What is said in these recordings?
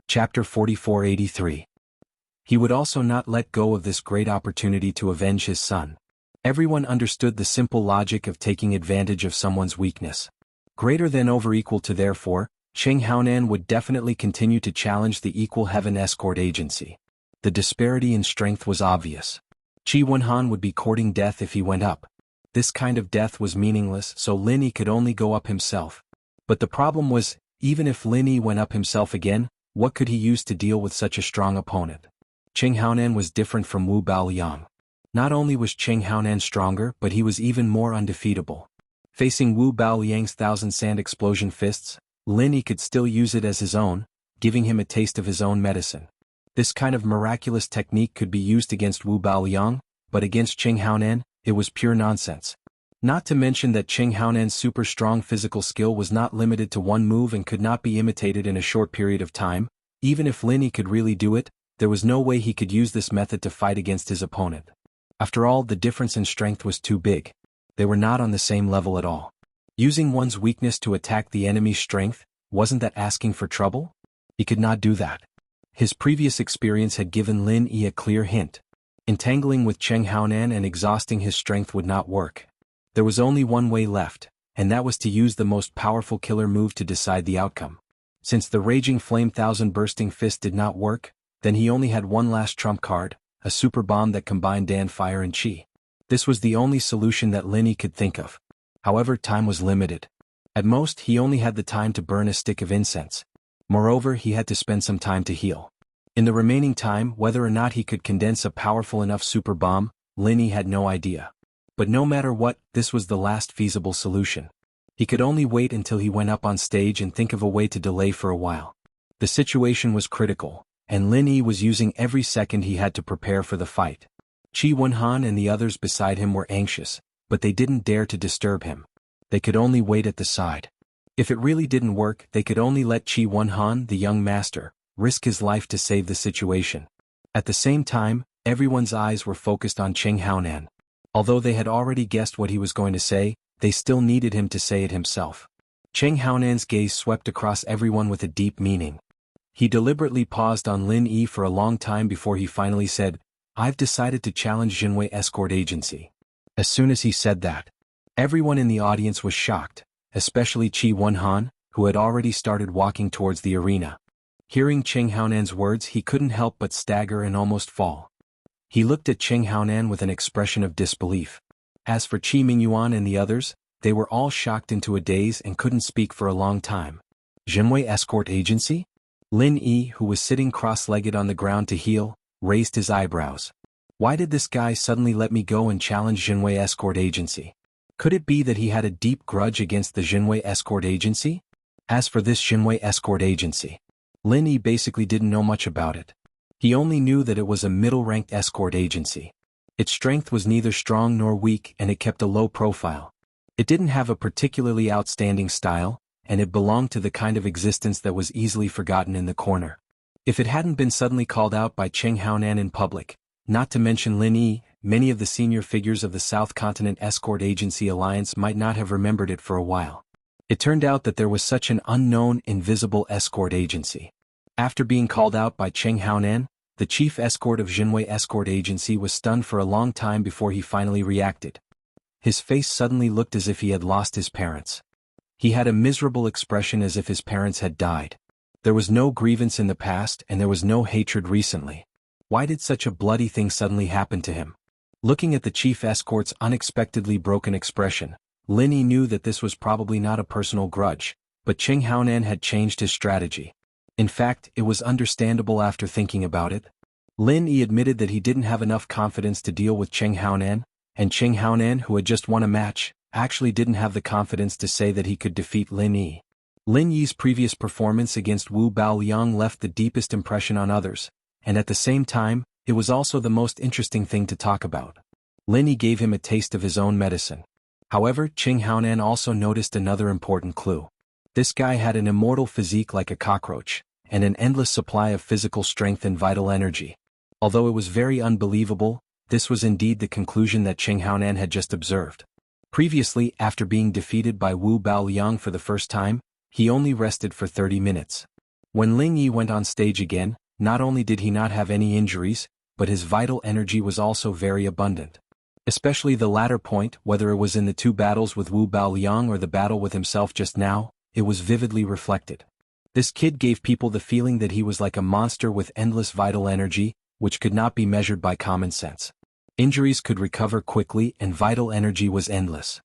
Chapter 4483. He would also not let go of this great opportunity to avenge his son. Everyone understood the simple logic of taking advantage of someone's weakness. Greater than over equal to therefore, Cheng Haonan would definitely continue to challenge the Equal Heaven Escort Agency. The disparity in strength was obvious. Qi Wenhan would be courting death if he went up. This kind of death was meaningless, so Lin Yi could only go up himself. But the problem was, even if Lin Yi went up himself again, what could he use to deal with such a strong opponent? Cheng Haonan was different from Wu Baoliang. Not only was Cheng Haonan stronger, but he was even more undefeatable. Facing Wu Baoliang's thousand sand explosion fists, Lin Yi could still use it as his own, giving him a taste of his own medicine. This kind of miraculous technique could be used against Wu Baoliang, but against Cheng Haonan, it was pure nonsense. Not to mention that Cheng Haonan's super strong physical skill was not limited to one move and could not be imitated in a short period of time. Even if Lin Yi could really do it, there was no way he could use this method to fight against his opponent. After all, the difference in strength was too big. They were not on the same level at all. Using one's weakness to attack the enemy's strength, wasn't that asking for trouble? He could not do that. His previous experience had given Lin Yi a clear hint. Entangling with Cheng Haonan and exhausting his strength would not work. There was only one way left, and that was to use the most powerful killer move to decide the outcome. Since the Raging Flame Thousand Bursting Fist did not work, then he only had one last trump card, a super bomb that combined Dan Fire and Qi. This was the only solution that Lin Yi could think of. However, time was limited. At most, he only had the time to burn a stick of incense. Moreover, he had to spend some time to heal. In the remaining time, whether or not he could condense a powerful enough super bomb, Lin Yi had no idea. But no matter what, this was the last feasible solution. He could only wait until he went up on stage and think of a way to delay for a while. The situation was critical, and Lin Yi was using every second he had to prepare for the fight. Qi Wenhan and the others beside him were anxious, but they didn't dare to disturb him. They could only wait at the side. If it really didn't work, they could only let Qi Wenhan, the young master, risk his life to save the situation. At the same time, everyone's eyes were focused on Cheng Haonan. Although they had already guessed what he was going to say, they still needed him to say it himself. Cheng Haonan's gaze swept across everyone with a deep meaning. He deliberately paused on Lin Yi for a long time before he finally said, "I've decided to challenge Jinwei Escort Agency." As soon as he said that, everyone in the audience was shocked, especially Qi Wenhan, who had already started walking towards the arena. Hearing Cheng Haonan's words, he couldn't help but stagger and almost fall. He looked at Cheng Haonan with an expression of disbelief. As for Qi Mingyuan and the others, they were all shocked into a daze and couldn't speak for a long time. Jinwei Escort Agency? Lin Yi, who was sitting cross-legged on the ground to heal, raised his eyebrows. Why did this guy suddenly let me go and challenge Jinwei Escort Agency? Could it be that he had a deep grudge against the Jinwei Escort Agency? As for this Jinwei Escort Agency, Lin Yi basically didn't know much about it. He only knew that it was a middle-ranked escort agency. Its strength was neither strong nor weak, and it kept a low profile. It didn't have a particularly outstanding style, and it belonged to the kind of existence that was easily forgotten in the corner. If it hadn't been suddenly called out by Cheng Haonan in public, not to mention Lin Yi, many of the senior figures of the South Continent Escort Agency Alliance might not have remembered it for a while. It turned out that there was such an unknown, invisible escort agency. After being called out by Cheng Haonan, the chief escort of Jinwei Escort Agency was stunned for a long time before he finally reacted. His face suddenly looked as if he had lost his parents. He had a miserable expression as if his parents had died. There was no grievance in the past and there was no hatred recently. Why did such a bloody thing suddenly happen to him? Looking at the chief escort's unexpectedly broken expression, Lin Yi knew that this was probably not a personal grudge, but Cheng Haonan had changed his strategy. In fact, it was understandable after thinking about it. Lin Yi admitted that he didn't have enough confidence to deal with Cheng Haonan, and Cheng Haonan, who had just won a match, actually didn't have the confidence to say that he could defeat Lin Yi. Lin Yi's previous performance against Wu Baoliang left the deepest impression on others, and at the same time, it was also the most interesting thing to talk about. Lin Yi gave him a taste of his own medicine. However, Cheng Haonan also noticed another important clue. This guy had an immortal physique like a cockroach, and an endless supply of physical strength and vital energy. Although it was very unbelievable, this was indeed the conclusion that Cheng Haonan had just observed. Previously, after being defeated by Wu Baoliang for the first time, he only rested for 30 minutes. When Ling Yi went on stage again, not only did he not have any injuries, but his vital energy was also very abundant. Especially the latter point, whether it was in the two battles with Wu Baoliang or the battle with himself just now, it was vividly reflected. This kid gave people the feeling that he was like a monster with endless vital energy, which could not be measured by common sense. Injuries could recover quickly and vital energy was endless.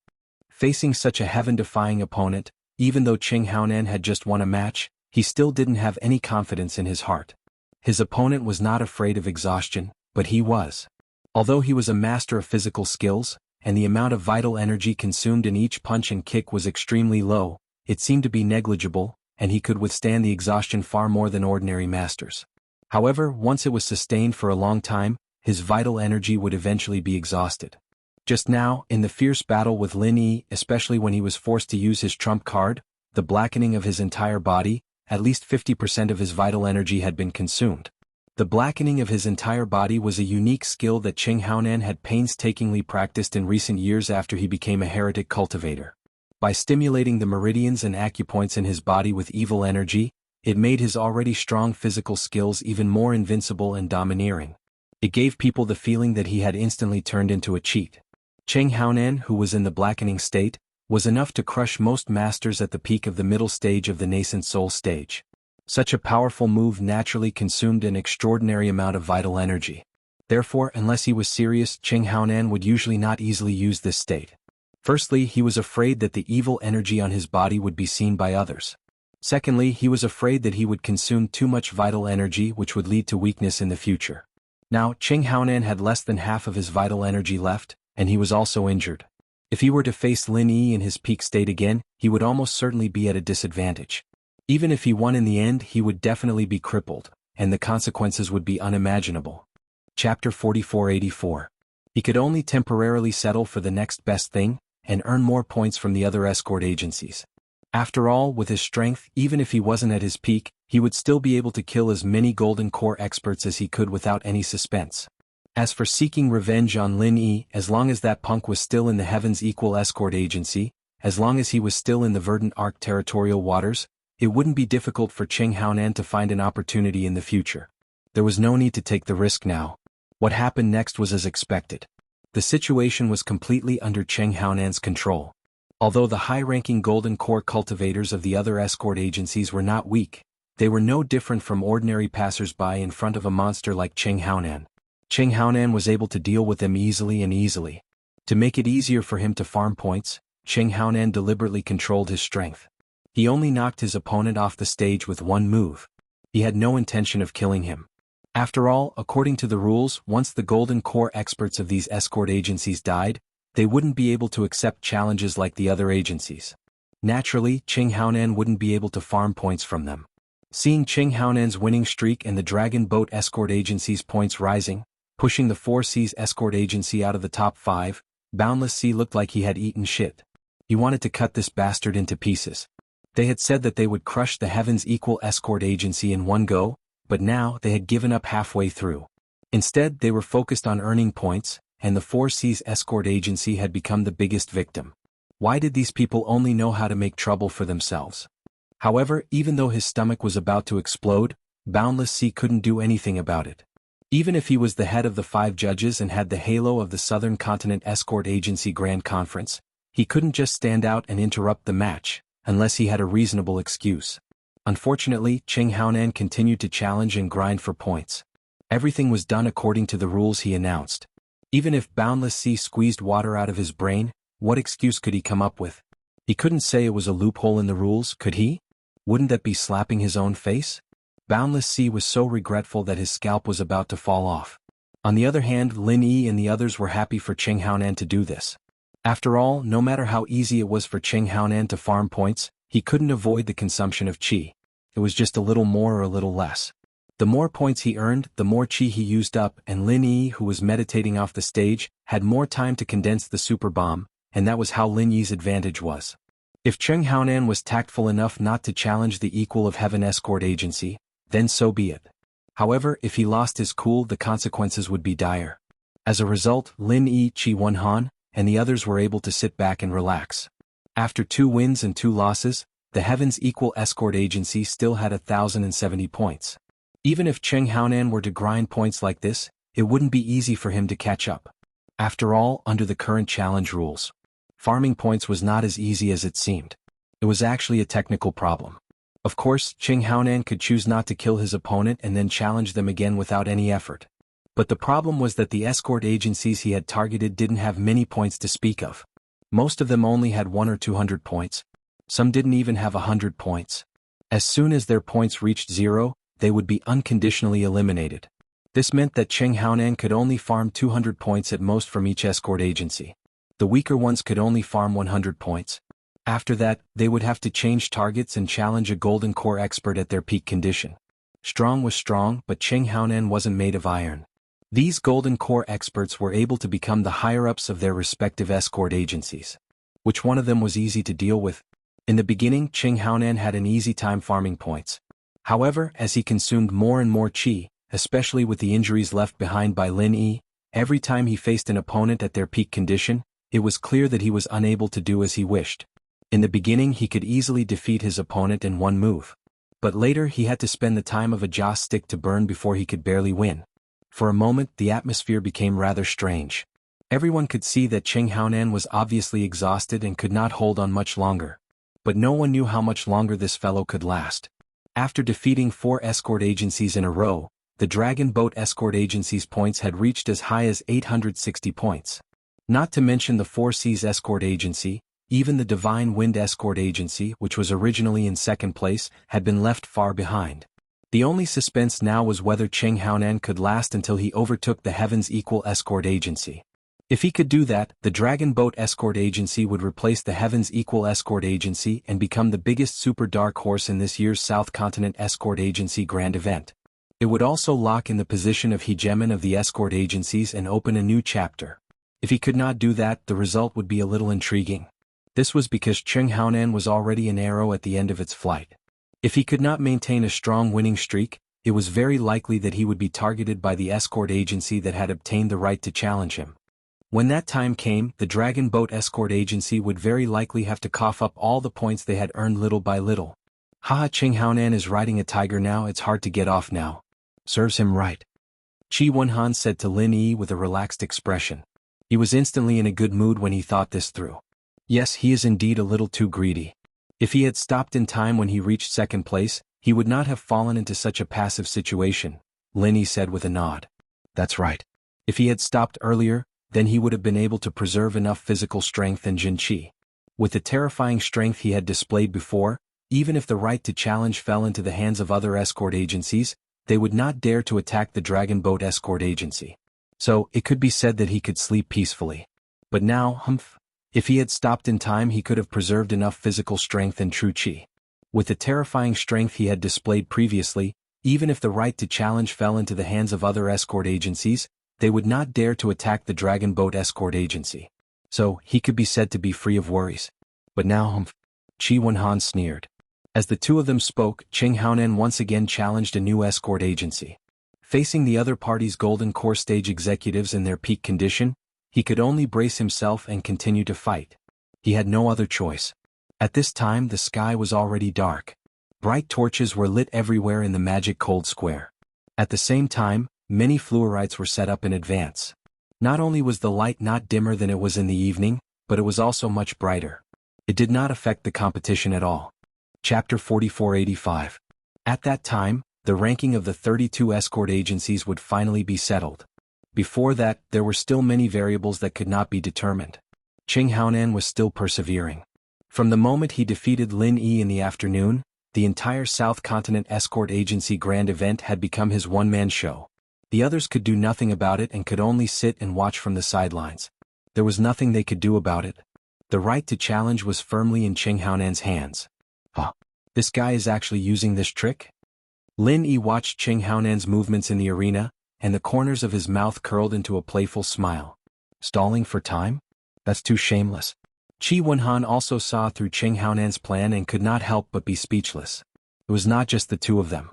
Facing such a heaven-defying opponent, even though Qing Haonan had just won a match, he still didn't have any confidence in his heart. His opponent was not afraid of exhaustion, but he was. Although he was a master of physical skills, and the amount of vital energy consumed in each punch and kick was extremely low, it seemed to be negligible, and he could withstand the exhaustion far more than ordinary masters. However, once it was sustained for a long time, his vital energy would eventually be exhausted. Just now, in the fierce battle with Lin Yi, especially when he was forced to use his trump card, the blackening of his entire body, at least 50% of his vital energy had been consumed. The blackening of his entire body was a unique skill that Qing Haonan had painstakingly practiced in recent years after he became a heretic cultivator. By stimulating the meridians and acupoints in his body with evil energy, it made his already strong physical skills even more invincible and domineering. It gave people the feeling that he had instantly turned into a cheat. Qing Haonan, who was in the blackening state, was enough to crush most masters at the peak of the middle stage of the nascent soul stage. Such a powerful move naturally consumed an extraordinary amount of vital energy. Therefore, unless he was serious, Qing Haonan would usually not easily use this state. Firstly, he was afraid that the evil energy on his body would be seen by others. Secondly, he was afraid that he would consume too much vital energy which would lead to weakness in the future. Now, Qing Haonan had less than half of his vital energy left, and he was also injured. If he were to face Lin Yi in his peak state again, he would almost certainly be at a disadvantage. Even if he won in the end, he would definitely be crippled, and the consequences would be unimaginable. Chapter 4484. He could only temporarily settle for the next best thing, and earn more points from the other escort agencies. After all, with his strength, even if he wasn't at his peak, he would still be able to kill as many Golden Core experts as he could without any suspense. As for seeking revenge on Lin Yi, as long as that punk was still in the Heaven's Equal Escort Agency, as long as he was still in the Verdant Arc territorial waters, it wouldn't be difficult for Qing Haonan to find an opportunity in the future. There was no need to take the risk now. What happened next was as expected. The situation was completely under Qing Haonan's control. Although the high-ranking Golden Core cultivators of the other escort agencies were not weak, they were no different from ordinary passers-by in front of a monster like Qing Haonan. Qing Haonan was able to deal with them easily. To make it easier for him to farm points, Qing Haonan deliberately controlled his strength. He only knocked his opponent off the stage with one move. He had no intention of killing him. After all, according to the rules, once the Golden Core experts of these escort agencies died, they wouldn't be able to accept challenges like the other agencies. Naturally, Qing Haonan wouldn't be able to farm points from them. Seeing Qing Haonan's winning streak and the Dragon Boat Escort Agency's points rising, pushing the Four Seas Escort Agency out of the top 5, Boundless Sea looked like he had eaten shit. He wanted to cut this bastard into pieces. They had said that they would crush the Heaven's Equal Escort Agency in one go, but now they had given up halfway through. Instead, they were focused on earning points, and the Four Seas Escort Agency had become the biggest victim. Why did these people only know how to make trouble for themselves? However, even though his stomach was about to explode, Boundless Sea couldn't do anything about it. Even if he was the head of the 5 judges and had the halo of the Southern Continent Escort Agency Grand Conference, he couldn't just stand out and interrupt the match, unless he had a reasonable excuse. Unfortunately, Qing Haonan continued to challenge and grind for points. Everything was done according to the rules he announced. Even if Boundless Sea squeezed water out of his brain, what excuse could he come up with? He couldn't say it was a loophole in the rules, could he? Wouldn't that be slapping his own face? Boundless Sea was so regretful that his scalp was about to fall off. On the other hand, Lin Yi and the others were happy for Qing Haonan to do this. After all, no matter how easy it was for Qing Haonan to farm points, he couldn't avoid the consumption of qi. It was just a little more or a little less. The more points he earned, the more qi he used up, and Lin Yi, who was meditating off the stage, had more time to condense the super bomb, and that was how Lin Yi's advantage was. If Qing Haonan was tactful enough not to challenge the Equal of Heaven Escort Agency, then so be it. However, if he lost his cool, the consequences would be dire. As a result, Lin Yi, Qi Wenhan, and the others were able to sit back and relax. After 2 wins and 2 losses, the Heaven's Equal Escort Agency still had 1,070 points. Even if Cheng Haonan were to grind points like this, it wouldn't be easy for him to catch up. After all, under the current challenge rules, farming points was not as easy as it seemed. It was actually a technical problem. Of course, Cheng Haonan could choose not to kill his opponent and then challenge them again without any effort. But the problem was that the escort agencies he had targeted didn't have many points to speak of. Most of them only had 100 or 200 points. Some didn't even have 100 points. As soon as their points reached 0, they would be unconditionally eliminated. This meant that Cheng Haonan could only farm 200 points at most from each escort agency. The weaker ones could only farm 100 points. After that, they would have to change targets and challenge a Golden Core expert at their peak condition. Strong was strong, but Cheng Haonan wasn't made of iron. These Golden Core experts were able to become the higher-ups of their respective escort agencies. Which one of them was easy to deal with? In the beginning, Cheng Haonan had an easy time farming points. However, as he consumed more and more chi, especially with the injuries left behind by Lin Yi, every time he faced an opponent at their peak condition, it was clear that he was unable to do as he wished. In the beginning he could easily defeat his opponent in one move. But later he had to spend the time of a joss stick to burn before he could barely win. For a moment the atmosphere became rather strange. Everyone could see that Cheng Haonan was obviously exhausted and could not hold on much longer. But no one knew how much longer this fellow could last. After defeating 4 escort agencies in a row, the Dragon Boat escort agency's points had reached as high as 860 points. Not to mention the 4 Seas escort agency, even the Divine Wind escort agency, which was originally in second place, had been left far behind. The only suspense now was whether Cheng Haonan could last until he overtook the Heaven's Equal escort agency. If he could do that, the Dragon Boat escort agency would replace the Heaven's Equal escort agency and become the biggest super dark horse in this year's South Continent escort agency grand event. It would also lock in the position of hegemon of the escort agencies and open a new chapter. If he could not do that, the result would be a little intriguing. This was because Cheng Haonan was already an arrow at the end of its flight. If he could not maintain a strong winning streak, it was very likely that he would be targeted by the escort agency that had obtained the right to challenge him. When that time came, the Dragon Boat escort agency would very likely have to cough up all the points they had earned little by little. Haha, Cheng Haonan is riding a tiger now, it's hard to get off now. Serves him right. Qi Wenhan said to Lin Yi with a relaxed expression. He was instantly in a good mood when he thought this through. Yes, he is indeed a little too greedy. If he had stopped in time when he reached second place, he would not have fallen into such a passive situation, Lin Yi said with a nod. That's right. If he had stopped earlier, then he would have been able to preserve enough physical strength and Jin Qi. With the terrifying strength he had displayed before, even if the right to challenge fell into the hands of other escort agencies, they would not dare to attack the Dragon Boat escort agency. So, it could be said that he could sleep peacefully. But now, if he had stopped in time he could have preserved enough physical strength and true chi. With the terrifying strength he had displayed previously, even if the right to challenge fell into the hands of other escort agencies, they would not dare to attack the Dragon Boat escort agency. So, he could be said to be free of worries. But now, Qi Wenhan sneered. As the two of them spoke, Cheng Haonan once again challenged a new escort agency. Facing the other party's Golden Core stage executives in their peak condition, he could only brace himself and continue to fight. He had no other choice. At this time the sky was already dark. Bright torches were lit everywhere in the magic cold square. At the same time, many fluorites were set up in advance. Not only was the light not dimmer than it was in the evening, but it was also much brighter. It did not affect the competition at all. Chapter 4485. At that time, the ranking of the 32 escort agencies would finally be settled. Before that, there were still many variables that could not be determined. Cheng Haonan was still persevering. From the moment he defeated Lin Yi in the afternoon, the entire South Continent escort agency grand event had become his one-man show. The others could do nothing about it and could only sit and watch from the sidelines. There was nothing they could do about it. The right to challenge was firmly in Cheng Haonan's hands. This guy is actually using this trick? Lin Yi watched Cheng Haonan's movements in the arena, and the corners of his mouth curled into a playful smile. Stalling for time? That's too shameless. Qi Wenhan also saw through Cheng Haonan's plan and could not help but be speechless. It was not just the two of them.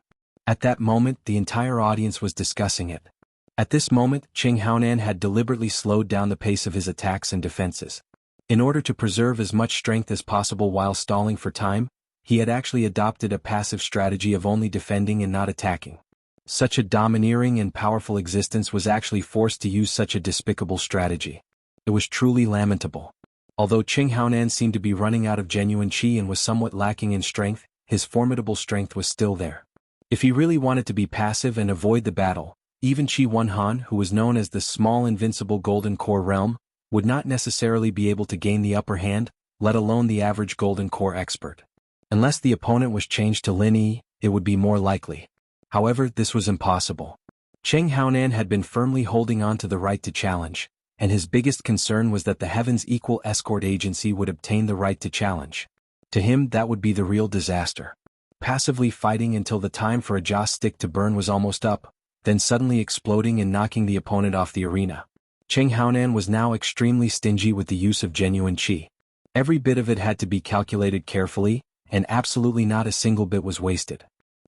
At that moment, the entire audience was discussing it. At this moment, Cheng Haonan had deliberately slowed down the pace of his attacks and defenses. In order to preserve as much strength as possible while stalling for time, he had actually adopted a passive strategy of only defending and not attacking. Such a domineering and powerful existence was actually forced to use such a despicable strategy. It was truly lamentable. Although Qing Haonan seemed to be running out of genuine qi and was somewhat lacking in strength, his formidable strength was still there. If he really wanted to be passive and avoid the battle, even Qi Wenhan, who was known as the small invincible Golden Core realm, would not necessarily be able to gain the upper hand, let alone the average Golden Core expert. Unless the opponent was changed to Lin Yi, it would be more likely. However, this was impossible. Qing Haonan had been firmly holding on to the right to challenge, and his biggest concern was that the Heaven's Equal Escort Agency would obtain the right to challenge. To him, that would be the real disaster. Passively fighting until the time for a joss stick to burn was almost up, then suddenly exploding and knocking the opponent off the arena. Qing Haonan was now extremely stingy with the use of genuine qi. Every bit of it had to be calculated carefully, and absolutely not a single bit was wasted.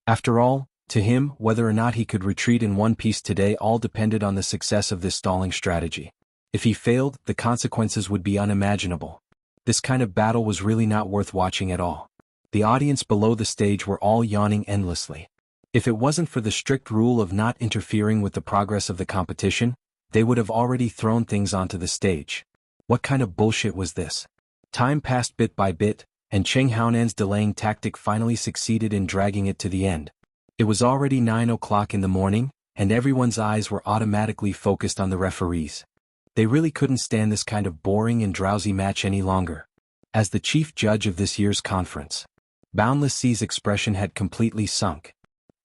After all, to him, whether or not he could retreat in one piece today all depended on the success of this stalling strategy. If he failed, the consequences would be unimaginable. This kind of battle was really not worth watching at all. The audience below the stage were all yawning endlessly. If it wasn't for the strict rule of not interfering with the progress of the competition, they would have already thrown things onto the stage. What kind of bullshit was this? Time passed bit by bit, and Qing Haonan's delaying tactic finally succeeded in dragging it to the end. It was already 9 o'clock in the morning, and everyone's eyes were automatically focused on the referees. They really couldn't stand this kind of boring and drowsy match any longer. As the chief judge of this year's conference, Boundless Sea's expression had completely sunk.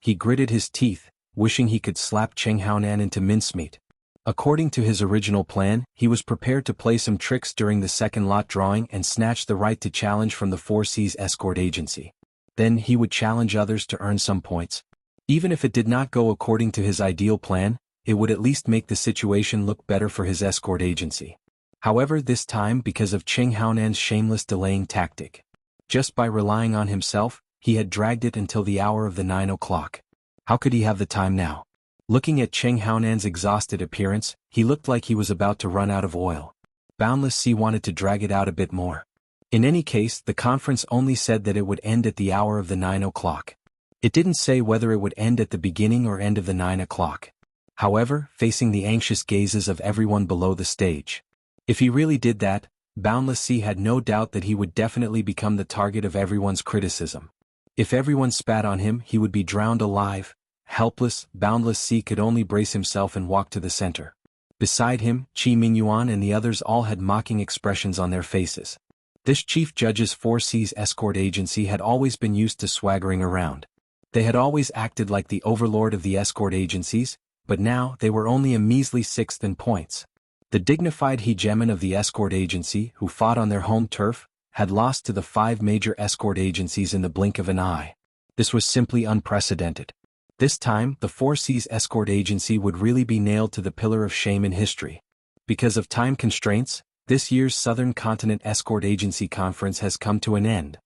He gritted his teeth, wishing he could slap Qing Haonan into mincemeat. According to his original plan, he was prepared to play some tricks during the second lot drawing and snatch the right to challenge from the 4 Seas Escort Agency. Then he would challenge others to earn some points. Even if it did not go according to his ideal plan, it would at least make the situation look better for his escort agency. However, this time, because of Qing Haonan's shameless delaying tactic, just by relying on himself, he had dragged it until the hour of the 9 o'clock. How could he have the time now? Looking at Qing Haonan's exhausted appearance, he looked like he was about to run out of oil. Boundless Sea wanted to drag it out a bit more. In any case, the conference only said that it would end at the hour of the 9 o'clock. It didn't say whether it would end at the beginning or end of the 9 o'clock. However, facing the anxious gazes of everyone below the stage, if he really did that, Boundless Sea had no doubt that he would definitely become the target of everyone's criticism. If everyone spat on him, he would be drowned alive. Helpless, Boundless Sea could only brace himself and walk to the center. Beside him, Qi Mingyuan and the others all had mocking expressions on their faces. This chief judge's 4 Seas escort agency had always been used to swaggering around. They had always acted like the overlord of the escort agencies, but now they were only a measly 6th in points. The dignified hegemon of the escort agency, who fought on their home turf, had lost to the 5 major escort agencies in the blink of an eye. This was simply unprecedented. This time, the 4 Seas escort agency would really be nailed to the pillar of shame in history. Because of time constraints, this year's Southern Continent Escort Agency Conference has come to an end.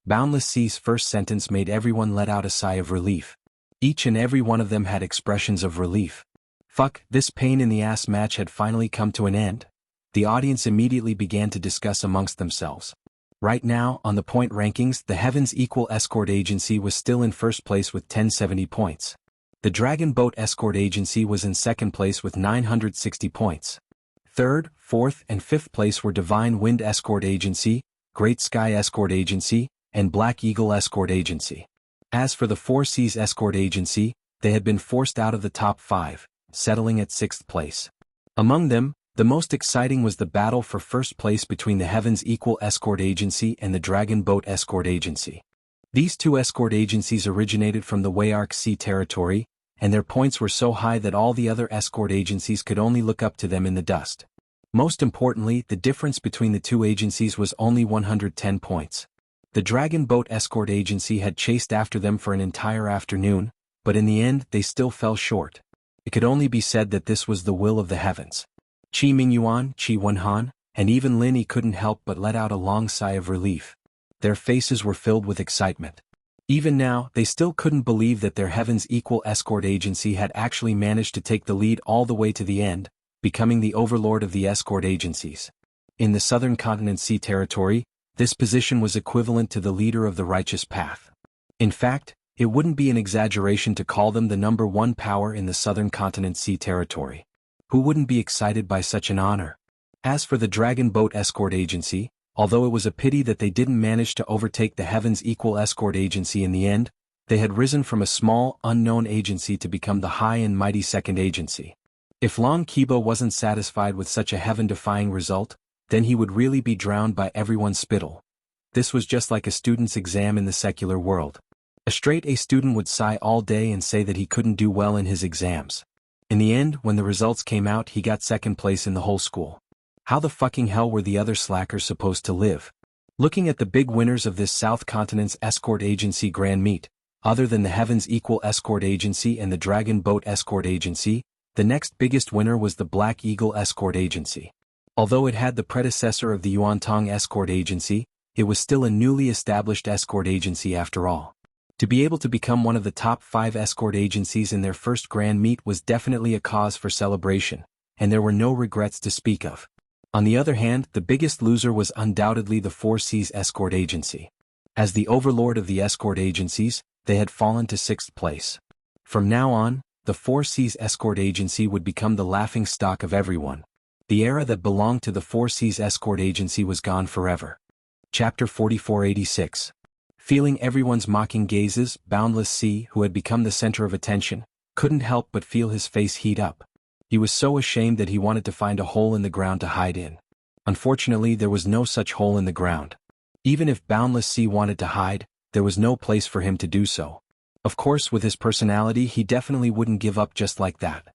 Boundless Sea's first sentence made everyone let out a sigh of relief. Each and every one of them had expressions of relief. Fuck, this pain-in-the-ass match had finally come to an end. The audience immediately began to discuss amongst themselves. Right now, on the point rankings, the Heaven's Equal Escort Agency was still in first place with 1070 points. The Dragon Boat Escort Agency was in second place with 960 points. Third, fourth, and fifth place were Divine Wind Escort Agency, Great Sky Escort Agency, and Black Eagle Escort Agency. As for the 4 Seas Escort Agency, they had been forced out of the top 5, settling at 6th place. Among them, the most exciting was the battle for first place between the Heaven's Equal Escort Agency and the Dragon Boat Escort Agency. These two escort agencies originated from the Wayark Sea territory, and their points were so high that all the other escort agencies could only look up to them in the dust. Most importantly, the difference between the two agencies was only 110 points. The Dragon Boat Escort Agency had chased after them for an entire afternoon, but in the end they still fell short. It could only be said that this was the will of the heavens. Qi Mingyuan, Qi Wenhan, and even Lin Yi couldn't help but let out a long sigh of relief. Their faces were filled with excitement. Even now, they still couldn't believe that their Heaven's Equal Escort Agency had actually managed to take the lead all the way to the end, becoming the overlord of the escort agencies. In the Southern Continent Sea territory, This position was equivalent to the leader of the righteous path. In fact, it wouldn't be an exaggeration to call them the number one power in the southern continent sea territory. Who wouldn't be excited by such an honor? As for the Dragon Boat Escort Agency, although it was a pity that they didn't manage to overtake the Heaven's Equal Escort Agency in the end, they had risen from a small, unknown agency to become the high and mighty second agency. If Long Kiba wasn't satisfied with such a heaven-defying result, then he would really be drowned by everyone's spittle. This was just like a student's exam in the secular world. A straight A student would sigh all day and say that he couldn't do well in his exams. In the end, when the results came out, he got second place in the whole school. How the fucking hell were the other slackers supposed to live? Looking at the big winners of this South Continent's Escort Agency Grand Meet, other than the Heaven's Equal Escort Agency and the Dragon Boat Escort Agency, the next biggest winner was the Black Eagle Escort Agency. Although it had the predecessor of the Yuantong Escort Agency, it was still a newly established escort agency after all. To be able to become one of the top 5 escort agencies in their first Grand Meet was definitely a cause for celebration, and there were no regrets to speak of. On the other hand, the biggest loser was undoubtedly the Four Seas Escort Agency. As the overlord of the escort agencies, they had fallen to 6th place. From now on, the Four Seas Escort Agency would become the laughingstock of everyone. The era that belonged to the Four Seas Escort Agency was gone forever. Chapter 4486. Feeling everyone's mocking gazes, Boundless Sea, who had become the center of attention, couldn't help but feel his face heat up. He was so ashamed that he wanted to find a hole in the ground to hide in. Unfortunately, there was no such hole in the ground. Even if Boundless Sea wanted to hide, there was no place for him to do so. Of course, with his personality, he definitely wouldn't give up just like that.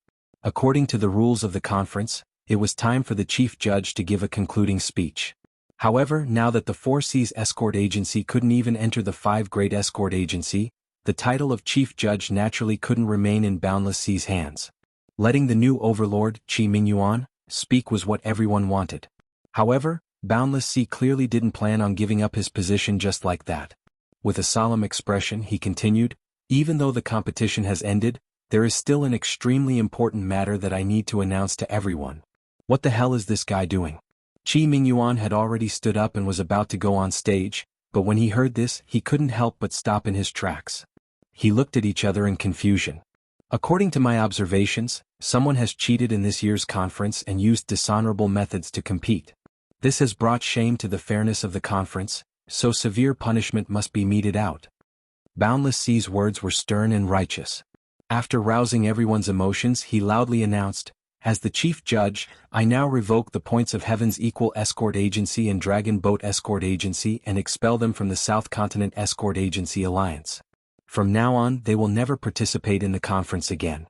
According to the rules of the conference, it was time for the chief judge to give a concluding speech. However, now that the Four Seas Escort Agency couldn't even enter the 5 Great Escort Agency, the title of chief judge naturally couldn't remain in Boundless Sea's hands. Letting the new overlord, Qi Mingyuan, speak was what everyone wanted. However, Boundless Sea clearly didn't plan on giving up his position just like that. With a solemn expression, he continued, "Even though the competition has ended, there is still an extremely important matter that I need to announce to everyone." What the hell is this guy doing? Qi Mingyuan had already stood up and was about to go on stage, but when he heard this, he couldn't help but stop in his tracks. He looked at each other in confusion. According to my observations, someone has cheated in this year's conference and used dishonorable methods to compete. This has brought shame to the fairness of the conference, so severe punishment must be meted out. Boundless Sea's words were stern and righteous. After rousing everyone's emotions, he loudly announced, "As the chief judge, I now revoke the points of Heaven's Equal Escort Agency and Dragon Boat Escort Agency and expel them from the South Continent Escort Agency Alliance. From now on, they will never participate in the conference again."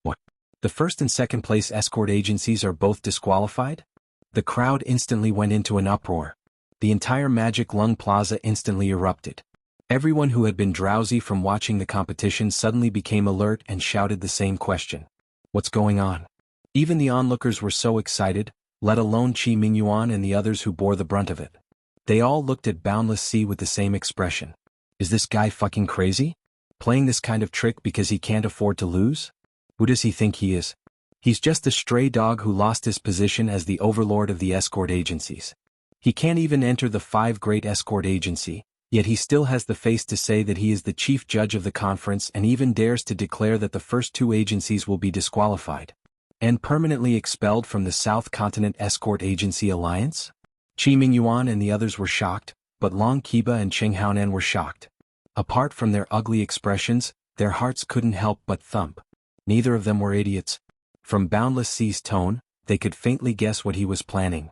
What? The first and second place escort agencies are both disqualified? The crowd instantly went into an uproar. The entire Magic Lung Plaza instantly erupted. Everyone who had been drowsy from watching the competition suddenly became alert and shouted the same question. What's going on? Even the onlookers were so excited, let alone Qi Mingyuan and the others who bore the brunt of it. They all looked at Boundless Sea with the same expression. Is this guy fucking crazy? Playing this kind of trick because he can't afford to lose? Who does he think he is? He's just a stray dog who lost his position as the overlord of the escort agencies. He can't even enter the 5 Great Escort Agency, yet he still has the face to say that he is the chief judge of the conference and even dares to declare that the first 2 agencies will be disqualified and permanently expelled from the South Continent Escort Agency Alliance? Qi Mingyuan and the others were shocked, but Long Kiba and Cheng Haonan were shocked. Apart from their ugly expressions, their hearts couldn't help but thump. Neither of them were idiots. From Boundless Sea's tone, they could faintly guess what he was planning.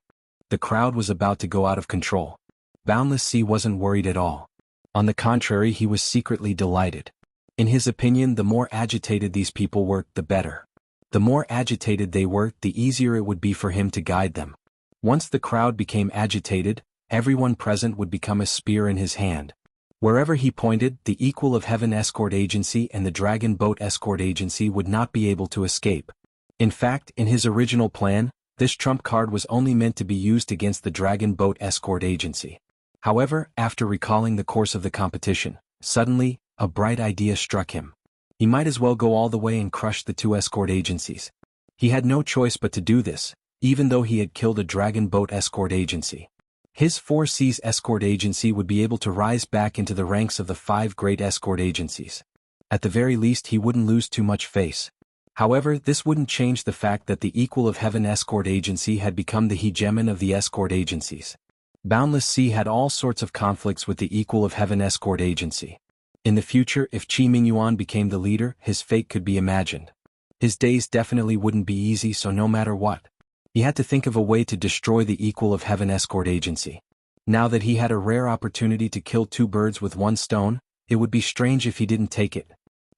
The crowd was about to go out of control. Boundless Sea wasn't worried at all. On the contrary, he was secretly delighted. In his opinion, the more agitated these people were, the better. The more agitated they were, the easier it would be for him to guide them. Once the crowd became agitated, everyone present would become a spear in his hand. Wherever he pointed, the Equal of Heaven Escort Agency and the Dragon Boat Escort Agency would not be able to escape. In fact, in his original plan, this trump card was only meant to be used against the Dragon Boat Escort Agency. However, after recalling the course of the competition, suddenly, a bright idea struck him. He might as well go all the way and crush the 2 escort agencies. He had no choice but to do this, even though he had killed a Dragon Boat Escort Agency. His 4 Seas escort agency would be able to rise back into the ranks of the 5 great escort agencies. At the very least he wouldn't lose too much face. However, this wouldn't change the fact that the Equal of Heaven escort agency had become the hegemon of the escort agencies. Boundless Sea had all sorts of conflicts with the Equal of Heaven escort agency. In the future, if Qi Mingyuan became the leader, his fate could be imagined. His days definitely wouldn't be easy, so no matter what, he had to think of a way to destroy the Equal of Heaven escort agency. Now that he had a rare opportunity to kill 2 birds with 1 stone, it would be strange if he didn't take it.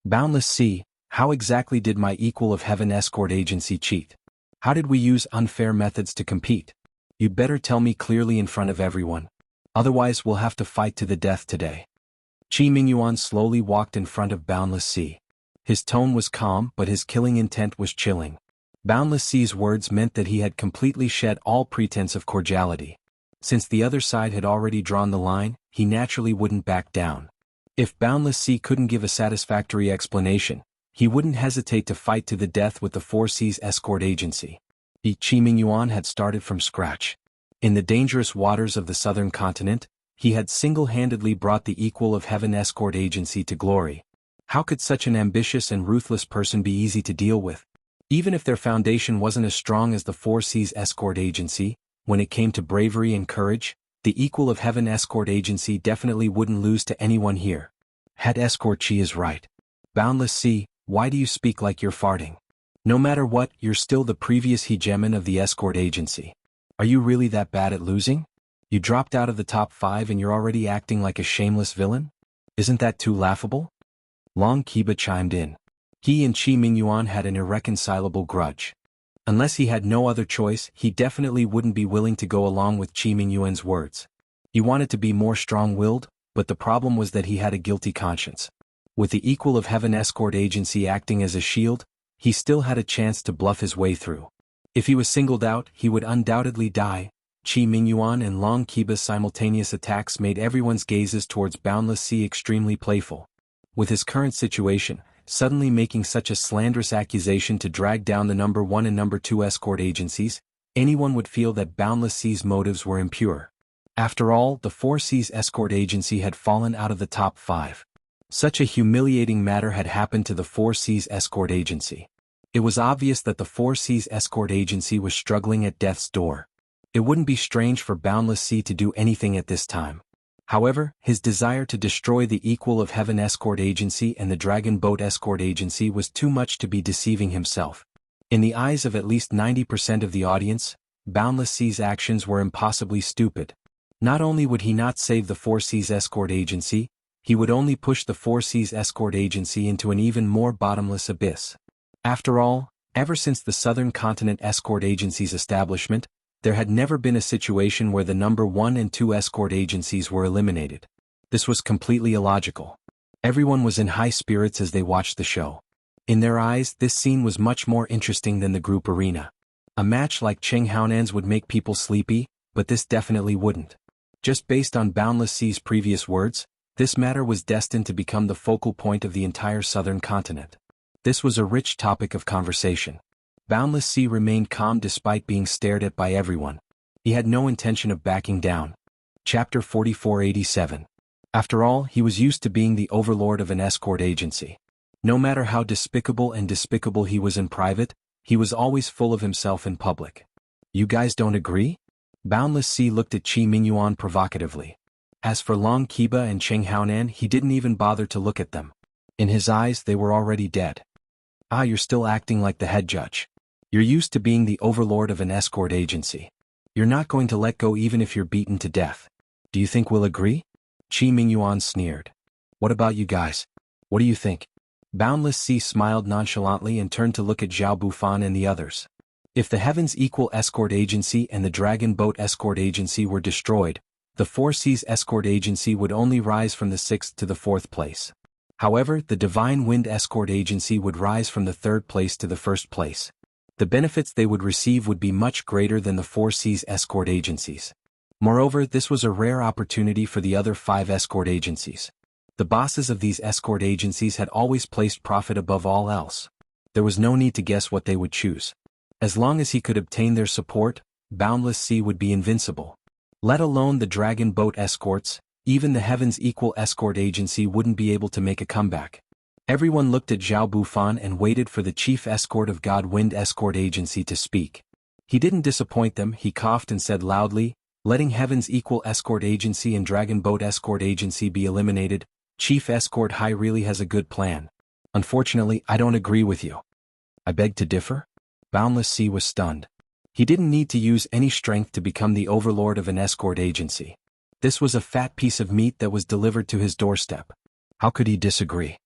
Boundless Sea, how exactly did my Equal of Heaven escort agency cheat? How did we use unfair methods to compete? You'd better tell me clearly in front of everyone. Otherwise we'll have to fight to the death today. Qi Mingyuan slowly walked in front of Boundless Sea. His tone was calm, but his killing intent was chilling. Boundless Sea's words meant that he had completely shed all pretense of cordiality. Since the other side had already drawn the line, he naturally wouldn't back down. If Boundless Sea couldn't give a satisfactory explanation, he wouldn't hesitate to fight to the death with the 4 Seas escort agency. Qi Mingyuan had started from scratch. In the dangerous waters of the southern continent, he had single-handedly brought the Equal of Heaven escort agency to glory. How could such an ambitious and ruthless person be easy to deal with? Even if their foundation wasn't as strong as the 4 Seas escort agency, when it came to bravery and courage, the Equal of Heaven escort agency definitely wouldn't lose to anyone here. Head Escort Qi is right. Boundless Sea, why do you speak like you're farting? No matter what, you're still the previous hegemon of the escort agency. Are you really that bad at losing? You dropped out of the top 5 and you're already acting like a shameless villain? Isn't that too laughable? Long Qiba chimed in. He and Qi Mingyuan had an irreconcilable grudge. Unless he had no other choice, he definitely wouldn't be willing to go along with Qi Mingyuan's words. He wanted to be more strong-willed, but the problem was that he had a guilty conscience. With the Equal of Heaven escort agency acting as a shield, he still had a chance to bluff his way through. If he was singled out, he would undoubtedly die. Qi Mingyuan and Long Qiba's simultaneous attacks made everyone's gazes towards Boundless Sea extremely playful. With his current situation, suddenly making such a slanderous accusation to drag down the number 1 and number 2 escort agencies, anyone would feel that Boundless Sea's motives were impure. After all, the 4 Seas escort agency had fallen out of the top 5. Such a humiliating matter had happened to the 4 Seas escort agency. It was obvious that the 4 Seas escort agency was struggling at death's door. It wouldn't be strange for Boundless Sea to do anything at this time. However, his desire to destroy the Equal of Heaven escort agency and the Dragon Boat escort agency was too much to be deceiving himself. In the eyes of at least 90% of the audience, Boundless Sea's actions were impossibly stupid. Not only would he not save the 4 Seas escort agency, he would only push the 4 Seas escort agency into an even more bottomless abyss. After all, ever since the Southern Continent escort agency's establishment, there had never been a situation where the number 1 and 2 escort agencies were eliminated. This was completely illogical. Everyone was in high spirits as they watched the show. In their eyes, this scene was much more interesting than the group arena. A match like Cheng Haonan's would make people sleepy, but this definitely wouldn't. Just based on Boundless Sea's previous words, this matter was destined to become the focal point of the entire Southern Continent. This was a rich topic of conversation. Boundless Sea remained calm despite being stared at by everyone. He had no intention of backing down. Chapter 4487. After all, he was used to being the overlord of an escort agency. No matter how despicable he was in private, he was always full of himself in public. You guys don't agree? Boundless Sea looked at Qi Mingyuan provocatively. As for Long Qiba and Cheng Haonan, he didn't even bother to look at them. In his eyes, they were already dead. Ah, you're still acting like the head judge. You're used to being the overlord of an escort agency. You're not going to let go even if you're beaten to death. Do you think we'll agree? Qi Mingyuan sneered. What about you guys? What do you think? Boundless Sea smiled nonchalantly and turned to look at Zhao Bufan and the others. If the Heavens Equal escort agency and the Dragon Boat escort agency were destroyed, the 4 Seas escort agency would only rise from the 6th to the 4th place. However, the Divine Wind escort agency would rise from the 3rd place to the 1st place. The benefits they would receive would be much greater than the 4 Seas escort agencies. Moreover, this was a rare opportunity for the other 5 escort agencies. The bosses of these escort agencies had always placed profit above all else. There was no need to guess what they would choose. As long as he could obtain their support, Boundless Sea would be invincible. Let alone the dragon boat escorts, even the Heaven's Equal Escort Agency wouldn't be able to make a comeback. Everyone looked at Zhao Bufan and waited for the chief escort of God Wind Escort Agency to speak. He didn't disappoint them. He coughed and said loudly, letting Heaven's Equal Escort Agency and Dragon Boat Escort Agency be eliminated. Chief Escort High really has a good plan. Unfortunately, I don't agree with you. I beg to differ? Boundless Sea was stunned. He didn't need to use any strength to become the overlord of an escort agency. This was a fat piece of meat that was delivered to his doorstep. How could he disagree?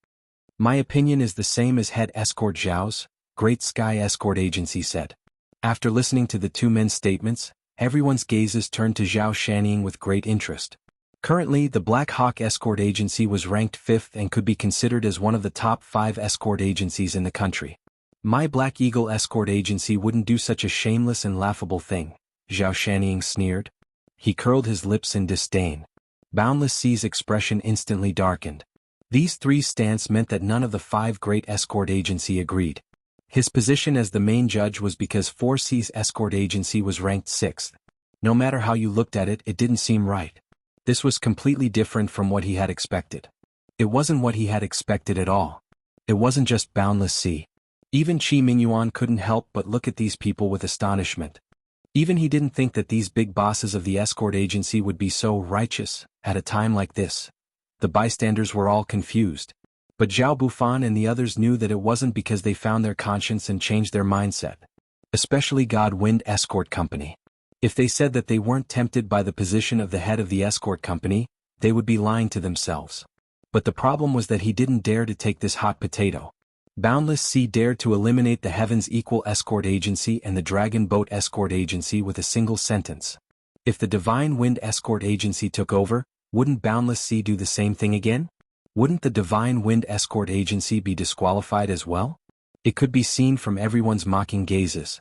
My opinion is the same as Head Escort Zhao's, Great Sky Escort Agency said. After listening to the two men's statements, everyone's gazes turned to Zhao Shannying with great interest. Currently, the Black Hawk Escort Agency was ranked 5th and could be considered as one of the top 5 escort agencies in the country. My Black Eagle Escort Agency wouldn't do such a shameless and laughable thing, Zhao Shannying sneered. He curled his lips in disdain. Boundless Sea's expression instantly darkened. These three stance meant that none of the 5 great escort agency agreed. His position as the main judge was because 4 Seas Escort Agency was ranked 6th. No matter how you looked at it, it didn't seem right. This was completely different from what he had expected. It wasn't what he had expected at all. It wasn't just Boundless Sea. Even Qi Mingyuan couldn't help but look at these people with astonishment. Even he didn't think that these big bosses of the escort agency would be so righteous at a time like this. The bystanders were all confused. But Zhao Bufan and the others knew that it wasn't because they found their conscience and changed their mindset. Especially God Wind Escort Company. If they said that they weren't tempted by the position of the head of the escort company, they would be lying to themselves. But the problem was that he didn't dare to take this hot potato. Boundless Sea dared to eliminate the Heaven's Equal Escort Agency and the Dragon Boat Escort Agency with a single sentence. If the Divine Wind Escort Agency took over, wouldn't Boundless Sea do the same thing again? Wouldn't the Divine Wind Escort Agency be disqualified as well? It could be seen from everyone's mocking gazes.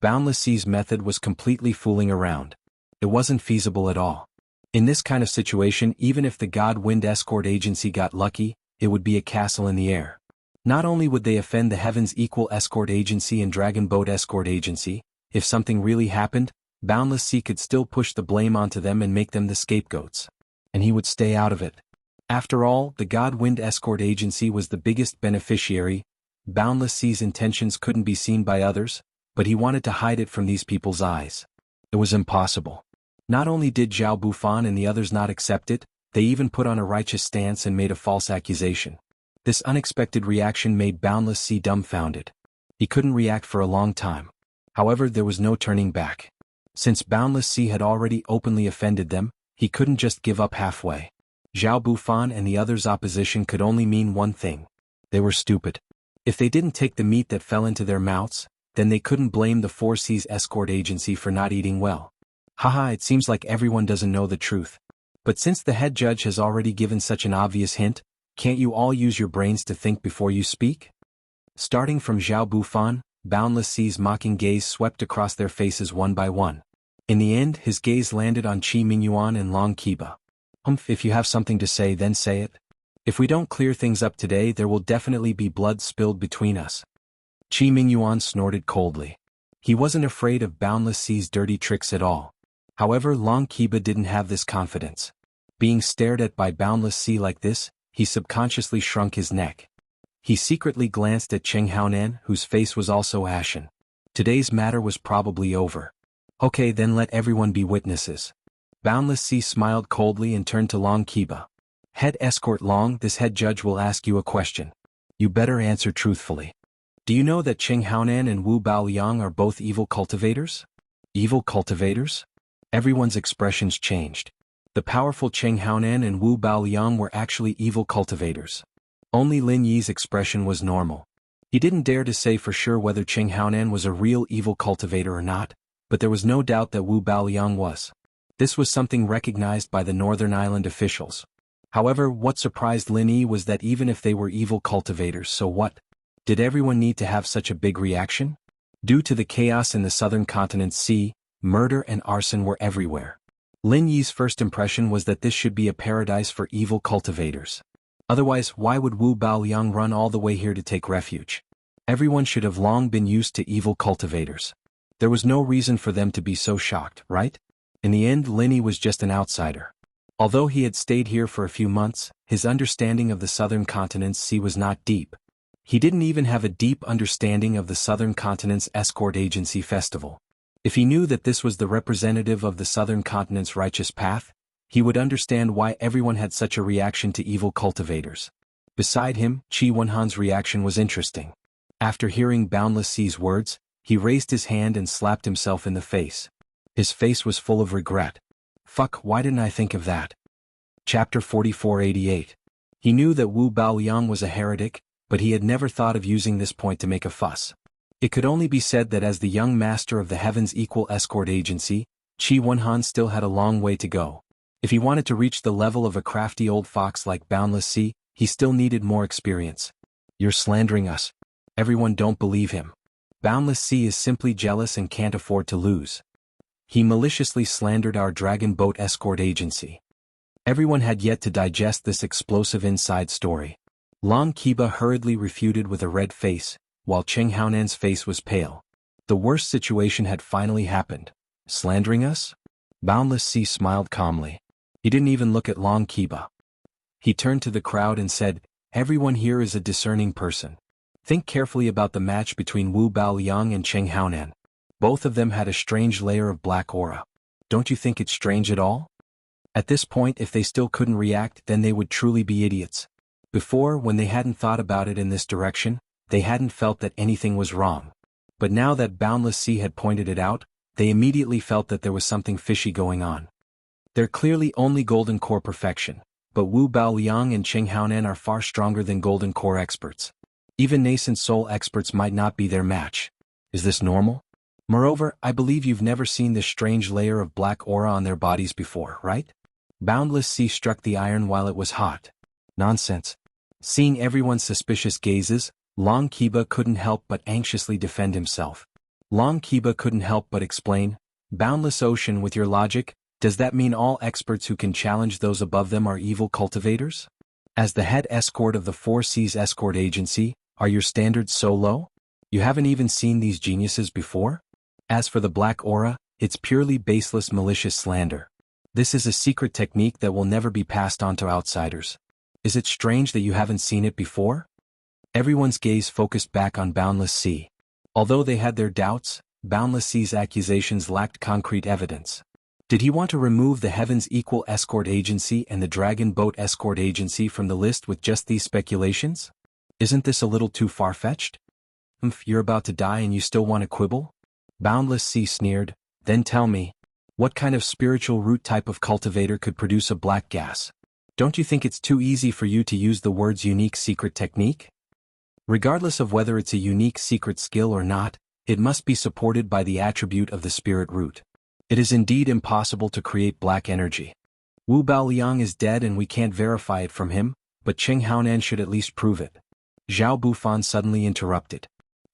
Boundless Sea's method was completely fooling around. It wasn't feasible at all. In this kind of situation, even if the God Wind Escort Agency got lucky, it would be a castle in the air. Not only would they offend the Heaven's Equal Escort Agency and Dragon Boat Escort Agency, if something really happened, Boundless Sea could still push the blame onto them and make them the scapegoats. And he would stay out of it. After all, the God Wind Escort Agency was the biggest beneficiary. Boundless Sea's intentions couldn't be seen by others, but he wanted to hide it from these people's eyes. It was impossible. Not only did Zhao Bufan and the others not accept it, they even put on a righteous stance and made a false accusation. This unexpected reaction made Boundless Sea dumbfounded. He couldn't react for a long time. However, there was no turning back. Since Boundless Sea had already openly offended them, he couldn't just give up halfway. Zhao Bufan and the others' opposition could only mean one thing. They were stupid. If they didn't take the meat that fell into their mouths, then they couldn't blame the 4 Seas Escort Agency for not eating well. Haha, it seems like everyone doesn't know the truth. But since the head judge has already given such an obvious hint, can't you all use your brains to think before you speak? Starting from Zhao Bufan, Boundless Sea's mocking gaze swept across their faces one by one. In the end, his gaze landed on Qi Mingyuan and Long Qiba. If you have something to say, then say it. If we don't clear things up today, there will definitely be blood spilled between us. Qi Mingyuan snorted coldly. He wasn't afraid of Boundless Sea's dirty tricks at all. However, Long Qiba didn't have this confidence. Being stared at by Boundless Sea like this, he subconsciously shrunk his neck. He secretly glanced at Cheng Haonan, whose face was also ashen. Today's matter was probably over. Okay, then let everyone be witnesses. Boundless Sea smiled coldly and turned to Long Qiba. Head Escort Long, this head judge will ask you a question. You better answer truthfully. Do you know that Cheng Haonan and Wu Baoliang are both evil cultivators? Evil cultivators? Everyone's expressions changed. The powerful Cheng Haonan and Wu Baoliang were actually evil cultivators. Only Lin Yi's expression was normal. He didn't dare to say for sure whether Cheng Haonan was a real evil cultivator or not, but there was no doubt that Wu Baoliang was. This was something recognized by the Northern Island officials. However, what surprised Lin Yi was that even if they were evil cultivators, so what? Did everyone need to have such a big reaction? Due to the chaos in the southern continent's sea, murder and arson were everywhere. Lin Yi's first impression was that this should be a paradise for evil cultivators. Otherwise, why would Wu Baoliang run all the way here to take refuge? Everyone should have long been used to evil cultivators. There was no reason for them to be so shocked, right? In the end, Linny was just an outsider. Although he had stayed here for a few months, his understanding of the Southern Continent's sea was not deep. He didn't even have a deep understanding of the Southern Continent's escort agency festival. If he knew that this was the representative of the Southern Continent's righteous path, he would understand why everyone had such a reaction to evil cultivators. Beside him, Qi Wenhan's reaction was interesting. After hearing Boundless Sea's words, he raised his hand and slapped himself in the face. His face was full of regret. Fuck, why didn't I think of that? Chapter 4488. He knew that Wu Baoyang was a heretic, but he had never thought of using this point to make a fuss. It could only be said that as the young master of the Heaven's Equal Escort Agency, Qi Wenhan still had a long way to go. If he wanted to reach the level of a crafty old fox like Boundless Sea, he still needed more experience. You're slandering us. Everyone don't believe him. Boundless Sea is simply jealous and can't afford to lose. He maliciously slandered our dragon boat escort agency. Everyone had yet to digest this explosive inside story. Long Kiba hurriedly refuted with a red face, while Cheng Haonan's face was pale. The worst situation had finally happened. Slandering us? Boundless Sea smiled calmly. He didn't even look at Long Kiba. He turned to the crowd and said, "Everyone here is a discerning person. Think carefully about the match between Wu Baoyang and Cheng Haonan. Both of them had a strange layer of black aura. Don't you think it's strange at all?" At this point, if they still couldn't react, then they would truly be idiots. Before, when they hadn't thought about it in this direction, they hadn't felt that anything was wrong. But now that Boundless Sea had pointed it out, they immediately felt that there was something fishy going on. They're clearly only Golden Core perfection, but Wu Baoyang and Cheng Haonan are far stronger than Golden Core experts. Even nascent soul experts might not be their match. Is this normal? Moreover, I believe you've never seen this strange layer of black aura on their bodies before, right? Boundless Sea struck the iron while it was hot. Nonsense. Seeing everyone's suspicious gazes, Long Kiba couldn't help but anxiously defend himself. Long Kiba couldn't help but explain, "Boundless Ocean, with your logic, does that mean all experts who can challenge those above them are evil cultivators? As the head escort of the Four Seas Escort Agency, are your standards so low? You haven't even seen these geniuses before? As for the black aura, it's purely baseless malicious slander. This is a secret technique that will never be passed on to outsiders. Is it strange that you haven't seen it before?" Everyone's gaze focused back on Boundless Sea. Although they had their doubts, Boundless Sea's accusations lacked concrete evidence. Did he want to remove the Heaven's Equal Escort Agency and the Dragon Boat Escort Agency from the list with just these speculations? Isn't this a little too far-fetched? You're about to die and you still want to quibble? Boundless Sea sneered, "Then tell me, what kind of spiritual root type of cultivator could produce a black gas? Don't you think it's too easy for you to use the words unique secret technique? Regardless of whether it's a unique secret skill or not, it must be supported by the attribute of the spirit root. It is indeed impossible to create black energy. Wu Baoyang is dead and we can't verify it from him, but Cheng Haonan should at least prove it." Zhao Bufan suddenly interrupted.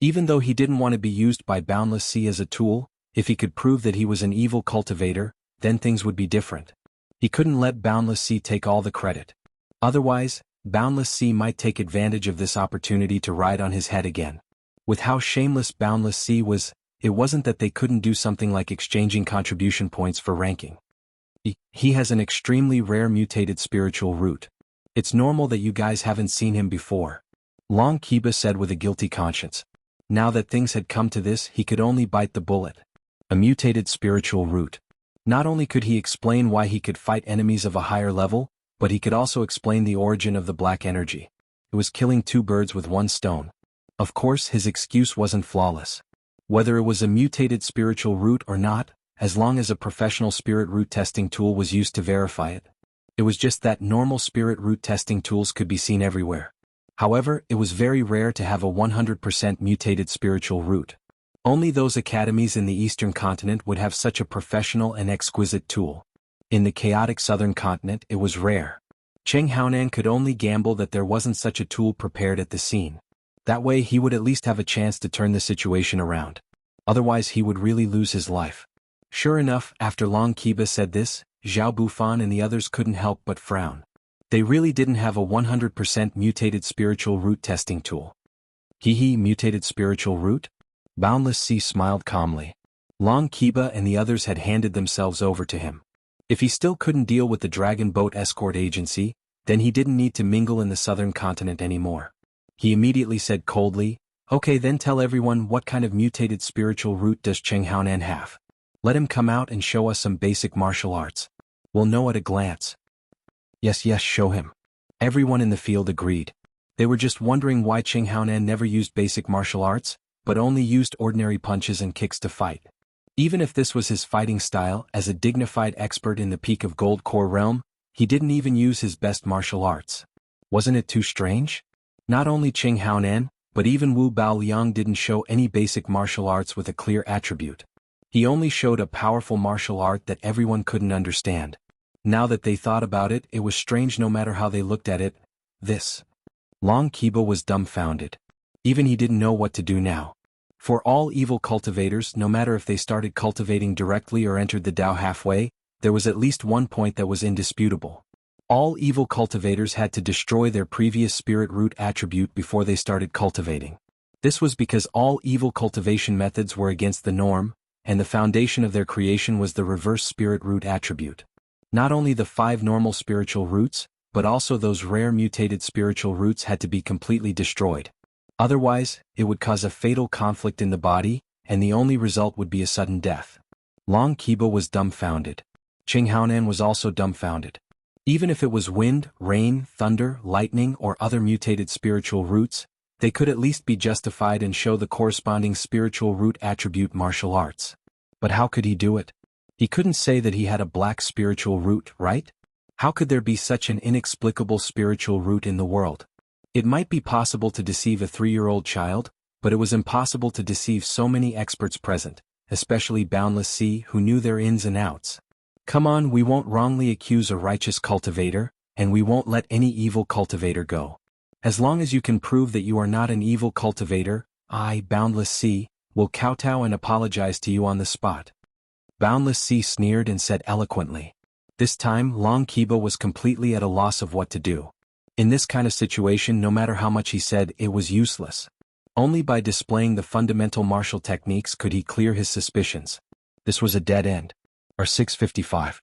Even though he didn't want to be used by Boundless Sea as a tool, if he could prove that he was an evil cultivator, then things would be different. He couldn't let Boundless Sea take all the credit. Otherwise, Boundless Sea might take advantage of this opportunity to ride on his head again. With how shameless Boundless Sea was, it wasn't that they couldn't do something like exchanging contribution points for ranking. He has an extremely rare mutated spiritual root. It's normal that you guys haven't seen him before. Long Kiba said with a guilty conscience. Now that things had come to this, he could only bite the bullet. A mutated spiritual root. Not only could he explain why he could fight enemies of a higher level, but he could also explain the origin of the black energy. It was killing two birds with one stone. Of course, his excuse wasn't flawless. Whether it was a mutated spiritual root or not, as long as a professional spirit root testing tool was used to verify it. It was just that normal spirit root testing tools could be seen everywhere. However, it was very rare to have a 100% mutated spiritual root. Only those academies in the Eastern continent would have such a professional and exquisite tool. In the chaotic Southern continent, it was rare. Cheng Haonan could only gamble that there wasn't such a tool prepared at the scene. That way he would at least have a chance to turn the situation around. Otherwise he would really lose his life. Sure enough, after Long Kiba said this, Zhao Bufan and the others couldn't help but frown. They really didn't have a 100% mutated spiritual root testing tool. Mutated spiritual root? Boundless Sea smiled calmly. Long Kiba and the others had handed themselves over to him. If he still couldn't deal with the Dragon Boat Escort Agency, then he didn't need to mingle in the southern continent anymore. He immediately said coldly, "Okay, then tell everyone what kind of mutated spiritual root does Cheng Haonan have. Let him come out and show us some basic martial arts. We'll know at a glance." Yes, show him. Everyone in the field agreed. They were just wondering why Cheng Haonan never used basic martial arts, but only used ordinary punches and kicks to fight. Even if this was his fighting style, as a dignified expert in the peak of Gold Core realm, he didn't even use his best martial arts. Wasn't it too strange? Not only Cheng Haonan, but even Wu Baoliang didn't show any basic martial arts with a clear attribute. He only showed a powerful martial art that everyone couldn't understand. Now that they thought about it, it was strange no matter how they looked at it. This. Long Kiba was dumbfounded. Even he didn't know what to do now. For all evil cultivators, no matter if they started cultivating directly or entered the Tao halfway, there was at least one point that was indisputable. All evil cultivators had to destroy their previous spirit root attribute before they started cultivating. This was because all evil cultivation methods were against the norm, and the foundation of their creation was the reverse spirit root attribute. Not only the 5 normal spiritual roots, but also those rare mutated spiritual roots had to be completely destroyed. Otherwise, it would cause a fatal conflict in the body, and the only result would be a sudden death. Long Kiba was dumbfounded. Cheng Haonan was also dumbfounded. Even if it was wind, rain, thunder, lightning, or other mutated spiritual roots, they could at least be justified and show the corresponding spiritual root attribute martial arts. But how could he do it? He couldn't say that he had a black spiritual root, right? How could there be such an inexplicable spiritual root in the world? It might be possible to deceive a 3-year-old child, but it was impossible to deceive so many experts present, especially Boundless Sea, who knew their ins and outs. Come on, we won't wrongly accuse a righteous cultivator, and we won't let any evil cultivator go. As long as you can prove that you are not an evil cultivator, I, Boundless Sea, will kowtow and apologize to you on the spot. Boundless Sea sneered and said eloquently. This time, Long Kiba was completely at a loss of what to do. In this kind of situation, no matter how much he said, it was useless. Only by displaying the fundamental martial techniques could he clear his suspicions. This was a dead end. Or 655.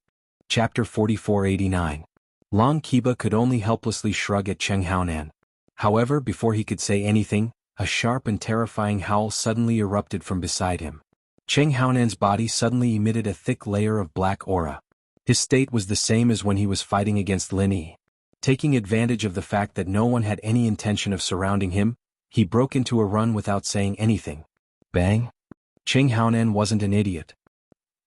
Chapter 4489. Long Kiba could only helplessly shrug at Cheng Haonan. However, before he could say anything, a sharp and terrifying howl suddenly erupted from beside him. Cheng Haonan's body suddenly emitted a thick layer of black aura. His state was the same as when he was fighting against Lin Yi. Taking advantage of the fact that no one had any intention of surrounding him, he broke into a run without saying anything. Bang! Cheng Haonan wasn't an idiot.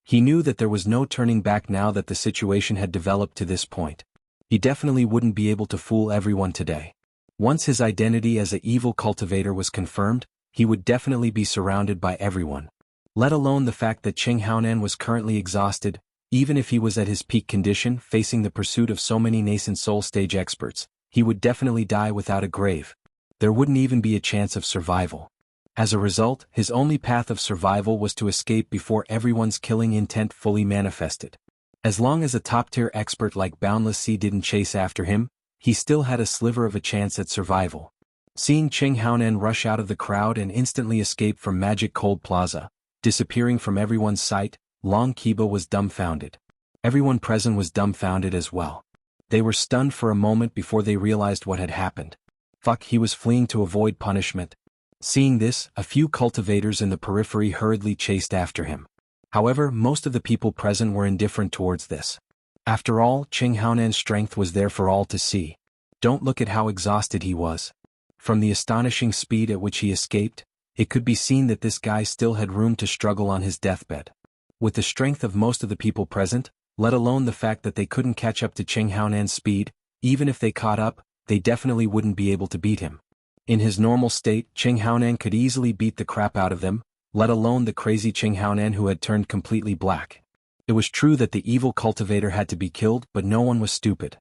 He knew that there was no turning back now that the situation had developed to this point. He definitely wouldn't be able to fool everyone today. Once his identity as an evil cultivator was confirmed, he would definitely be surrounded by everyone. Let alone the fact that Cheng Haonan was currently exhausted. Even if he was at his peak condition, facing the pursuit of so many nascent soul stage experts, he would definitely die without a grave. There wouldn't even be a chance of survival. As a result, his only path of survival was to escape before everyone's killing intent fully manifested. As long as a top-tier expert like Boundless Sea didn't chase after him, he still had a sliver of a chance at survival. Seeing Cheng Haonan rush out of the crowd and instantly escape from Magic Cold Plaza, disappearing from everyone's sight, Long Kiba was dumbfounded. Everyone present was dumbfounded as well. They were stunned for a moment before they realized what had happened. Fuck, he was fleeing to avoid punishment. Seeing this, a few cultivators in the periphery hurriedly chased after him. However, most of the people present were indifferent towards this. After all, Cheng Haonan's strength was there for all to see. Don't look at how exhausted he was. From the astonishing speed at which he escaped, it could be seen that this guy still had room to struggle on his deathbed. With the strength of most of the people present, let alone the fact that they couldn't catch up to Cheng Haonan's speed, even if they caught up, they definitely wouldn't be able to beat him. In his normal state, Cheng Haonan could easily beat the crap out of them, let alone the crazy Cheng Haonan who had turned completely black. It was true that the evil cultivator had to be killed, but no one was stupid.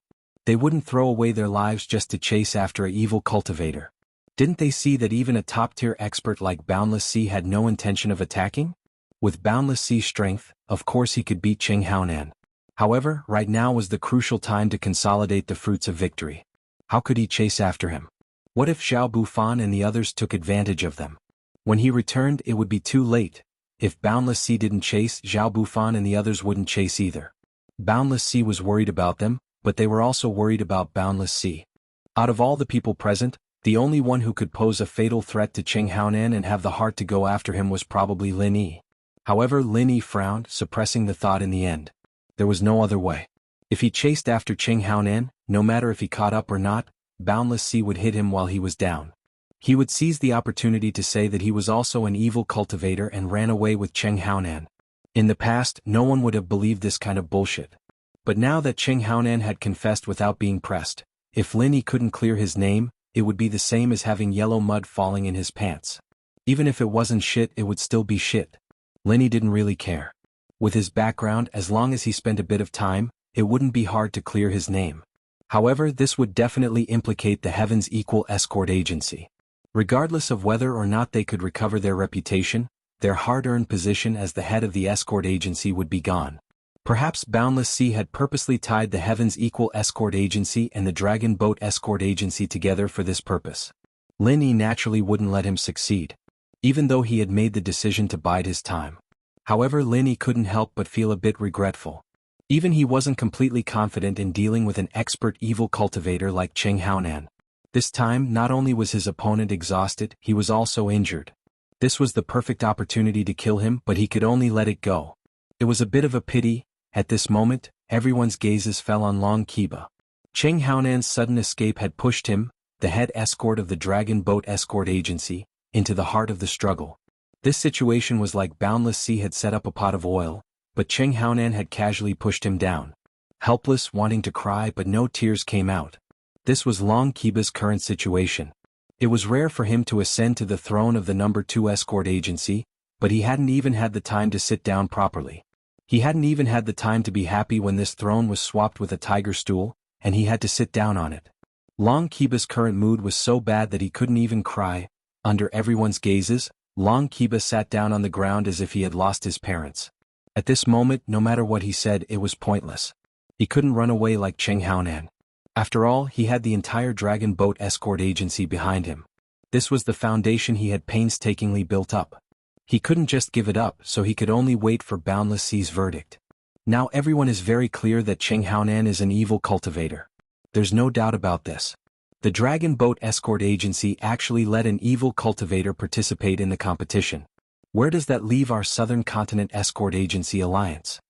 They wouldn't throw away their lives just to chase after an evil cultivator. Didn't they see that even a top-tier expert like Boundless Sea had no intention of attacking? With Boundless Sea's strength, of course he could beat Cheng Haonan. However, right now was the crucial time to consolidate the fruits of victory. How could he chase after him? What if Xiao Bufan and the others took advantage of them? When he returned, it would be too late. If Boundless Sea didn't chase, Zhao Bufan and the others wouldn't chase either. Boundless Sea was worried about them, but they were also worried about Boundless Sea. Out of all the people present, the only one who could pose a fatal threat to Qing Haonan and have the heart to go after him was probably Lin Yi. However, Lin Yi frowned, suppressing the thought in the end. There was no other way. If he chased after Qing Haonan, no matter if he caught up or not, Boundless Sea would hit him while he was down. He would seize the opportunity to say that he was also an evil cultivator and ran away with Qing Haonan. In the past, no one would have believed this kind of bullshit. But now that Qing Haonan had confessed without being pressed, if Lin Yi couldn't clear his name, it would be the same as having yellow mud falling in his pants. Even if it wasn't shit, it would still be shit. Lin Yi didn't really care. With his background, as long as he spent a bit of time, it wouldn't be hard to clear his name. However, this would definitely implicate the Heaven's Equal Escort Agency. Regardless of whether or not they could recover their reputation, their hard-earned position as the head of the escort agency would be gone. Perhaps Boundless Sea had purposely tied the Heaven's Equal Escort Agency and the Dragon Boat Escort Agency together for this purpose. Lin Yi naturally wouldn't let him succeed, even though he had made the decision to bide his time. However, Lin Yi couldn't help but feel a bit regretful. Even he wasn't completely confident in dealing with an expert evil cultivator like Qing Haonan. This time, not only was his opponent exhausted, he was also injured. This was the perfect opportunity to kill him, but he could only let it go. It was a bit of a pity. At this moment, everyone's gazes fell on Long Kiba. Qing Haonan's sudden escape had pushed him, the head escort of the Dragon Boat Escort Agency, into the heart of the struggle. This situation was like Boundless Sea had set up a pot of oil, but Qing Haonan had casually pushed him down. Helpless, wanting to cry but no tears came out. This was Long Kiba's current situation. It was rare for him to ascend to the throne of the No. 2 Escort Agency, but he hadn't even had the time to sit down properly. He hadn't even had the time to be happy when this throne was swapped with a tiger stool, and he had to sit down on it. Long Kiba's current mood was so bad that he couldn't even cry. Under everyone's gazes, Long Kiba sat down on the ground as if he had lost his parents. At this moment, no matter what he said, it was pointless. He couldn't run away like Qing Haonan. After all, he had the entire Dragon Boat Escort Agency behind him. This was the foundation he had painstakingly built up. He couldn't just give it up, so he could only wait for Boundless Sea's verdict. Now everyone is very clear that Qing Haonan is an evil cultivator. There's no doubt about this. The Dragon Boat Escort Agency actually let an evil cultivator participate in the competition. Where does that leave our Southern Continent Escort Agency Alliance?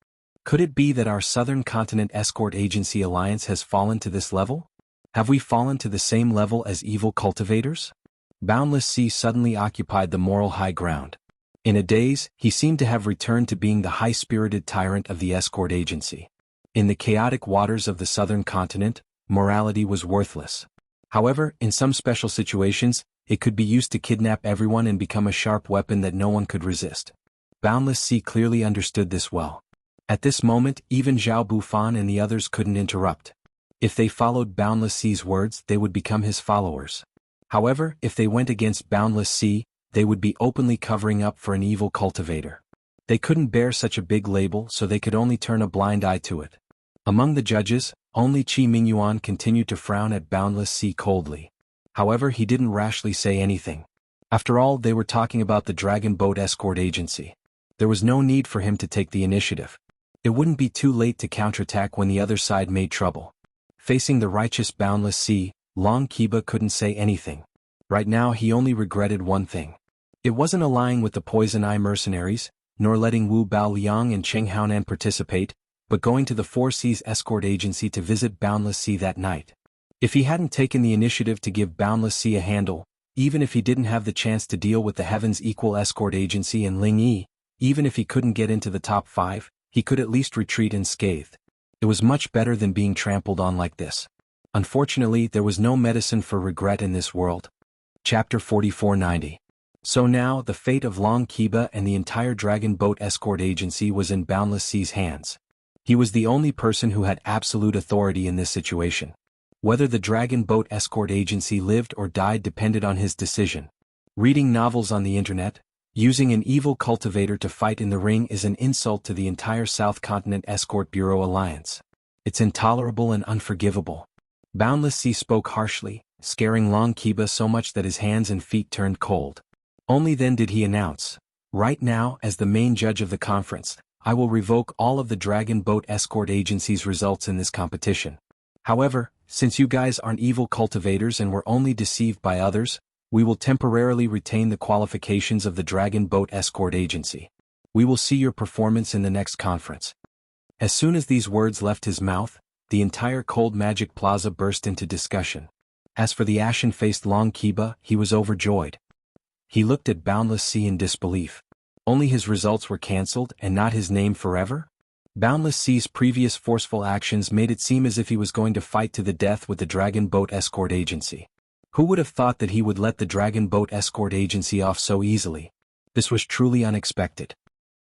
Could it be that our Southern Continent Escort Agency Alliance has fallen to this level? Have we fallen to the same level as evil cultivators? Boundless Sea suddenly occupied the moral high ground. In a daze, he seemed to have returned to being the high-spirited tyrant of the escort agency. In the chaotic waters of the Southern Continent, morality was worthless. However, in some special situations, it could be used to kidnap everyone and become a sharp weapon that no one could resist. Boundless Sea clearly understood this well. At this moment, even Zhao Bufan and the others couldn't interrupt. If they followed Boundless Sea's words, they would become his followers. However, if they went against Boundless Sea, they would be openly covering up for an evil cultivator. They couldn't bear such a big label, so they could only turn a blind eye to it. Among the judges, only Qi Mingyuan continued to frown at Boundless Sea coldly. However, he didn't rashly say anything. After all, they were talking about the Dragon Boat Escort Agency. There was no need for him to take the initiative. It wouldn't be too late to counterattack when the other side made trouble. Facing the righteous Boundless Sea, Long Kiba couldn't say anything. Right now he only regretted one thing. It wasn't allying with the Poison Eye mercenaries, nor letting Wu Baoliang and Qing Haonan participate, but going to the Four Seas Escort Agency to visit Boundless Sea that night. If he hadn't taken the initiative to give Boundless Sea a handle, even if he didn't have the chance to deal with the Heaven's Equal Escort Agency and Ling Yi, even if he couldn't get into the top 5, he could at least retreat unscathed. It was much better than being trampled on like this. Unfortunately, there was no medicine for regret in this world. Chapter 4490. So now, the fate of Long Kiba and the entire Dragon Boat Escort Agency was in Boundless Sea's hands. He was the only person who had absolute authority in this situation. Whether the Dragon Boat Escort Agency lived or died depended on his decision. Reading novels on the internet, using an evil cultivator to fight in the ring is an insult to the entire South Continent Escort Bureau Alliance. It's intolerable and unforgivable. Boundless Sea spoke harshly, scaring Long Kiba so much that his hands and feet turned cold. Only then did he announce, Right now, as the main judge of the conference, I will revoke all of the Dragon Boat Escort Agency's results in this competition. However, since you guys aren't evil cultivators and were only deceived by others, we will temporarily retain the qualifications of the Dragon Boat Escort Agency. We will see your performance in the next conference. As soon as these words left his mouth, the entire Cold Magic Plaza burst into discussion. As for the ashen-faced Long Kiba, he was overjoyed. He looked at Boundless Sea in disbelief. Only his results were cancelled and not his name forever? Boundless Sea's previous forceful actions made it seem as if he was going to fight to the death with the Dragon Boat Escort Agency. Who would have thought that he would let the Dragon Boat Escort Agency off so easily? This was truly unexpected.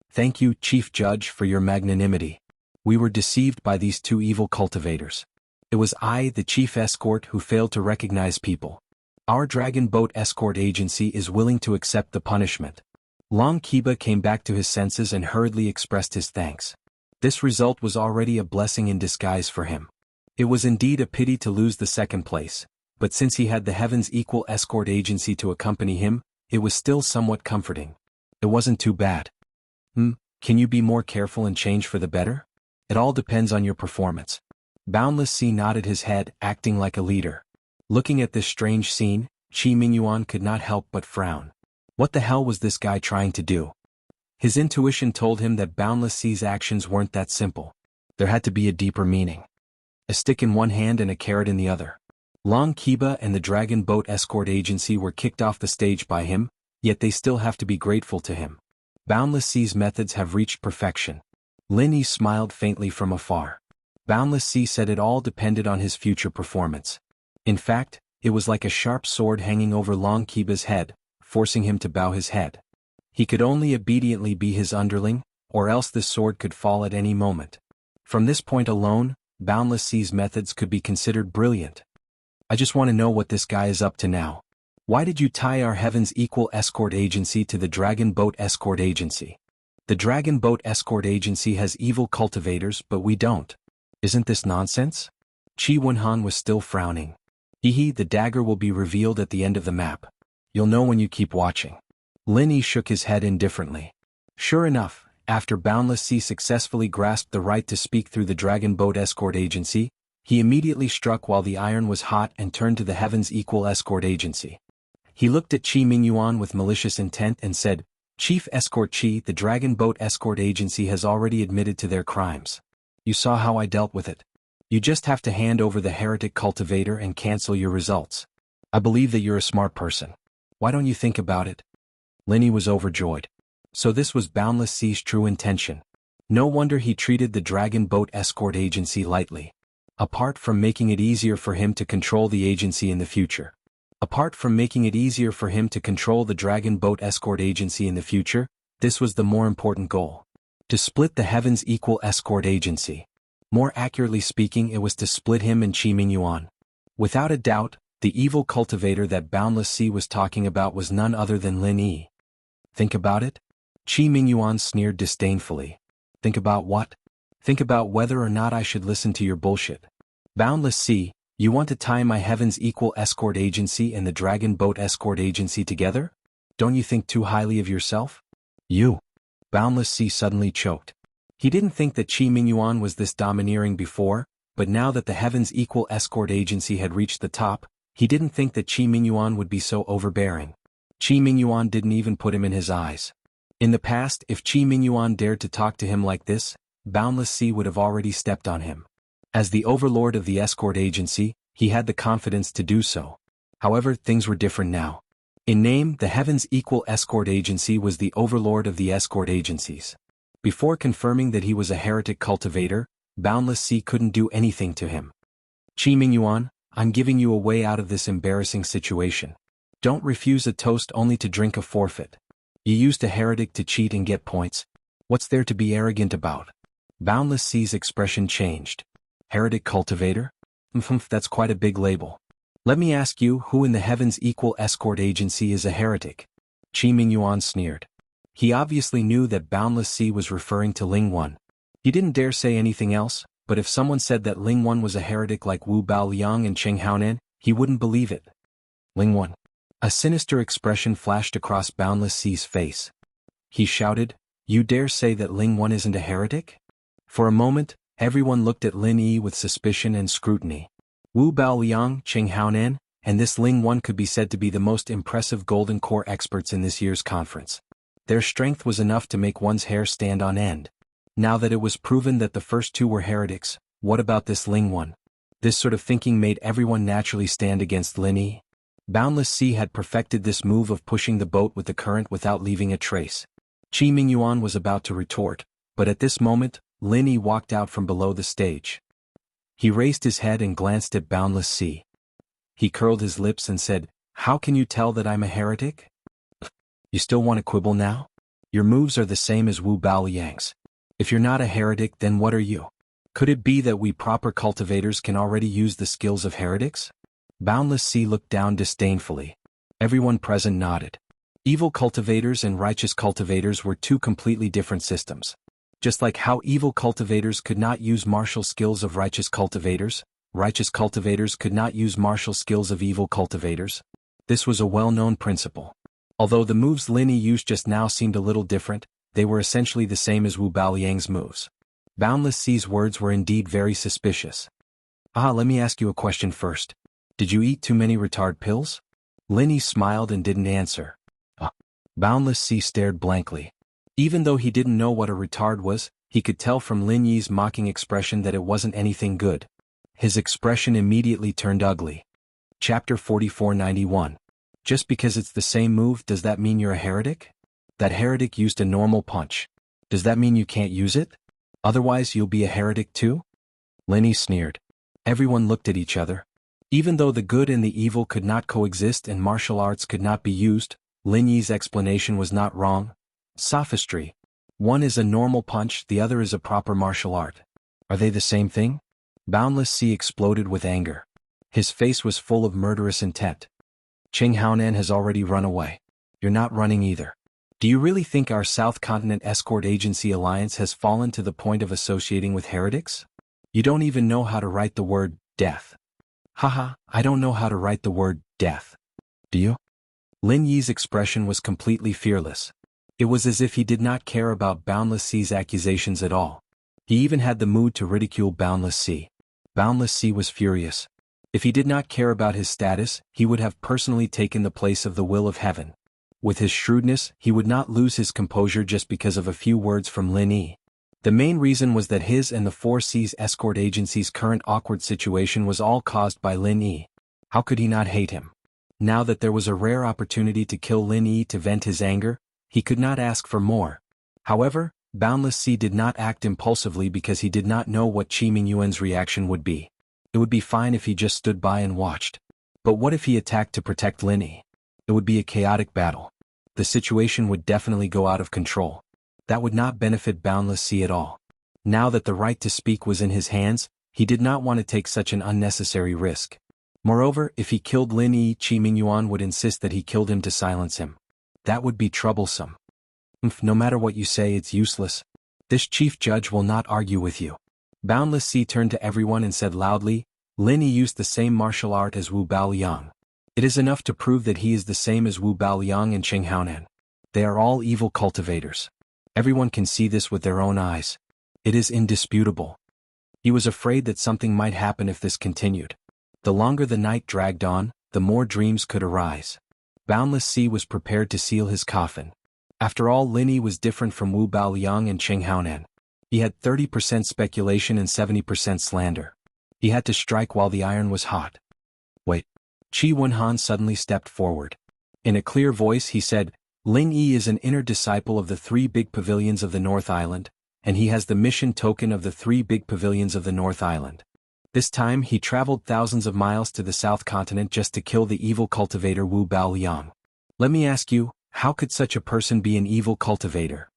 Thank you, Chief Judge, for your magnanimity. We were deceived by these two evil cultivators. It was I, the Chief Escort, who failed to recognize people. Our Dragon Boat Escort Agency is willing to accept the punishment. Long Kiba came back to his senses and hurriedly expressed his thanks. This result was already a blessing in disguise for him. It was indeed a pity to lose the second place, but since he had the Heaven's Equal Escort Agency to accompany him, it was still somewhat comforting. It wasn't too bad. Can you be more careful and change for the better? It all depends on your performance. Boundless Sea nodded his head, acting like a leader. Looking at this strange scene, Qi Mingyuan could not help but frown. What the hell was this guy trying to do? His intuition told him that Boundless Sea's actions weren't that simple. There had to be a deeper meaning. A stick in one hand and a carrot in the other. Long Kiba and the Dragon Boat Escort Agency were kicked off the stage by him, yet they still have to be grateful to him. Boundless Sea's methods have reached perfection. Lin Yi smiled faintly from afar. Boundless Sea said it all depended on his future performance. In fact, it was like a sharp sword hanging over Long Kiba's head, forcing him to bow his head. He could only obediently be his underling, or else this sword could fall at any moment. From this point alone, Boundless Sea's methods could be considered brilliant. I just want to know what this guy is up to now. Why did you tie our Heaven's Equal Escort Agency to the Dragon Boat Escort Agency? The Dragon Boat Escort Agency has evil cultivators, but we don't. Isn't this nonsense? Qi Wenhan was still frowning. The dagger will be revealed at the end of the map. You'll know when you keep watching. Lin Yi shook his head indifferently. Sure enough, after Boundless Sea successfully grasped the right to speak through the Dragon Boat Escort Agency, he immediately struck while the iron was hot and turned to the Heaven's Equal Escort Agency. He looked at Qi Mingyuan with malicious intent and said, Chief Escort Qi, the Dragon Boat Escort Agency has already admitted to their crimes. You saw how I dealt with it. You just have to hand over the heretic cultivator and cancel your results. I believe that you're a smart person. Why don't you think about it? Lin Yi was overjoyed. So this was Boundless Sea's true intention. No wonder he treated the Dragon Boat Escort Agency lightly. Apart from making it easier for him to control the agency in the future. Apart from making it easier for him to control the Dragon Boat Escort Agency in the future, this was the more important goal. To split the Heaven's Equal Escort Agency. More accurately speaking, it was to split him and Qi Mingyuan. Without a doubt, the evil cultivator that Boundless Sea was talking about was none other than Lin Yi. Think about it? Qi Mingyuan sneered disdainfully. Think about what? Think about whether or not I should listen to your bullshit. Boundless Sea, you want to tie my Heaven's Equal Escort Agency and the Dragon Boat Escort Agency together? Don't you think too highly of yourself? You. Boundless Sea suddenly choked. He didn't think that Qi Mingyuan was this domineering before, but now that the Heaven's Equal Escort Agency had reached the top, he didn't think that Qi Mingyuan would be so overbearing. Qi Mingyuan didn't even put him in his eyes. In the past, if Qi Mingyuan dared to talk to him like this, Boundless Sea would have already stepped on him. As the overlord of the escort agency, he had the confidence to do so. However, things were different now. In name, the Heaven's Equal Escort Agency was the overlord of the escort agencies. Before confirming that he was a heretic cultivator, Boundless Sea couldn't do anything to him. Qi Mingyuan, I'm giving you a way out of this embarrassing situation. Don't refuse a toast only to drink a forfeit. You used a heretic to cheat and get points. What's there to be arrogant about? Boundless Sea's expression changed. Heretic cultivator? That's quite a big label. Let me ask you, who in the Heaven's Equal Escort Agency is a heretic? Qi Mingyuan sneered. He obviously knew that Boundless Sea was referring to Ling Wan. He didn't dare say anything else, but if someone said that Ling Wan was a heretic like Wu Baoliang and Cheng Haonan, he wouldn't believe it. Ling Wan. A sinister expression flashed across Boundless Sea's face. he shouted. "You dare say that Ling One isn't a heretic?" For a moment, everyone looked at Lin Yi with suspicion and scrutiny. Wu Baoliang, Qing Haonan, and this Ling One could be said to be the most impressive Golden Core experts in this year's conference. Their strength was enough to make one's hair stand on end. Now that it was proven that the first two were heretics, what about this Ling One? This sort of thinking made everyone naturally stand against Lin Yi. Boundless Sea had perfected this move of pushing the boat with the current without leaving a trace. Qi Mingyuan was about to retort, but at this moment, Lin Yi walked out from below the stage. He raised his head and glanced at Boundless Sea. He curled his lips and said, "How can you tell that I'm a heretic? You still want to quibble now? Your moves are the same as Wu Baoliang's. If you're not a heretic, then what are you? Could it be that we proper cultivators can already use the skills of heretics?" Boundless Sea looked down disdainfully. Everyone present nodded. Evil cultivators and righteous cultivators were two completely different systems. Just like how evil cultivators could not use martial skills of righteous cultivators could not use martial skills of evil cultivators. This was a well-known principle. Although the moves Lin Yi used just now seemed a little different, they were essentially the same as Wu Baoliang's moves. Boundless Sea's words were indeed very suspicious. Let me ask you a question first. Did you eat too many retard pills? Lin Yi smiled and didn't answer. Boundless Sea stared blankly. Even though he didn't know what a retard was, he could tell from Lin Yi's mocking expression that it wasn't anything good. His expression immediately turned ugly. Chapter 4491. Just because it's the same move, does that mean you're a heretic? That heretic used a normal punch. Does that mean you can't use it? Otherwise you'll be a heretic too? Lin Yi sneered. Everyone looked at each other. Even though the good and the evil could not coexist and martial arts could not be used, Lin Yi's explanation was not wrong. Sophistry. One is a normal punch, the other is a proper martial art. Are they the same thing? Boundless Sea exploded with anger. His face was full of murderous intent. Qing Haonan has already run away. You're not running either. Do you really think our South Continent Escort Agency Alliance has fallen to the point of associating with heretics? You don't even know how to write the word death. Haha, I don't know how to write the word death. Do you? Lin Yi's expression was completely fearless. It was as if he did not care about Boundless Sea's accusations at all. He even had the mood to ridicule Boundless Sea. Boundless Sea was furious. If he did not care about his status, he would have personally taken the place of the will of heaven. With his shrewdness, he would not lose his composure just because of a few words from Lin Yi. The main reason was that his and the Four Seas Escort Agency's current awkward situation was all caused by Lin Yi. How could he not hate him? Now that there was a rare opportunity to kill Lin Yi to vent his anger, he could not ask for more. However, Boundless Sea did not act impulsively because he did not know what Qi Mingyuan's reaction would be. It would be fine if he just stood by and watched. But what if he attacked to protect Lin Yi? It would be a chaotic battle. The situation would definitely go out of control. That would not benefit Boundless Sea at all. Now that the right to speak was in his hands, he did not want to take such an unnecessary risk. Moreover, if he killed Lin Yi, Qi Mingyuan would insist that he killed him to silence him. That would be troublesome. No matter what you say, it's useless. This chief judge will not argue with you. Boundless Sea turned to everyone and said loudly, Lin Yi used the same martial art as Wu Baoliang. It is enough to prove that he is the same as Wu Baoliang and Qing Haonan. They are all evil cultivators. Everyone can see this with their own eyes. It is indisputable. He was afraid that something might happen if this continued. The longer the night dragged on, the more dreams could arise. Boundless Sea was prepared to seal his coffin. After all, Lin Yi was different from Wu Baoliang and Qing Haonan. He had 30% speculation and 70% slander. He had to strike while the iron was hot. Wait. Qi Wenhan suddenly stepped forward. In a clear voice he said, Lin Yi is an inner disciple of the 3 big pavilions of the North Island, and he has the mission token of the 3 big pavilions of the North Island. This time he traveled thousands of miles to the South Continent just to kill the evil cultivator Wu Baoliang. Let me ask you, how could such a person be an evil cultivator?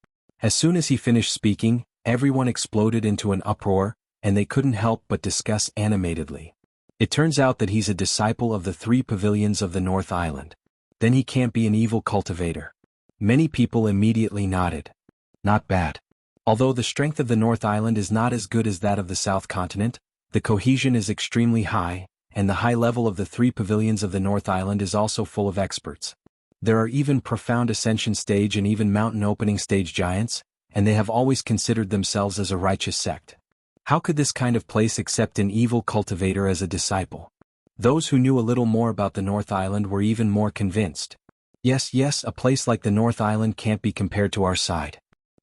As soon as he finished speaking, everyone exploded into an uproar, and they couldn't help but discuss animatedly. It turns out that he's a disciple of the 3 pavilions of the North Island. Then he can't be an evil cultivator. Many people immediately nodded. Not bad. Although the strength of the North Island is not as good as that of the South Continent, the cohesion is extremely high, and the high level of the 3 pavilions of the North Island is also full of experts. There are even profound ascension stage and even mountain opening stage giants, and they have always considered themselves as a righteous sect. How could this kind of place accept an evil cultivator as a disciple? Those who knew a little more about the North Island were even more convinced. Yes, a place like the North Island can't be compared to our side.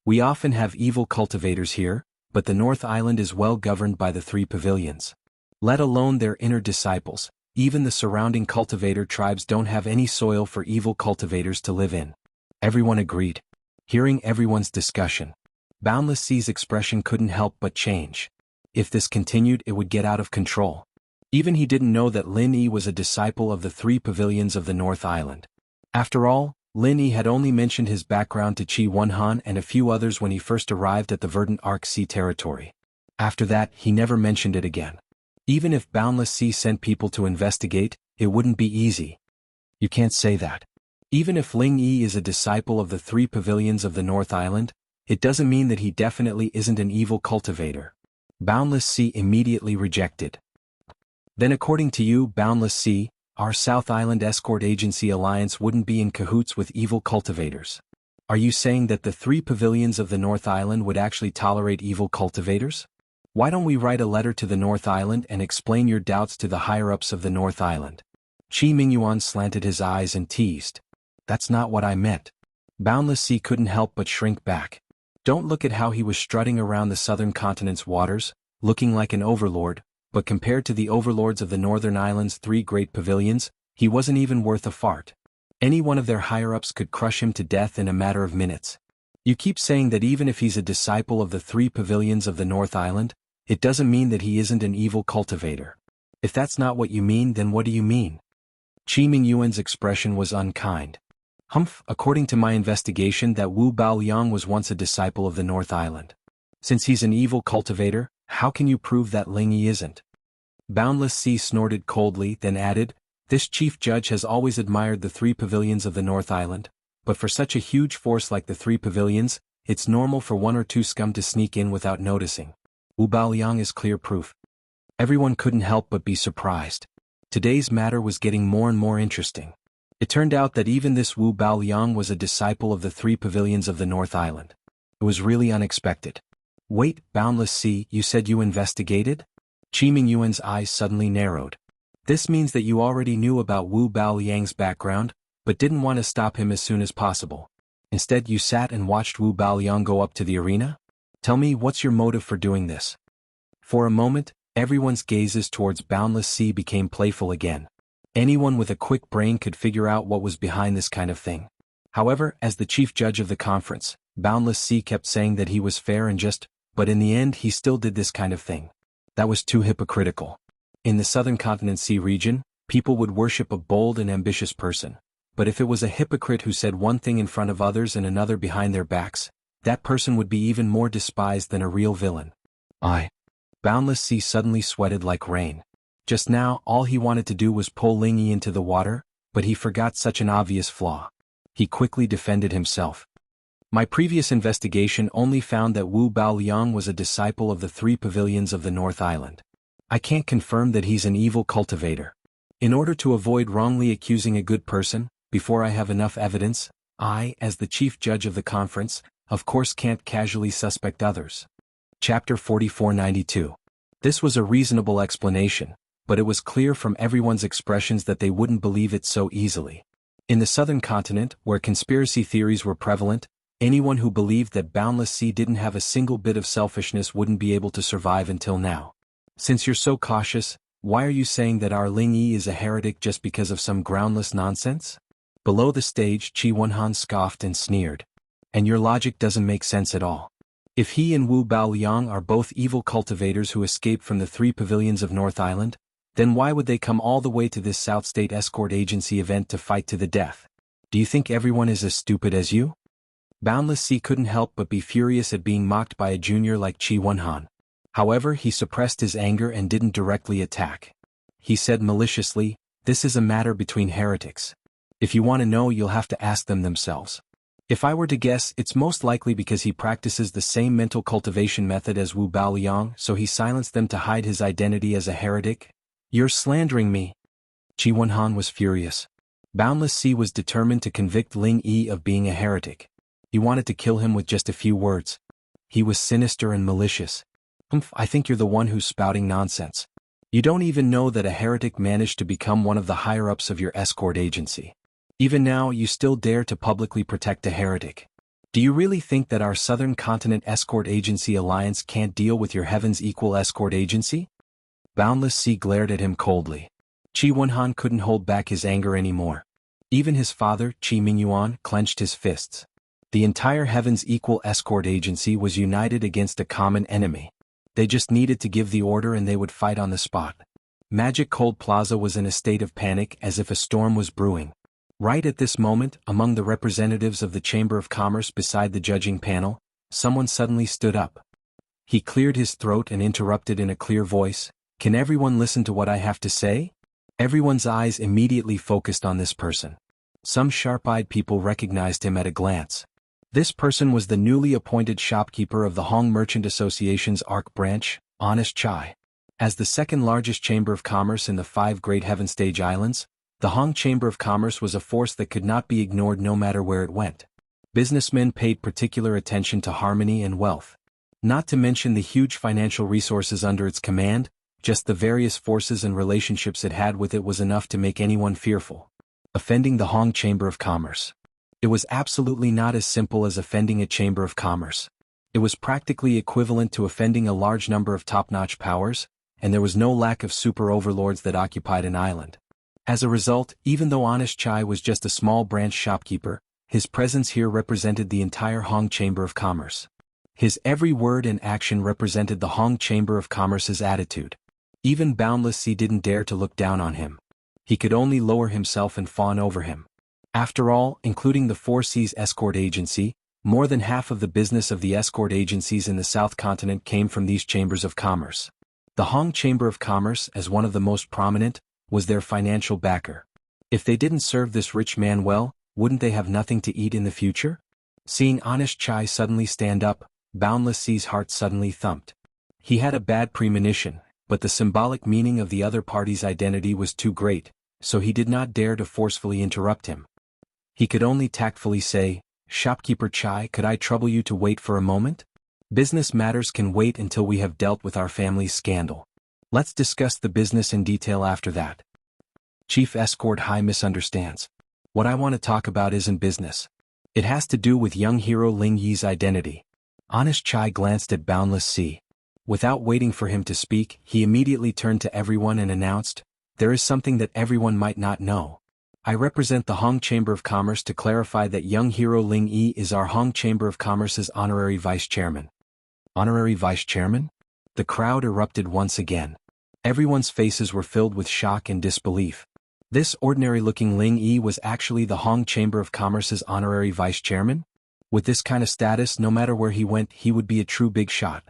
We often have evil cultivators here, but the North Island is well governed by the 3 pavilions. Let alone their inner disciples, even the surrounding cultivator tribes don't have any soil for evil cultivators to live in. Everyone agreed. Hearing everyone's discussion, Boundless Sea's expression couldn't help but change. If this continued, it would get out of control. Even he didn't know that Lin Yi was a disciple of the 3 pavilions of the North Island. After all, Lin Yi had only mentioned his background to Qi Wenhan and a few others when he first arrived at the Verdant Arc Sea territory. After that, he never mentioned it again. Even if Boundless Sea sent people to investigate, it wouldn't be easy. You can't say that. Even if Ling Yi is a disciple of the 3 pavilions of the North Island, it doesn't mean that he definitely isn't an evil cultivator. Boundless Sea immediately rejected. Then according to you, Boundless Sea, our South Island Escort Agency Alliance wouldn't be in cahoots with evil cultivators. Are you saying that the 3 pavilions of the North Island would actually tolerate evil cultivators? Why don't we write a letter to the North Island and explain your doubts to the higher-ups of the North Island? Qi Mingyuan slanted his eyes and teased. That's not what I meant. Boundless Sea couldn't help but shrink back. Don't look at how he was strutting around the southern continent's waters, looking like an overlord, but compared to the overlords of the Northern Island's 3 great pavilions, he wasn't even worth a fart. Any one of their higher-ups could crush him to death in a matter of minutes. You keep saying that even if he's a disciple of the 3 pavilions of the North Island, it doesn't mean that he isn't an evil cultivator. If that's not what you mean, then what do you mean? Qi Mingyuan's expression was unkind. Humph, according to my investigation, that Wu Baoliang was once a disciple of the North Island. Since he's an evil cultivator, how can you prove that Ling Yi isn't? Boundless Sea snorted coldly, then added, This chief judge has always admired the 3 pavilions of the North Island, but for such a huge force like the 3 pavilions, it's normal for 1 or 2 scum to sneak in without noticing. Wu Baoliang is clear proof. Everyone couldn't help but be surprised. Today's matter was getting more and more interesting. It turned out that even this Wu Baoliang was a disciple of the 3 pavilions of the North Island. It was really unexpected. Wait, Boundless Sea, you said you investigated? Qi Mingyuan's eyes suddenly narrowed. This means that you already knew about Wu Baoliang's background, but didn't want to stop him as soon as possible. Instead, you sat and watched Wu Baoliang go up to the arena? Tell me, what's your motive for doing this? For a moment, everyone's gazes towards Boundless Sea became playful again. Anyone with a quick brain could figure out what was behind this kind of thing. However, as the chief judge of the conference, Boundless Sea kept saying that he was fair and just, but in the end he still did this kind of thing. That was too hypocritical. In the Southern Continent Sea region, people would worship a bold and ambitious person. But if it was a hypocrite who said one thing in front of others and another behind their backs, that person would be even more despised than a real villain. Boundless Sea suddenly sweated like rain. Just now, all he wanted to do was pull Ling Yi into the water, but he forgot such an obvious flaw. He quickly defended himself. My previous investigation only found that Wu Baoliang was a disciple of the 3 pavilions of the North Island. I can't confirm that he's an evil cultivator. In order to avoid wrongly accusing a good person, before I have enough evidence, I, as the chief judge of the conference, of course can't casually suspect others. Chapter 4492. This was a reasonable explanation, but it was clear from everyone's expressions that they wouldn't believe it so easily. In the southern continent, where conspiracy theories were prevalent, anyone who believed that Boundless Sea didn't have a single bit of selfishness wouldn't be able to survive until now. Since you're so cautious, why are you saying that our Ling Yi is a heretic just because of some groundless nonsense? Below the stage, Qi Wenhan scoffed and sneered. And your logic doesn't make sense at all. If he and Wu Baoliang are both evil cultivators who escaped from the 3 pavilions of North Island, then why would they come all the way to this South State Escort Agency event to fight to the death? Do you think everyone is as stupid as you? Boundless Sea couldn't help but be furious at being mocked by a junior like Qi Wenhan. However, he suppressed his anger and didn't directly attack. He said maliciously, This is a matter between heretics. If you want to know, you'll have to ask them themselves. If I were to guess, it's most likely because he practices the same mental cultivation method as Wu Baoliang, so he silenced them to hide his identity as a heretic. You're slandering me. Qi Wenhan was furious. Boundless Sea was determined to convict Ling Yi of being a heretic. He wanted to kill him with just a few words. He was sinister and malicious. I think you're the one who's spouting nonsense. You don't even know that a heretic managed to become one of the higher-ups of your escort agency. Even now, you still dare to publicly protect a heretic. Do you really think that our Southern Continent Escort Agency Alliance can't deal with your Heaven's Equal Escort Agency? Boundless Sea glared at him coldly. Qi Wenhan couldn't hold back his anger anymore. Even his father, Qi Mingyuan, clenched his fists. The entire Heaven's Equal Escort Agency was united against a common enemy. They just needed to give the order and they would fight on the spot. Magic Cold Plaza was in a state of panic as if a storm was brewing. Right at this moment, among the representatives of the Chamber of Commerce beside the judging panel, someone suddenly stood up. He cleared his throat and interrupted in a clear voice, "Can everyone listen to what I have to say?" Everyone's eyes immediately focused on this person. Some sharp-eyed people recognized him at a glance. This person was the newly appointed shopkeeper of the Hong Merchant Association's Arc branch, Honest Chai. As the second-largest chamber of commerce in the 5 Great Heaven Stage Islands, the Hong Chamber of Commerce was a force that could not be ignored no matter where it went. Businessmen paid particular attention to harmony and wealth. Not to mention the huge financial resources under its command, just the various forces and relationships it had with it was enough to make anyone fearful. Offending the Hong Chamber of Commerce. It was absolutely not as simple as offending a Chamber of Commerce. It was practically equivalent to offending a large number of top-notch powers, and there was no lack of super overlords that occupied an island. As a result, even though Honest Chai was just a small branch shopkeeper, his presence here represented the entire Hong Chamber of Commerce. His every word and action represented the Hong Chamber of Commerce's attitude. Even Boundless Sea didn't dare to look down on him. He could only lower himself and fawn over him. After all, including the 4 Seas Escort Agency, more than half of the business of the escort agencies in the South Continent came from these chambers of commerce. The Hong Chamber of Commerce, as one of the most prominent, was their financial backer. If they didn't serve this rich man well, wouldn't they have nothing to eat in the future? Seeing Honest Chai suddenly stand up, Boundless Sea's heart suddenly thumped. He had a bad premonition, but the symbolic meaning of the other party's identity was too great, so he did not dare to forcefully interrupt him. He could only tactfully say, "Shopkeeper Chai, could I trouble you to wait for a moment? Business matters can wait until we have dealt with our family's scandal. Let's discuss the business in detail after that." Chief Escort High misunderstands. What I want to talk about isn't business. It has to do with young hero Ling Yi's identity. Honest Chai glanced at Boundless Sea. Without waiting for him to speak, he immediately turned to everyone and announced, "There is something that everyone might not know. I represent the Hong Chamber of Commerce to clarify that young hero Ling Yi is our Hong Chamber of Commerce's honorary vice chairman." Honorary vice chairman? The crowd erupted once again. Everyone's faces were filled with shock and disbelief. This ordinary-looking Ling Yi was actually the Hong Chamber of Commerce's honorary vice chairman? With this kind of status, no matter where he went, he would be a true big shot.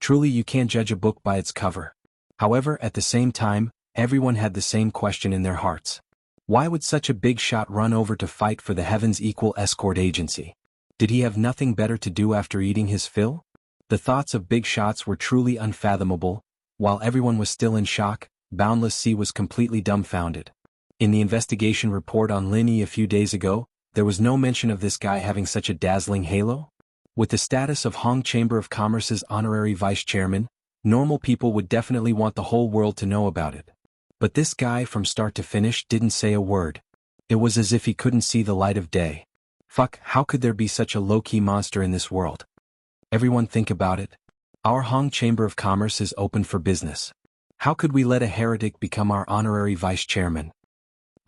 Truly, you can't judge a book by its cover. However, at the same time, everyone had the same question in their hearts. Why would such a big shot run over to fight for the Heaven's Equal Escort Agency? Did he have nothing better to do after eating his fill? The thoughts of big shots were truly unfathomable. While everyone was still in shock, Boundless Sea was completely dumbfounded. In the investigation report on Lin Yi a few days ago, there was no mention of this guy having such a dazzling halo. With the status of Hong Chamber of Commerce's honorary vice chairman, normal people would definitely want the whole world to know about it. But this guy from start to finish didn't say a word. It was as if he couldn't see the light of day. Fuck, how could there be such a low-key monster in this world? Everyone think about it. Our Hong Chamber of Commerce is open for business. How could we let a heretic become our honorary vice chairman?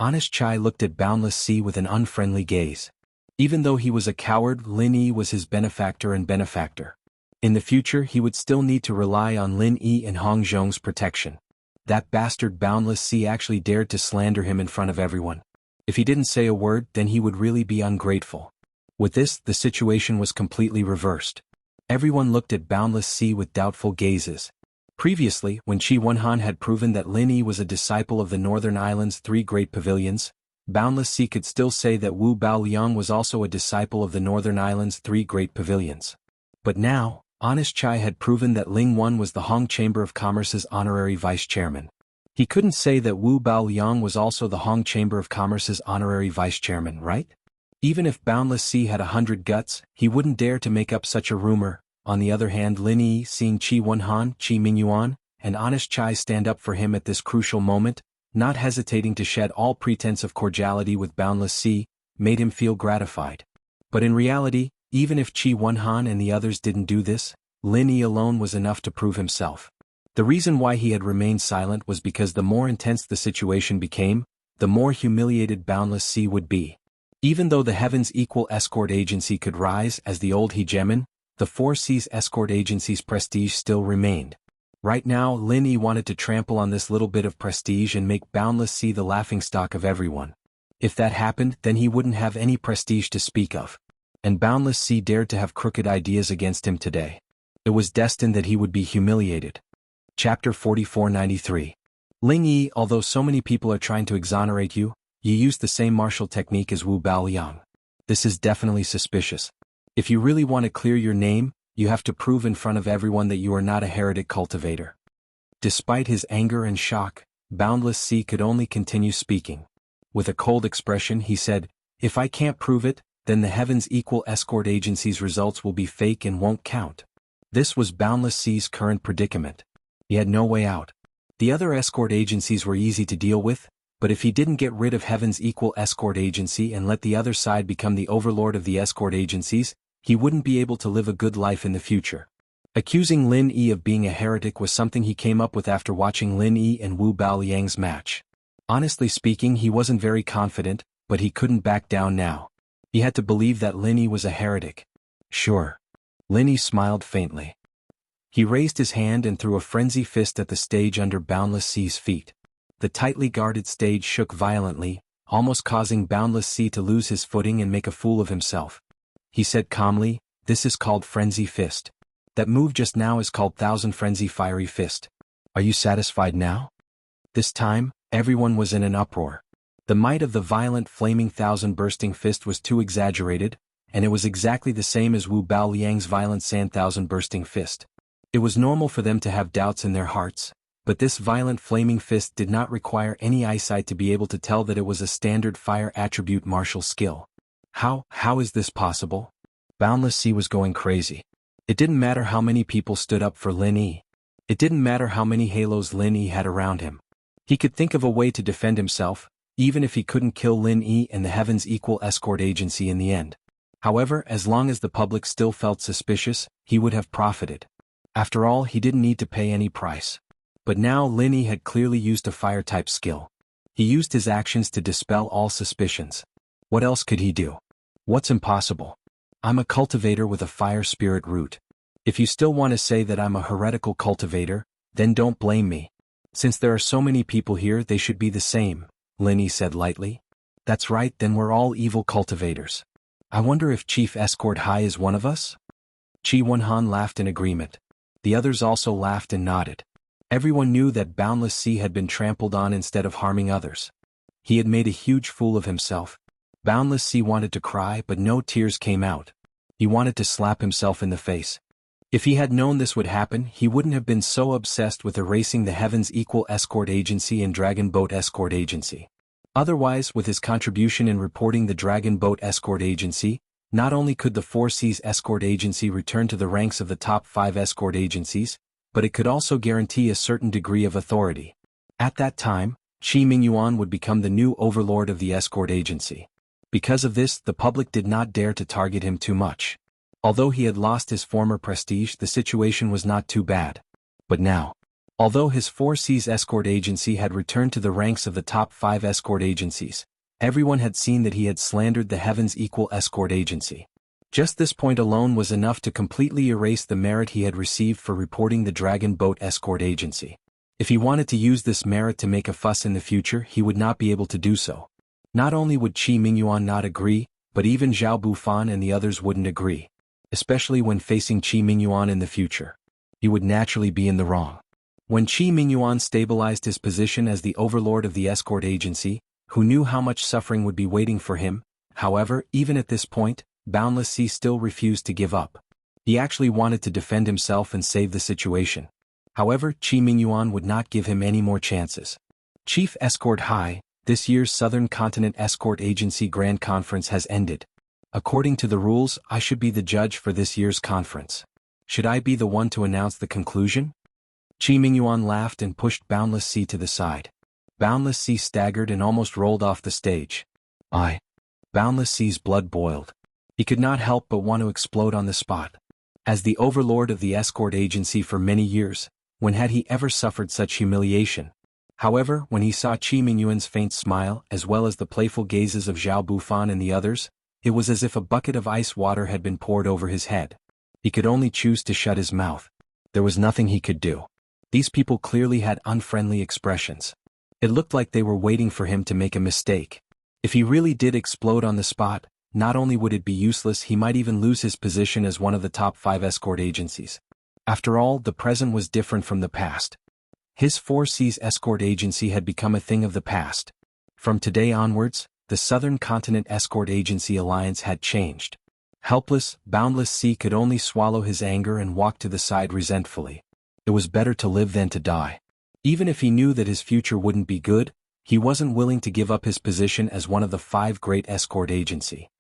Honest Chai looked at Boundless Sea with an unfriendly gaze. Even though he was a coward, Lin Yi was his benefactor and benefactor. In the future he would still need to rely on Lin Yi and Hong Zhong's protection. That bastard Boundless Sea actually dared to slander him in front of everyone. If he didn't say a word, then he would really be ungrateful. With this, the situation was completely reversed. Everyone looked at Boundless Sea with doubtful gazes. Previously, when Qi Wenhan had proven that Lin Yi was a disciple of the Northern Island's 3 Great Pavilions, Boundless Sea could still say that Wu Baoliang was also a disciple of the Northern Island's 3 Great Pavilions. But now, Honest Chai had proven that Ling Wan was the Hong Chamber of Commerce's honorary vice chairman. He couldn't say that Wu Baoliang was also the Hong Chamber of Commerce's honorary vice-chairman, right? Even if Boundless Sea had 100 guts, he wouldn't dare to make up such a rumor. On the other hand, Lin Yi, seeing Qi Wenhan, Qi Mingyuan, and Honest Chai stand up for him at this crucial moment, not hesitating to shed all pretense of cordiality with Boundless Sea, made him feel gratified. But in reality, even if Qi Wenhan and the others didn't do this, Lin Yi alone was enough to prove himself. The reason why he had remained silent was because the more intense the situation became, the more humiliated Boundless Sea would be. Even though the Heaven's Equal Escort Agency could rise as the old hegemon, the Four Seas Escort Agency's prestige still remained. Right now, Lin Yi wanted to trample on this little bit of prestige and make Boundless Sea the laughingstock of everyone. If that happened, then he wouldn't have any prestige to speak of. And Boundless Sea dared to have crooked ideas against him today. It was destined that he would be humiliated. Chapter 4493. Ling Yi, although so many people are trying to exonerate you, you used the same martial technique as Wu Baoliang. This is definitely suspicious. If you really want to clear your name, you have to prove in front of everyone that you are not a heretic cultivator. Despite his anger and shock, Boundless Sea could only continue speaking. With a cold expression he said, "If I can't prove it, then the Heaven's Equal Escort Agency's results will be fake and won't count." This was Boundless Sea's current predicament. He had no way out. The other escort agencies were easy to deal with, but if he didn't get rid of Heaven's Equal Escort Agency and let the other side become the overlord of the escort agencies, he wouldn't be able to live a good life in the future. Accusing Lin Yi of being a heretic was something he came up with after watching Lin Yi and Wu Baoliang's match. Honestly speaking, he wasn't very confident, but he couldn't back down now. He had to believe that Lin Yi was a heretic. Sure. Lin Yi smiled faintly. He raised his hand and threw a frenzy fist at the stage under Boundless Sea's feet. The tightly guarded stage shook violently, almost causing Boundless Sea to lose his footing and make a fool of himself. He said calmly, "This is called Frenzy Fist. That move just now is called Thousand Frenzy Fiery Fist. Are you satisfied now?" This time, everyone was in an uproar. The might of the violent flaming thousand bursting fist was too exaggerated, and it was exactly the same as Wu Baoliang's violent sand thousand bursting fist. It was normal for them to have doubts in their hearts, but this violent flaming fist did not require any eyesight to be able to tell that it was a standard fire attribute martial skill. How is this possible? Boundless Sea was going crazy. It didn't matter how many people stood up for Lin Yi. It didn't matter how many halos Lin Yi had around him. He could think of a way to defend himself, even if he couldn't kill Lin Yi and the Heaven's Equal Escort Agency in the end. However, as long as the public still felt suspicious, he would have profited. After all, he didn't need to pay any price. But now Lin Yi had clearly used a fire-type skill. He used his actions to dispel all suspicions. What else could he do? What's impossible? I'm a cultivator with a fire spirit root. If you still want to say that I'm a heretical cultivator, then don't blame me. Since there are so many people here, they should be the same, Lin Yi said lightly. That's right, then we're all evil cultivators. I wonder if Chief Escort Hai is one of us? Qi Wenhan laughed in agreement. The others also laughed and nodded. Everyone knew that Boundless Sea had been trampled on instead of harming others. He had made a huge fool of himself. Boundless Sea wanted to cry, but no tears came out. He wanted to slap himself in the face. If he had known this would happen, he wouldn't have been so obsessed with erasing the Heaven's Equal Escort Agency and Dragon Boat Escort Agency. Otherwise, with his contribution in reporting the Dragon Boat Escort Agency, not only could the Four Seas Escort Agency return to the ranks of the top 5 escort agencies, but it could also guarantee a certain degree of authority. At that time, Qi Mingyuan would become the new overlord of the escort agency. Because of this, the public did not dare to target him too much. Although he had lost his former prestige, the situation was not too bad. But now, although his Four Seas Escort Agency had returned to the ranks of the top 5 escort agencies, everyone had seen that he had slandered the Heaven's Equal Escort Agency. Just this point alone was enough to completely erase the merit he had received for reporting the Dragon Boat Escort Agency. If he wanted to use this merit to make a fuss in the future, he would not be able to do so. Not only would Qi Mingyuan not agree, but even Zhao Bufan and the others wouldn't agree. Especially when facing Qi Mingyuan in the future. He would naturally be in the wrong. When Qi Mingyuan stabilized his position as the overlord of the escort agency, who knew how much suffering would be waiting for him, however, even at this point, Boundless Sea still refused to give up. He actually wanted to defend himself and save the situation. However, Qi Mingyuan would not give him any more chances. Chief Escort High, this year's Southern Continent Escort Agency Grand Conference has ended. According to the rules, I should be the judge for this year's conference. Should I be the one to announce the conclusion? Qi Mingyuan laughed and pushed Boundless Sea to the side. Boundless Sea staggered and almost rolled off the stage. Boundless Sea's blood boiled. He could not help but want to explode on the spot. As the overlord of the escort agency for many years, when had he ever suffered such humiliation? However, when he saw Qi Mingyuan's faint smile as well as the playful gazes of Zhao Bufan and the others, it was as if a bucket of ice water had been poured over his head. He could only choose to shut his mouth. There was nothing he could do. These people clearly had unfriendly expressions. It looked like they were waiting for him to make a mistake. If he really did explode on the spot, not only would it be useless, he might even lose his position as one of the top 5 escort agencies. After all, the present was different from the past. His 4C's escort agency had become a thing of the past. From today onwards, the Southern Continent Escort Agency Alliance had changed. Helpless, Boundless Sea could only swallow his anger and walk to the side resentfully. It was better to live than to die. Even if he knew that his future wouldn't be good, he wasn't willing to give up his position as one of the 5 great escort agency.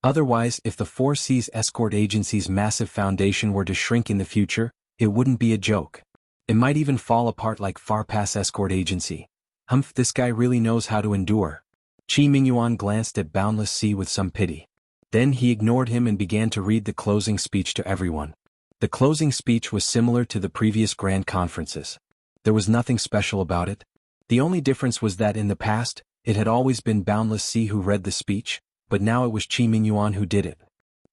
Otherwise, if the 4C's escort agency's massive foundation were to shrink in the future, it wouldn't be a joke. It might even fall apart like Farpass escort agency. This guy really knows how to endure. Qi Mingyuan glanced at Boundless Sea with some pity. Then he ignored him and began to read the closing speech to everyone. The closing speech was similar to the previous grand conferences. There was nothing special about it. The only difference was that in the past, it had always been Boundless Sea who read the speech, but now it was Qi Mingyuan who did it.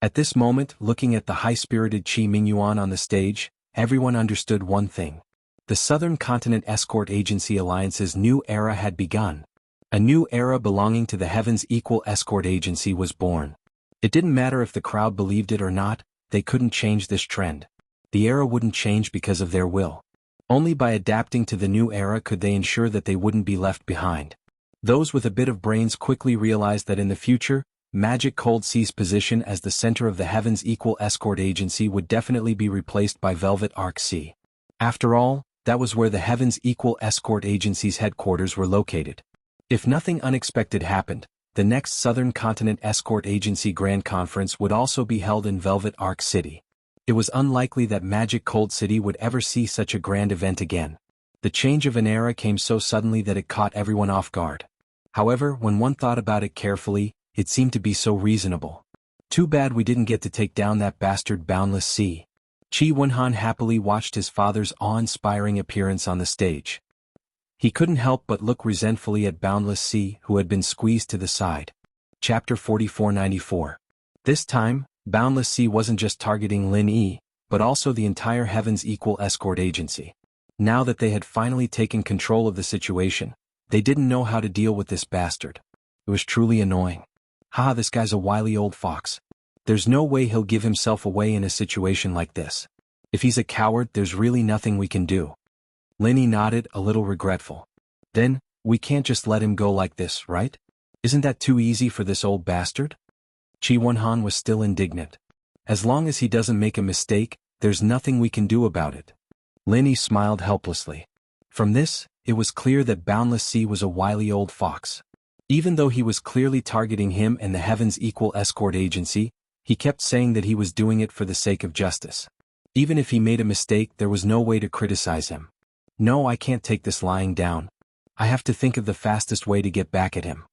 At this moment, looking at the high-spirited Qi Mingyuan on the stage, everyone understood one thing. The Southern Continent Escort Agency Alliance's new era had begun. A new era belonging to the Heaven's Equal Escort Agency was born. It didn't matter if the crowd believed it or not, they couldn't change this trend. The era wouldn't change because of their will. Only by adapting to the new era could they ensure that they wouldn't be left behind. Those with a bit of brains quickly realized that in the future, Magic Cold Sea's position as the center of the Heaven's Equal Escort Agency would definitely be replaced by Velvet Arc Sea. After all, that was where the Heaven's Equal Escort Agency's headquarters were located. If nothing unexpected happened, the next Southern Continent Escort Agency Grand Conference would also be held in Velvet Arc City. It was unlikely that Magic Cold City would ever see such a grand event again. The change of an era came so suddenly that it caught everyone off guard. However, when one thought about it carefully, it seemed to be so reasonable. Too bad we didn't get to take down that bastard Boundless Sea. Qi Wenhan happily watched his father's awe-inspiring appearance on the stage. He couldn't help but look resentfully at Boundless Sea, who had been squeezed to the side. Chapter 4494. This time, Boundless Sea wasn't just targeting Lin Yi, but also the entire Heaven's Equal Escort Agency. Now that they had finally taken control of the situation, they didn't know how to deal with this bastard. It was truly annoying. This guy's a wily old fox. There's no way he'll give himself away in a situation like this. If he's a coward, there's really nothing we can do. Lin Yi nodded, a little regretful. Then, we can't just let him go like this, right? Isn't that too easy for this old bastard? Qi Wenhan was still indignant. As long as he doesn't make a mistake, there's nothing we can do about it. Lin Yi smiled helplessly. From this, it was clear that Boundless Sea was a wily old fox. Even though he was clearly targeting him and the Heaven's Equal Escort Agency, he kept saying that he was doing it for the sake of justice. Even if he made a mistake, there was no way to criticize him. No, I can't take this lying down. I have to think of the fastest way to get back at him.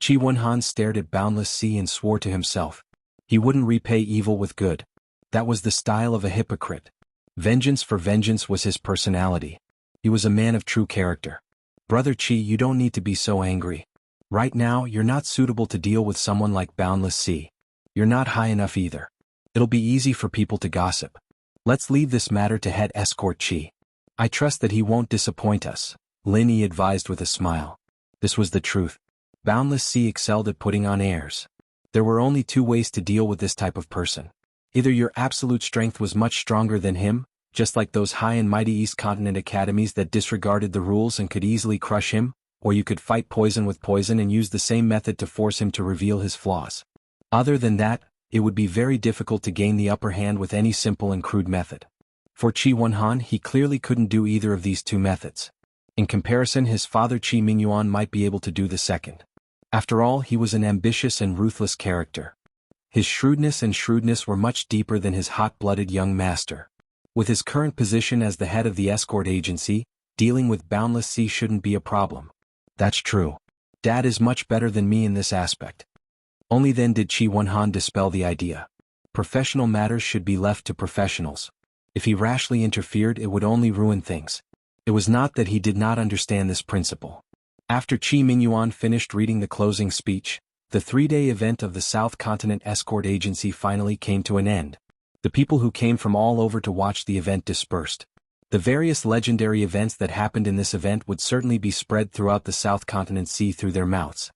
Qi Wenhan stared at Boundless Sea and swore to himself. He wouldn't repay evil with good. That was the style of a hypocrite. Vengeance for vengeance was his personality. He was a man of true character. Brother Qi, you don't need to be so angry. Right now, you're not suitable to deal with someone like Boundless Sea. You're not high enough either. It'll be easy for people to gossip. Let's leave this matter to Head Escort Qi. I trust that he won't disappoint us, Lin Yi advised with a smile. This was the truth. Boundless Sea excelled at putting on airs. There were only 2 ways to deal with this type of person. Either your absolute strength was much stronger than him, just like those high and mighty East Continent academies that disregarded the rules and could easily crush him, or you could fight poison with poison and use the same method to force him to reveal his flaws. Other than that, it would be very difficult to gain the upper hand with any simple and crude method. For Qi Wenhan, he clearly couldn't do either of these 2 methods. In comparison, his father Qi Mingyuan might be able to do the second. After all, he was an ambitious and ruthless character. His shrewdness were much deeper than his hot-blooded young master. With his current position as the head of the escort agency, dealing with Boundless Sea shouldn't be a problem. That's true. Dad is much better than me in this aspect. Only then did Qi Wenhan dispel the idea. Professional matters should be left to professionals. If he rashly interfered, it would only ruin things. It was not that he did not understand this principle. After Qi Mingyuan finished reading the closing speech, the 3-day event of the South Continent Escort Agency finally came to an end. The people who came from all over to watch the event dispersed. The various legendary events that happened in this event would certainly be spread throughout the South Continent Sea through their mouths.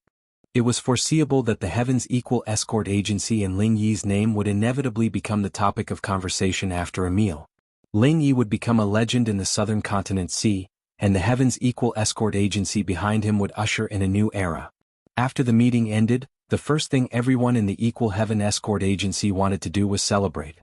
It was foreseeable that the Heavens Equal Escort Agency and Ling Yi's name would inevitably become the topic of conversation after a meal. Ling Yi would become a legend in the Southern Continent Sea, and the Heavens Equal Escort Agency behind him would usher in a new era. After the meeting ended, the first thing everyone in the Equal Heaven Escort Agency wanted to do was celebrate.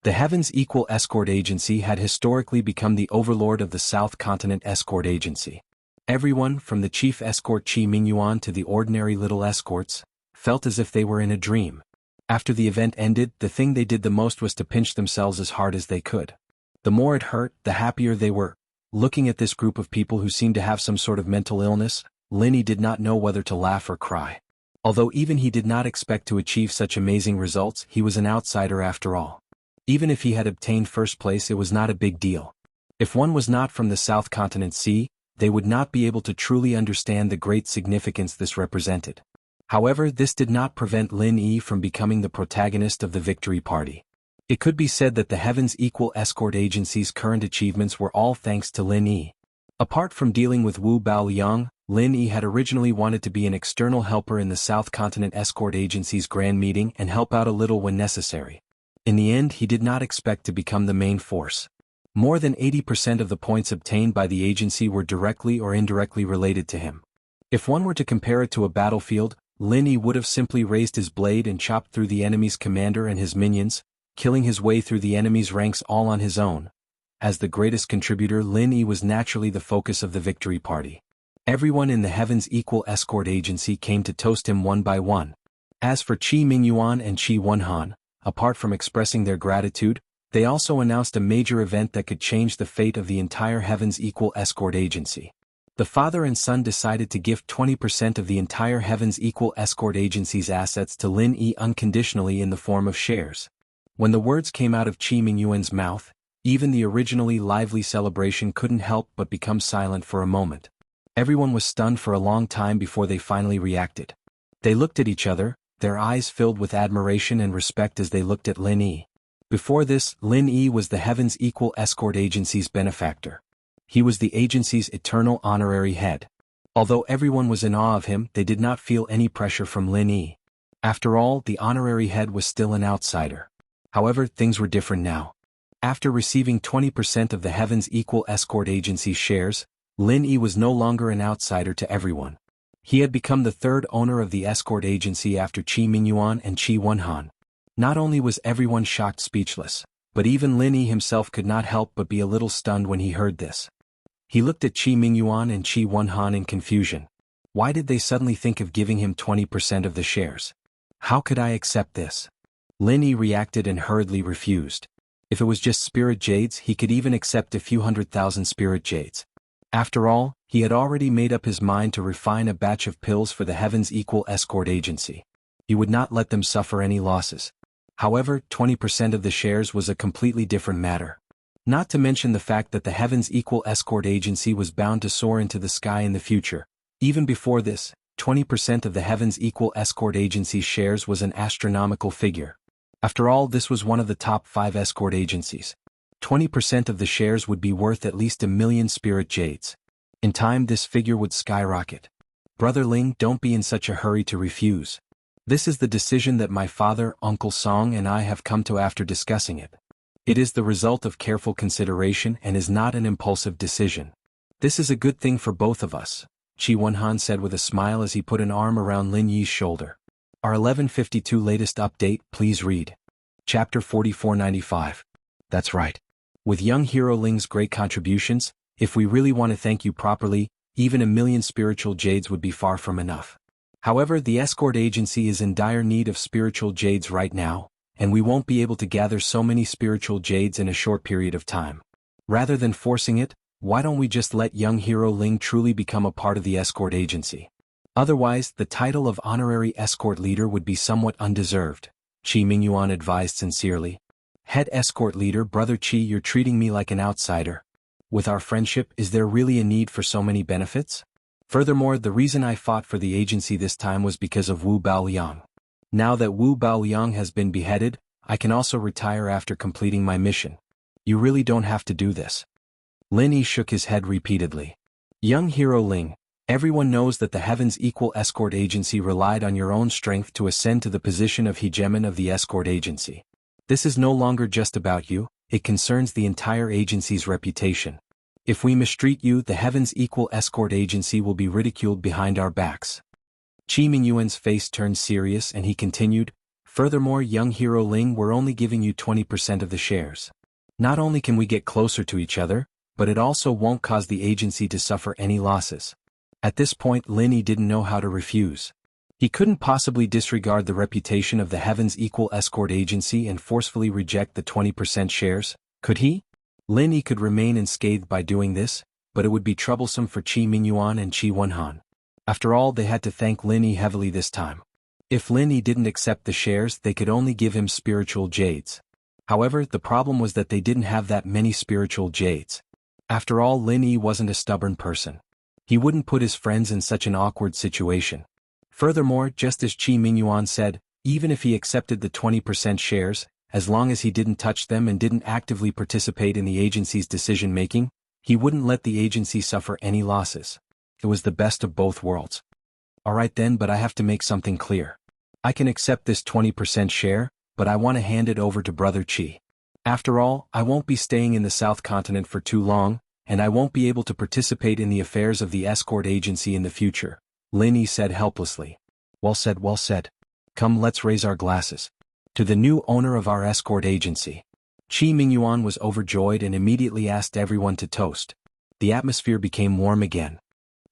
The Heavens Equal Escort Agency had historically become the overlord of the South Continent Escort Agency. Everyone, from the chief escort Qi Mingyuan to the ordinary little escorts, felt as if they were in a dream. After the event ended, the thing they did the most was to pinch themselves as hard as they could. The more it hurt, the happier they were. Looking at this group of people who seemed to have some sort of mental illness, Lin Yi did not know whether to laugh or cry. Although even he did not expect to achieve such amazing results, he was an outsider after all. Even if he had obtained first place, it was not a big deal. If one was not from the South Continent Sea, they would not be able to truly understand the great significance this represented. However, this did not prevent Lin Yi from becoming the protagonist of the victory party. It could be said that the Heavens Equal Escort Agency's current achievements were all thanks to Lin Yi. Apart from dealing with Wu Baoliang, Lin Yi had originally wanted to be an external helper in the South Continent Escort Agency's grand meeting and help out a little when necessary. In the end, he did not expect to become the main force. More than 80% of the points obtained by the agency were directly or indirectly related to him. If one were to compare it to a battlefield, Lin Yi would have simply raised his blade and chopped through the enemy's commander and his minions, killing his way through the enemy's ranks all on his own. As the greatest contributor, Lin Yi was naturally the focus of the victory party. Everyone in the Heavens Equal Escort Agency came to toast him one by one. As for Qi Mingyuan and Qi Wenhan, apart from expressing their gratitude, they also announced a major event that could change the fate of the entire Heavens Equal Escort Agency. The father and son decided to gift 20% of the entire Heavens Equal Escort Agency's assets to Lin Yi unconditionally in the form of shares. When the words came out of Qi Mingyuan's mouth, even the originally lively celebration couldn't help but become silent for a moment. Everyone was stunned for a long time before they finally reacted. They looked at each other, their eyes filled with admiration and respect as they looked at Lin Yi. Before this, Lin Yi was the Heavens Equal Escort Agency's benefactor. He was the agency's eternal honorary head. Although everyone was in awe of him, they did not feel any pressure from Lin Yi. After all, the honorary head was still an outsider. However, things were different now. After receiving 20% of the Heavens Equal Escort Agency's shares, Lin Yi was no longer an outsider to everyone. He had become the third owner of the escort agency after Qi Mingyuan and Qi Wenhan. Not only was everyone shocked speechless, but even Lin Yi himself could not help but be a little stunned when he heard this. He looked at Qi Mingyuan and Qi Wenhan in confusion. Why did they suddenly think of giving him 20% of the shares? How could I accept this? Lin Yi reacted and hurriedly refused. If it was just spirit jades, he could even accept a few 100,000 spirit jades. After all, he had already made up his mind to refine a batch of pills for the Heavens Equal Escort Agency. He would not let them suffer any losses. However, 20% of the shares was a completely different matter. Not to mention the fact that the Heavens Equal Escort Agency was bound to soar into the sky in the future. Even before this, 20% of the Heavens Equal Escort Agency's shares was an astronomical figure. After all, this was one of the top 5 escort agencies. 20% of the shares would be worth at least 1 million spirit jades. In time, this figure would skyrocket. Brother Ling, don't be in such a hurry to refuse. This is the decision that my father, Uncle Song, and I have come to after discussing it. It is the result of careful consideration and is not an impulsive decision. This is a good thing for both of us, Qi Wenhan said with a smile as he put an arm around Lin Yi's shoulder. Our 1152 latest update, please read. Chapter 4495. That's right. With young hero Ling's great contributions, If we really want to thank you properly, even 1,000,000 spiritual jades would be far from enough. However, the escort agency is in dire need of spiritual jades right now, and we won't be able to gather so many spiritual jades in a short period of time. Rather than forcing it, why don't we just let young hero Ling truly become a part of the escort agency? Otherwise, the title of honorary escort leader would be somewhat undeserved, Qi Mingyuan advised sincerely. Head escort leader Brother Qi, you're treating me like an outsider. With our friendship, is there really a need for so many benefits? Furthermore, the reason I fought for the agency this time was because of Wu Baoliang. Now that Wu Baoliang has been beheaded, I can also retire after completing my mission. You really don't have to do this. Lin Yi shook his head repeatedly. Young hero Ling, everyone knows that the Heaven's Equal Escort Agency relied on your own strength to ascend to the position of hegemon of the escort agency. This is no longer just about you, it concerns the entire agency's reputation. If we mistreat you, the Heaven's Equal Escort Agency will be ridiculed behind our backs. Qi Mingyuan's face turned serious and he continued, furthermore, young hero Ling, we're only giving you 20% of the shares. Not only can we get closer to each other, but it also won't cause the agency to suffer any losses. At this point, Lin Yi didn't know how to refuse. He couldn't possibly disregard the reputation of the Heaven's Equal Escort Agency and forcefully reject the 20% shares, could he? Lin Yi could remain unscathed by doing this, but it would be troublesome for Qi Mingyuan and Qi Wenhan. After all, they had to thank Lin Yi heavily this time. If Lin Yi didn't accept the shares, they could only give him spiritual jades. However, the problem was that they didn't have that many spiritual jades. After all, Lin Yi wasn't a stubborn person. He wouldn't put his friends in such an awkward situation. Furthermore, just as Qi Mingyuan said, even if he accepted the 20% shares, as long as he didn't touch them and didn't actively participate in the agency's decision-making, he wouldn't let the agency suffer any losses. It was the best of both worlds. Alright then, but I have to make something clear. I can accept this 20% share, but I want to hand it over to Brother Qi. After all, I won't be staying in the South Continent for too long, and I won't be able to participate in the affairs of the escort agency in the future, Lin Yi said helplessly. Well said, well said. Come, let's raise our glasses. To the new owner of our escort agency. Qi Mingyuan was overjoyed and immediately asked everyone to toast. The atmosphere became warm again.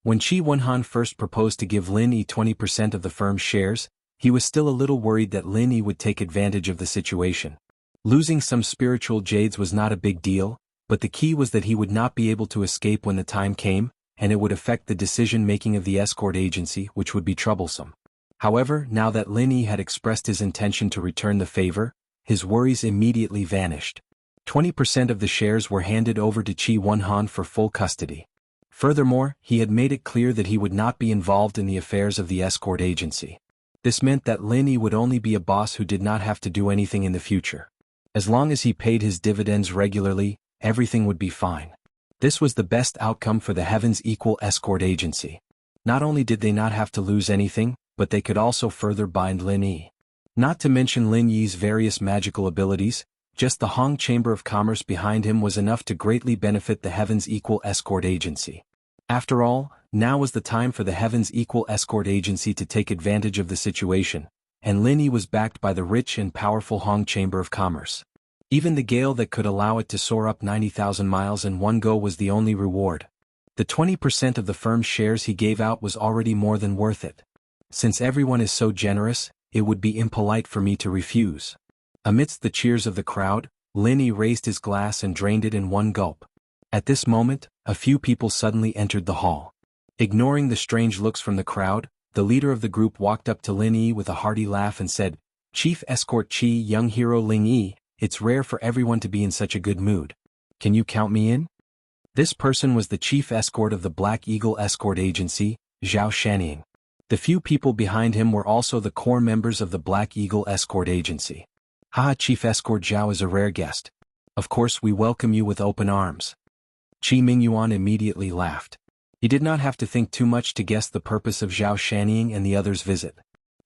When Qi Wenhan first proposed to give Lin Yi 20% of the firm's shares, he was still a little worried that Lin Yi would take advantage of the situation. Losing some spiritual jades was not a big deal, but the key was that he would not be able to escape when the time came, and it would affect the decision-making of the escort agency, which would be troublesome. However, now that Lin Yi had expressed his intention to return the favor, his worries immediately vanished. 20% of the shares were handed over to Qi Wenhan for full custody. Furthermore, he had made it clear that he would not be involved in the affairs of the escort agency. This meant that Lin Yi would only be a boss who did not have to do anything in the future. As long as he paid his dividends regularly, everything would be fine. This was the best outcome for the Heaven's Equal Escort Agency. Not only did they not have to lose anything, but they could also further bind Lin Yi. Not to mention Lin Yi's various magical abilities, just the Hong Chamber of Commerce behind him was enough to greatly benefit the Heaven's Equal Escort Agency. After all, now was the time for the Heaven's Equal Escort Agency to take advantage of the situation, and Lin Yi was backed by the rich and powerful Hong Chamber of Commerce. Even the gale that could allow it to soar up 90,000 miles in one go was the only reward. The 20% of the firm's shares he gave out was already more than worth it. Since everyone is so generous, it would be impolite for me to refuse. Amidst the cheers of the crowd, Lin Yi raised his glass and drained it in one gulp. At this moment, a few people suddenly entered the hall. Ignoring the strange looks from the crowd, the leader of the group walked up to Lin Yi with a hearty laugh and said, "Chief Escort Qi, young hero Ling Yi, it's rare for everyone to be in such a good mood. Can you count me in?" This person was the chief escort of the Black Eagle Escort Agency, Zhao Shanning. The few people behind him were also the core members of the Black Eagle Escort Agency. "Ha, Chief Escort Zhao is a rare guest. Of course we welcome you with open arms." Qi Mingyuan immediately laughed. He did not have to think too much to guess the purpose of Zhao Shanning and the others' visit.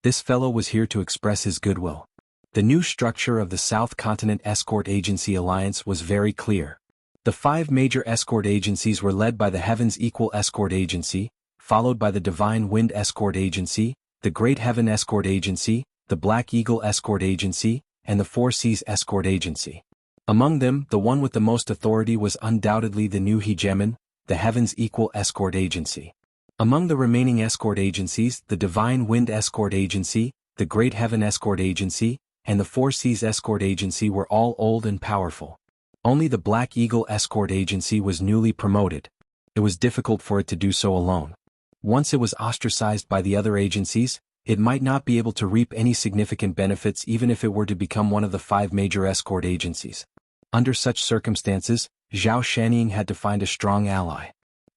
This fellow was here to express his goodwill. The new structure of the South Continent Escort Agency Alliance was very clear. The 5 major escort agencies were led by the Heaven's Equal Escort Agency, followed by the Divine Wind Escort Agency, the Great Heaven Escort Agency, the Black Eagle Escort Agency, and the Four Seas Escort Agency. Among them, the one with the most authority was undoubtedly the new hegemon, the Heavens Equal Escort Agency. Among the remaining escort agencies, the Divine Wind Escort Agency, the Great Heaven Escort Agency, and the Four Seas Escort Agency were all old and powerful. Only the Black Eagle Escort Agency was newly promoted. It was difficult for it to do so alone. Once it was ostracized by the other agencies, it might not be able to reap any significant benefits even if it were to become one of the 5 major escort agencies. Under such circumstances, Zhao Shanning had to find a strong ally.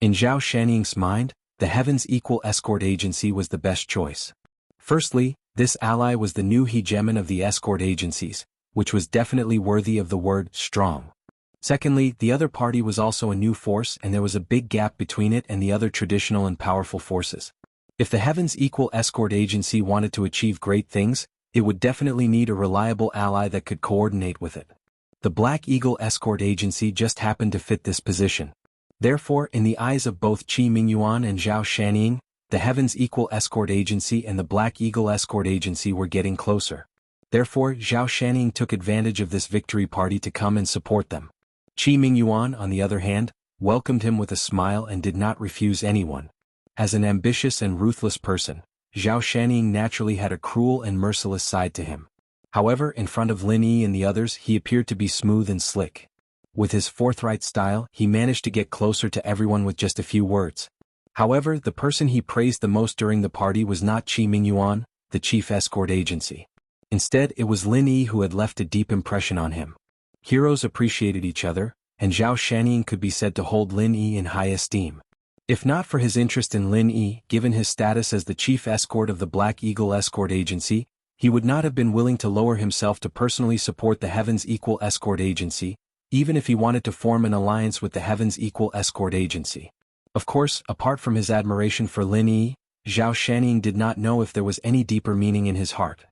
In Zhao Shanning's mind, the Heavens Equal Escort Agency was the best choice. Firstly, this ally was the new hegemon of the escort agencies, which was definitely worthy of the word strong. Secondly, the other party was also a new force and there was a big gap between it and the other traditional and powerful forces. If the Heavens Equal Escort Agency wanted to achieve great things, it would definitely need a reliable ally that could coordinate with it. The Black Eagle Escort Agency just happened to fit this position. Therefore, in the eyes of both Qi Mingyuan and Zhao Shanning, the Heavens Equal Escort Agency and the Black Eagle Escort Agency were getting closer. Therefore, Zhao Shanning took advantage of this victory party to come and support them. Qi Mingyuan, on the other hand, welcomed him with a smile and did not refuse anyone. As an ambitious and ruthless person, Zhao Shanning naturally had a cruel and merciless side to him. However, in front of Lin Yi and the others he appeared to be smooth and slick. With his forthright style, he managed to get closer to everyone with just a few words. However, the person he praised the most during the party was not Qi Mingyuan, the chief escort agency. Instead, it was Lin Yi who had left a deep impression on him. Heroes appreciated each other, and Zhao Shanning could be said to hold Lin Yi in high esteem. If not for his interest in Lin Yi, given his status as the chief escort of the Black Eagle Escort Agency, he would not have been willing to lower himself to personally support the Heavens Equal Escort Agency, even if he wanted to form an alliance with the Heavens Equal Escort Agency. Of course, apart from his admiration for Lin Yi, Zhao Shanning did not know if there was any deeper meaning in his heart.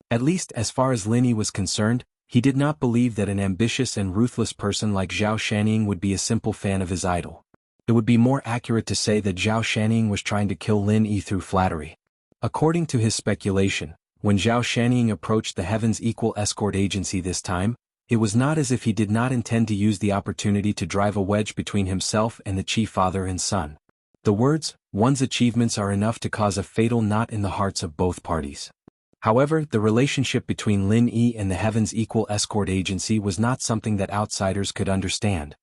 At least as far as Lin Yi was concerned, he did not believe that an ambitious and ruthless person like Zhao Shanning would be a simple fan of his idol. It would be more accurate to say that Zhao Shanning was trying to kill Lin Yi through flattery. According to his speculation, when Zhao Shanning approached the Heavens Equal Escort Agency this time, it was not as if he did not intend to use the opportunity to drive a wedge between himself and the Qi father and son. The words, "one's achievements are enough to cause a fatal knot in the hearts of both parties." However, the relationship between Lin Yi and the Heavens Equal Escort Agency was not something that outsiders could understand.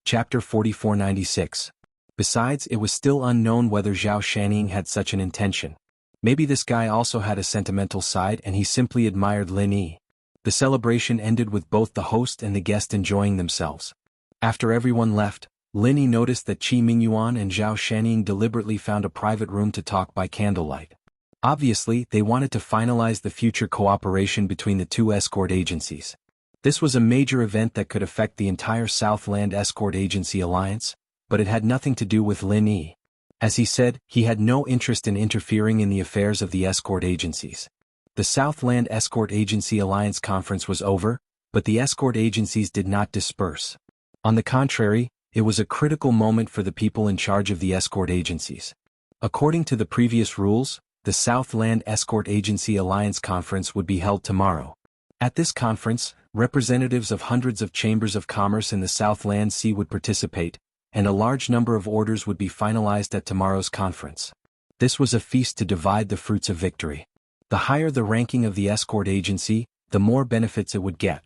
Chapter 4496. Besides, it was still unknown whether Zhao Shanning had such an intention. Maybe this guy also had a sentimental side and he simply admired Lin Yi. The celebration ended with both the host and the guest enjoying themselves. After everyone left, Lin Yi noticed that Qi Mingyuan and Zhao Shanning deliberately found a private room to talk by candlelight. Obviously, they wanted to finalize the future cooperation between the two escort agencies. This was a major event that could affect the entire Southland Escort Agency alliance, but it had nothing to do with Lin Yi. As he said, he had no interest in interfering in the affairs of the escort agencies. The Southland Escort Agency Alliance Conference was over, but the escort agencies did not disperse. On the contrary, it was a critical moment for the people in charge of the escort agencies. According to the previous rules, the Southland Escort Agency Alliance Conference would be held tomorrow. At this conference, representatives of hundreds of chambers of commerce in the Southland Sea would participate, and a large number of orders would be finalized at tomorrow's conference. This was a feast to divide the fruits of victory. The higher the ranking of the escort agency, the more benefits it would get.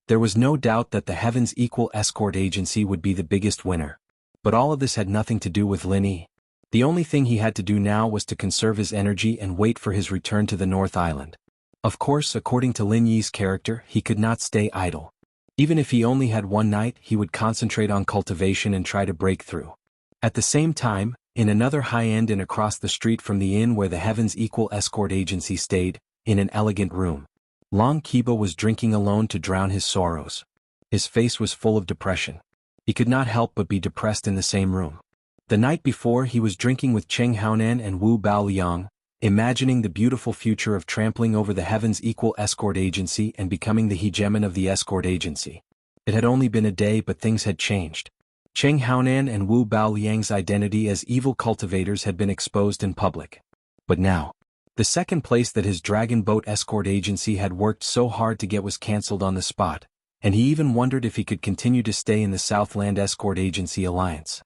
There was no doubt that the Heavens Equal Escort Agency would be the biggest winner. But all of this had nothing to do with Lin Yi. The only thing he had to do now was to conserve his energy and wait for his return to the North Island. Of course, according to Lin Yi's character, he could not stay idle. Even if he only had one night, he would concentrate on cultivation and try to break through. At the same time, in another high-end inn across the street from the inn where the Heavens Equal Escort Agency stayed, in an elegant room, Long Kiba was drinking alone to drown his sorrows. His face was full of depression. He could not help but be depressed in the same room. The night before, he was drinking with Cheng Haonan and Wu Baoliang, imagining the beautiful future of trampling over the Heavens Equal Escort Agency and becoming the hegemon of the escort agency. It had only been a day, but things had changed. Cheng Haonan and Wu Baoliang's identity as evil cultivators had been exposed in public. But now, the second place that his Dragon Boat Escort Agency had worked so hard to get was cancelled on the spot, and he even wondered if he could continue to stay in the Southland Escort Agency alliance.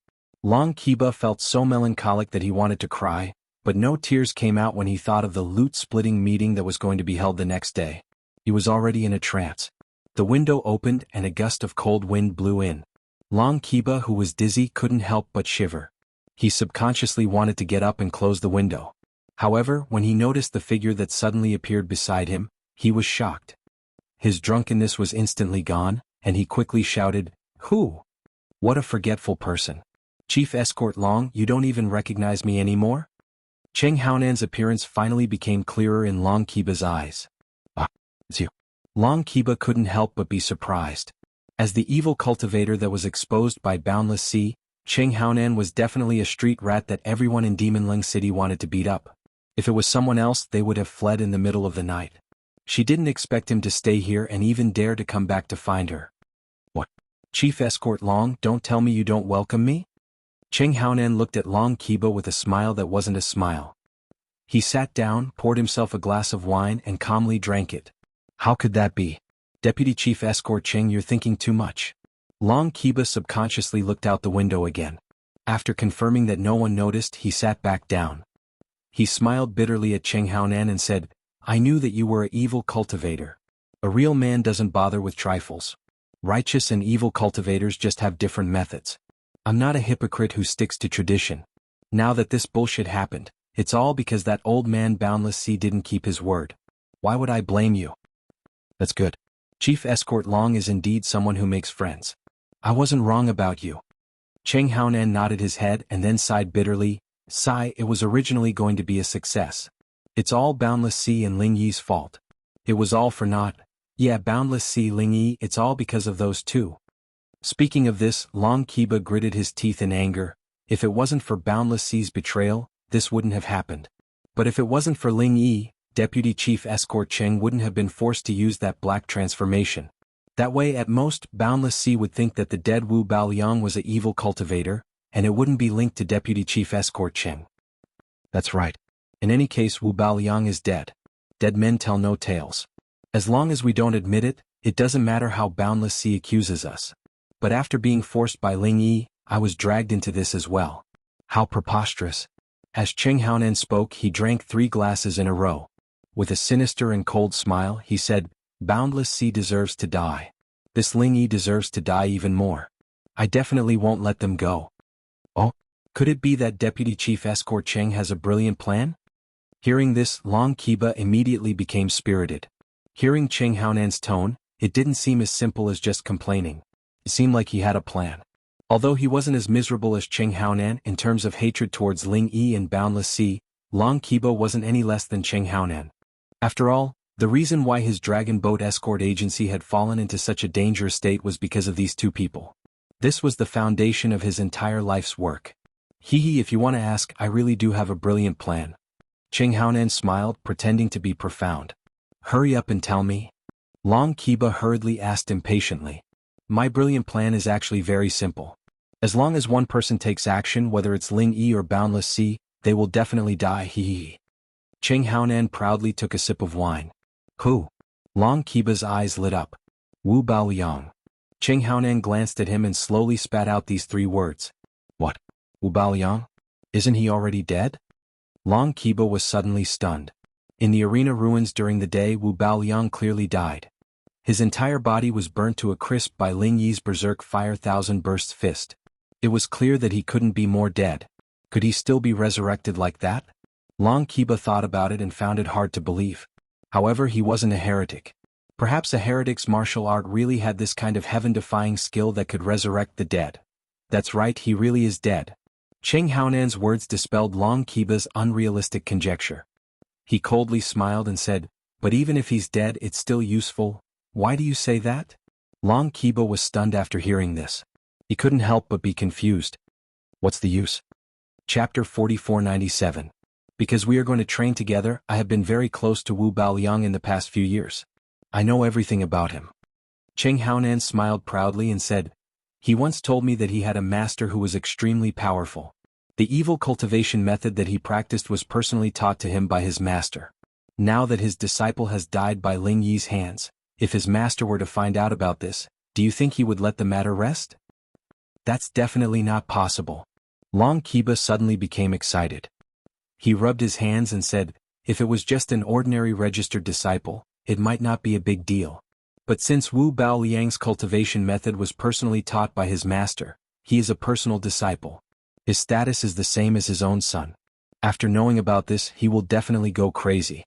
Long Kiba felt so melancholic that he wanted to cry, but no tears came out when he thought of the loot-splitting meeting that was going to be held the next day. He was already in a trance. The window opened and a gust of cold wind blew in. Long Kiba, who was dizzy, couldn't help but shiver. He subconsciously wanted to get up and close the window. However, when he noticed the figure that suddenly appeared beside him, he was shocked. His drunkenness was instantly gone, and he quickly shouted, "Who? What a forgetful person. Chief Escort Long, you don't even recognize me anymore?" Cheng Haonan's appearance finally became clearer in Long Kiba's eyes. "Ah, it's you." Long Kiba couldn't help but be surprised. As the evil cultivator that was exposed by Boundless Sea, Cheng Haonan was definitely a street rat that everyone in Demonling City wanted to beat up. If it was someone else, they would have fled in the middle of the night. She didn't expect him to stay here and even dare to come back to find her. "What? Chief Escort Long, don't tell me you don't welcome me?" Cheng Haonan looked at Long Kiba with a smile that wasn't a smile. He sat down, poured himself a glass of wine and calmly drank it. "How could that be? Deputy Chief Escort Cheng, you're thinking too much." Long Kiba subconsciously looked out the window again. After confirming that no one noticed, he sat back down. He smiled bitterly at Cheng Haonan and said, "I knew that you were an evil cultivator. A real man doesn't bother with trifles. Righteous and evil cultivators just have different methods. I'm not a hypocrite who sticks to tradition. Now that this bullshit happened, it's all because that old man Boundless Sea didn't keep his word. Why would I blame you?" "That's good. Chief Escort Long is indeed someone who makes friends. I wasn't wrong about you." Cheng Haonan nodded his head and then sighed bitterly. "Sigh, it was originally going to be a success. It's all Boundless Sea and Ling Yi's fault. It was all for naught. Yeah, Boundless Sea, Ling Yi, it's all because of those two." Speaking of this, Long Kiba gritted his teeth in anger. If it wasn't for Boundless Sea's betrayal, this wouldn't have happened. But if it wasn't for Ling Yi, Deputy Chief Escort Cheng wouldn't have been forced to use that black transformation. That way, at most, Boundless Sea would think that the dead Wu Baoliang was an evil cultivator, and it wouldn't be linked to Deputy Chief Escort Cheng. That's right. In any case, Wu Baoliang is dead. Dead men tell no tales. As long as we don't admit it, it doesn't matter how Boundless Sea accuses us. But after being forced by Ling Yi, I was dragged into this as well. How preposterous. As Cheng Haonan spoke, he drank 3 glasses in a row. With a sinister and cold smile, he said, "Boundless Sea deserves to die. This Ling Yi deserves to die even more. I definitely won't let them go." "Oh, could it be that Deputy Chief Escort Cheng has a brilliant plan?" Hearing this, Long Kiba immediately became spirited. Hearing Cheng Haonan's tone, it didn't seem as simple as just complaining. It seemed like he had a plan. Although he wasn't as miserable as Cheng Haonan in terms of hatred towards Ling Yi and Boundless Sea, Long Kiba wasn't any less than Cheng Haonan. After all, the reason why his dragon boat escort agency had fallen into such a dangerous state was because of these two people. This was the foundation of his entire life's work. Hee, if you want to ask, I really do have a brilliant plan." Cheng Haonan smiled, pretending to be profound. "Hurry up and tell me." Long Kiba hurriedly asked impatiently. "My brilliant plan is actually very simple. As long as one person takes action, whether it's Ling Yi or Boundless Sea, they will definitely die. Hee. Cheng Haonan proudly took a sip of wine. "Who?" Long Kiba's eyes lit up. "Wu Baoliang." Cheng Haonan glanced at him and slowly spat out these 3 words. "What? Wu Baoliang? Isn't he already dead?" Long Kiba was suddenly stunned. In the arena ruins during the day, Wu Baoliang clearly died. His entire body was burnt to a crisp by Ling Yi's berserk fire thousand bursts fist. It was clear that he couldn't be more dead. Could he still be resurrected like that? Long Kiba thought about it and found it hard to believe. However, he wasn't a heretic. Perhaps a heretic's martial art really had this kind of heaven-defying skill that could resurrect the dead. That's right, he really is dead. Cheng Haonan's words dispelled Long Kiba's unrealistic conjecture. He coldly smiled and said, "But even if he's dead, it's still useful. Why do you say that?" Long Kiba was stunned after hearing this. He couldn't help but be confused. What's the use? Chapter 4497. Because we are going to train together, I have been very close to Wu Baoliang in the past few years. I know everything about him. Cheng Haonan smiled proudly and said, "He once told me that he had a master who was extremely powerful. The evil cultivation method that he practiced was personally taught to him by his master. Now that his disciple has died by Ling Yi's hands, if his master were to find out about this, do you think he would let the matter rest?" "That's definitely not possible. Long Kiba suddenly became excited. He rubbed his hands and said, if it was just an ordinary registered disciple, it might not be a big deal. But since Wu Baoliang's cultivation method was personally taught by his master, he is a personal disciple. His status is the same as his own son. After knowing about this, he will definitely go crazy.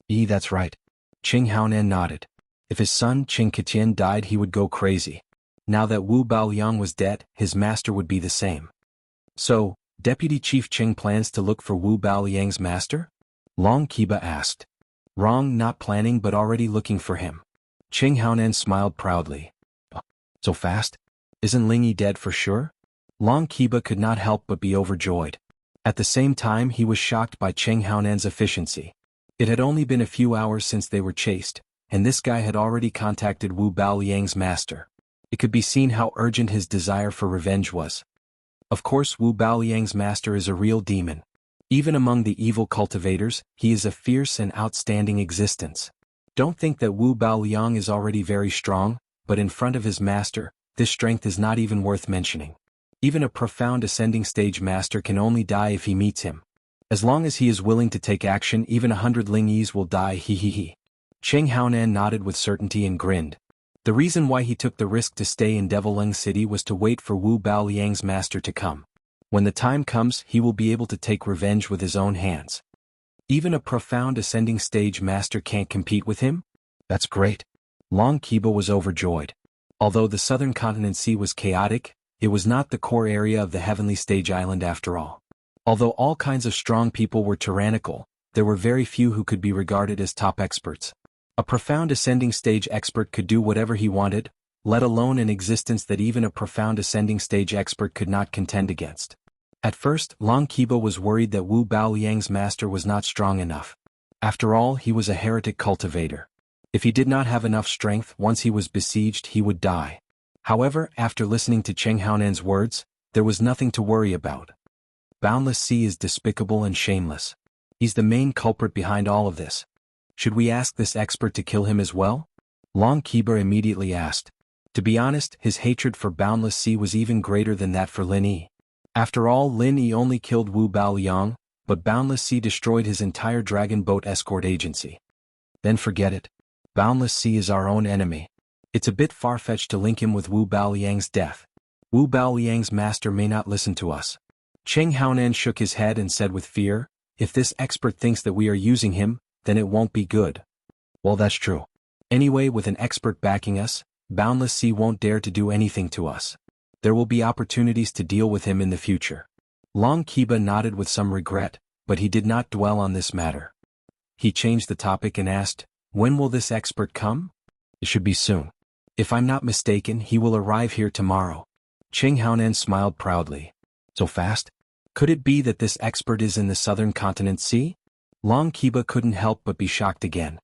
That's right. Qing Haonan nodded. If his son Qing Ketian died, he would go crazy. Now that Wu Baoliang was dead, his master would be the same. So, Deputy Chief Qing plans to look for Wu Baoliang's master? Long Kiba asked. Wrong, not planning but already looking for him. Qing Haonan smiled proudly. So fast? Isn't Lingyi dead for sure? Long Kiba could not help but be overjoyed. At the same time, he was shocked by Qing Haonan's efficiency. It had only been a few hours since they were chased, and this guy had already contacted Wu Baoliang's master. It could be seen how urgent his desire for revenge was. Of course, Wu Baoliang's master is a real demon. Even among the evil cultivators, he is a fierce and outstanding existence. Don't think that Wu Baoliang is already very strong, but in front of his master, this strength is not even worth mentioning. Even a profound ascending stage master can only die if he meets him. As long as he is willing to take action, even 100 Lingyis will die. Qing Haonan nodded with certainty and grinned. The reason why he took the risk to stay in Devil Lung City was to wait for Wu Baoliang's master to come. When the time comes, he will be able to take revenge with his own hands. Even a profound ascending stage master can't compete with him? That's great. Long Kiba was overjoyed. Although the southern continent sea was chaotic, it was not the core area of the heavenly stage island after all. Although all kinds of strong people were tyrannical, there were very few who could be regarded as top experts. A profound ascending stage expert could do whatever he wanted, let alone an existence that even a profound ascending stage expert could not contend against. At first, Long Kiba was worried that Wu Baoliang's master was not strong enough. After all, he was a heretic cultivator. If he did not have enough strength, once he was besieged, he would die. However, after listening to Qing Haonan's words, there was nothing to worry about. Boundless Sea is despicable and shameless. He's the main culprit behind all of this. Should we ask this expert to kill him as well? Long Kiba immediately asked. To be honest, his hatred for Boundless Sea was even greater than that for Lin Yi. After all, Lin Yi only killed Wu Baoliang, but Boundless Sea destroyed his entire dragon boat escort agency. Then forget it. Boundless Sea is our own enemy. It's a bit far-fetched to link him with Wu Baoliang's death. Wu Baoliang's master may not listen to us. Qing Haonan shook his head and said with fear, if this expert thinks that we are using him, then it won't be good. Well, that's true. Anyway, with an expert backing us, Boundless Sea won't dare to do anything to us. There will be opportunities to deal with him in the future. Long Kiba nodded with some regret, but he did not dwell on this matter. He changed the topic and asked, when will this expert come? It should be soon. If I'm not mistaken, he will arrive here tomorrow. Qing Haonan smiled proudly. So fast? Could it be that this expert is in the southern continent sea? Long Kiba couldn't help but be shocked again.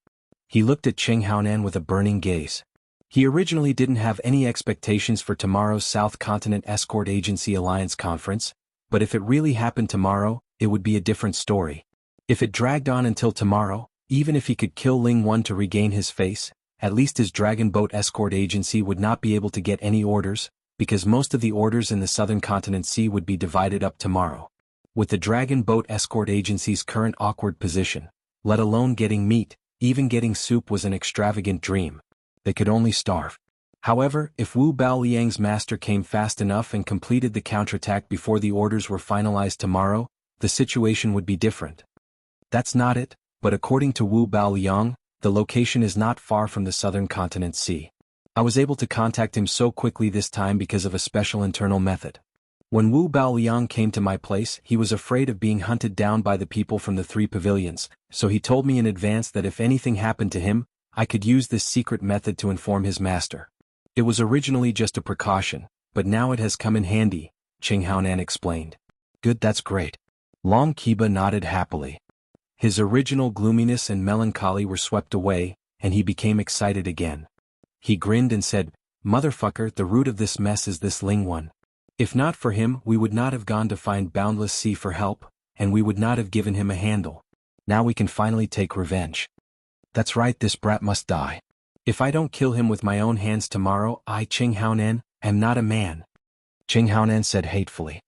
He looked at Qing Haonan with a burning gaze. He originally didn't have any expectations for tomorrow's South Continent Escort Agency Alliance conference, but if it really happened tomorrow, it would be a different story. If it dragged on until tomorrow, even if he could kill Ling Wan to regain his face, at least his Dragon Boat Escort Agency would not be able to get any orders, because most of the orders in the Southern Continent Sea would be divided up tomorrow. With the Dragon Boat Escort Agency's current awkward position, let alone getting meat, even getting soup was an extravagant dream. They could only starve. However, if Wu Baoliang's master came fast enough and completed the counterattack before the orders were finalized tomorrow, the situation would be different. That's not it, but according to Wu Baoliang, the location is not far from the Southern Continent Sea. I was able to contact him so quickly this time because of a special internal method. When Wu Baoliang came to my place, he was afraid of being hunted down by the people from the 3 pavilions, so he told me in advance that if anything happened to him, I could use this secret method to inform his master. It was originally just a precaution, but now it has come in handy, Qing Haonan explained. Good, that's great. Long Kiba nodded happily. His original gloominess and melancholy were swept away, and he became excited again. He grinned and said, motherfucker, the root of this mess is this Ling Wan. If not for him, we would not have gone to find Boundless Sea for help, and we would not have given him a handle. Now we can finally take revenge. That's right, this brat must die. If I don't kill him with my own hands tomorrow, I, Qing Haonan, am not a man. Qing Haonan said hatefully.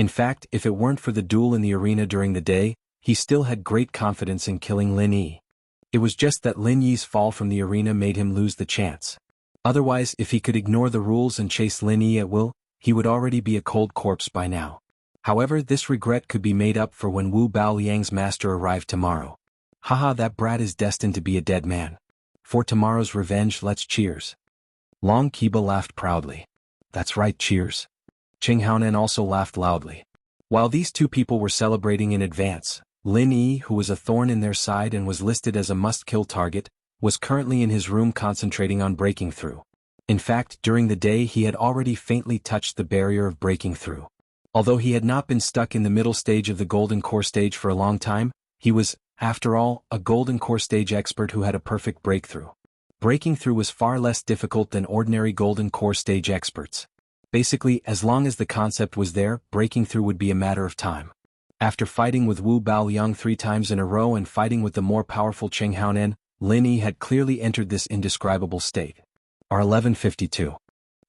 In fact, if it weren't for the duel in the arena during the day, he still had great confidence in killing Lin Yi. It was just that Lin Yi's fall from the arena made him lose the chance. Otherwise, if he could ignore the rules and chase Lin Yi at will, he would already be a cold corpse by now. However, this regret could be made up for when Wu Baoliang's master arrived tomorrow. Haha, that brat is destined to be a dead man. For tomorrow's revenge, let's cheers. Long Kiba laughed proudly. That's right, cheers. Qing Haonan also laughed loudly. While these two people were celebrating in advance, Lin Yi, who was a thorn in their side and was listed as a must-kill target, was currently in his room concentrating on breaking through. In fact, during the day he had already faintly touched the barrier of breaking through. Although he had not been stuck in the middle stage of the Golden Core stage for a long time, he was, after all, a Golden Core stage expert who had a perfect breakthrough. Breaking through was far less difficult than ordinary Golden Core stage experts. Basically, as long as the concept was there, breaking through would be a matter of time. After fighting with Wu Baoliang 3 times in a row and fighting with the more powerful Qing Haonan, Lin Yi had clearly entered this indescribable state. R1152.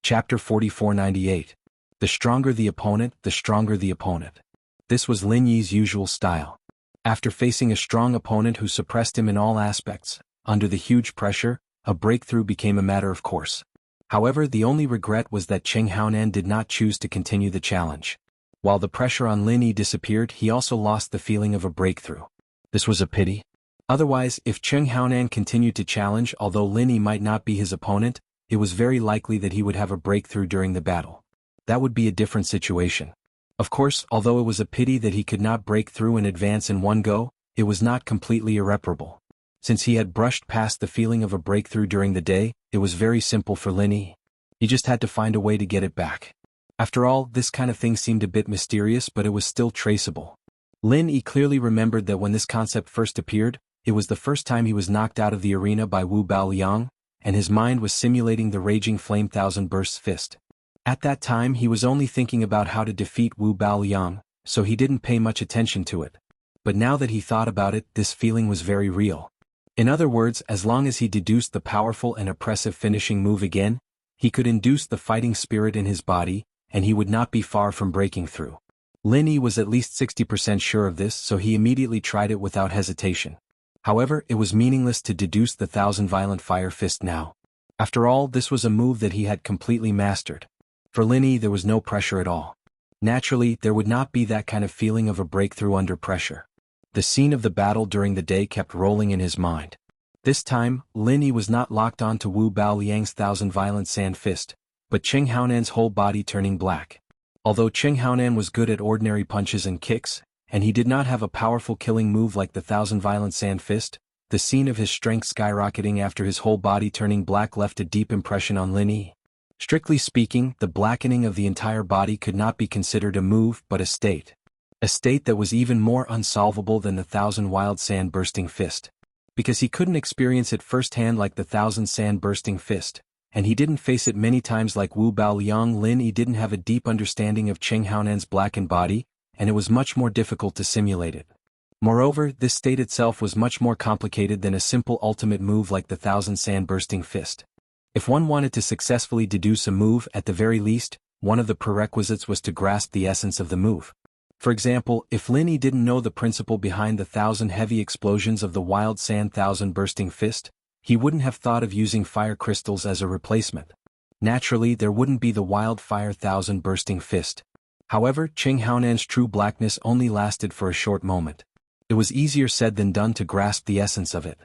Chapter 4498. The stronger the opponent, the stronger the opponent. This was Lin Yi's usual style. After facing a strong opponent who suppressed him in all aspects, under the huge pressure, a breakthrough became a matter of course. However, the only regret was that Qing Haonan did not choose to continue the challenge. While the pressure on Lin Yi disappeared, he also lost the feeling of a breakthrough. This was a pity. Otherwise, if Qing Haonan continued to challenge, although Lin Yi might not be his opponent, it was very likely that he would have a breakthrough during the battle. That would be a different situation. Of course, although it was a pity that he could not break through and advance in one go, it was not completely irreparable. Since he had brushed past the feeling of a breakthrough during the day, it was very simple for Lin Yi. He just had to find a way to get it back. After all, this kind of thing seemed a bit mysterious, but it was still traceable. Lin Yi clearly remembered that when this concept first appeared, it was the first time he was knocked out of the arena by Wu Baoliang, and his mind was simulating the raging flame thousand bursts fist. At that time he was only thinking about how to defeat Wu Baoliang, so he didn't pay much attention to it. But now that he thought about it, this feeling was very real. In other words, as long as he deduced the powerful and oppressive finishing move again, he could induce the fighting spirit in his body, and he would not be far from breaking through. Lin Yi was at least 60% sure of this, so he immediately tried it without hesitation. However, it was meaningless to deduce the thousand violent fire fist now. After all, this was a move that he had completely mastered. For Lin Yi there was no pressure at all. Naturally, there would not be that kind of feeling of a breakthrough under pressure. The scene of the battle during the day kept rolling in his mind. This time, Lin Yi was not locked on to Wu Baoliang's thousand violent sand fist, but Qing Haonan's whole body turning black. Although Qing Haonan was good at ordinary punches and kicks, and he did not have a powerful killing move like the thousand violent sand fist, the scene of his strength skyrocketing after his whole body turning black left a deep impression on Lin Yi. Strictly speaking, the blackening of the entire body could not be considered a move but a state. A state that was even more unsolvable than the thousand wild sand bursting fist. Because he couldn't experience it firsthand like the thousand sand bursting fist, and he didn't face it many times like Wu Baoliang. Lin Yi didn't have a deep understanding of Qing Haonan's blackened body, and it was much more difficult to simulate it. Moreover, this state itself was much more complicated than a simple ultimate move like the thousand sand bursting fist. If one wanted to successfully deduce a move, at the very least, one of the prerequisites was to grasp the essence of the move. For example, if Lin Yi didn't know the principle behind the thousand heavy explosions of the wild sand thousand bursting fist, he wouldn't have thought of using fire crystals as a replacement. Naturally, there wouldn't be the wild fire thousand bursting fist. However, Qing Haonan's true blackness only lasted for a short moment. It was easier said than done to grasp the essence of it.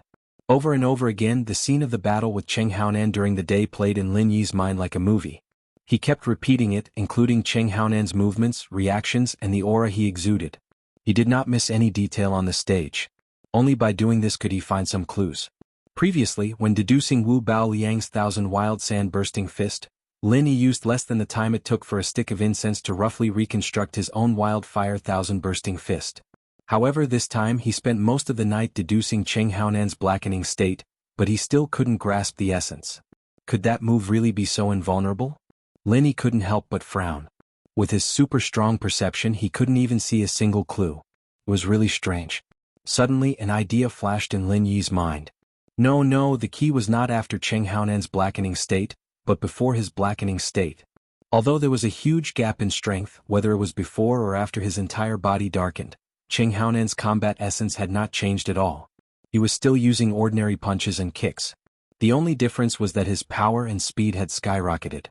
Over and over again, the scene of the battle with Qing Haonan during the day played in Lin Yi's mind like a movie. He kept repeating it, including Qing Haonan's movements, reactions, and the aura he exuded. He did not miss any detail on the stage. Only by doing this could he find some clues. Previously, when deducing Wu Baoliang's thousand wild sand bursting fist, Lin Yi used less than the time it took for a stick of incense to roughly reconstruct his own wild fire thousand bursting fist. However, this time he spent most of the night deducing Qing Haonan's blackening state, but he still couldn't grasp the essence. Could that move really be so invulnerable? Lin Yi couldn't help but frown. With his super strong perception he couldn't even see a single clue. It was really strange. Suddenly an idea flashed in Lin Yi's mind. No, the key was not after Qing Haonan's blackening state, but before his blackening state. Although there was a huge gap in strength, whether it was before or after his entire body darkened, Cheng Haonan's combat essence had not changed at all. He was still using ordinary punches and kicks. The only difference was that his power and speed had skyrocketed.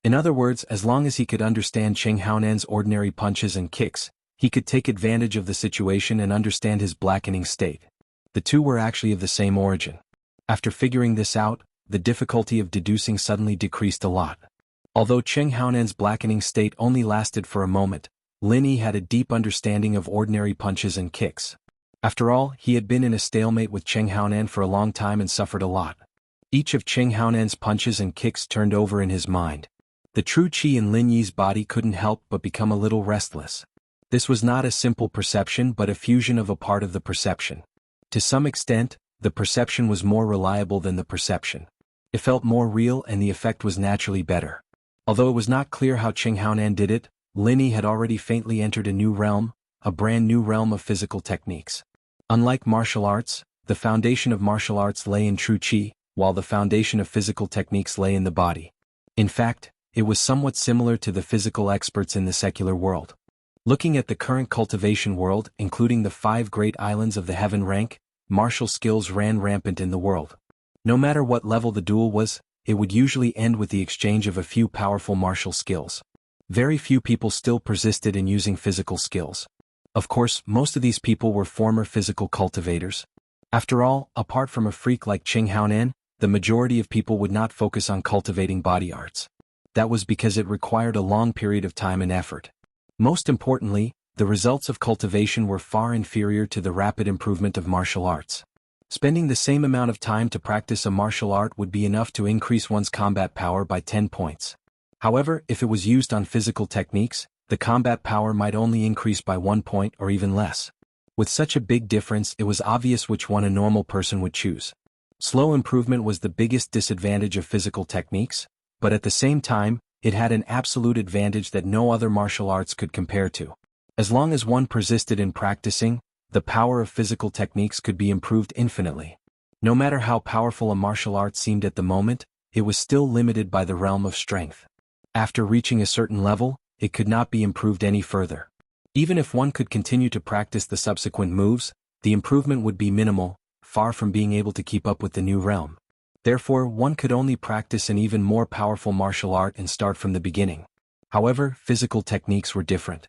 In other words, as long as he could understand Cheng Haonan's ordinary punches and kicks, he could take advantage of the situation and understand his blackening state. The two were actually of the same origin. After figuring this out, the difficulty of deducing suddenly decreased a lot. Although Cheng Haonan's blackening state only lasted for a moment, Lin Yi had a deep understanding of ordinary punches and kicks. After all, he had been in a stalemate with Cheng Haonan for a long time and suffered a lot. Each of Cheng Haonan's punches and kicks turned over in his mind. The true qi in Lin Yi's body couldn't help but become a little restless. This was not a simple perception but a fusion of a part of the perception. To some extent, the perception was more reliable than the perception. It felt more real and the effect was naturally better. Although it was not clear how Cheng Haonan did it, Lin Yi had already faintly entered a new realm, a brand new realm of physical techniques. Unlike martial arts, the foundation of martial arts lay in true qi, while the foundation of physical techniques lay in the body. In fact, it was somewhat similar to the physical experts in the secular world. Looking at the current cultivation world, including the 5 great islands of the heaven rank, martial skills ran rampant in the world. No matter what level the duel was, it would usually end with the exchange of a few powerful martial skills. Very few people still persisted in using physical skills. Of course, most of these people were former physical cultivators. After all, apart from a freak like Cheng Haonan, the majority of people would not focus on cultivating body arts. That was because it required a long period of time and effort. Most importantly, the results of cultivation were far inferior to the rapid improvement of martial arts. Spending the same amount of time to practice a martial art would be enough to increase one's combat power by 10 points. However, if it was used on physical techniques, the combat power might only increase by 1 point or even less. With such a big difference, it was obvious which one a normal person would choose. Slow improvement was the biggest disadvantage of physical techniques, but at the same time, it had an absolute advantage that no other martial arts could compare to. As long as one persisted in practicing, the power of physical techniques could be improved infinitely. No matter how powerful a martial art seemed at the moment, it was still limited by the realm of strength. After reaching a certain level, it could not be improved any further. Even if one could continue to practice the subsequent moves, the improvement would be minimal, far from being able to keep up with the new realm. Therefore, one could only practice an even more powerful martial art and start from the beginning. However, physical techniques were different.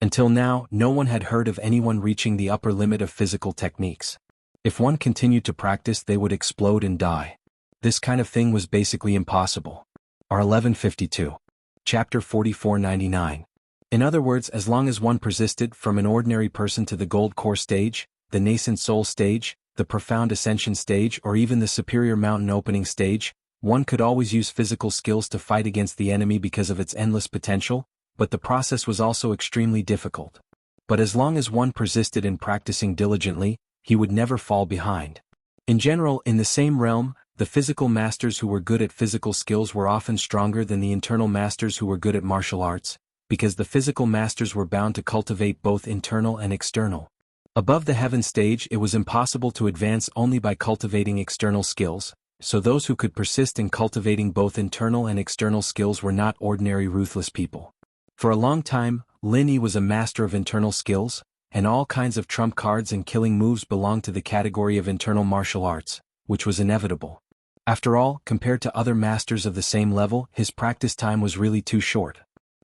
Until now, no one had heard of anyone reaching the upper limit of physical techniques. If one continued to practice, they would explode and die. This kind of thing was basically impossible. R1152. Chapter 4499. In other words, as long as one persisted from an ordinary person to the gold core stage, the nascent soul stage, the profound ascension stage or even the superior mountain opening stage, one could always use physical skills to fight against the enemy because of its endless potential, but the process was also extremely difficult. But as long as one persisted in practicing diligently, he would never fall behind. In general, in the same realm, the physical masters who were good at physical skills were often stronger than the internal masters who were good at martial arts, because the physical masters were bound to cultivate both internal and external. Above the heaven stage, it was impossible to advance only by cultivating external skills, so those who could persist in cultivating both internal and external skills were not ordinary ruthless people. For a long time, Lin Yi was a master of internal skills, and all kinds of trump cards and killing moves belonged to the category of internal martial arts, which was inevitable. After all, compared to other masters of the same level, his practice time was really too short.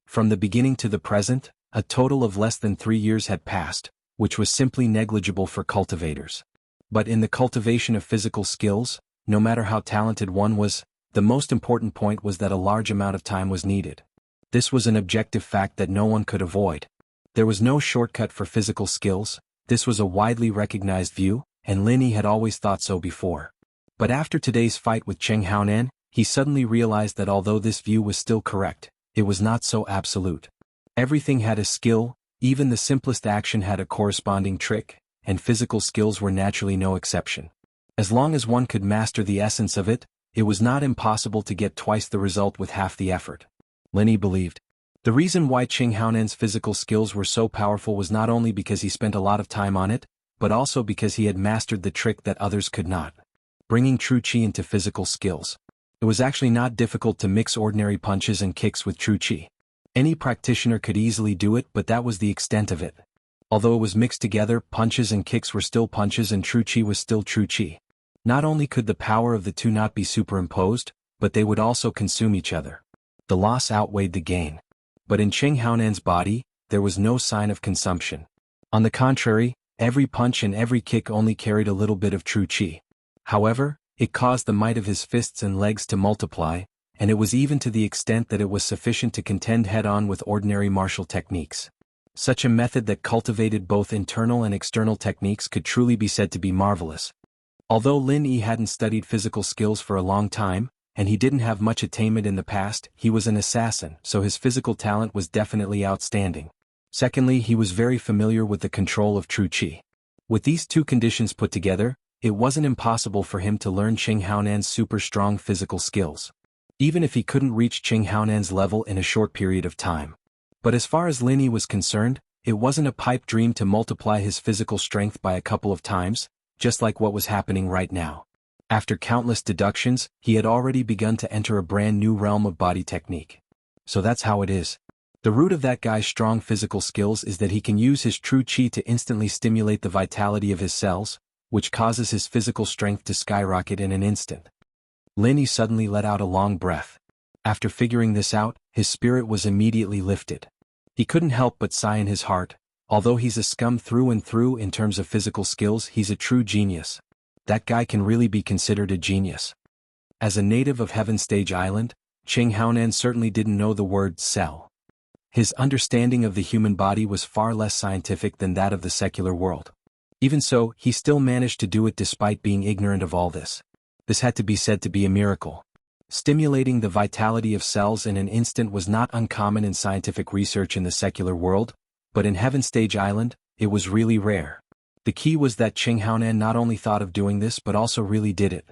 From the beginning to the present, a total of less than 3 years had passed, which was simply negligible for cultivators. But in the cultivation of physical skills, no matter how talented one was, the most important point was that a large amount of time was needed. This was an objective fact that no one could avoid. There was no shortcut for physical skills, this was a widely recognized view, and Lin Yi had always thought so before. But after today's fight with Cheng Haonan, he suddenly realized that although this view was still correct, it was not so absolute. Everything had a skill, even the simplest action had a corresponding trick, and physical skills were naturally no exception. As long as one could master the essence of it, it was not impossible to get twice the result with half the effort. Lin Yi believed. The reason why Cheng Haonan's physical skills were so powerful was not only because he spent a lot of time on it, but also because he had mastered the trick that others could not. Bringing true qi into physical skills. It was actually not difficult to mix ordinary punches and kicks with true chi. Any practitioner could easily do it, but that was the extent of it. Although it was mixed together, punches and kicks were still punches and true chi was still true chi. Not only could the power of the two not be superimposed, but they would also consume each other. The loss outweighed the gain. But in Cheng Haonan's body, there was no sign of consumption. On the contrary, every punch and every kick only carried a little bit of true chi. However, it caused the might of his fists and legs to multiply, and it was even to the extent that it was sufficient to contend head-on with ordinary martial techniques. Such a method that cultivated both internal and external techniques could truly be said to be marvelous. Although Lin Yi hadn't studied physical skills for a long time, and he didn't have much attainment in the past, he was an assassin, so his physical talent was definitely outstanding. Secondly, he was very familiar with the control of true chi. With these two conditions put together, it wasn't impossible for him to learn Cheng Haonan's super strong physical skills. Even if he couldn't reach Cheng Haonan's level in a short period of time. But as far as Lin Yi was concerned, it wasn't a pipe dream to multiply his physical strength by a couple of times, just like what was happening right now. After countless deductions, he had already begun to enter a brand new realm of body technique. So that's how it is. The root of that guy's strong physical skills is that he can use his true chi to instantly stimulate the vitality of his cells, which causes his physical strength to skyrocket in an instant. Lin Yi suddenly let out a long breath. After figuring this out, his spirit was immediately lifted. He couldn't help but sigh in his heart. Although he's a scum through and through in terms of physical skills, he's a true genius. That guy can really be considered a genius. As a native of Heaven Stage Island, Cheng Haonan certainly didn't know the word cell. His understanding of the human body was far less scientific than that of the secular world. Even so, he still managed to do it despite being ignorant of all this. This had to be said to be a miracle. Stimulating the vitality of cells in an instant was not uncommon in scientific research in the secular world, but in Heaven Stage Island, it was really rare. The key was that Cheng Haonan not only thought of doing this but also really did it.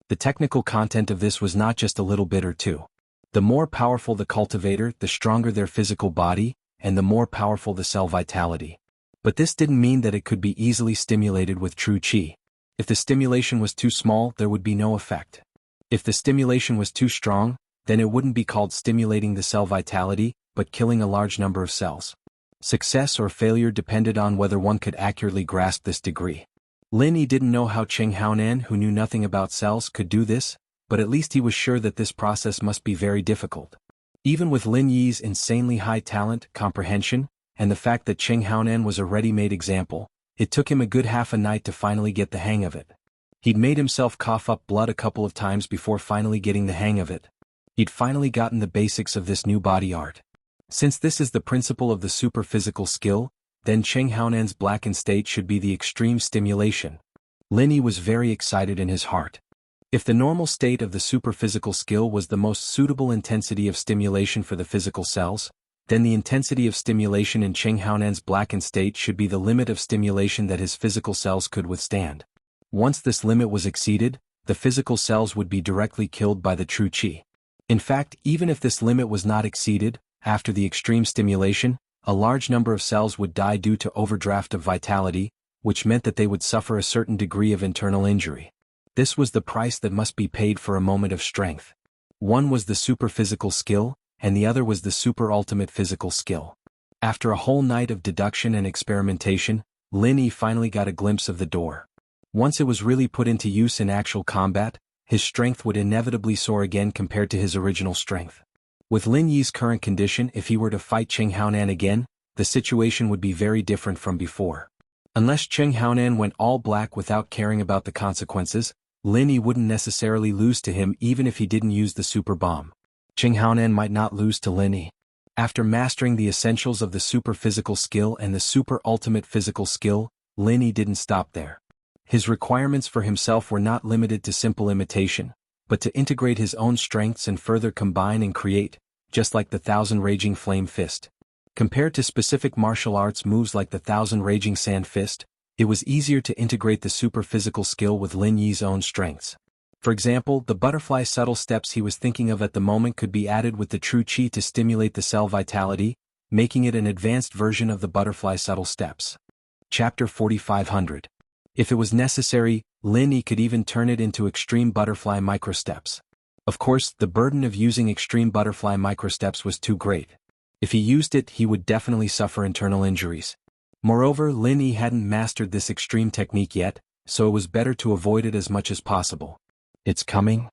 The technical content of this was not just a little bit or two. The more powerful the cultivator, the stronger their physical body, and the more powerful the cell vitality. But this didn't mean that it could be easily stimulated with true chi. If the stimulation was too small, there would be no effect. If the stimulation was too strong, then it wouldn't be called stimulating the cell vitality, but killing a large number of cells. Success or failure depended on whether one could accurately grasp this degree. Lin Yi didn't know how Cheng Haonan, who knew nothing about cells, could do this, but at least he was sure that this process must be very difficult. Even with Lin Yi's insanely high talent, comprehension, and the fact that Cheng Haonan was a ready-made example, it took him a good half a night to finally get the hang of it. He'd made himself cough up blood a couple of times before finally getting the hang of it. He'd finally gotten the basics of this new body art. Since this is the principle of the super physical skill, then Cheng Haonan's blackened state should be the extreme stimulation. Lin Yi was very excited in his heart. If the normal state of the super physical skill was the most suitable intensity of stimulation for the physical cells, then the intensity of stimulation in Cheng Haonan's blackened state should be the limit of stimulation that his physical cells could withstand. Once this limit was exceeded, the physical cells would be directly killed by the true chi. In fact, even if this limit was not exceeded, after the extreme stimulation, a large number of cells would die due to overdraft of vitality, which meant that they would suffer a certain degree of internal injury. This was the price that must be paid for a moment of strength. One was the super physical skill, and the other was the super ultimate physical skill. After a whole night of deduction and experimentation, Lin Yi finally got a glimpse of the door. Once it was really put into use in actual combat, his strength would inevitably soar again compared to his original strength. With Lin Yi's current condition, if he were to fight Cheng Haonan again, the situation would be very different from before. Unless Cheng Haonan went all black without caring about the consequences, Lin Yi wouldn't necessarily lose to him even if he didn't use the super bomb. Cheng Haonan might not lose to Lin Yi. After mastering the essentials of the super physical skill and the super ultimate physical skill, Lin Yi didn't stop there. His requirements for himself were not limited to simple imitation, but to integrate his own strengths and further combine and create, just like the Thousand Raging Flame Fist. Compared to specific martial arts moves like the Thousand Raging Sand Fist, it was easier to integrate the super physical skill with Lin Yi's own strengths. For example, the butterfly subtle steps he was thinking of at the moment could be added with the true chi to stimulate the cell vitality, making it an advanced version of the butterfly subtle steps. Chapter 4500. If it was necessary, Lin Yi could even turn it into extreme butterfly microsteps. Of course, the burden of using extreme butterfly microsteps was too great. If he used it, he would definitely suffer internal injuries. Moreover, Lin Yi hadn't mastered this extreme technique yet, so it was better to avoid it as much as possible. It's coming?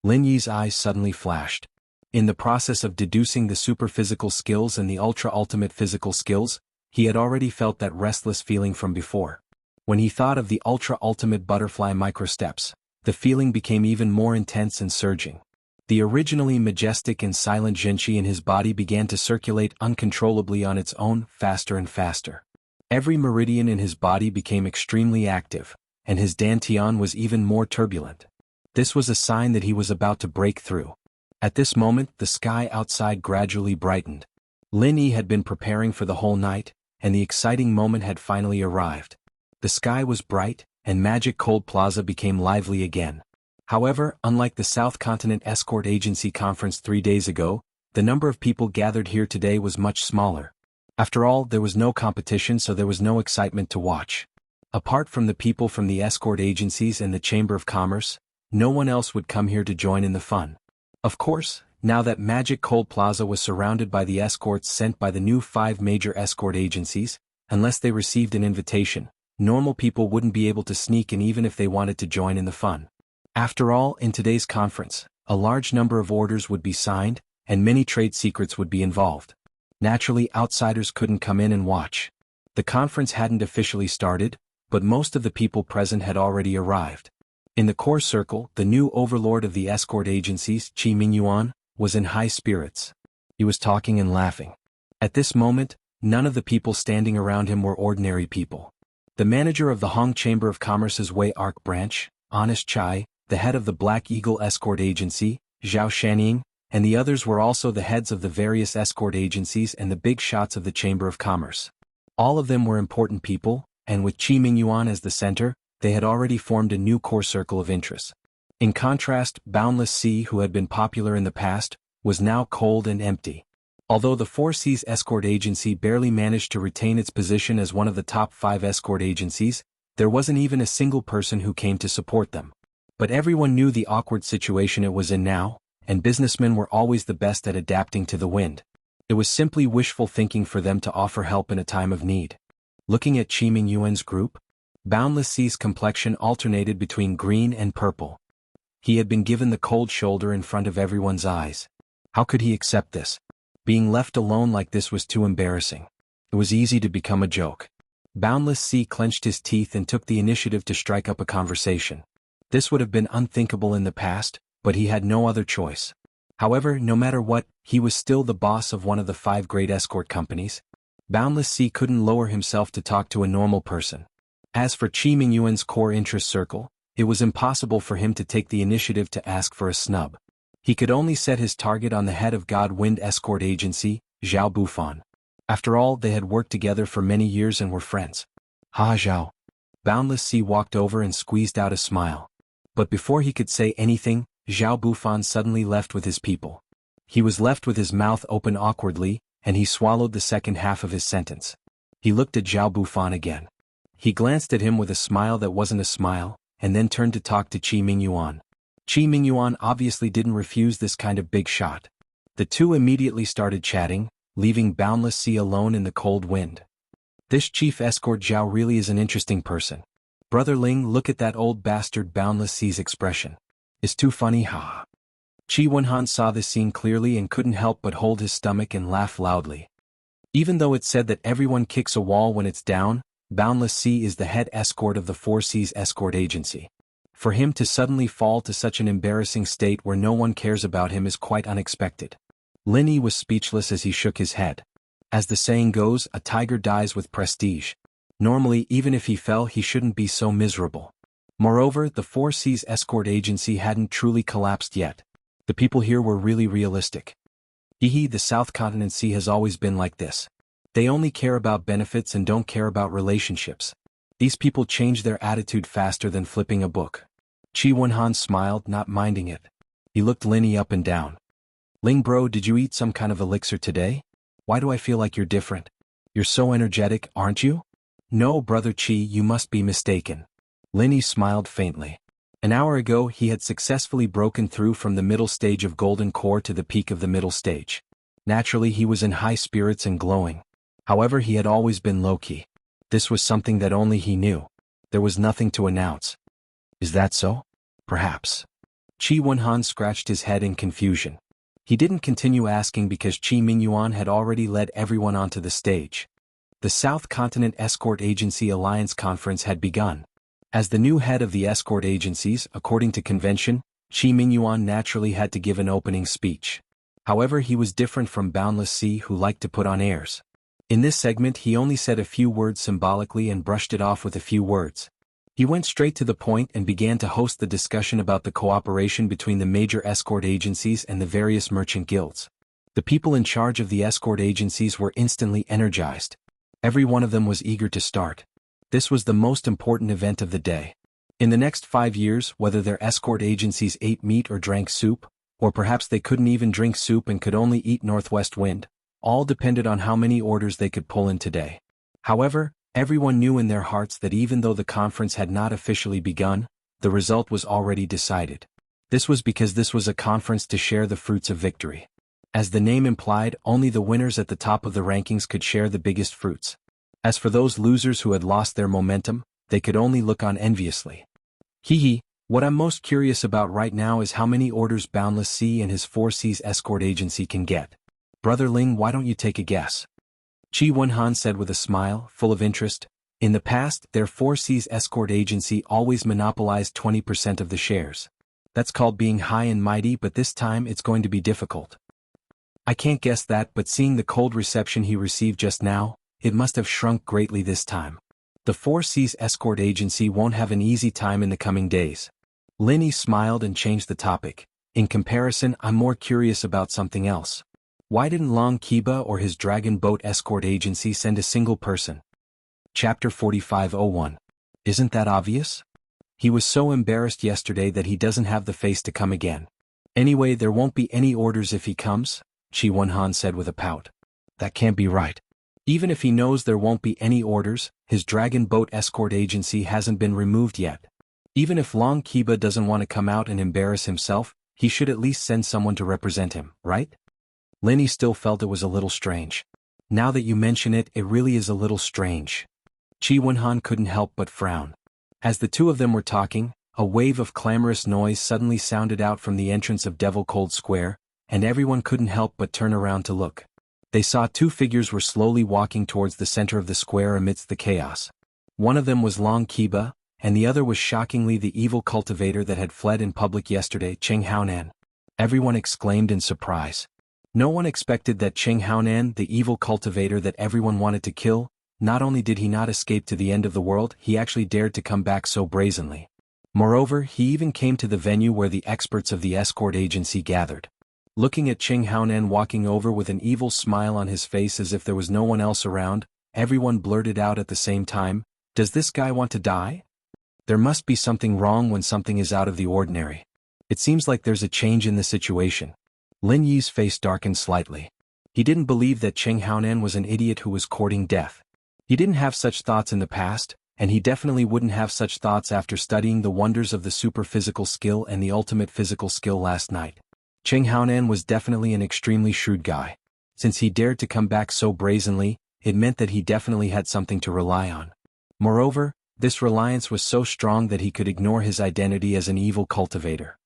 Lin Yi's eyes suddenly flashed. In the process of deducing the super-physical skills and the ultra-ultimate physical skills, he had already felt that restless feeling from before. When he thought of the ultra-ultimate butterfly microsteps, the feeling became even more intense and surging. The originally majestic and silent Jinqi in his body began to circulate uncontrollably on its own, faster and faster. Every meridian in his body became extremely active, and his dantian was even more turbulent. This was a sign that he was about to break through. At this moment, the sky outside gradually brightened. Lin Yi had been preparing for the whole night, and the exciting moment had finally arrived. The sky was bright, and Magic Cold Plaza became lively again. However, unlike the South Continent Escort Agency conference 3 days ago, the number of people gathered here today was much smaller. After all, there was no competition, so there was no excitement to watch. Apart from the people from the escort agencies and the Chamber of Commerce, no one else would come here to join in the fun. Of course, now that Magic Cold Plaza was surrounded by the escorts sent by the new 5 major escort agencies, unless they received an invitation, normal people wouldn't be able to sneak in even if they wanted to join in the fun. After all, in today's conference, a large number of orders would be signed, and many trade secrets would be involved. Naturally, outsiders couldn't come in and watch. The conference hadn't officially started, but most of the people present had already arrived. In the core circle, the new overlord of the escort agencies, Qi Mingyuan, was in high spirits. He was talking and laughing. At this moment, none of the people standing around him were ordinary people. The manager of the Hong Chamber of Commerce's Wei Arc branch, Honest Chai, the head of the Black Eagle Escort Agency, Zhao Shanning, and the others were also the heads of the various escort agencies and the big shots of the Chamber of Commerce. All of them were important people, and with Qi Mingyuan as the center, they had already formed a new core circle of interest. In contrast, Boundless Sea, who had been popular in the past, was now cold and empty. Although the Four Seas Escort Agency barely managed to retain its position as one of the top 5 escort agencies, there wasn't even a single person who came to support them. But everyone knew the awkward situation it was in now, and businessmen were always the best at adapting to the wind. It was simply wishful thinking for them to offer help in a time of need. Looking at Qi Mingyuan's group, Boundless Sea's complexion alternated between green and purple. He had been given the cold shoulder in front of everyone's eyes. How could he accept this? Being left alone like this was too embarrassing. It was easy to become a joke. Boundless Sea clenched his teeth and took the initiative to strike up a conversation. This would have been unthinkable in the past, but he had no other choice. However, no matter what, he was still the boss of one of the 5 great escort companies. Boundless Sea couldn't lower himself to talk to a normal person. As for Qi Mingyuan's core interest circle, it was impossible for him to take the initiative to ask for a snub. He could only set his target on the head of God Wind Escort Agency, Zhao Bufan. After all, they had worked together for many years and were friends. Ha Zhao. Boundless Sea walked over and squeezed out a smile. But before he could say anything, Zhao Bufan suddenly left with his people. He was left with his mouth open awkwardly, and he swallowed the second half of his sentence. He looked at Zhao Bufan again. He glanced at him with a smile that wasn't a smile, and then turned to talk to Qi Mingyuan. Qi Mingyuan obviously didn't refuse this kind of big shot. The two immediately started chatting, leaving Boundless Sea alone in the cold wind. This chief escort Zhao really is an interesting person. Brother Ling, look at that old bastard. Boundless Sea's expression. It's too funny, ha. Qi Wenhan saw this scene clearly and couldn't help but hold his stomach and laugh loudly. Even though it's said that everyone kicks a wall when it's down, Boundless Sea is the head escort of the Four Seas Escort Agency. For him to suddenly fall to such an embarrassing state where no one cares about him is quite unexpected. Lin Yi was speechless as he shook his head. As the saying goes, a tiger dies with prestige. Normally, even if he fell, he shouldn't be so miserable. Moreover, the Four Seas Escort Agency hadn't truly collapsed yet. The people here were really realistic. The South Continent Sea has always been like this. They only care about benefits and don't care about relationships. These people change their attitude faster than flipping a book. Qi Wenhan smiled, not minding it. He looked Lin Yi up and down. Ling bro, did you eat some kind of elixir today? Why do I feel like you're different? You're so energetic, aren't you? No, brother Qi, you must be mistaken. Lin Yi smiled faintly. An hour ago he had successfully broken through from the middle stage of Golden Core to the peak of the middle stage. Naturally he was in high spirits and glowing. However, he had always been low-key. This was something that only he knew. There was nothing to announce. Is that so? Perhaps. Qi Wenhan scratched his head in confusion. He didn't continue asking because Qi Mingyuan had already led everyone onto the stage. The South Continent Escort Agency Alliance Conference had begun. As the new head of the escort agencies, according to convention, Qi Mingyuan naturally had to give an opening speech. However, he was different from Boundless Sea, who liked to put on airs. In this segment he only said a few words symbolically and brushed it off with a few words. He went straight to the point and began to host the discussion about the cooperation between the major escort agencies and the various merchant guilds. The people in charge of the escort agencies were instantly energized. Every one of them was eager to start. This was the most important event of the day. In the next 5 years, whether their escort agencies ate meat or drank soup, or perhaps they couldn't even drink soup and could only eat northwest wind, all depended on how many orders they could pull in today. However, everyone knew in their hearts that even though the conference had not officially begun, the result was already decided. This was because this was a conference to share the fruits of victory. As the name implied, only the winners at the top of the rankings could share the biggest fruits. As for those losers who had lost their momentum, they could only look on enviously. What I'm most curious about right now is how many orders Boundless Sea and his 4 Seas escort agency can get. Brother Ling, why don't you take a guess? Qi Wenhan said with a smile, full of interest. In the past, their 4 Seas escort agency always monopolized 20% of the shares. That's called being high and mighty, but this time it's going to be difficult. I can't guess that, but seeing the cold reception he received just now, it must have shrunk greatly this time. The 4 Seas escort agency won't have an easy time in the coming days. Lin Yi smiled and changed the topic. In comparison, I'm more curious about something else. Why didn't Long Kiba or his Dragon Boat escort agency send a single person? Chapter 4501. Isn't that obvious? He was so embarrassed yesterday that he doesn't have the face to come again. Anyway, there won't be any orders if he comes, Qi Wenhan said with a pout. That can't be right. Even if he knows there won't be any orders, his Dragon Boat escort agency hasn't been removed yet. Even if Long Kiba doesn't want to come out and embarrass himself, he should at least send someone to represent him, right? Lin Yi still felt it was a little strange. Now that you mention it, it really is a little strange. Qi Wenhan couldn't help but frown. As the two of them were talking, a wave of clamorous noise suddenly sounded out from the entrance of Devil Cold Square, and everyone couldn't help but turn around to look. They saw 2 figures were slowly walking towards the center of the square amidst the chaos. One of them was Long Kiba, and the other was shockingly the evil cultivator that had fled in public yesterday, Cheng Haonan. Everyone exclaimed in surprise. No one expected that Cheng Haonan, the evil cultivator that everyone wanted to kill, not only did he not escape to the end of the world, he actually dared to come back so brazenly. Moreover, he even came to the venue where the experts of the escort agency gathered. Looking at Cheng Haonan walking over with an evil smile on his face as if there was no one else around, everyone blurted out at the same time, "Does this guy want to die?" There must be something wrong when something is out of the ordinary. It seems like there's a change in the situation. Lin Yi's face darkened slightly. He didn't believe that Cheng Haonan was an idiot who was courting death. He didn't have such thoughts in the past, and he definitely wouldn't have such thoughts after studying the wonders of the super-physical skill and the ultimate physical skill last night. Cheng Haonan was definitely an extremely shrewd guy. Since he dared to come back so brazenly, it meant that he definitely had something to rely on. Moreover, this reliance was so strong that he could ignore his identity as an evil cultivator.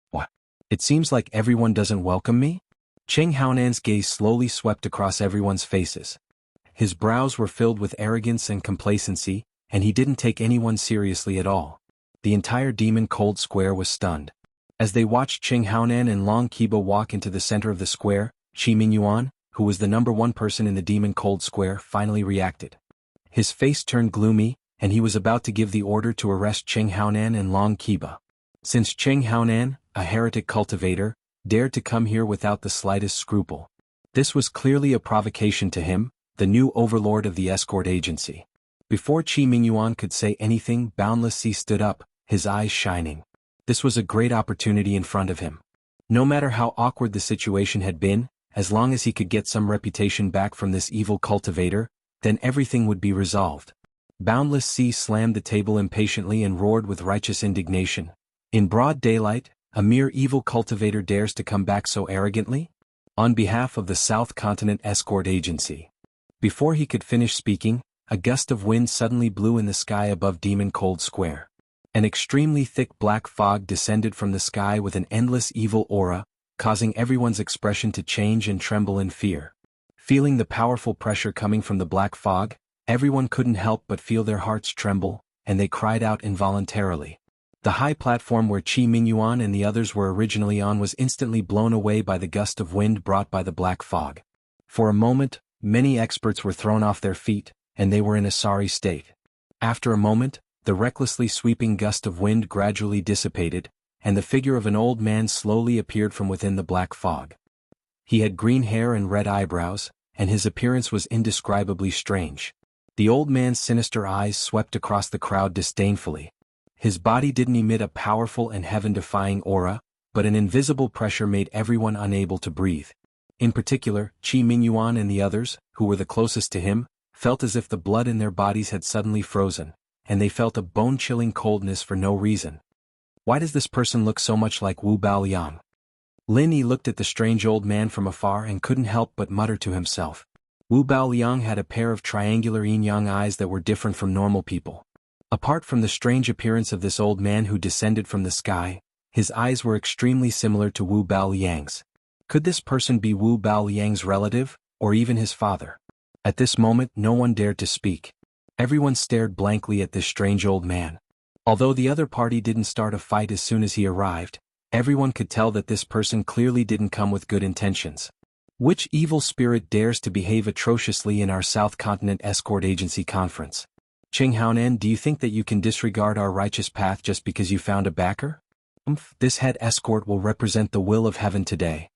What? It seems like everyone doesn't welcome me? Cheng Haonan's gaze slowly swept across everyone's faces. His brows were filled with arrogance and complacency, and he didn't take anyone seriously at all. The entire Demon Cold Square was stunned. As they watched Cheng Haonan and Long Kiba walk into the center of the square, Qi Mingyuan, who was the #1 person in the Demon Cold Square, finally reacted. His face turned gloomy, and he was about to give the order to arrest Cheng Haonan and Long Kiba. Since Cheng Haonan, a heretic cultivator, dared to come here without the slightest scruple. This was clearly a provocation to him, the new overlord of the escort agency. Before Qi Mingyuan could say anything, Boundless Sea stood up, his eyes shining. This was a great opportunity in front of him. No matter how awkward the situation had been, as long as he could get some reputation back from this evil cultivator, then everything would be resolved. Boundless Sea slammed the table impatiently and roared with righteous indignation. In broad daylight, a mere evil cultivator dares to come back so arrogantly? On behalf of the South Continent Escort Agency. Before he could finish speaking, a gust of wind suddenly blew in the sky above Demon Cold Square. An extremely thick black fog descended from the sky with an endless evil aura, causing everyone's expression to change and tremble in fear. Feeling the powerful pressure coming from the black fog, everyone couldn't help but feel their hearts tremble, and they cried out involuntarily. The high platform where Qi Mingyuan and the others were originally on was instantly blown away by the gust of wind brought by the black fog. For a moment, many experts were thrown off their feet, and they were in a sorry state. After a moment, the recklessly sweeping gust of wind gradually dissipated, and the figure of an old man slowly appeared from within the black fog. He had green hair and red eyebrows, and his appearance was indescribably strange. The old man's sinister eyes swept across the crowd disdainfully. His body didn't emit a powerful and heaven-defying aura, but an invisible pressure made everyone unable to breathe. In particular, Qi Mingyuan and the others, who were the closest to him, felt as if the blood in their bodies had suddenly frozen, and they felt a bone-chilling coldness for no reason. Why does this person look so much like Wu Baoliang? Lin Yi looked at the strange old man from afar and couldn't help but mutter to himself. Wu Baoliang had a pair of triangular yin-yang eyes that were different from normal people. Apart from the strange appearance of this old man who descended from the sky, his eyes were extremely similar to Wu Baoliang's. Could this person be Wu Baoliang's relative, or even his father? At this moment no one dared to speak. Everyone stared blankly at this strange old man. Although the other party didn't start a fight as soon as he arrived, everyone could tell that this person clearly didn't come with good intentions. Which evil spirit dares to behave atrociously in our South Continent Escort Agency conference? Qinghaonan, do you think that you can disregard our righteous path just because you found a backer? This head escort will represent the will of heaven today.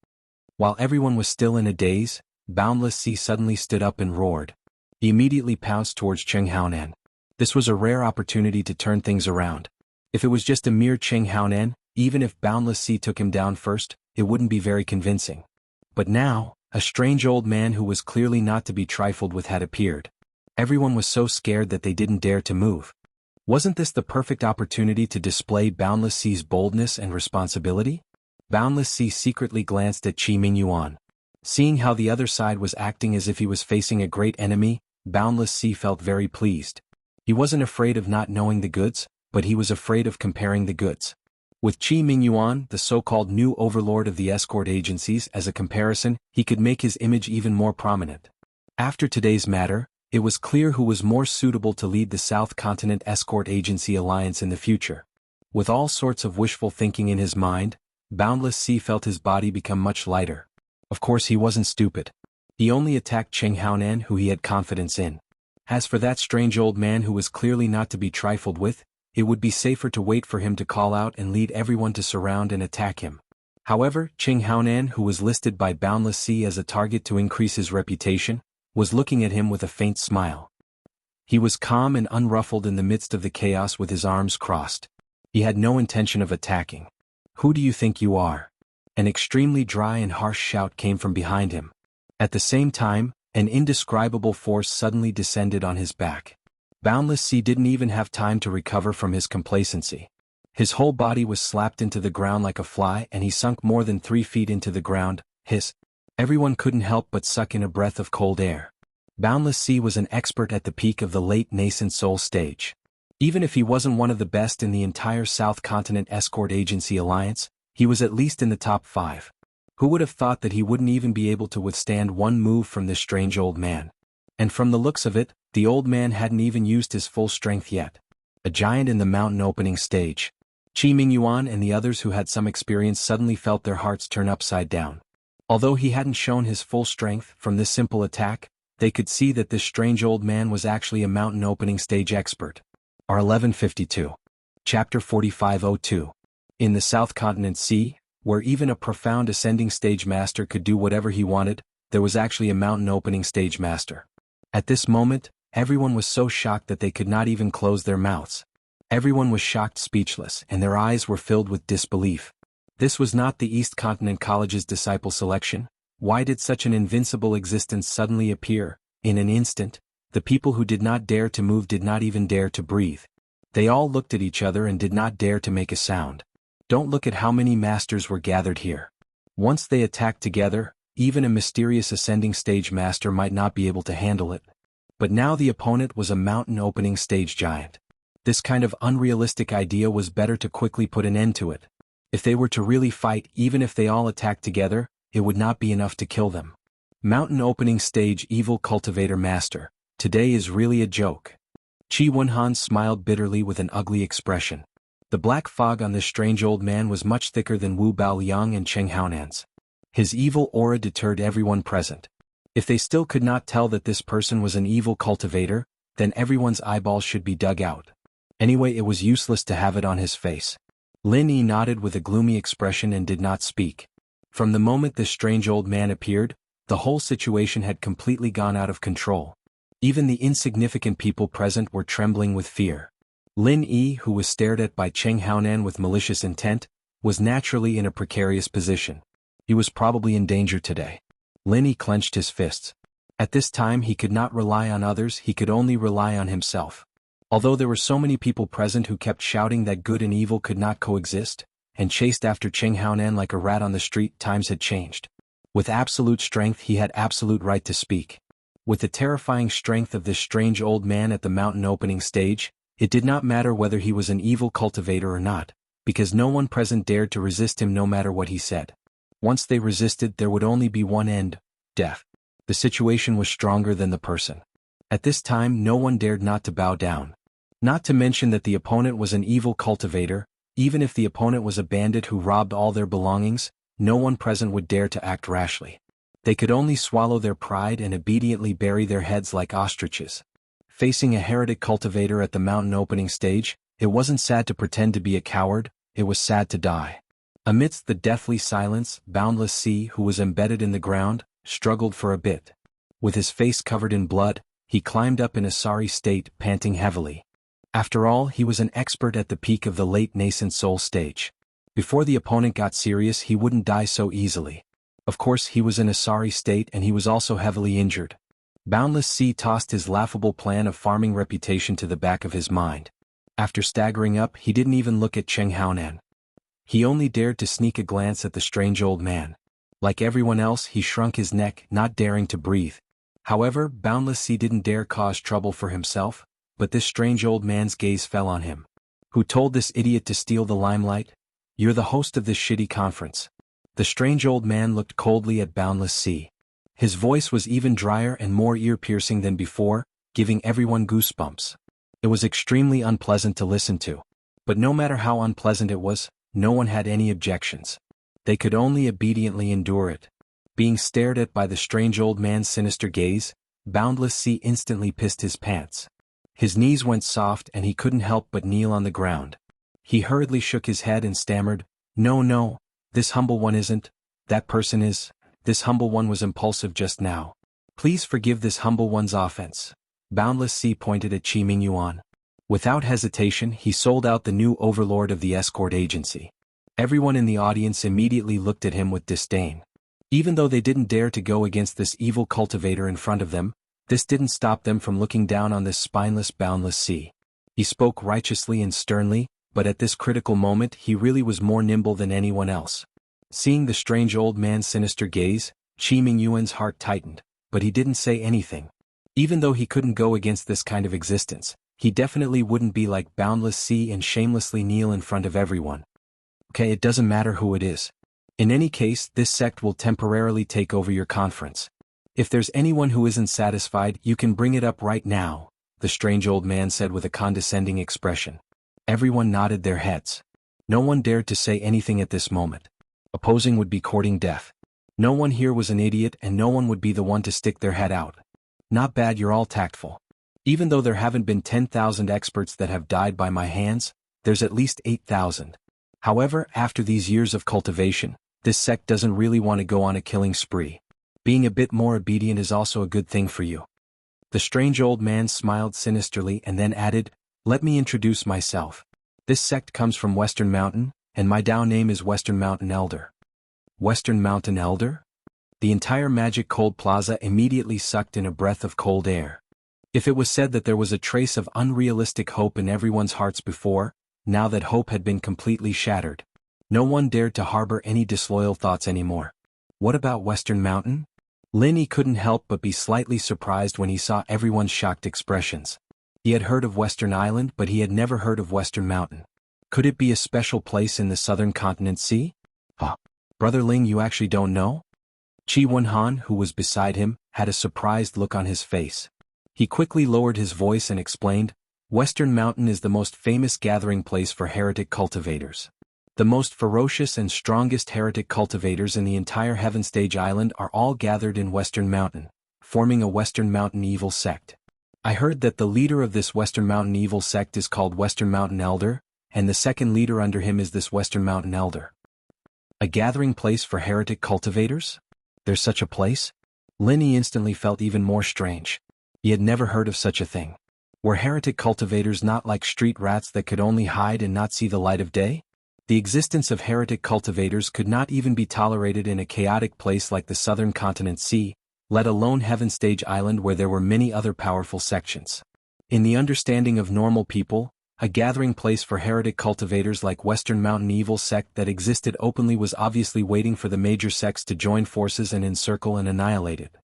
While everyone was still in a daze, Boundless Sea suddenly stood up and roared. He immediately pounced towards Qinghaonan. This was a rare opportunity to turn things around. If it was just a mere Qinghaonan, even if Boundless Sea took him down first, it wouldn't be very convincing. But now, a strange old man who was clearly not to be trifled with had appeared. Everyone was so scared that they didn't dare to move. Wasn't this the perfect opportunity to display Boundless Sea's boldness and responsibility? Boundless Sea secretly glanced at Qi Mingyuan. Seeing how the other side was acting as if he was facing a great enemy, Boundless Sea felt very pleased. He wasn't afraid of not knowing the goods, but he was afraid of comparing the goods. With Qi Mingyuan, the so-called new overlord of the escort agencies, as a comparison, he could make his image even more prominent. After today's matter, it was clear who was more suitable to lead the South Continent Escort Agency Alliance in the future. With all sorts of wishful thinking in his mind, Boundless Sea felt his body become much lighter. Of course he wasn't stupid. He only attacked Qinghaonan, who he had confidence in. As for that strange old man who was clearly not to be trifled with, it would be safer to wait for him to call out and lead everyone to surround and attack him. However, Qinghaonan, who was listed by Boundless Sea as a target to increase his reputation, was looking at him with a faint smile. He was calm and unruffled in the midst of the chaos with his arms crossed. He had no intention of attacking. Who do you think you are? An extremely dry and harsh shout came from behind him. At the same time, an indescribable force suddenly descended on his back. Boundless Sea didn't even have time to recover from his complacency. His whole body was slapped into the ground like a fly and he sunk more than 3 feet into the ground. Hiss. Everyone couldn't help but suck in a breath of cold air. Boundless Sea was an expert at the peak of the late nascent soul stage. Even if he wasn't one of the best in the entire South Continent Escort Agency Alliance, he was at least in the top 5. Who would have thought that he wouldn't even be able to withstand one move from this strange old man? And from the looks of it, the old man hadn't even used his full strength yet. A giant in the mountain opening stage. Qi Mingyuan and the others who had some experience suddenly felt their hearts turn upside down. Although he hadn't shown his full strength from this simple attack, they could see that this strange old man was actually a mountain opening stage expert. R1152. Chapter 4502. In the South Continent Sea, where even a profound ascending stage master could do whatever he wanted, there was actually a mountain opening stage master. At this moment, everyone was so shocked that they could not even close their mouths. Everyone was shocked speechless and their eyes were filled with disbelief. This was not the East Continent College's disciple selection. Why did such an invincible existence suddenly appear? In an instant, the people who did not dare to move did not even dare to breathe. They all looked at each other and did not dare to make a sound. Don't look at how many masters were gathered here. Once they attacked together, even a mysterious ascending stage master might not be able to handle it. But now the opponent was a mountain opening stage giant. This kind of unrealistic idea was better to quickly put an end to it. If they were to really fight, even if they all attacked together, it would not be enough to kill them. Mountain opening stage evil cultivator master. Today is really a joke. Qi Wenhan smiled bitterly with an ugly expression. The black fog on this strange old man was much thicker than Wu Baoliang and Cheng Haonan's. His evil aura deterred everyone present. If they still could not tell that this person was an evil cultivator, then everyone's eyeballs should be dug out. Anyway, it was useless to have it on his face. Lin Yi nodded with a gloomy expression and did not speak. From the moment this strange old man appeared, the whole situation had completely gone out of control. Even the insignificant people present were trembling with fear. Lin Yi, who was stared at by Cheng Haonan with malicious intent, was naturally in a precarious position. He was probably in danger today. Lin Yi clenched his fists. At this time he could not rely on others, he could only rely on himself. Although there were so many people present who kept shouting that good and evil could not coexist, and chased after Cheng Haonan like a rat on the street, times had changed. With absolute strength he had absolute right to speak. With the terrifying strength of this strange old man at the mountain opening stage, it did not matter whether he was an evil cultivator or not, because no one present dared to resist him no matter what he said. Once they resisted, there would only be one end: death. The situation was stronger than the person. At this time no one dared not to bow down. Not to mention that the opponent was an evil cultivator. Even if the opponent was a bandit who robbed all their belongings, no one present would dare to act rashly. They could only swallow their pride and obediently bury their heads like ostriches. Facing a heretic cultivator at the mountain opening stage, it wasn't sad to pretend to be a coward, it was sad to die. Amidst the deathly silence, Boundless Sea, who was embedded in the ground, struggled for a bit. With his face covered in blood, he climbed up in a sorry state, panting heavily. After all, he was an expert at the peak of the late nascent soul stage. Before the opponent got serious, he wouldn't die so easily. Of course, he was in a sorry state and he was also heavily injured. Boundless Sea tossed his laughable plan of farming reputation to the back of his mind. After staggering up, he didn't even look at Cheng Haonan. He only dared to sneak a glance at the strange old man. Like everyone else, he shrunk his neck, not daring to breathe. However, Boundless Sea didn't dare cause trouble for himself, but this strange old man's gaze fell on him. Who told this idiot to steal the limelight? You're the host of this shitty conference. The strange old man looked coldly at Boundless Sea. His voice was even drier and more ear-piercing than before, giving everyone goosebumps. It was extremely unpleasant to listen to. But no matter how unpleasant it was, no one had any objections. They could only obediently endure it. Being stared at by the strange old man's sinister gaze, Boundless Sea instantly pissed his pants. His knees went soft and he couldn't help but kneel on the ground. He hurriedly shook his head and stammered, No, this humble one isn't, that person is. This humble one was impulsive just now. Please forgive this humble one's offense. Boundless Sea pointed at Qi Mingyuan. Without hesitation, he sold out the new overlord of the escort agency. Everyone in the audience immediately looked at him with disdain. Even though they didn't dare to go against this evil cultivator in front of them, this didn't stop them from looking down on this spineless Boundless Sea. He spoke righteously and sternly, but at this critical moment he really was more nimble than anyone else. Seeing the strange old man's sinister gaze, Qi Mingyuan's heart tightened, but he didn't say anything. Even though he couldn't go against this kind of existence, he definitely wouldn't be like Boundless Sea and shamelessly kneel in front of everyone. Okay, it doesn't matter who it is. In any case, this sect will temporarily take over your conference. If there's anyone who isn't satisfied, you can bring it up right now, the strange old man said with a condescending expression. Everyone nodded their heads. No one dared to say anything at this moment. Opposing would be courting death. No one here was an idiot and no one would be the one to stick their head out. Not bad, you're all tactful. Even though there haven't been 10,000 experts that have died by my hands, there's at least 8,000. However, after these years of cultivation, this sect doesn't really want to go on a killing spree. Being a bit more obedient is also a good thing for you. The strange old man smiled sinisterly and then added, Let me introduce myself. This sect comes from Western Mountain, and my Dao name is Western Mountain Elder. Western Mountain Elder? The entire Magic Cold Plaza immediately sucked in a breath of cold air. If it was said that there was a trace of unrealistic hope in everyone's hearts before, now that hope had been completely shattered. No one dared to harbor any disloyal thoughts anymore. What about Western Mountain? Lin Yi couldn't help but be slightly surprised when he saw everyone's shocked expressions. He had heard of Western Island, but he had never heard of Western Mountain. Could it be a special place in the southern continent sea? Huh. Brother Ling, you actually don't know? Qi Wenhan, who was beside him, had a surprised look on his face. He quickly lowered his voice and explained, Western Mountain is the most famous gathering place for heretic cultivators. The most ferocious and strongest heretic cultivators in the entire Heaven Stage Island are all gathered in Western Mountain, forming a Western Mountain evil sect. I heard that the leader of this Western Mountain evil sect is called Western Mountain Elder, and the second leader under him is this Western Mountain Elder. A gathering place for heretic cultivators? There's such a place? Lin Yi instantly felt even more strange. He had never heard of such a thing. Were heretic cultivators not like street rats that could only hide and not see the light of day? The existence of heretic cultivators could not even be tolerated in a chaotic place like the southern continent sea, let alone Heaven Stage Island where there were many other powerful sections. In the understanding of normal people, a gathering place for heretic cultivators like Western Mountain evil sect that existed openly was obviously waiting for the major sects to join forces and encircle and annihilate it.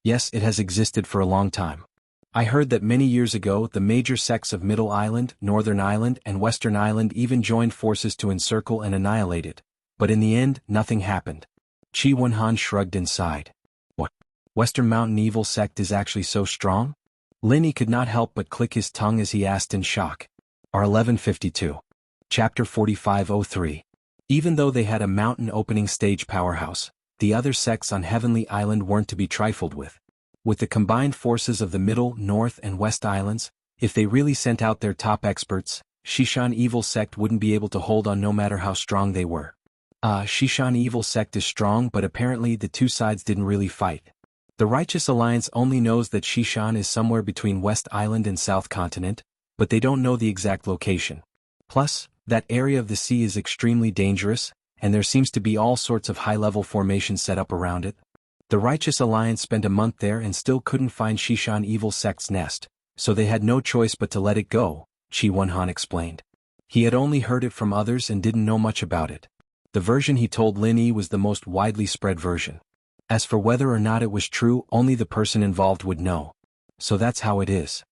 Yes, it has existed for a long time. I heard that many years ago the major sects of Middle Island, Northern Island, and Western Island even joined forces to encircle and annihilate it, but in the end, nothing happened. Qi Wenhan shrugged and sighed. What? Western Mountain evil sect is actually so strong? Lin Yi could not help but click his tongue as he asked in shock. R1152. Chapter 4503. Even though they had a mountain opening stage powerhouse, the other sects on Heavenly Island weren't to be trifled with. With the combined forces of the Middle, North, and West Islands, if they really sent out their top experts, Shishan Evil Sect wouldn't be able to hold on no matter how strong they were. Shishan Evil Sect is strong, but apparently the two sides didn't really fight. The Righteous Alliance only knows that Shishan is somewhere between West Island and South Continent, but they don't know the exact location. Plus, that area of the sea is extremely dangerous, and there seems to be all sorts of high-level formations set up around it. The Righteous Alliance spent a month there and still couldn't find Shishan Evil Sect's nest, so they had no choice but to let it go, Qi Wenhan explained. He had only heard it from others and didn't know much about it. The version he told Lin Yi was the most widely spread version. As for whether or not it was true, only the person involved would know. So that's how it is.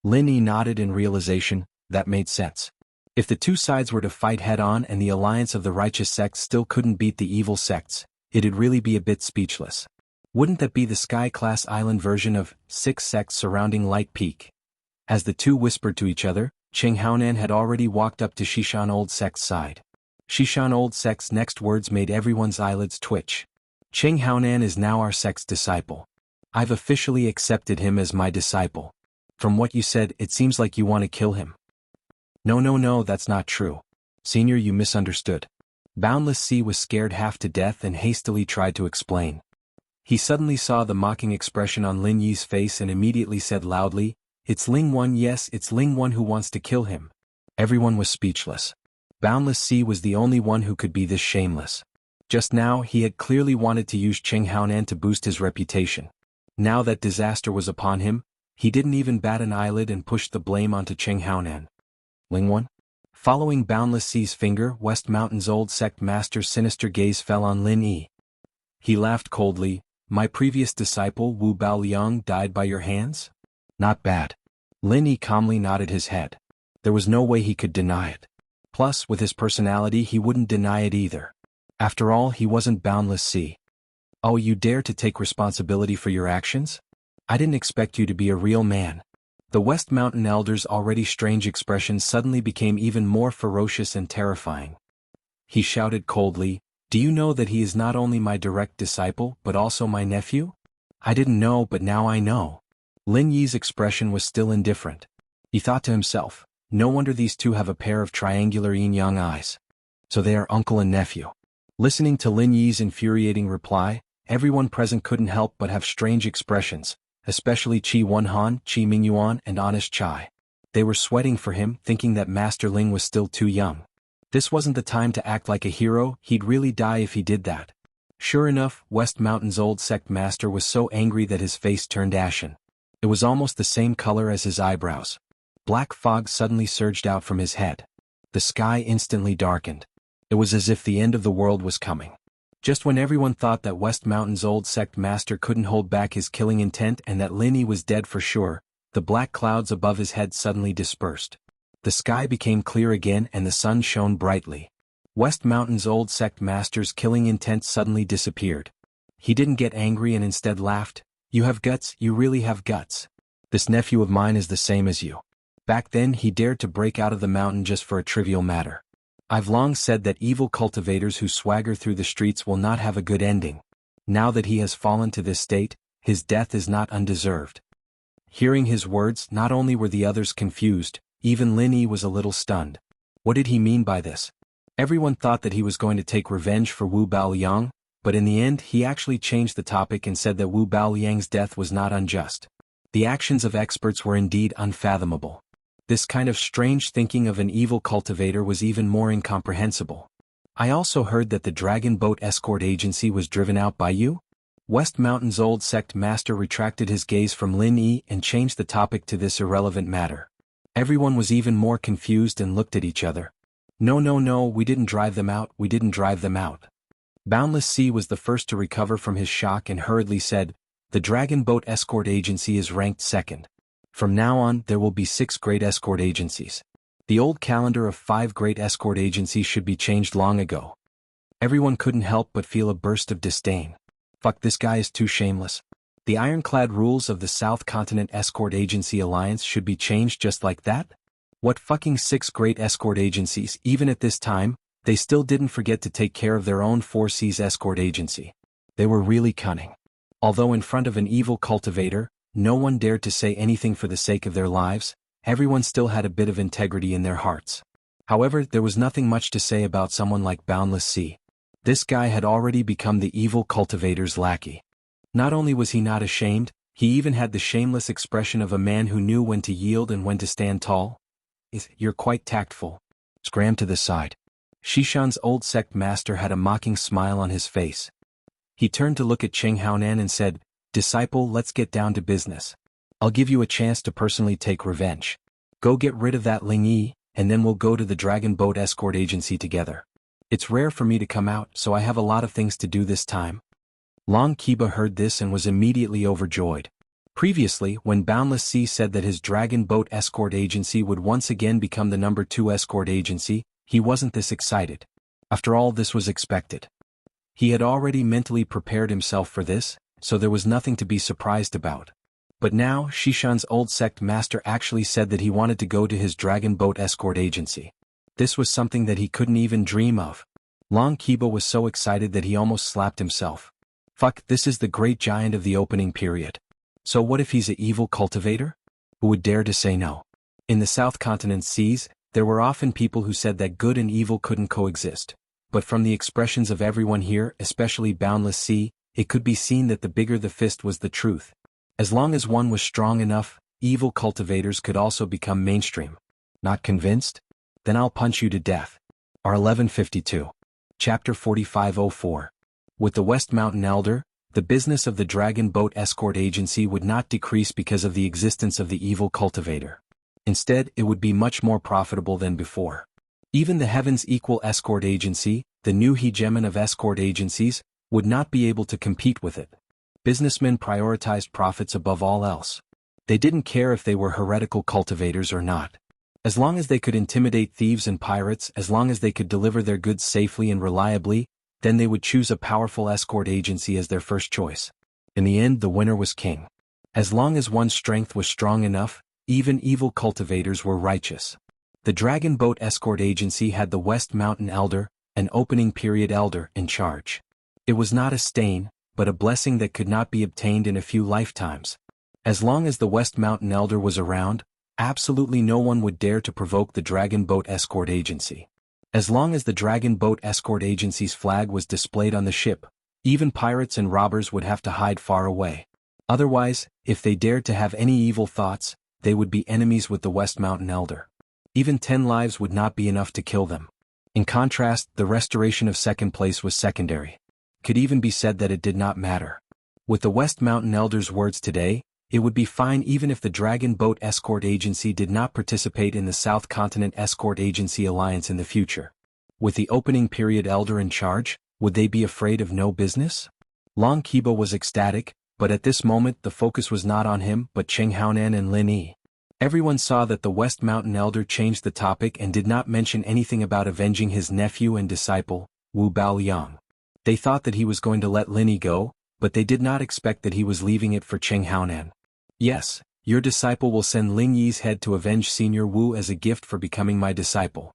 Lin Yi nodded in realization. That made sense. If the two sides were to fight head-on and the alliance of the righteous sects still couldn't beat the evil sects, it'd really be a bit speechless. Wouldn't that be the Sky-class island version of 6 sects surrounding Light Peak? As the two whispered to each other, Cheng Haonan had already walked up to Shishan Old Sect's side. Shishan Old Sect's next words made everyone's eyelids twitch. Cheng Haonan is now our sect's disciple. I've officially accepted him as my disciple. From what you said, it seems like you want to kill him. No, that's not true. Senior, you misunderstood. Boundless Sea was scared half to death and hastily tried to explain. He suddenly saw the mocking expression on Lin Yi's face and immediately said loudly, "It's Ling One, yes, it's Ling One who wants to kill him." Everyone was speechless. Boundless Sea was the only one who could be this shameless. Just now, he had clearly wanted to use Cheng Haonan to boost his reputation. Now that disaster was upon him, he didn't even bat an eyelid and pushed the blame onto Cheng Haonan. Ling One? Following Boundless Sea's finger, West Mountain's old sect master's sinister gaze fell on Lin Yi. He laughed coldly. My previous disciple Wu Baoliang died by your hands? Not bad. Lin Yi calmly nodded his head. There was no way he could deny it. Plus, with his personality he wouldn't deny it either. After all, he wasn't Boundless Sea. Oh, you dare to take responsibility for your actions? I didn't expect you to be a real man. The West Mountain Elder's already strange expression suddenly became even more ferocious and terrifying. He shouted coldly, "Do you know that he is not only my direct disciple but also my nephew?" I didn't know, but now I know. Lin Yi's expression was still indifferent. He thought to himself, no wonder these two have a pair of triangular yin-yang eyes. So they are uncle and nephew. Listening to Lin Yi's infuriating reply, everyone present couldn't help but have strange expressions, especially Qi Wenhan, Qi Mingyuan, and Honest Chai. They were sweating for him, thinking that Master Ling was still too young. This wasn't the time to act like a hero, he'd really die if he did that. Sure enough, West Mountain's old sect master was so angry that his face turned ashen. It was almost the same color as his eyebrows. Black fog suddenly surged out from his head. The sky instantly darkened. It was as if the end of the world was coming. Just when everyone thought that West Mountain's old sect master couldn't hold back his killing intent and that Lin Yi was dead for sure, the black clouds above his head suddenly dispersed. The sky became clear again and the sun shone brightly. West Mountain's old sect master's killing intent suddenly disappeared. He didn't get angry and instead laughed. "You have guts, you really have guts. This nephew of mine is the same as you." Back then he dared to break out of the mountain just for a trivial matter. "I've long said that evil cultivators who swagger through the streets will not have a good ending. Now that he has fallen to this state, his death is not undeserved." Hearing his words, not only were the others confused, even Lin Yi was a little stunned. What did he mean by this? Everyone thought that he was going to take revenge for Wu Baoliang, but in the end he actually changed the topic and said that Wu Baoliang's death was not unjust. The actions of experts were indeed unfathomable. This kind of strange thinking of an evil cultivator was even more incomprehensible. "I also heard that the Dragon Boat Escort Agency was driven out by you?" West Mountain's old sect master retracted his gaze from Lin Yi and changed the topic to this irrelevant matter. Everyone was even more confused and looked at each other. No, we didn't drive them out, we didn't drive them out." Boundless Sea was the first to recover from his shock and hurriedly said, "The Dragon Boat Escort Agency is ranked second. From now on there will be 6 great escort agencies. The old calendar of 5 great escort agencies should be changed long ago." Everyone couldn't help but feel a burst of disdain. Fuck, this guy is too shameless. The ironclad rules of the South Continent Escort Agency Alliance should be changed just like that? What fucking 6 great escort agencies? Even at this time, they still didn't forget to take care of their own 4 Seas Escort Agency. They were really cunning. Although in front of an evil cultivator, no one dared to say anything for the sake of their lives, everyone still had a bit of integrity in their hearts. However, there was nothing much to say about someone like Boundless Sea. This guy had already become the evil cultivator's lackey. Not only was he not ashamed, he even had the shameless expression of a man who knew when to yield and when to stand tall. "You're quite tactful." Scram to the side. Shishan's old sect master had a mocking smile on his face. He turned to look at Cheng Haonan and said, "Disciple, let's get down to business. I'll give you a chance to personally take revenge. Go get rid of that Ling Yi, and then we'll go to the Dragon Boat Escort Agency together. It's rare for me to come out, so I have a lot of things to do this time." Long Kiba heard this and was immediately overjoyed. Previously, when Boundless Sea said that his Dragon Boat Escort Agency would once again become the number 2 escort agency, he wasn't this excited. After all, this was expected. He had already mentally prepared himself for this, so there was nothing to be surprised about. But now, Shishan's old sect master actually said that he wanted to go to his Dragon Boat Escort Agency. This was something that he couldn't even dream of. Long Kiba was so excited that he almost slapped himself. Fuck, this is the great giant of the opening period. So what if he's an evil cultivator? Who would dare to say no? In the South Continent seas, there were often people who said that good and evil couldn't coexist. But from the expressions of everyone here, especially Boundless Sea, it could be seen that the bigger the fist was the truth. As long as one was strong enough, evil cultivators could also become mainstream. Not convinced? Then I'll punch you to death. R1152. Chapter 4504. With the West Mountain Elder, the business of the Dragon Boat Escort Agency would not decrease because of the existence of the evil cultivator. Instead, it would be much more profitable than before. Even the Heaven's Equal Escort Agency, the new hegemon of escort agencies, would not be able to compete with it. Businessmen prioritized profits above all else. They didn't care if they were heretical cultivators or not. As long as they could intimidate thieves and pirates, as long as they could deliver their goods safely and reliably, then they would choose a powerful escort agency as their first choice. In the end, the winner was king. As long as one's strength was strong enough, even evil cultivators were righteous. The Dragon Boat Escort Agency had the West Mountain Elder, an opening period elder, in charge. It was not a stain, but a blessing that could not be obtained in a few lifetimes. As long as the West Mountain Elder was around, absolutely no one would dare to provoke the Dragon Boat Escort Agency. As long as the Dragon Boat Escort Agency's flag was displayed on the ship, even pirates and robbers would have to hide far away. Otherwise, if they dared to have any evil thoughts, they would be enemies with the West Mountain Elder. Even 10 lives would not be enough to kill them. In contrast, the restoration of second place was secondary. Could even be said that it did not matter. With the West Mountain Elder's words today, it would be fine even if the Dragon Boat Escort Agency did not participate in the South Continent Escort Agency Alliance in the future. With the opening period elder in charge, would they be afraid of no business? Long Qibo was ecstatic, but at this moment the focus was not on him but Cheng Haonan and Lin Yi. Everyone saw that the West Mountain elder changed the topic and did not mention anything about avenging his nephew and disciple, Wu Baoliang. They thought that he was going to let Lin Yi go, but they did not expect that he was leaving it for Cheng Haonan. Yes, your disciple will send Lin Yi's head to avenge Senior Wu as a gift for becoming my disciple.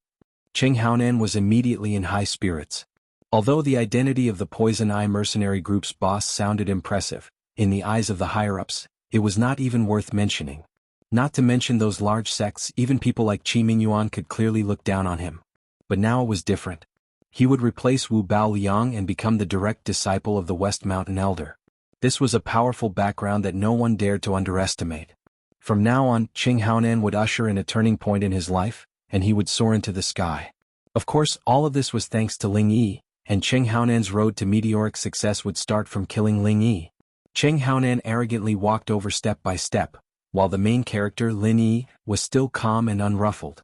Cheng Haonan was immediately in high spirits. Although the identity of the Poison Eye mercenary group's boss sounded impressive, in the eyes of the higher-ups, it was not even worth mentioning. Not to mention those large sects, even people like Qi Mingyuan could clearly look down on him. But now it was different. He would replace Wu Baoliang and become the direct disciple of the West Mountain Elder. This was a powerful background that no one dared to underestimate. From now on, Cheng Haonan would usher in a turning point in his life, and he would soar into the sky. Of course, all of this was thanks to Ling Yi, and Cheng Haonan's road to meteoric success would start from killing Ling Yi. Cheng Haonan arrogantly walked over step by step, while the main character, Lin Yi, was still calm and unruffled.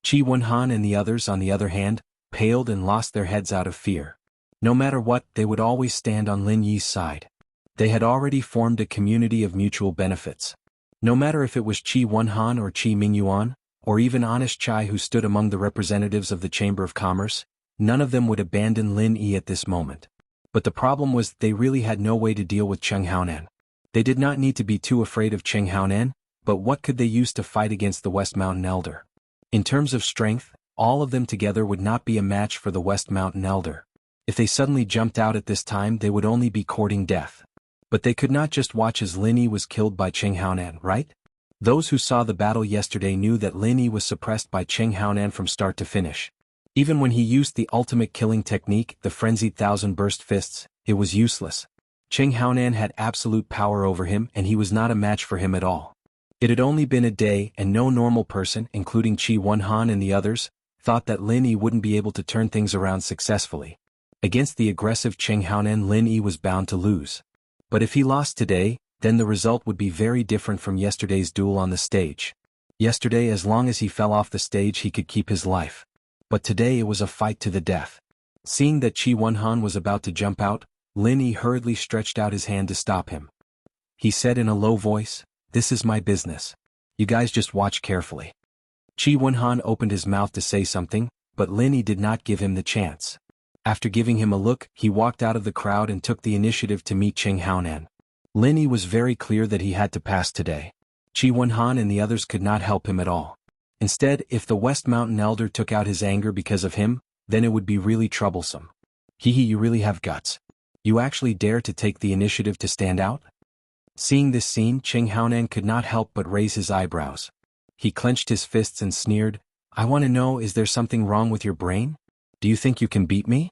Qi Wenhan and the others, on the other hand, paled and lost their heads out of fear. No matter what, they would always stand on Lin Yi's side. They had already formed a community of mutual benefits. No matter if it was Qi Wenhan or Qi Mingyuan, or even Honest Chai who stood among the representatives of the Chamber of Commerce, none of them would abandon Lin Yi at this moment. But the problem was they really had no way to deal with Cheng Haonan. They did not need to be too afraid of Cheng Haonan, but what could they use to fight against the West Mountain Elder? In terms of strength, all of them together would not be a match for the West Mountain Elder. If they suddenly jumped out at this time, they would only be courting death. But they could not just watch as Lin Yi was killed by Cheng Haonan, right? Those who saw the battle yesterday knew that Lin Yi was suppressed by Cheng Haonan from start to finish. Even when he used the ultimate killing technique, the frenzied thousand burst fists, it was useless. Cheng Haonan had absolute power over him and he was not a match for him at all. It had only been a day and no normal person, including Qi Wenhan and the others, thought that Lin Yi wouldn't be able to turn things around successfully. Against the aggressive Cheng Haonan, Lin Yi was bound to lose. But if he lost today, then the result would be very different from yesterday's duel on the stage. Yesterday, as long as he fell off the stage, he could keep his life. But today it was a fight to the death. Seeing that Qi Wenhan was about to jump out, Lin Yi hurriedly stretched out his hand to stop him. He said in a low voice, "This is my business. You guys just watch carefully." Qi Wenhan opened his mouth to say something, but Lin Yi did not give him the chance. After giving him a look, he walked out of the crowd and took the initiative to meet Cheng Haonan. Lin Yi was very clear that he had to pass today. Qi Wenhan and the others could not help him at all. Instead, if the West Mountain Elder took out his anger because of him, then it would be really troublesome. Hehe, you really have guts. You actually dare to take the initiative to stand out? Seeing this scene, Cheng Haonan could not help but raise his eyebrows. He clenched his fists and sneered, "I want to know, is there something wrong with your brain? Do you think you can beat me?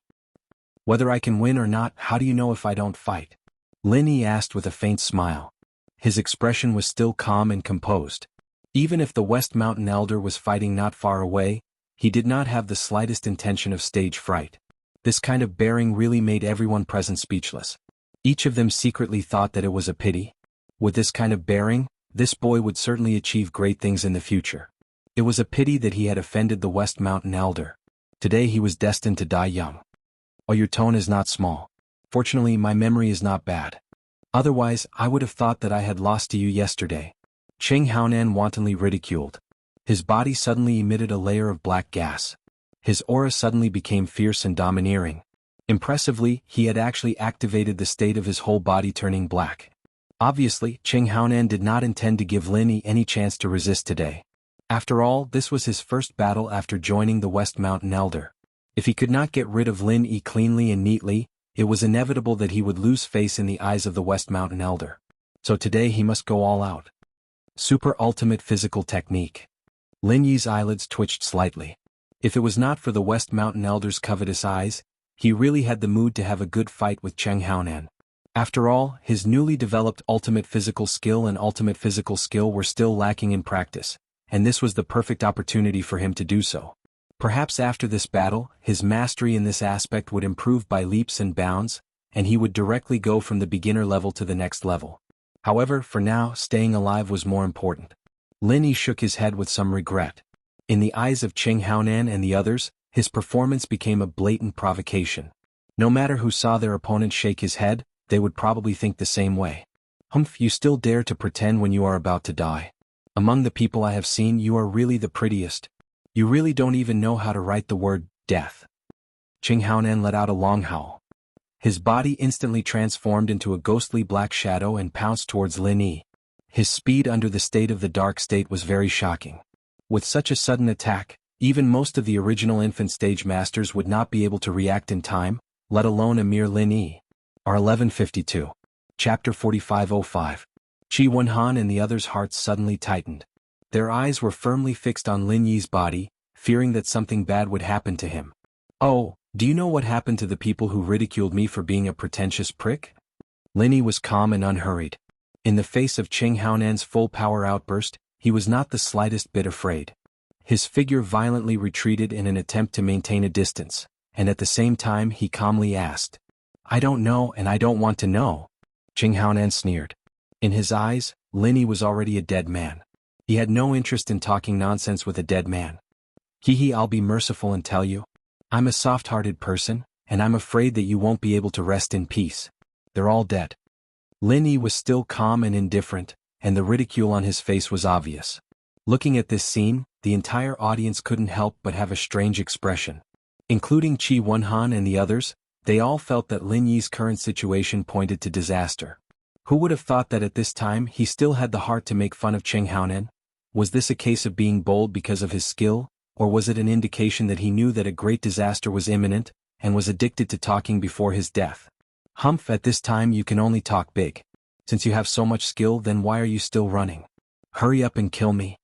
Whether I can win or not, how do you know if I don't fight?" Lin Yi asked with a faint smile. His expression was still calm and composed. Even if the West Mountain Elder was fighting not far away, he did not have the slightest intention of stage fright. This kind of bearing really made everyone present speechless. Each of them secretly thought that it was a pity. With this kind of bearing, this boy would certainly achieve great things in the future. It was a pity that he had offended the West Mountain Elder. Today he was destined to die young. Oh, your tone is not small. Fortunately, my memory is not bad. Otherwise, I would have thought that I had lost to you yesterday. Cheng Haonan wantonly ridiculed. His body suddenly emitted a layer of black gas. His aura suddenly became fierce and domineering. Impressively, he had actually activated the state of his whole body turning black. Obviously, Cheng Haonan did not intend to give Lin Yi any chance to resist today. After all, this was his first battle after joining the West Mountain Elder. If he could not get rid of Lin Yi cleanly and neatly, it was inevitable that he would lose face in the eyes of the West Mountain Elder. So today he must go all out. Super ultimate physical technique. Lin Yi's eyelids twitched slightly. If it was not for the West Mountain Elder's covetous eyes, he really had the mood to have a good fight with Cheng Haonan. After all, his newly developed ultimate physical skill and ultimate physical skill were still lacking in practice, and this was the perfect opportunity for him to do so. Perhaps after this battle, his mastery in this aspect would improve by leaps and bounds, and he would directly go from the beginner level to the next level. However, for now, staying alive was more important. Lin Yi shook his head with some regret. In the eyes of Cheng Haonan and the others, His performance became a blatant provocation. No matter who saw their opponent shake his head, they would probably think the same way. Humph, you still dare to pretend when you are about to die. Among the people I have seen, you are really the prettiest. You really don't even know how to write the word death. Qing Haonan let out a long howl. His body instantly transformed into a ghostly black shadow and pounced towards Lin Yi. His speed under the state of the dark state was very shocking. With such a sudden attack, even most of the original infant stage masters would not be able to react in time, let alone a mere Lin Yi. R1152. Chapter 4505. Qi Wenhan and the others' hearts suddenly tightened. Their eyes were firmly fixed on Lin Yi's body, fearing that something bad would happen to him. Oh, do you know what happened to the people who ridiculed me for being a pretentious prick? Lin Yi was calm and unhurried. In the face of Qing Haonan's full power outburst, he was not the slightest bit afraid. His figure violently retreated in an attempt to maintain a distance, and at the same time he calmly asked, "I don't know and I don't want to know." Qing Haonan sneered. In his eyes, Lin Yi was already a dead man. He had no interest in talking nonsense with a dead man. Hee, I'll be merciful and tell you. I'm a soft-hearted person, and I'm afraid that you won't be able to rest in peace. They're all dead. Lin Yi was still calm and indifferent, and the ridicule on his face was obvious. Looking at this scene, the entire audience couldn't help but have a strange expression. Including Qi Wenhan and the others, they all felt that Lin Yi's current situation pointed to disaster. Who would have thought that at this time he still had the heart to make fun of Qing Haonan? Was this a case of being bold because of his skill, or was it an indication that he knew that a great disaster was imminent, and was addicted to talking before his death? Humph, at this time you can only talk big. Since you have so much skill, then why are you still running? Hurry up and kill me.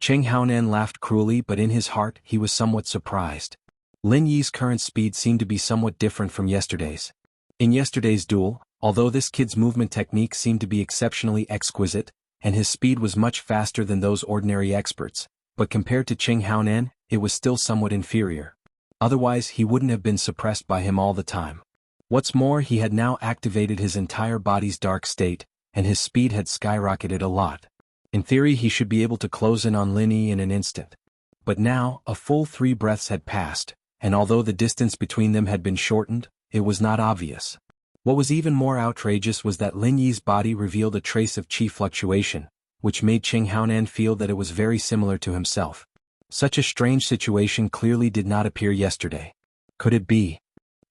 Qing Haonan laughed cruelly, but in his heart he was somewhat surprised. Lin Yi's current speed seemed to be somewhat different from yesterday's. In yesterday's duel, although this kid's movement technique seemed to be exceptionally exquisite, and his speed was much faster than those ordinary experts, but compared to Qing Haonan, it was still somewhat inferior. Otherwise he wouldn't have been suppressed by him all the time. What's more, he had now activated his entire body's dark state, and his speed had skyrocketed a lot. In theory he should be able to close in on Lin Yi in an instant. But now, a full 3 breaths had passed, and although the distance between them had been shortened, it was not obvious. What was even more outrageous was that Lin Yi's body revealed a trace of qi fluctuation, which made Qing Haonan feel that it was very similar to himself. Such a strange situation clearly did not appear yesterday. Could it be?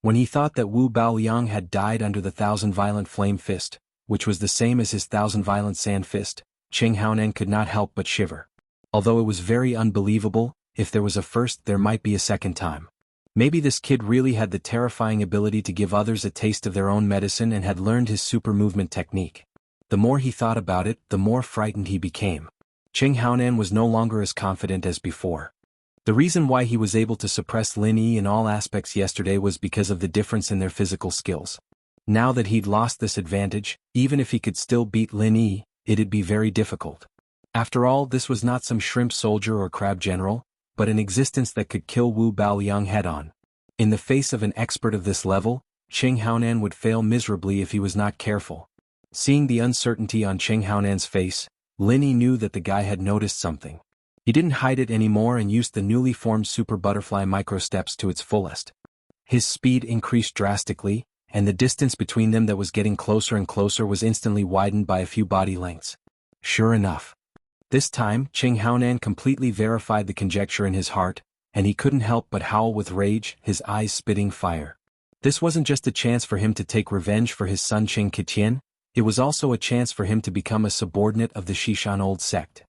When he thought that Wu Baoliang had died under the 1,000 violent flame fist, which was the same as his 1,000 violent sand fist, Qing Haonan could not help but shiver. Although it was very unbelievable, if there was a first there might be a second time. Maybe this kid really had the terrifying ability to give others a taste of their own medicine and had learned his super movement technique. The more he thought about it, the more frightened he became. Qing Haonan was no longer as confident as before. The reason why he was able to suppress Lin Yi in all aspects yesterday was because of the difference in their physical skills. Now that he'd lost this advantage, even if he could still beat Lin Yi, it'd be very difficult. After all, this was not some shrimp soldier or crab general, but an existence that could kill Wu Baoliang head-on. In the face of an expert of this level, Qing Haonan would fail miserably if he was not careful. Seeing the uncertainty on Qing Haonan's face, Lin Yi knew that the guy had noticed something. He didn't hide it anymore and used the newly formed Super Butterfly microsteps to its fullest. His speed increased drastically, and the distance between them that was getting closer and closer was instantly widened by a few body lengths. Sure enough. This time, Qing Haonan completely verified the conjecture in his heart, and he couldn't help but howl with rage, his eyes spitting fire. This wasn't just a chance for him to take revenge for his son Qing Qitian, it was also a chance for him to become a subordinate of the Shishan old sect.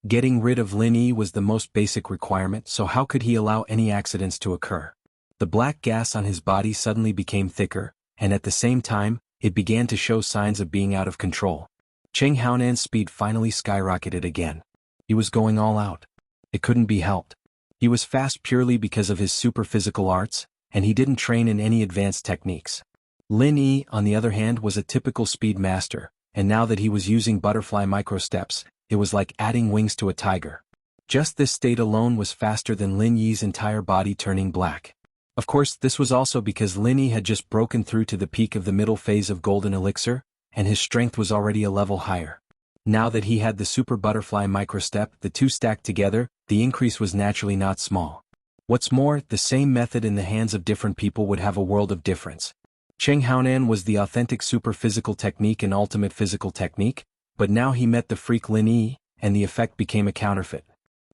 Getting rid of Lin Yi was the most basic requirement, so how could he allow any accidents to occur? The black gas on his body suddenly became thicker, and at the same time, it began to show signs of being out of control. Qing Haonan's speed finally skyrocketed again. He was going all out. It couldn't be helped. He was fast purely because of his super physical arts, and he didn't train in any advanced techniques. Lin Yi, on the other hand, was a typical speed master, and now that he was using butterfly microsteps, it was like adding wings to a tiger. Just this state alone was faster than Lin Yi's entire body turning black. Of course, this was also because Lin Yi had just broken through to the peak of the middle phase of Golden Elixir, and his strength was already a level higher. Now that he had the Super Butterfly microstep, the two stacked together, the increase was naturally not small. What's more, the same method in the hands of different people would have a world of difference. Cheng Haonan was the authentic super-physical technique and ultimate physical technique, but now he met the freak Lin Yi, and the effect became a counterfeit.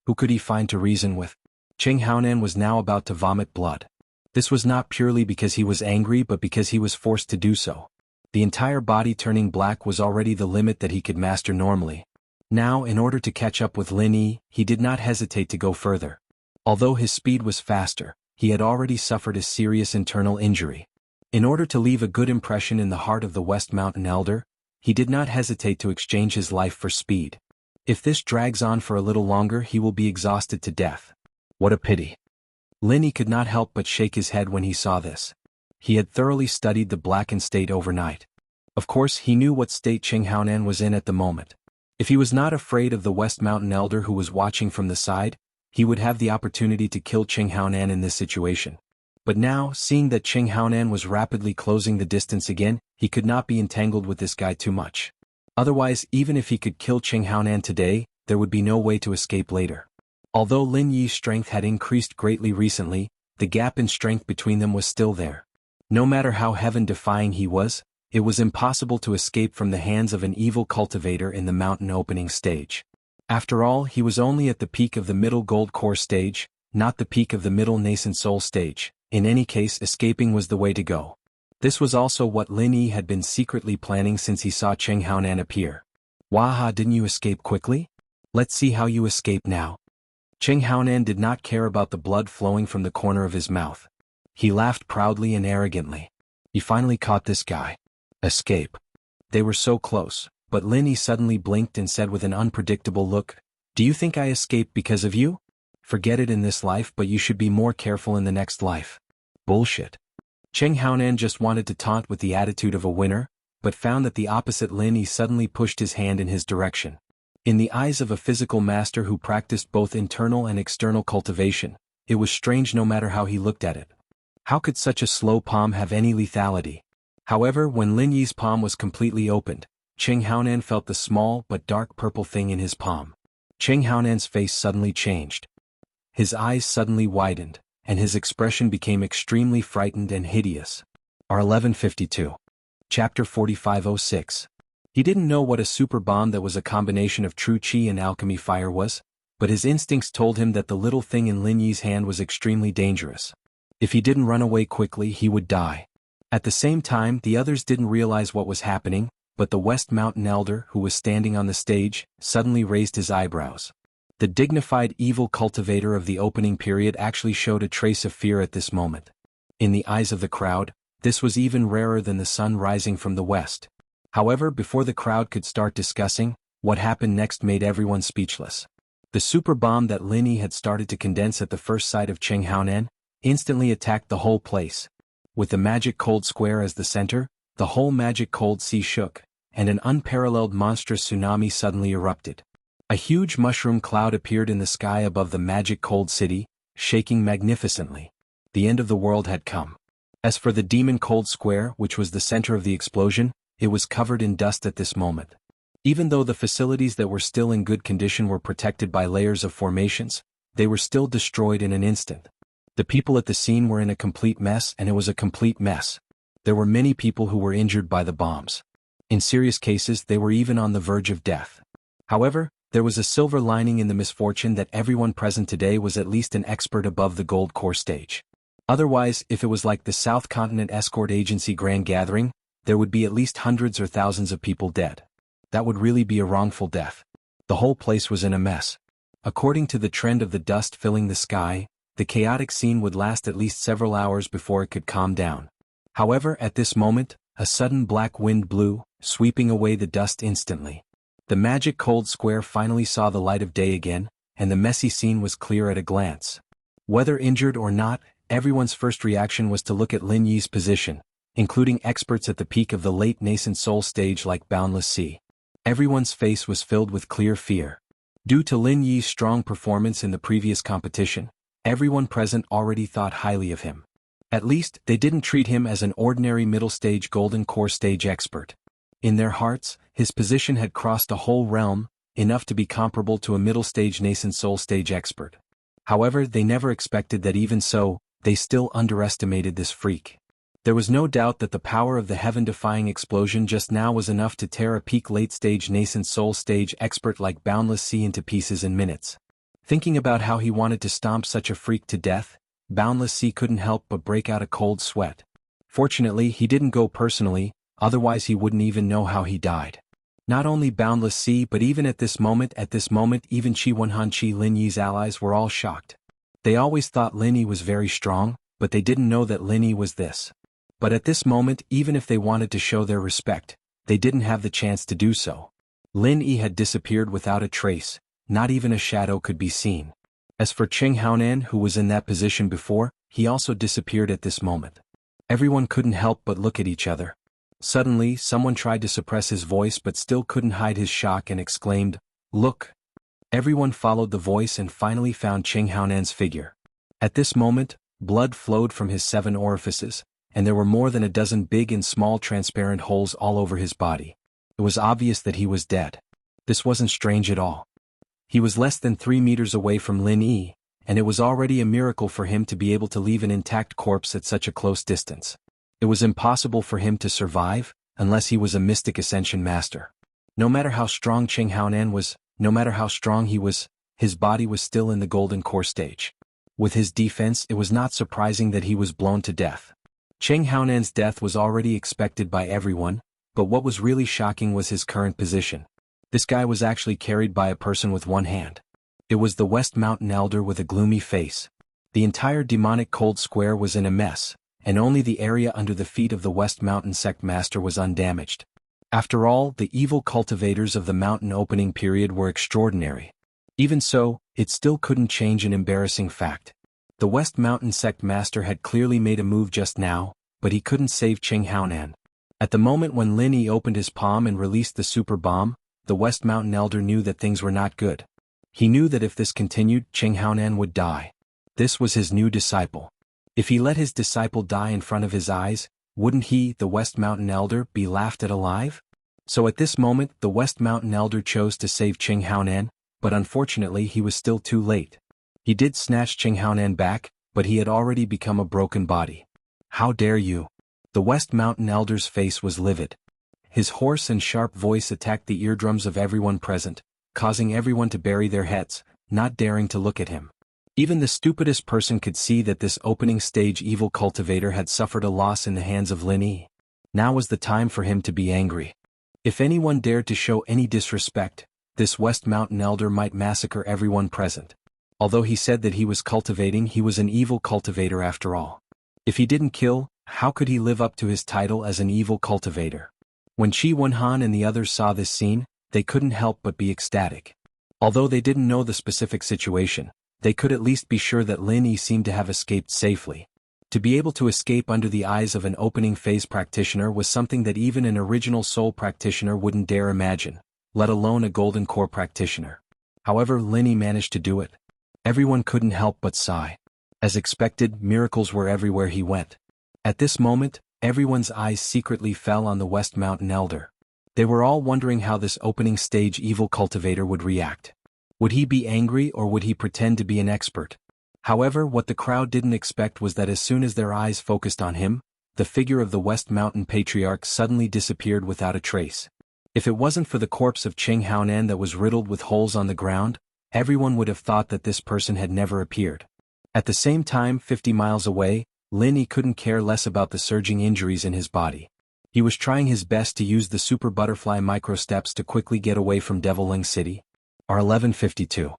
Who could he find to reason with? Cheng Haonan was now about to vomit blood. This was not purely because he was angry but because he was forced to do so. The entire body turning black was already the limit that he could master normally. Now, in order to catch up with Lin Yi, he did not hesitate to go further. Although his speed was faster, he had already suffered a serious internal injury. In order to leave a good impression in the heart of the West Mountain Elder, he did not hesitate to exchange his life for speed. If this drags on for a little longer, he will be exhausted to death. What a pity. Lin Yi could not help but shake his head when he saw this. He had thoroughly studied the blackened state overnight. Of course, he knew what state Cheng Haonan was in at the moment. If he was not afraid of the West Mountain Elder who was watching from the side, he would have the opportunity to kill Cheng Haonan in this situation. But now, seeing that Cheng Haonan was rapidly closing the distance again, he could not be entangled with this guy too much. Otherwise, even if he could kill Cheng Haonan today, there would be no way to escape later. Although Lin Yi's strength had increased greatly recently, the gap in strength between them was still there. No matter how heaven-defying he was, it was impossible to escape from the hands of an evil cultivator in the mountain opening stage. After all, he was only at the peak of the middle gold core stage, not the peak of the middle nascent soul stage. In any case, escaping was the way to go. This was also what Lin Yi had been secretly planning since he saw Cheng Haonan appear. Waha, didn't you escape quickly? Let's see how you escape now. Cheng Haonan did not care about the blood flowing from the corner of his mouth. He laughed proudly and arrogantly. He finally caught this guy. Escape. They were so close, but Lin Yi suddenly blinked and said with an unpredictable look, "Do you think I escaped because of you? Forget it in this life, but you should be more careful in the next life." Bullshit. Cheng Haonan just wanted to taunt with the attitude of a winner, but found that the opposite Lin Yi suddenly pushed his hand in his direction. In the eyes of a physical master who practiced both internal and external cultivation, it was strange no matter how he looked at it. How could such a slow palm have any lethality? However, when Lin Yi's palm was completely opened, Cheng Haonan felt the small but dark purple thing in his palm. Cheng Haonan's face suddenly changed. His eyes suddenly widened, and his expression became extremely frightened and hideous. R1152. Chapter 4506. He didn't know what a super bomb that was a combination of true chi and alchemy fire was, but his instincts told him that the little thing in Lin Yi's hand was extremely dangerous. If he didn't run away quickly, he would die. At the same time, the others didn't realize what was happening, but the West Mountain Elder, who was standing on the stage, suddenly raised his eyebrows. The dignified evil cultivator of the opening period actually showed a trace of fear at this moment. In the eyes of the crowd, this was even rarer than the sun rising from the west. However, before the crowd could start discussing, what happened next made everyone speechless. The super bomb that Lin Yi had started to condense at the first sight of Cheng Haonan instantly attacked the whole place. With the magic cold square as the center, the whole magic cold sea shook, and an unparalleled monstrous tsunami suddenly erupted. A huge mushroom cloud appeared in the sky above the magic cold city, shaking magnificently. The end of the world had come. As for the demon cold square, which was the center of the explosion, it was covered in dust at this moment. Even though the facilities that were still in good condition were protected by layers of formations, they were still destroyed in an instant. The people at the scene were in a complete mess, and it was a complete mess. There were many people who were injured by the bombs. In serious cases, they were even on the verge of death. However, there was a silver lining in the misfortune that everyone present today was at least an expert above the gold core stage. Otherwise, if it was like the South Continent Escort Agency Grand Gathering, there would be at least hundreds or thousands of people dead. That would really be a wrongful death. The whole place was in a mess. According to the trend of the dust filling the sky, the chaotic scene would last at least several hours before it could calm down. However, at this moment, a sudden black wind blew, sweeping away the dust instantly. The magic cold square finally saw the light of day again, and the messy scene was clear at a glance. Whether injured or not, everyone's first reaction was to look at Lin Yi's position, including experts at the peak of the late nascent soul stage like Boundless Sea. Everyone's face was filled with clear fear. Due to Lin Yi's strong performance in the previous competition, everyone present already thought highly of him. At least, they didn't treat him as an ordinary middle-stage golden core stage expert. In their hearts, his position had crossed a whole realm, enough to be comparable to a middle-stage nascent soul stage expert. However, they never expected that even so, they still underestimated this freak. There was no doubt that the power of the heaven-defying explosion just now was enough to tear a peak late-stage nascent soul stage expert like Boundless Sea into pieces in minutes. Thinking about how he wanted to stomp such a freak to death, Boundless Sea couldn't help but break out a cold sweat. Fortunately, he didn't go personally, otherwise he wouldn't even know how he died. Not only Boundless Sea but even at this moment even Qi Wenhan Qi Lin Yi's allies were all shocked. They always thought Lin Yi was very strong, but they didn't know that Lin Yi was this. But at this moment, even if they wanted to show their respect, they didn't have the chance to do so. Lin Yi had disappeared without a trace, not even a shadow could be seen. As for Cheng Haonan, who was in that position before, he also disappeared at this moment. Everyone couldn't help but look at each other. Suddenly, someone tried to suppress his voice but still couldn't hide his shock and exclaimed, "Look!" Everyone followed the voice and finally found Cheng Haonan's figure. At this moment, blood flowed from his 7 orifices, and there were more than a dozen big and small transparent holes all over his body. It was obvious that he was dead. This wasn't strange at all. He was less than 3 meters away from Lin Yi, and it was already a miracle for him to be able to leave an intact corpse at such a close distance. It was impossible for him to survive, unless he was a mystic ascension master. No matter how strong Cheng Haonan was, no matter how strong he was, his body was still in the golden core stage. With his defense, it was not surprising that he was blown to death. Cheng Haonan's death was already expected by everyone, but what was really shocking was his current position. This guy was actually carried by a person with one hand. It was the West Mountain Elder with a gloomy face. The entire demonic cold square was in a mess, and only the area under the feet of the West Mountain Sect Master was undamaged. After all, the evil cultivators of the mountain opening period were extraordinary. Even so, it still couldn't change an embarrassing fact. The West Mountain Sect Master had clearly made a move just now, but he couldn't save Cheng Haonan. At the moment when Lin Yi opened his palm and released the super bomb, the West Mountain Elder knew that things were not good. He knew that if this continued, Cheng Haonan would die. This was his new disciple. If he let his disciple die in front of his eyes, wouldn't he, the West Mountain Elder, be laughed at alive? So at this moment, the West Mountain Elder chose to save Cheng Haonan, but unfortunately he was still too late. He did snatch Cheng Haonan back, but he had already become a broken body. "How dare you?" The West Mountain Elder's face was livid. His hoarse and sharp voice attacked the eardrums of everyone present, causing everyone to bury their heads, not daring to look at him. Even the stupidest person could see that this opening stage evil cultivator had suffered a loss in the hands of Lin Yi. Now was the time for him to be angry. If anyone dared to show any disrespect, this West Mountain Elder might massacre everyone present. Although he said that he was cultivating, he was an evil cultivator after all. If he didn't kill, how could he live up to his title as an evil cultivator? When Qi Wenhan and the others saw this scene, they couldn't help but be ecstatic. Although they didn't know the specific situation, they could at least be sure that Lin Yi seemed to have escaped safely. To be able to escape under the eyes of an opening phase practitioner was something that even an original soul practitioner wouldn't dare imagine, let alone a golden core practitioner. However, Lin Yi managed to do it. Everyone couldn't help but sigh. As expected, miracles were everywhere he went. At this moment, everyone's eyes secretly fell on the West Mountain Elder. They were all wondering how this opening stage evil cultivator would react. Would he be angry or would he pretend to be an expert? However, what the crowd didn't expect was that as soon as their eyes focused on him, the figure of the West Mountain Patriarch suddenly disappeared without a trace. If it wasn't for the corpse of Cheng Haonan that was riddled with holes on the ground, everyone would have thought that this person had never appeared. At the same time, 50 miles away, Lin Yi couldn't care less about the surging injuries in his body. He was trying his best to use the super butterfly microsteps to quickly get away from Devil Ling City. R1152.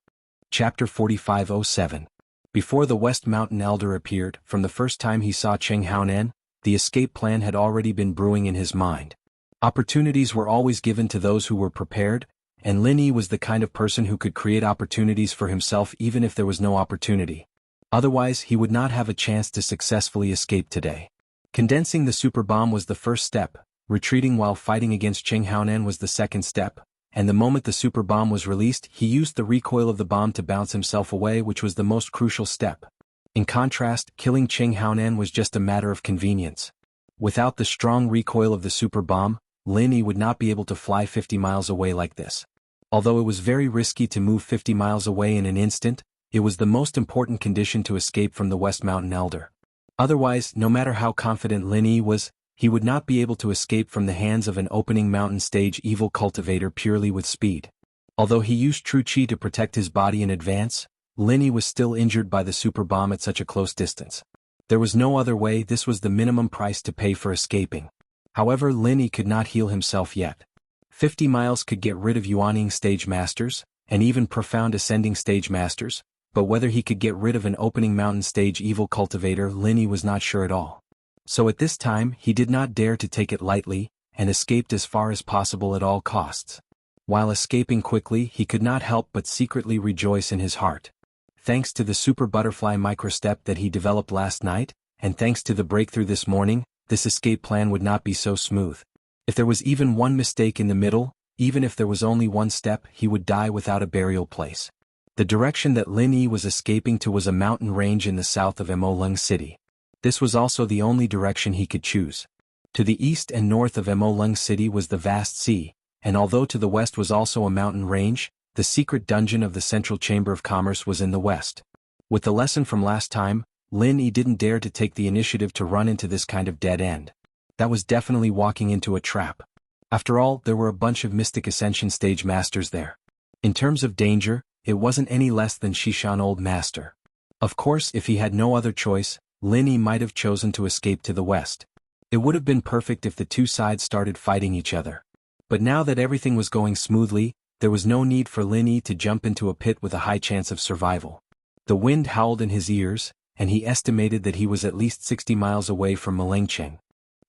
Chapter 4507. Before the West Mountain Elder appeared, from the first time he saw Cheng Haonan, the escape plan had already been brewing in his mind. Opportunities were always given to those who were prepared, and Lin Yi was the kind of person who could create opportunities for himself even if there was no opportunity. Otherwise, he would not have a chance to successfully escape today. Condensing the super bomb was the first step, retreating while fighting against Cheng Haonan was the second step, and the moment the super bomb was released, he used the recoil of the bomb to bounce himself away, which was the most crucial step. In contrast, killing Cheng Haonan was just a matter of convenience. Without the strong recoil of the super bomb, Lin Yi would not be able to fly 50 miles away like this. Although it was very risky to move 50 miles away in an instant, it was the most important condition to escape from the West Mountain Elder. Otherwise, no matter how confident Lin Yi was, he would not be able to escape from the hands of an opening mountain stage evil cultivator purely with speed. Although he used true chi to protect his body in advance, Lin Yi was still injured by the super bomb at such a close distance. There was no other way. This was the minimum price to pay for escaping. However, Lin Yi could not heal himself yet. 50 miles could get rid of Yuaning stage masters, and even profound ascending stage masters, but whether he could get rid of an opening mountain stage evil cultivator, Lin Yi was not sure at all. So at this time, he did not dare to take it lightly, and escaped as far as possible at all costs. While escaping quickly, he could not help but secretly rejoice in his heart. Thanks to the super butterfly microstep that he developed last night, and thanks to the breakthrough this morning, this escape plan would not be so smooth. If there was even one mistake in the middle, even if there was only one step, he would die without a burial place. The direction that Lin Yi was escaping to was a mountain range in the south of Mo City. This was also the only direction he could choose. To the east and north of Mo City was the vast sea, and although to the west was also a mountain range, the secret dungeon of the Central Chamber of Commerce was in the west. With the lesson from last time, Lin Yi didn't dare to take the initiative to run into this kind of dead end. That was definitely walking into a trap. After all, there were a bunch of Mystic Ascension stage masters there. In terms of danger, it wasn't any less than Shishan Old Master. Of course, if he had no other choice, Lin Yi might have chosen to escape to the west. It would have been perfect if the two sides started fighting each other. But now that everything was going smoothly, there was no need for Lin Yi to jump into a pit with a high chance of survival. The wind howled in his ears, and he estimated that he was at least 60 miles away from Malengcheng.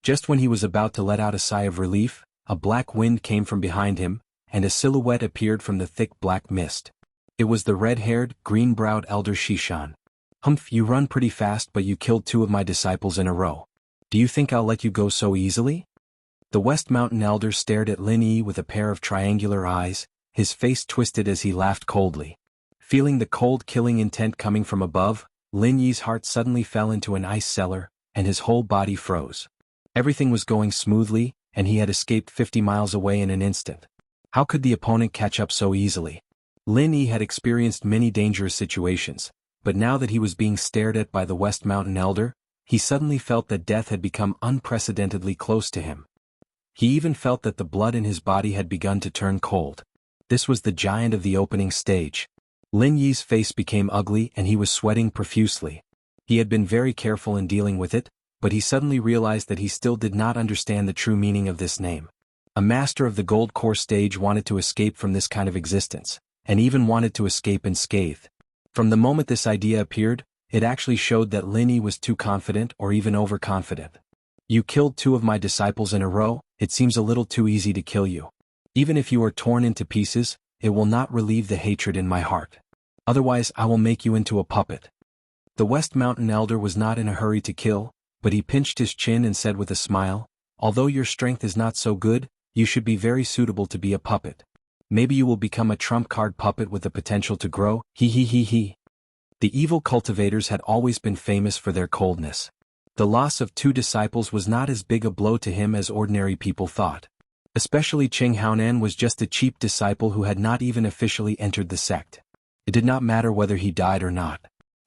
Just when he was about to let out a sigh of relief, a black wind came from behind him, and a silhouette appeared from the thick black mist. It was the red-haired, green-browed elder Shishan. "Humph, you run pretty fast, but you killed 2 of my disciples in a row. Do you think I'll let you go so easily?" The West Mountain Elder stared at Lin Yi with a pair of triangular eyes, his face twisted as he laughed coldly. Feeling the cold killing intent coming from above, Lin Yi's heart suddenly fell into an ice cellar, and his whole body froze. Everything was going smoothly, and he had escaped 50 miles away in an instant. How could the opponent catch up so easily? Lin Yi had experienced many dangerous situations, but now that he was being stared at by the West Mountain Elder, he suddenly felt that death had become unprecedentedly close to him. He even felt that the blood in his body had begun to turn cold. This was the giant of the opening stage. Lin Yi's face became ugly and he was sweating profusely. He had been very careful in dealing with it, but he suddenly realized that he still did not understand the true meaning of this name. A master of the gold core stage wanted to escape from this kind of existence, and even wanted to escape unscathed. From the moment this idea appeared, it actually showed that Lin Yi was too confident or even overconfident. "You killed 2 of my disciples in a row, it seems a little too easy to kill you. Even if you are torn into pieces, it will not relieve the hatred in my heart. Otherwise I will make you into a puppet." The West Mountain Elder was not in a hurry to kill, but he pinched his chin and said with a smile, "Although your strength is not so good, you should be very suitable to be a puppet. Maybe you will become a trump card puppet with the potential to grow, he he he he." The evil cultivators had always been famous for their coldness. The loss of 2 disciples was not as big a blow to him as ordinary people thought. Especially Cheng Haonan was just a cheap disciple who had not even officially entered the sect. It did not matter whether he died or not.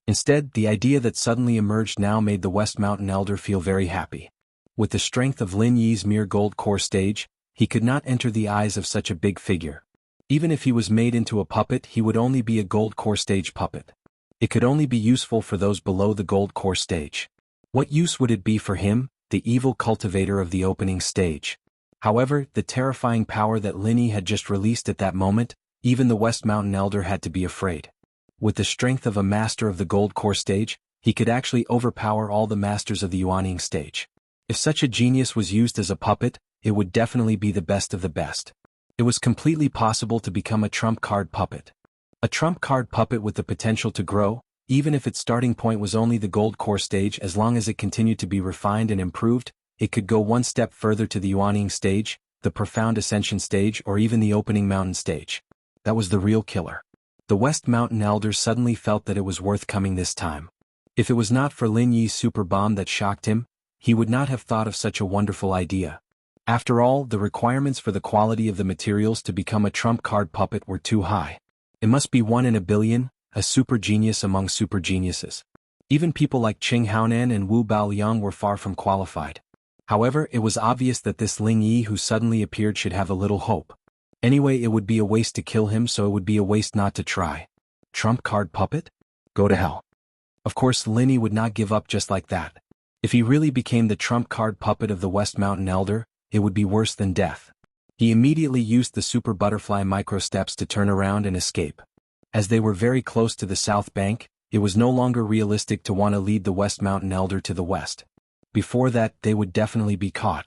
Instead, the idea that suddenly emerged now made the West Mountain Elder feel very happy. With the strength of Lin Yi's mere gold core stage, he could not enter the eyes of such a big figure. Even if he was made into a puppet, he would only be a gold core stage puppet. It could only be useful for those below the gold core stage. What use would it be for him, the evil cultivator of the opening stage? However, the terrifying power that Lin Yi had just released at that moment, even the West Mountain Elder had to be afraid. With the strength of a master of the gold core stage, he could actually overpower all the masters of the Yuaning stage. If such a genius was used as a puppet, it would definitely be the best of the best. It was completely possible to become a trump card puppet. A trump card puppet with the potential to grow, even if its starting point was only the gold core stage. As long as it continued to be refined and improved, it could go one step further to the Yuaning stage, the profound ascension stage, or even the opening mountain stage. That was the real killer. The West Mountain Elder suddenly felt that it was worth coming this time. If it was not for Lin Yi's super bomb that shocked him, he would not have thought of such a wonderful idea. After all, the requirements for the quality of the materials to become a trump card puppet were too high. It must be 1 in a billion, a super genius among super geniuses. Even people like Qing Haonan and Wu Baoliang were far from qualified. However, it was obvious that this Ling Yi who suddenly appeared should have a little hope. Anyway, it would be a waste to kill him, so it would be a waste not to try. Trump card puppet? Go to hell. Of course, Lin Yi would not give up just like that. If he really became the trump card puppet of the West Mountain Elder, it would be worse than death. He immediately used the super butterfly microsteps to turn around and escape. As they were very close to the south bank, it was no longer realistic to want to lead the West Mountain Elder to the west. Before that, they would definitely be caught.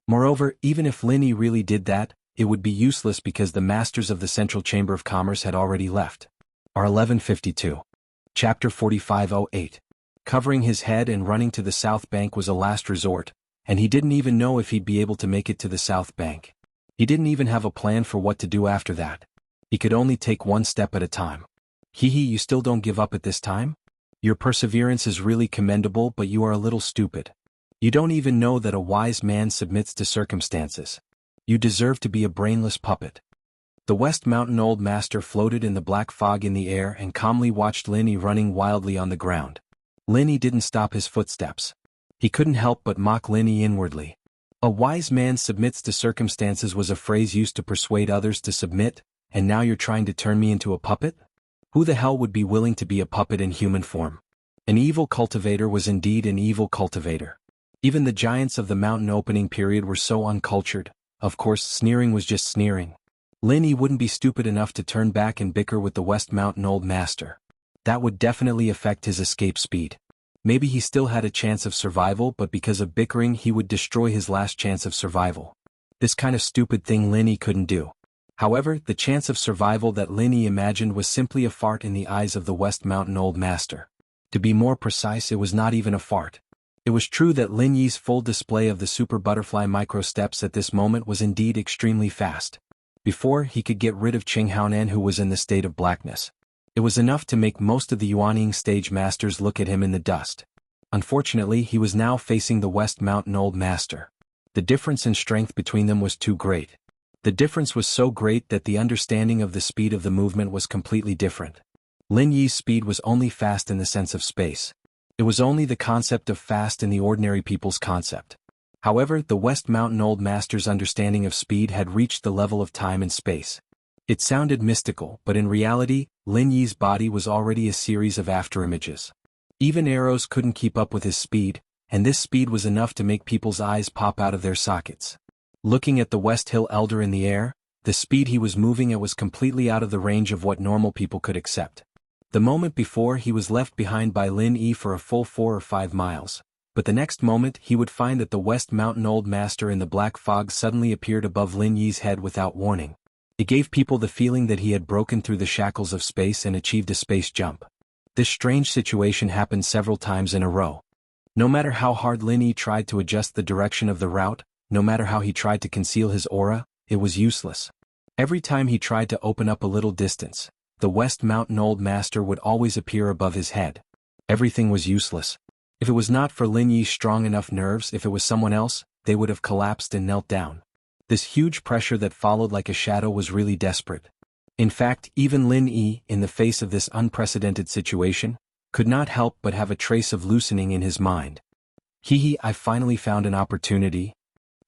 Moreover, even if Lin Yi really did that, it would be useless because the masters of the Central Chamber of Commerce had already left. R1152. Chapter 4508. Covering his head and running to the south bank was a last resort, and he didn't even know if he'd be able to make it to the south bank. He didn't even have a plan for what to do after that. He could only take one step at a time. You still don't give up at this time? Your perseverance is really commendable, but you are a little stupid. You don't even know that a wise man submits to circumstances. You deserve to be a brainless puppet. The West Mountain Old Master floated in the black fog in the air and calmly watched Lin Yi running wildly on the ground. Lin Yi didn't stop his footsteps. He couldn't help but mock Lin Yi inwardly. A wise man submits to circumstances was a phrase used to persuade others to submit, and now you're trying to turn me into a puppet? Who the hell would be willing to be a puppet in human form? An evil cultivator was indeed an evil cultivator. Even the giants of the mountain opening period were so uncultured. Of course, sneering was just sneering. Lin Yi wouldn't be stupid enough to turn back and bicker with the West Mountain Old Master. That would definitely affect his escape speed. Maybe he still had a chance of survival, but because of bickering he would destroy his last chance of survival. This kind of stupid thing Lin Yi couldn't do. However, the chance of survival that Lin Yi imagined was simply a fart in the eyes of the West Mountain Old Master. To be more precise, it was not even a fart. It was true that Lin Yi's full display of the super butterfly microsteps at this moment was indeed extremely fast. Before he could get rid of Qing Haonan, who was in the state of blackness, it was enough to make most of the Yuanying stage masters look at him in the dust. Unfortunately, he was now facing the West Mountain Old Master. The difference in strength between them was too great. The difference was so great that the understanding of the speed of the movement was completely different. Lin Yi's speed was only fast in the sense of space. It was only the concept of fast in the ordinary people's concept. However, the West Mountain Old Master's understanding of speed had reached the level of time and space. It sounded mystical, but in reality, Lin Yi's body was already a series of afterimages. Even arrows couldn't keep up with his speed, and this speed was enough to make people's eyes pop out of their sockets. Looking at the West Hill Elder in the air, the speed he was moving at was completely out of the range of what normal people could accept. The moment before he was left behind by Lin Yi for a full 4 or 5 miles, but the next moment he would find that the West Mountain Old Master in the black fog suddenly appeared above Lin Yi's head without warning. It gave people the feeling that he had broken through the shackles of space and achieved a space jump. This strange situation happened several times in a row. No matter how hard Lin Yi tried to adjust the direction of the route, no matter how he tried to conceal his aura, it was useless. Every time he tried to open up a little distance, the West Mountain Old Master would always appear above his head. Everything was useless. If it was not for Lin Yi's strong enough nerves, if it was someone else, they would have collapsed and knelt down. This huge pressure that followed like a shadow was really desperate. In fact, even Lin Yi, in the face of this unprecedented situation, could not help but have a trace of loosening in his mind. I finally found an opportunity.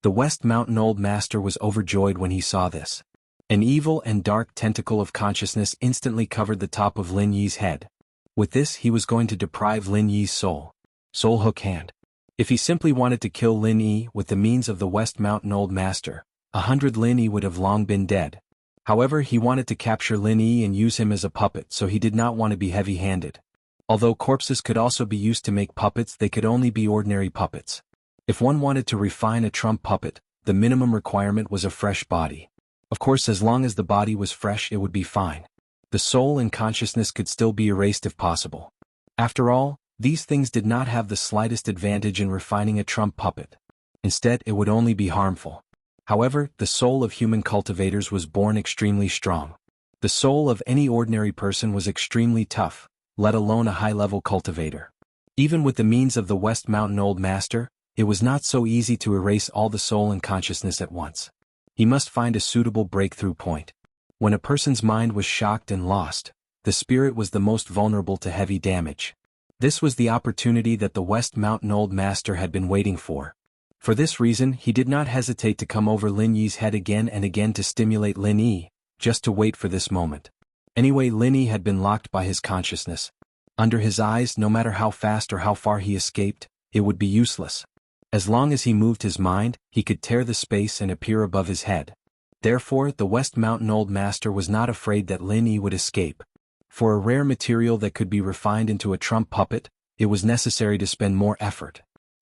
The West Mountain Old Master was overjoyed when he saw this. An evil and dark tentacle of consciousness instantly covered the top of Lin Yi's head. With this he was going to deprive Lin Yi's soul. Soul hook hand. If he simply wanted to kill Lin Yi with the means of the West Mountain Old Master, 100 Lin Yi would have long been dead. However, he wanted to capture Lin Yi and use him as a puppet, so he did not want to be heavy-handed. Although corpses could also be used to make puppets, they could only be ordinary puppets. If one wanted to refine a trump puppet, the minimum requirement was a fresh body. Of course, as long as the body was fresh, it would be fine. The soul and consciousness could still be erased if possible. After all, these things did not have the slightest advantage in refining a trump puppet. Instead, it would only be harmful. However, the soul of human cultivators was born extremely strong. The soul of any ordinary person was extremely tough, let alone a high-level cultivator. Even with the means of the West Mountain Old Master, it was not so easy to erase all the soul and consciousness at once. He must find a suitable breakthrough point. When a person's mind was shocked and lost, the spirit was the most vulnerable to heavy damage. This was the opportunity that the West Mountain Old Master had been waiting for. For this reason, he did not hesitate to come over Lin Yi's head again and again to stimulate Lin Yi, just to wait for this moment. Anyway, Lin Yi had been locked by his consciousness. Under his eyes, no matter how fast or how far he escaped, it would be useless. As long as he moved his mind, he could tear the space and appear above his head. Therefore, the West Mountain Old Master was not afraid that Lin Yi would escape. For a rare material that could be refined into a trump puppet, it was necessary to spend more effort.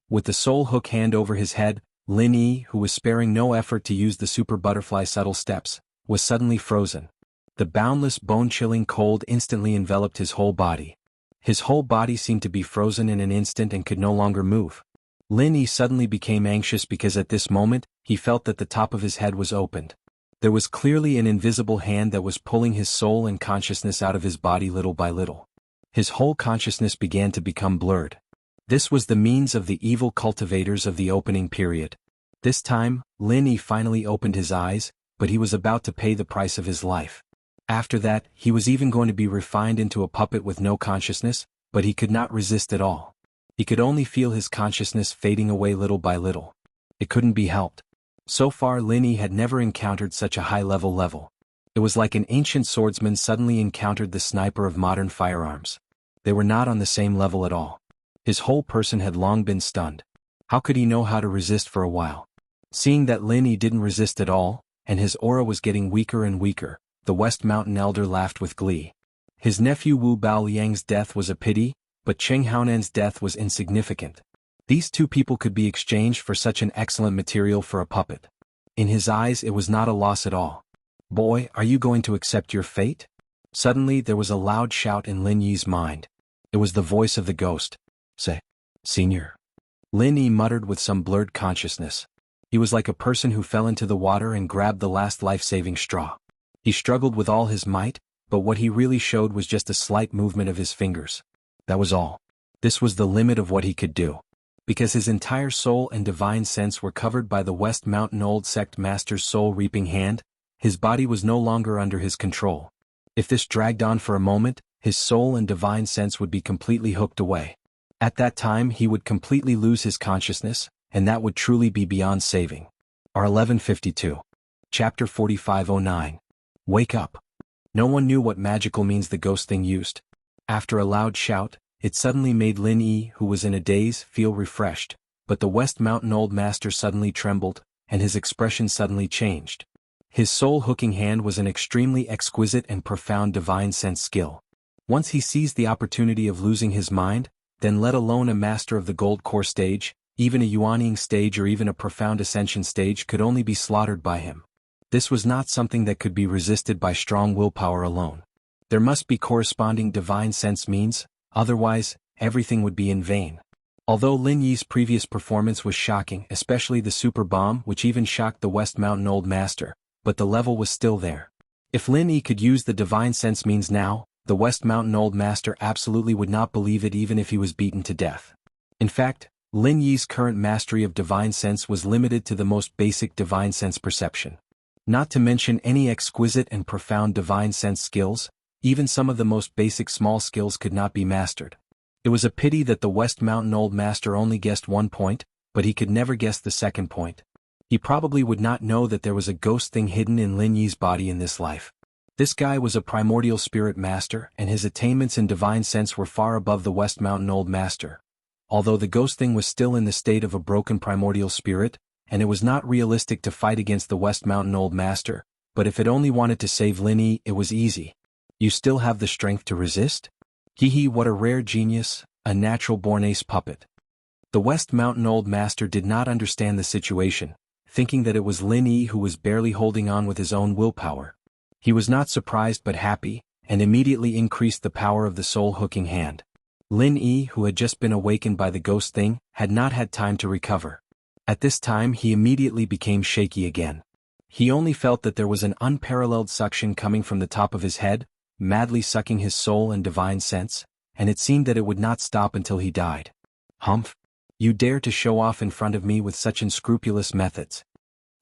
With the soul hook hand over his head, Lin Yi, who was sparing no effort to use the super butterfly subtle steps, was suddenly frozen. The boundless bone-chilling cold instantly enveloped his whole body. His whole body seemed to be frozen in an instant and could no longer move. Lin Yi suddenly became anxious because at this moment, he felt that the top of his head was opened. There was clearly an invisible hand that was pulling his soul and consciousness out of his body little by little. His whole consciousness began to become blurred. This was the means of the evil cultivators of the opening period. This time, Lin Yi finally opened his eyes, but he was about to pay the price of his life. After that, he was even going to be refined into a puppet with no consciousness, but he could not resist at all. He could only feel his consciousness fading away little by little. It couldn't be helped. So far Lin Yi had never encountered such a high-level level. It was like an ancient swordsman suddenly encountered the sniper of modern firearms. They were not on the same level at all. His whole person had long been stunned. How could he know how to resist for a while? Seeing that Lin Yi didn't resist at all, and his aura was getting weaker and weaker, the West Mountain Elder laughed with glee. His nephew Wu Baoliang's death was a pity, but Cheng Haonen's death was insignificant. These two people could be exchanged for such an excellent material for a puppet. In his eyes it was not a loss at all. "Boy, are you going to accept your fate?" Suddenly there was a loud shout in Lin Yi's mind. It was the voice of the ghost. "Say, Senior." Lin Yi muttered with some blurred consciousness. He was like a person who fell into the water and grabbed the last life-saving straw. He struggled with all his might, but what he really showed was just a slight movement of his fingers. That was all. This was the limit of what he could do. Because his entire soul and divine sense were covered by the West Mountain Old Sect Master's soul-reaping hand, his body was no longer under his control. If this dragged on for a moment, his soul and divine sense would be completely hooked away. At that time he would completely lose his consciousness, and that would truly be beyond saving. R1152. Chapter 4509. Wake up. No one knew what magical means the ghost thing used. After a loud shout, it suddenly made Lin Yi, who was in a daze, feel refreshed, but the West Mountain Old Master suddenly trembled, and his expression suddenly changed. His soul-hooking hand was an extremely exquisite and profound divine sense skill. Once he seized the opportunity of losing his mind, then let alone a master of the Gold Core stage, even a Yuanying stage or even a profound ascension stage could only be slaughtered by him. This was not something that could be resisted by strong willpower alone. There must be corresponding divine sense means, otherwise, everything would be in vain. Although Lin Yi's previous performance was shocking, especially the super bomb which even shocked the West Mountain Old Master, but the level was still there. If Lin Yi could use the divine sense means now, the West Mountain Old Master absolutely would not believe it even if he was beaten to death. In fact, Lin Yi's current mastery of divine sense was limited to the most basic divine sense perception. Not to mention any exquisite and profound divine sense skills, even some of the most basic small skills could not be mastered. It was a pity that the West Mountain Old Master only guessed one point, but he could never guess the second point. He probably would not know that there was a ghost thing hidden in Lin Yi's body in this life. This guy was a primordial spirit master, and his attainments in divine sense were far above the West Mountain Old Master. Although the ghost thing was still in the state of a broken primordial spirit, and it was not realistic to fight against the West Mountain Old Master, but if it only wanted to save Lin Yi, it was easy. You still have the strength to resist? Hee, what a rare genius, a natural-born ace puppet. The West Mountain Old Master did not understand the situation, thinking that it was Lin Yi who was barely holding on with his own willpower. He was not surprised but happy, and immediately increased the power of the soul-hooking hand. Lin Yi, who had just been awakened by the ghost thing, had not had time to recover. At this time he immediately became shaky again. He only felt that there was an unparalleled suction coming from the top of his head, madly sucking his soul and divine sense, and it seemed that it would not stop until he died. Humph! You dare to show off in front of me with such unscrupulous methods.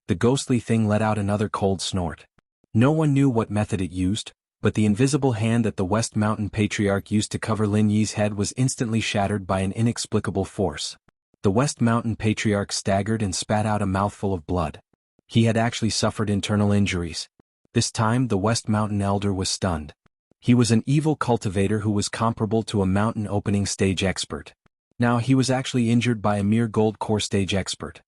The ghostly thing let out another cold snort. No one knew what method it used, but the invisible hand that the West Mountain Patriarch used to cover Lin Yi's head was instantly shattered by an inexplicable force. The West Mountain Patriarch staggered and spat out a mouthful of blood. He had actually suffered internal injuries. This time the West Mountain Elder was stunned. He was an evil cultivator who was comparable to a mountain opening stage expert. Now he was actually injured by a mere gold core stage expert.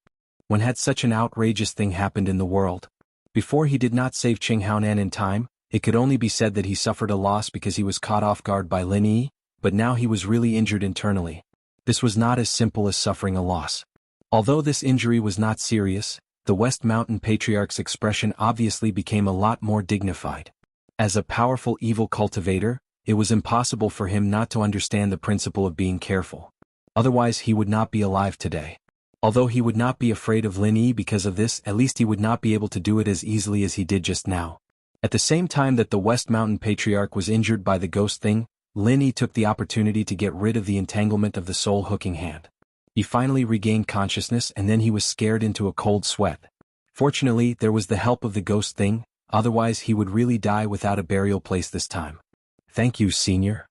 When had such an outrageous thing happened in the world? Before he did not save Qing Haonan in time, it could only be said that he suffered a loss because he was caught off guard by Lin Yi, but now he was really injured internally. This was not as simple as suffering a loss. Although this injury was not serious, the West Mountain Patriarch's expression obviously became a lot more dignified. As a powerful evil cultivator, it was impossible for him not to understand the principle of being careful. Otherwise he would not be alive today. Although he would not be afraid of Lin Yi because of this, at least he would not be able to do it as easily as he did just now. At the same time that the West Mountain Patriarch was injured by the ghost thing, Lin Yi took the opportunity to get rid of the entanglement of the soul hooking hand. He finally regained consciousness and then he was scared into a cold sweat. Fortunately, there was the help of the ghost thing, otherwise he would really die without a burial place this time. Thank you, Senior.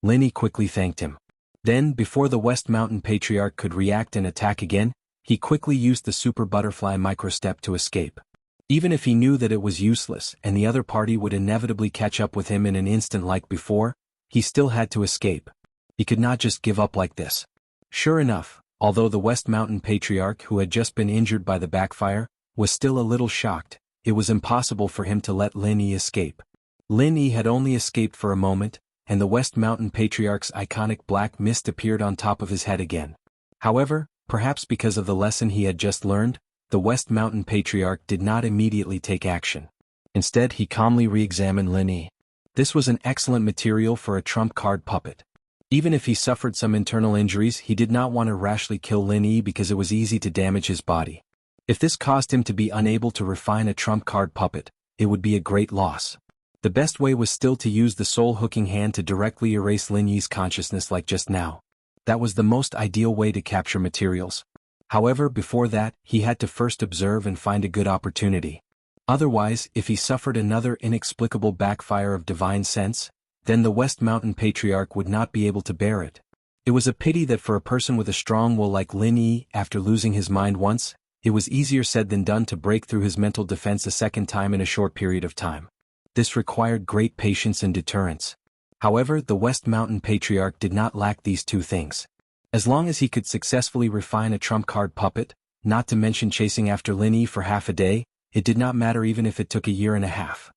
Lin Yi quickly thanked him. Then, before the West Mountain Patriarch could react and attack again, he quickly used the Super Butterfly Microstep to escape. Even if he knew that it was useless and the other party would inevitably catch up with him in an instant like before, he still had to escape. He could not just give up like this. Sure enough, although the West Mountain Patriarch who had just been injured by the backfire, was still a little shocked, it was impossible for him to let Lin Yi escape. Lin Yi had only escaped for a moment, and the West Mountain Patriarch's iconic black mist appeared on top of his head again. However, perhaps because of the lesson he had just learned, the West Mountain Patriarch did not immediately take action. Instead he calmly re-examined Lin Yi. This was an excellent material for a trump card puppet. Even if he suffered some internal injuries, he did not want to rashly kill Lin Yi because it was easy to damage his body. If this caused him to be unable to refine a trump card puppet, it would be a great loss. The best way was still to use the soul hooking hand to directly erase Lin Yi's consciousness like just now. That was the most ideal way to capture materials. However, before that, he had to first observe and find a good opportunity. Otherwise, if he suffered another inexplicable backfire of divine sense, then the West Mountain Patriarch would not be able to bear it. It was a pity that for a person with a strong will like Lin Yi, after losing his mind once, it was easier said than done to break through his mental defense a second time in a short period of time. This required great patience and deterrence. However, the West Mountain Patriarch did not lack these two things. As long as he could successfully refine a trump card puppet, not to mention chasing after Lin Yi for half a day, it did not matter even if it took a year and a half.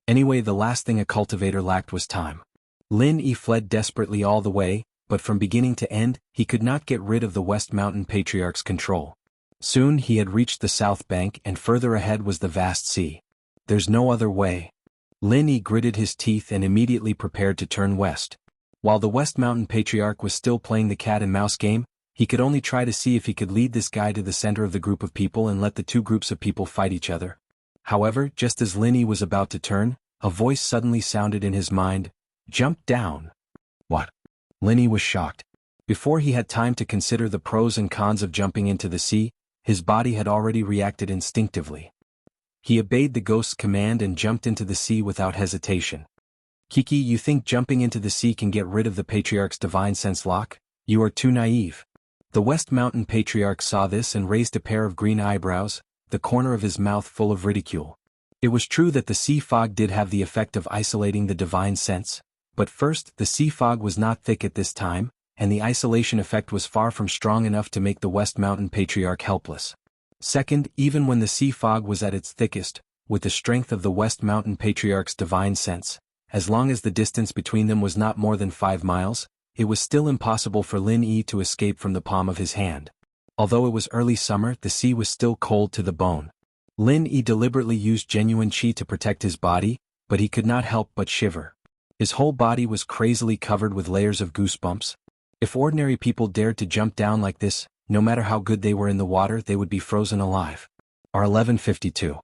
Anyway, the last thing a cultivator lacked was time. Lin Yi fled desperately all the way, but from beginning to end, he could not get rid of the West Mountain Patriarch's control. Soon he had reached the south bank and further ahead was the vast sea. There's no other way. Lin Yi gritted his teeth and immediately prepared to turn west. While the West Mountain Patriarch was still playing the cat and mouse game, he could only try to see if he could lead this guy to the center of the group of people and let the two groups of people fight each other. However, just as Lin Yi was about to turn, a voice suddenly sounded in his mind, "Jump down." What? Lin Yi was shocked. Before he had time to consider the pros and cons of jumping into the sea, his body had already reacted instinctively. He obeyed the ghost's command and jumped into the sea without hesitation. Kiki, you think jumping into the sea can get rid of the Patriarch's divine sense lock? You are too naive. The West Mountain Patriarch saw this and raised a pair of green eyebrows, the corner of his mouth full of ridicule. It was true that the sea fog did have the effect of isolating the divine sense, but first, the sea fog was not thick at this time, and the isolation effect was far from strong enough to make the West Mountain Patriarch helpless. Second, even when the sea fog was at its thickest, with the strength of the West Mountain Patriarch's divine sense, as long as the distance between them was not more than 5 miles, it was still impossible for Lin Yi to escape from the palm of his hand. Although it was early summer, the sea was still cold to the bone. Lin Yi deliberately used genuine qi to protect his body, but he could not help but shiver. His whole body was crazily covered with layers of goosebumps. If ordinary people dared to jump down like this, no matter how good they were in the water, they would be frozen alive. R 1152.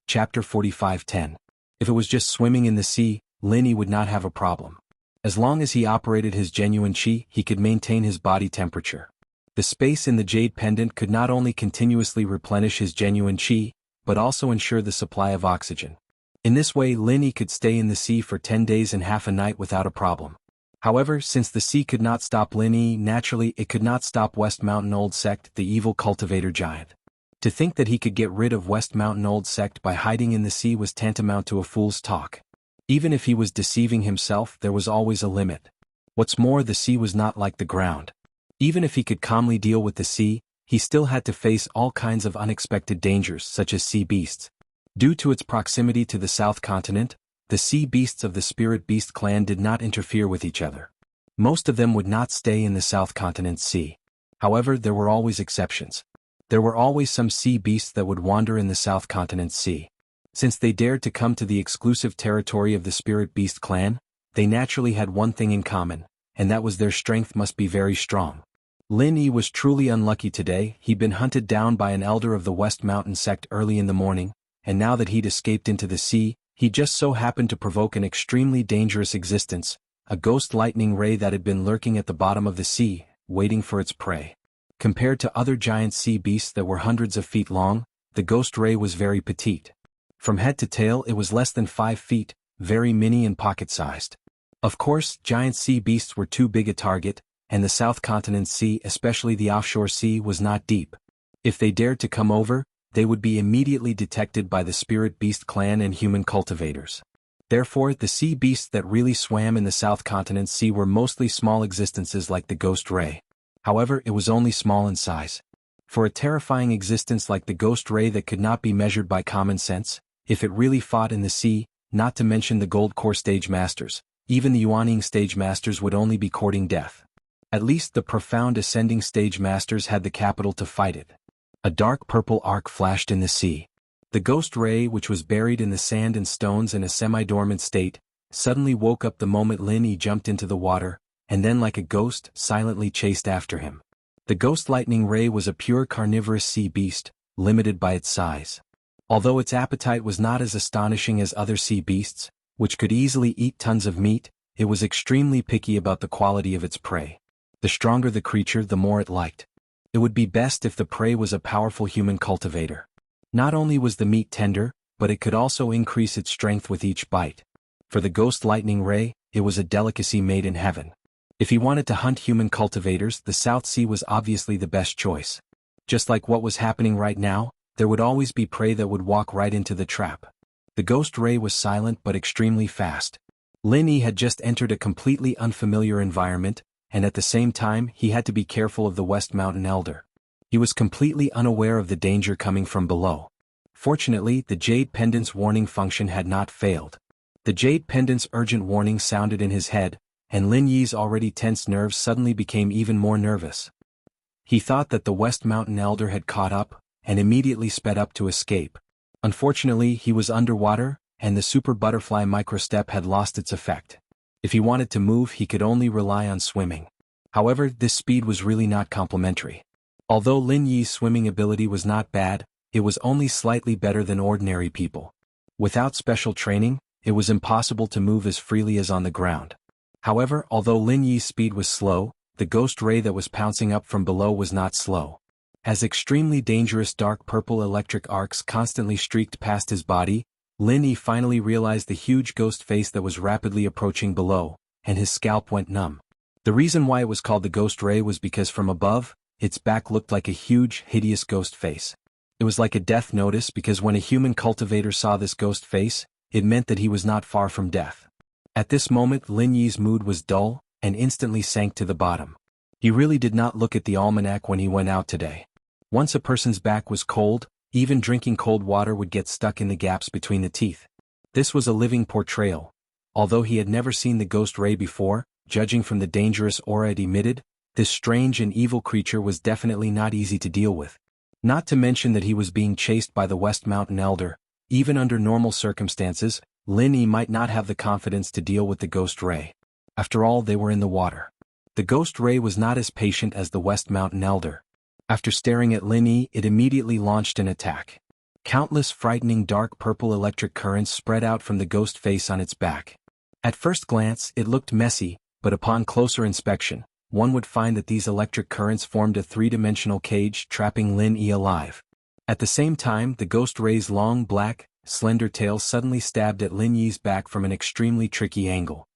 Chapter 45:10. If it was just swimming in the sea, Lin Yi would not have a problem. As long as he operated his genuine qi, he could maintain his body temperature. The space in the jade pendant could not only continuously replenish his genuine qi, but also ensure the supply of oxygen. In this way Lin Yi could stay in the sea for 10 days and half a night without a problem. However, since the sea could not stop Lin Yi, naturally it could not stop West Mountain Old Sect, the evil cultivator giant. To think that he could get rid of West Mountain Old Sect by hiding in the sea was tantamount to a fool's talk. Even if he was deceiving himself, there was always a limit. What's more, the sea was not like the ground. Even if he could calmly deal with the sea, he still had to face all kinds of unexpected dangers such as sea beasts. Due to its proximity to the South Continent, the sea beasts of the Spirit Beast clan did not interfere with each other. Most of them would not stay in the South Continent Sea. However, there were always exceptions. There were always some sea beasts that would wander in the South Continent Sea. Since they dared to come to the exclusive territory of the Spirit Beast clan, they naturally had one thing in common, and that was their strength must be very strong. Lin Yi was truly unlucky today. He'd been hunted down by an elder of the West Mountain sect early in the morning, and now that he'd escaped into the sea, he just so happened to provoke an extremely dangerous existence, a ghost lightning ray that had been lurking at the bottom of the sea, waiting for its prey. Compared to other giant sea beasts that were hundreds of feet long, the ghost ray was very petite. From head to tail it was less than 5 feet, very mini and pocket-sized. Of course, giant sea beasts were too big a target, and the South Continent Sea, especially the offshore sea, was not deep. If they dared to come over, they would be immediately detected by the Spirit Beast clan and human cultivators. Therefore, the sea beasts that really swam in the South Continent Sea were mostly small existences like the Ghost Ray. However, it was only small in size. For a terrifying existence like the Ghost Ray that could not be measured by common sense, if it really fought in the sea, not to mention the Gold Core Stage Masters, even the Yuaning Stage Masters would only be courting death. At least the Profound Ascending Stage Masters had the capital to fight it. A dark purple arc flashed in the sea. The Ghost Ray, which was buried in the sand and stones in a semi-dormant state, suddenly woke up the moment Lin Yi jumped into the water, and then like a ghost, silently chased after him. The Ghost Lightning Ray was a pure carnivorous sea beast, limited by its size. Although its appetite was not as astonishing as other sea beasts, which could easily eat tons of meat, it was extremely picky about the quality of its prey. The stronger the creature, the more it liked. It would be best if the prey was a powerful human cultivator. Not only was the meat tender, but it could also increase its strength with each bite. For the Ghost Lightning Ray, it was a delicacy made in heaven. If he wanted to hunt human cultivators, the South Sea was obviously the best choice. Just like what was happening right now, there would always be prey that would walk right into the trap. The Ghost Ray was silent but extremely fast. Lin Yi had just entered a completely unfamiliar environment, and at the same time he had to be careful of the West Mountain Elder. He was completely unaware of the danger coming from below. Fortunately, the Jade Pendant's warning function had not failed. The Jade Pendant's urgent warning sounded in his head, and Lin Yi's already tense nerves suddenly became even more nervous. He thought that the West Mountain Elder had caught up, and immediately sped up to escape. Unfortunately, he was underwater, and the Super Butterfly Microstep had lost its effect. If he wanted to move, he could only rely on swimming. However, this speed was really not complimentary. Although Lin Yi's swimming ability was not bad, it was only slightly better than ordinary people. Without special training, it was impossible to move as freely as on the ground. However, although Lin Yi's speed was slow, the Ghost Ray that was pouncing up from below was not slow. As extremely dangerous dark purple electric arcs constantly streaked past his body, Lin Yi finally realized the huge ghost face that was rapidly approaching below, and his scalp went numb. The reason why it was called the Ghost Ray was because from above, its back looked like a huge, hideous ghost face. It was like a death notice because when a human cultivator saw this ghost face, it meant that he was not far from death. At this moment Lin Yi's mood was dull, and instantly sank to the bottom. He really did not look at the almanac when he went out today. Once a person's back was cold, even drinking cold water would get stuck in the gaps between the teeth. This was a living portrayal. Although he had never seen the Ghost Ray before, judging from the dangerous aura it emitted, this strange and evil creature was definitely not easy to deal with. Not to mention that he was being chased by the West Mountain Elder. Even under normal circumstances, Lin Yi might not have the confidence to deal with the Ghost Ray. After all, they were in the water. The Ghost Ray was not as patient as the West Mountain Elder. After staring at Lin Yi, it immediately launched an attack. Countless frightening dark purple electric currents spread out from the ghost face on its back. At first glance, it looked messy, but upon closer inspection, one would find that these electric currents formed a three-dimensional cage trapping Lin Yi alive. At the same time, the Ghost Ray's long black, slender tail suddenly stabbed at Lin Yi's back from an extremely tricky angle.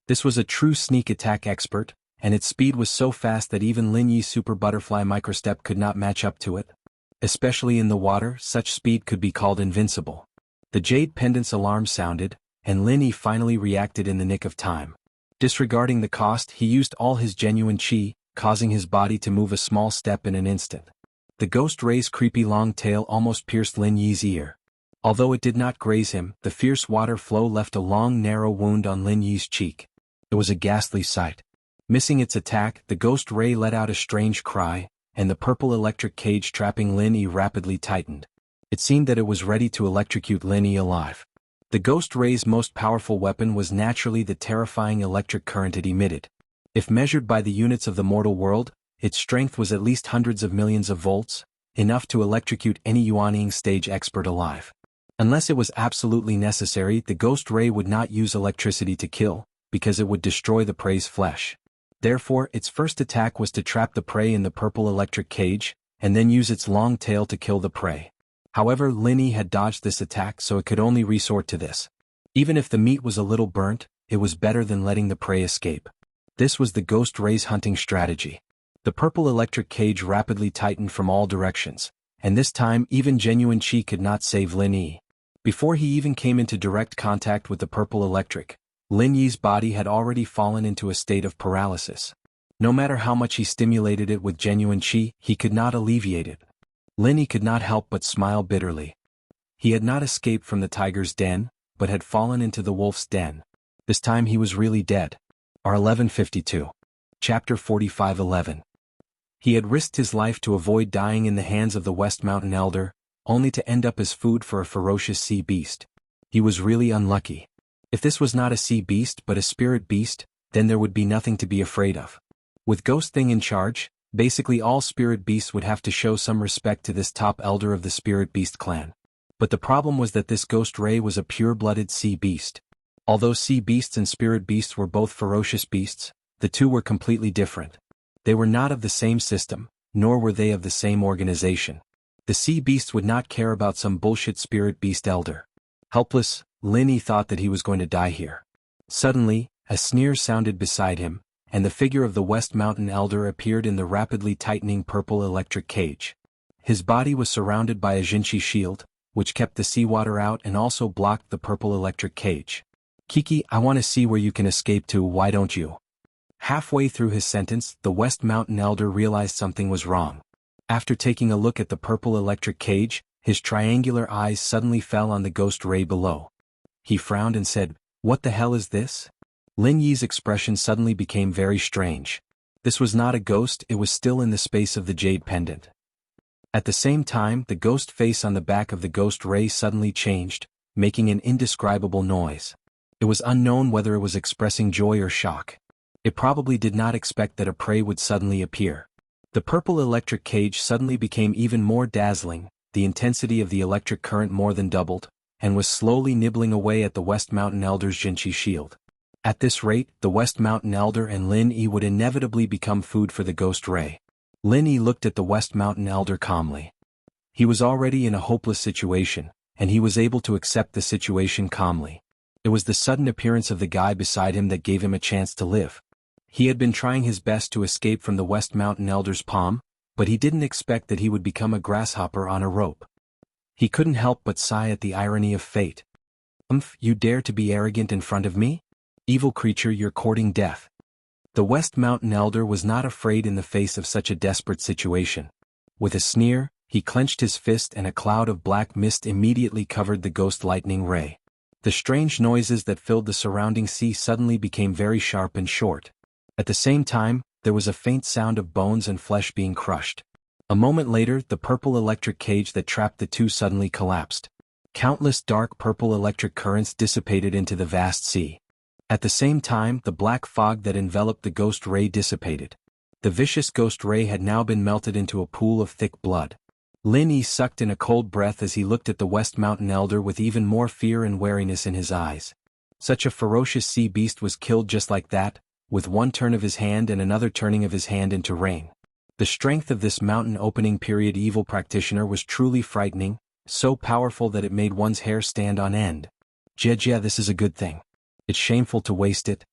This was a true sneak attack expert, and its speed was so fast that even Lin Yi's super butterfly microstep could not match up to it. Especially in the water, such speed could be called invincible. The jade pendant's alarm sounded, and Lin Yi finally reacted in the nick of time. Disregarding the cost, he used all his genuine chi, causing his body to move a small step in an instant. The ghost ray's creepy long tail almost pierced Lin Yi's ear. Although it did not graze him, the fierce water flow left a long narrow wound on Lin Yi's cheek. It was a ghastly sight. Missing its attack, the ghost ray let out a strange cry, and the purple electric cage trapping Lin Yi rapidly tightened. It seemed that it was ready to electrocute Lin Yi alive. The ghost ray's most powerful weapon was naturally the terrifying electric current it emitted. If measured by the units of the mortal world, its strength was at least hundreds of millions of volts, enough to electrocute any Yuanying stage expert alive. Unless it was absolutely necessary, the ghost ray would not use electricity to kill, because it would destroy the prey's flesh. Therefore, its first attack was to trap the prey in the purple electric cage, and then use its long tail to kill the prey. However, Lin Yi had dodged this attack, so it could only resort to this. Even if the meat was a little burnt, it was better than letting the prey escape. This was the ghost ray's hunting strategy. The purple electric cage rapidly tightened from all directions, and this time even genuine chi could not save Lin Yi. Before he even came into direct contact with the purple electric, Lin Yi's body had already fallen into a state of paralysis. No matter how much he stimulated it with genuine chi, he could not alleviate it. Lin Yi could not help but smile bitterly. He had not escaped from the tiger's den, but had fallen into the wolf's den. This time he was really dead. R1152. Chapter 45:11. He had risked his life to avoid dying in the hands of the West Mountain Elder, only to end up as food for a ferocious sea beast. He was really unlucky. If this was not a sea beast but a spirit beast, then there would be nothing to be afraid of. With Ghost Thing in charge, basically all spirit beasts would have to show some respect to this top elder of the spirit beast clan. But the problem was that this ghost ray was a pure-blooded sea beast. Although sea beasts and spirit beasts were both ferocious beasts, the two were completely different. They were not of the same system, nor were they of the same organization. The sea beast would not care about some bullshit spirit beast elder. Helpless, Lin Yi thought that he was going to die here. Suddenly, a sneer sounded beside him, and the figure of the West Mountain Elder appeared in the rapidly tightening purple electric cage. His body was surrounded by a Jinchi shield, which kept the seawater out and also blocked the purple electric cage. Kiki, I want to see where you can escape to, why don't you? Halfway through his sentence, the West Mountain Elder realized something was wrong. After taking a look at the purple electric cage, his triangular eyes suddenly fell on the ghost ray below. He frowned and said, "What the hell is this?" Lin Yi's expression suddenly became very strange. This was not a ghost, it was still in the space of the jade pendant. At the same time, the ghost face on the back of the ghost ray suddenly changed, making an indescribable noise. It was unknown whether it was expressing joy or shock. It probably did not expect that a prey would suddenly appear. The purple electric cage suddenly became even more dazzling, the intensity of the electric current more than doubled, and was slowly nibbling away at the West Mountain Elder's Jinchi shield. At this rate, the West Mountain Elder and Lin Yi would inevitably become food for the ghost ray. Lin Yi looked at the West Mountain Elder calmly. He was already in a hopeless situation, and he was able to accept the situation calmly. It was the sudden appearance of the guy beside him that gave him a chance to live. He had been trying his best to escape from the West Mountain Elder's palm, but he didn't expect that he would become a grasshopper on a rope. He couldn't help but sigh at the irony of fate. You dare to be arrogant in front of me? Evil creature, you're courting death." The West Mountain Elder was not afraid in the face of such a desperate situation. With a sneer, he clenched his fist and a cloud of black mist immediately covered the ghost lightning ray. The strange noises that filled the surrounding sea suddenly became very sharp and short. At the same time, there was a faint sound of bones and flesh being crushed. A moment later, the purple electric cage that trapped the two suddenly collapsed. Countless dark purple electric currents dissipated into the vast sea. At the same time, the black fog that enveloped the ghost ray dissipated. The vicious ghost ray had now been melted into a pool of thick blood. Lin Yi sucked in a cold breath as he looked at the West Mountain Elder with even more fear and wariness in his eyes. Such a ferocious sea beast was killed just like that, with one turn of his hand and another turning of his hand into rain. The strength of this mountain opening period evil practitioner was truly frightening, so powerful that it made one's hair stand on end. Jejia, this is a good thing. It's shameful to waste it.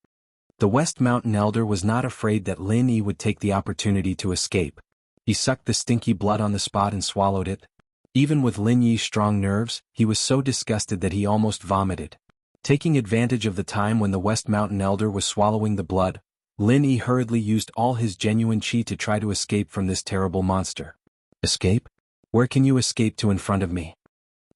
The West Mountain Elder was not afraid that Lin Yi would take the opportunity to escape. He sucked the stinky blood on the spot and swallowed it. Even with Lin Yi's strong nerves, he was so disgusted that he almost vomited. Taking advantage of the time when the West Mountain Elder was swallowing the blood, Lin Yi hurriedly used all his genuine qi to try to escape from this terrible monster. Escape? Where can you escape to in front of me?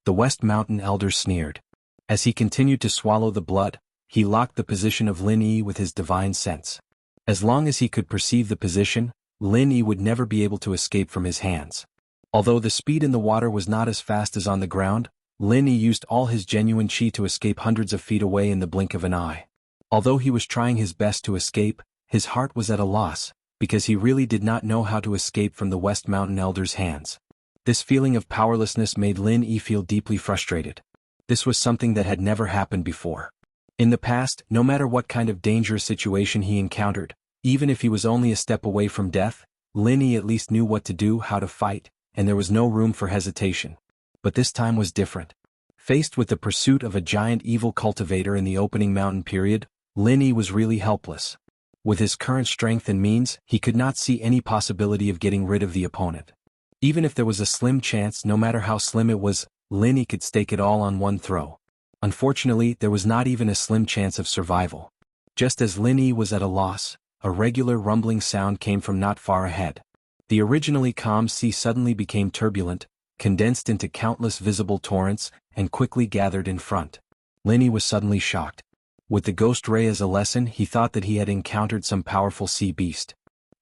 The West Mountain Elder sneered. As he continued to swallow the blood, he locked the position of Lin Yi with his divine sense. As long as he could perceive the position, Lin Yi would never be able to escape from his hands. Although the speed in the water was not as fast as on the ground, Lin Yi used all his genuine qi to escape hundreds of feet away in the blink of an eye. Although he was trying his best to escape, his heart was at a loss, because he really did not know how to escape from the West Mountain Elder's hands. This feeling of powerlessness made Lin Yi feel deeply frustrated. This was something that had never happened before. In the past, no matter what kind of dangerous situation he encountered, even if he was only a step away from death, Lin Yi at least knew what to do, how to fight, and there was no room for hesitation. But this time was different. Faced with the pursuit of a giant evil cultivator in the opening mountain period, Lin Yi was really helpless. With his current strength and means, he could not see any possibility of getting rid of the opponent. Even if there was a slim chance, no matter how slim it was, Lin Yi could stake it all on one throw. Unfortunately, there was not even a slim chance of survival. Just as Lin Yi was at a loss, a regular rumbling sound came from not far ahead. The originally calm sea suddenly became turbulent, condensed into countless visible torrents, and quickly gathered in front. Lin Yi was suddenly shocked. With the ghost ray as a lesson, he thought that he had encountered some powerful sea beast.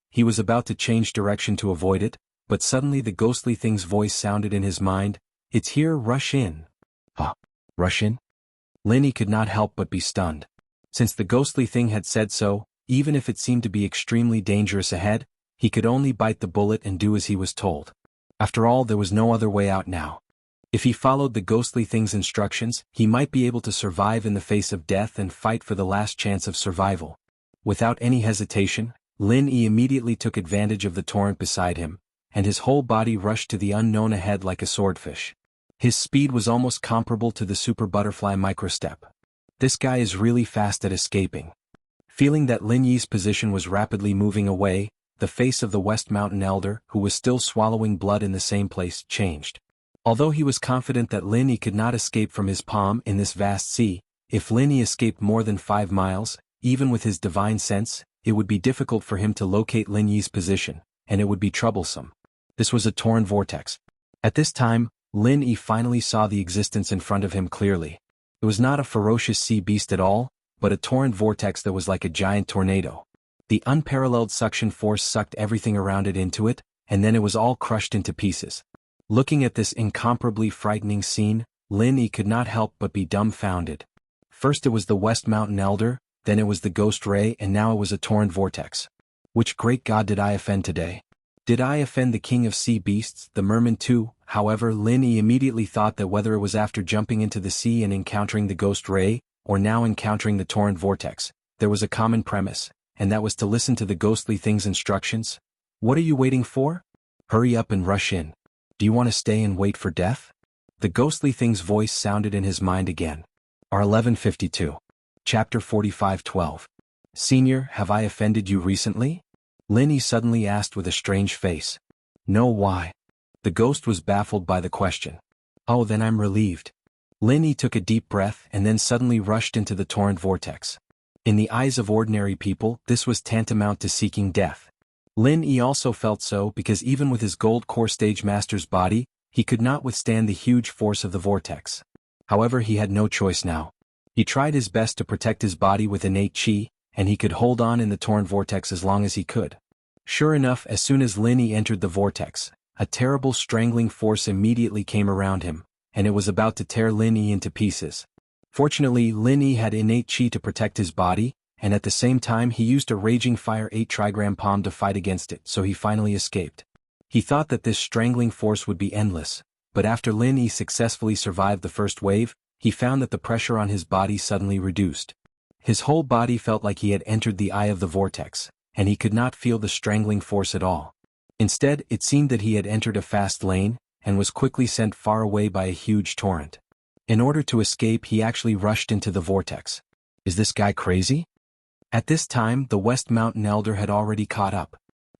He was about to change direction to avoid it, but suddenly the ghostly thing's voice sounded in his mind, "It's here, rush in." Huh? Rush in? Lin Yi could not help but be stunned. Since the ghostly thing had said so, even if it seemed to be extremely dangerous ahead, he could only bite the bullet and do as he was told. After all, there was no other way out now. If he followed the ghostly thing's instructions, he might be able to survive in the face of death and fight for the last chance of survival. Without any hesitation, Lin Yi immediately took advantage of the torrent beside him, and his whole body rushed to the unknown ahead like a swordfish. His speed was almost comparable to the super butterfly microstep. This guy is really fast at escaping. Feeling that Lin Yi's position was rapidly moving away, the face of the West Mountain Elder, who was still swallowing blood in the same place, changed. Although he was confident that Lin Yi could not escape from his palm in this vast sea, if Lin Yi escaped more than 5 miles, even with his divine sense, it would be difficult for him to locate Lin Yi's position, and it would be troublesome. This was a torn vortex. At this time, Lin Yi finally saw the existence in front of him clearly. It was not a ferocious sea beast at all, but a torrent vortex that was like a giant tornado. The unparalleled suction force sucked everything around it into it, and then it was all crushed into pieces. Looking at this incomparably frightening scene, Lin Yi could not help but be dumbfounded. First it was the West Mountain Elder, then it was the Ghost Ray, and now it was a torrent vortex. Which great god did I offend today? Did I offend the king of sea beasts, the merman too? However, Lin Yi immediately thought that whether it was after jumping into the sea and encountering the Ghost Ray, or now encountering the torrent vortex, there was a common premise, and that was to listen to the ghostly thing's instructions. What are you waiting for? Hurry up and rush in. Do you want to stay and wait for death? The ghostly thing's voice sounded in his mind again. R1152. Chapter 45:12. Senior, have I offended you recently? Lin Yi suddenly asked with a strange face. No, why? The ghost was baffled by the question. Oh, then I'm relieved. Lin Yi took a deep breath and then suddenly rushed into the torrent vortex. In the eyes of ordinary people, this was tantamount to seeking death. Lin Yi also felt so because even with his gold core stage master's body, he could not withstand the huge force of the vortex. However, he had no choice now. He tried his best to protect his body with innate qi, and he could hold on in the torn vortex as long as he could. Sure enough, as soon as Lin Yi entered the vortex, a terrible strangling force immediately came around him, and it was about to tear Lin Yi into pieces. Fortunately, Lin Yi had innate qi to protect his body, and at the same time he used a Raging Fire 8 trigram palm to fight against it, so he finally escaped. He thought that this strangling force would be endless, but after Lin Yi successfully survived the first wave, he found that the pressure on his body suddenly reduced. His whole body felt like he had entered the eye of the vortex, and he could not feel the strangling force at all. Instead, it seemed that he had entered a fast lane, and was quickly sent far away by a huge torrent. In order to escape, he actually rushed into the vortex. Is this guy crazy? At this time, the West Mountain Elder had already caught up.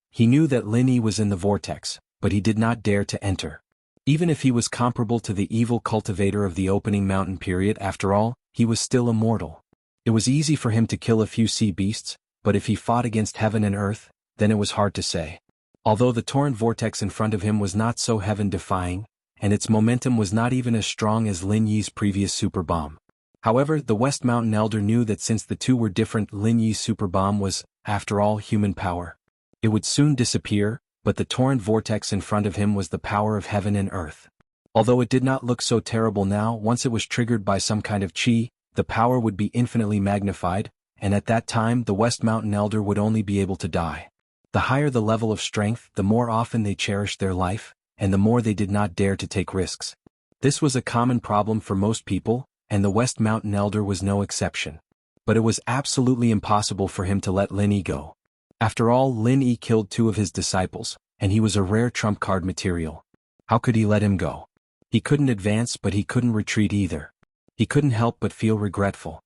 He knew that Lin Yi was in the vortex, but he did not dare to enter. Even if he was comparable to the evil cultivator of the opening mountain period, after all, he was still immortal. It was easy for him to kill a few sea beasts, but if he fought against heaven and earth, then it was hard to say. Although the torrent vortex in front of him was not so heaven-defying, and its momentum was not even as strong as Lin Yi's previous super bomb. However, the West Mountain Elder knew that since the two were different, Lin Yi's super bomb was, after all, human power. It would soon disappear, but the torrent vortex in front of him was the power of heaven and earth. Although it did not look so terrible now, once it was triggered by some kind of chi, the power would be infinitely magnified, and at that time the West Mountain Elder would only be able to die. The higher the level of strength, the more often they cherished their life, and the more they did not dare to take risks. This was a common problem for most people, and the West Mountain Elder was no exception. But it was absolutely impossible for him to let Lin Yi go. After all, Lin Yi killed two of his disciples, and he was a rare trump card material. How could he let him go? He couldn't advance, but he couldn't retreat either. He couldn't help but feel regretful.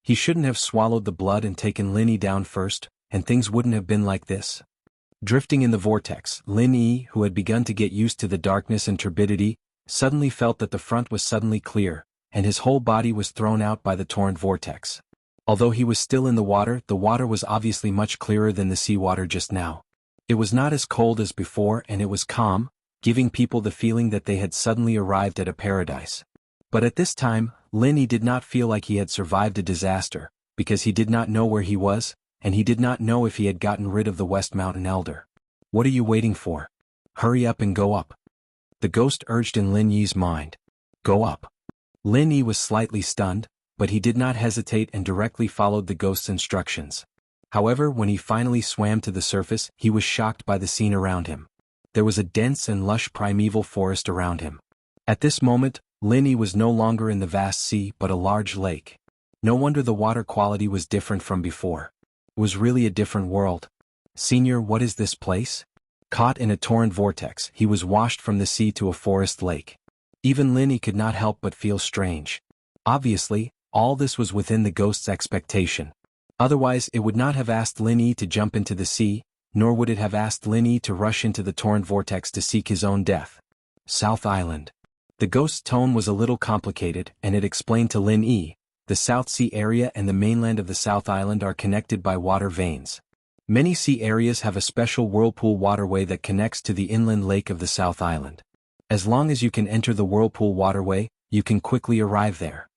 He shouldn't have swallowed the blood and taken Lin Yi down first, and things wouldn't have been like this. Drifting in the vortex, Lin Yi, who had begun to get used to the darkness and turbidity, suddenly felt that the front was suddenly clear, and his whole body was thrown out by the torrent vortex. Although he was still in the water was obviously much clearer than the seawater just now. It was not as cold as before, and it was calm, giving people the feeling that they had suddenly arrived at a paradise. But at this time, Lin Yi did not feel like he had survived a disaster, because he did not know where he was, and he did not know if he had gotten rid of the West Mountain Elder. What are you waiting for? Hurry up and go up. The ghost urged in Lin Yi's mind. Go up. Lin Yi was slightly stunned, but he did not hesitate and directly followed the ghost's instructions. However, when he finally swam to the surface, he was shocked by the scene around him. There was a dense and lush primeval forest around him. At this moment, Lin Yi was no longer in the vast sea but a large lake. No wonder the water quality was different from before. It was really a different world. Senior, what is this place? Caught in a torrent vortex, he was washed from the sea to a forest lake. Even Lin Yi could not help but feel strange. Obviously, all this was within the ghost's expectation. Otherwise, it would not have asked Lin Yi to jump into the sea, nor would it have asked Lin Yi to rush into the torrent vortex to seek his own death. South Island. The ghost's tone was a little complicated, and it explained to Lin Yi, the South Sea area and the mainland of the South Island are connected by water veins. Many sea areas have a special whirlpool waterway that connects to the inland lake of the South Island. As long as you can enter the whirlpool waterway, you can quickly arrive there.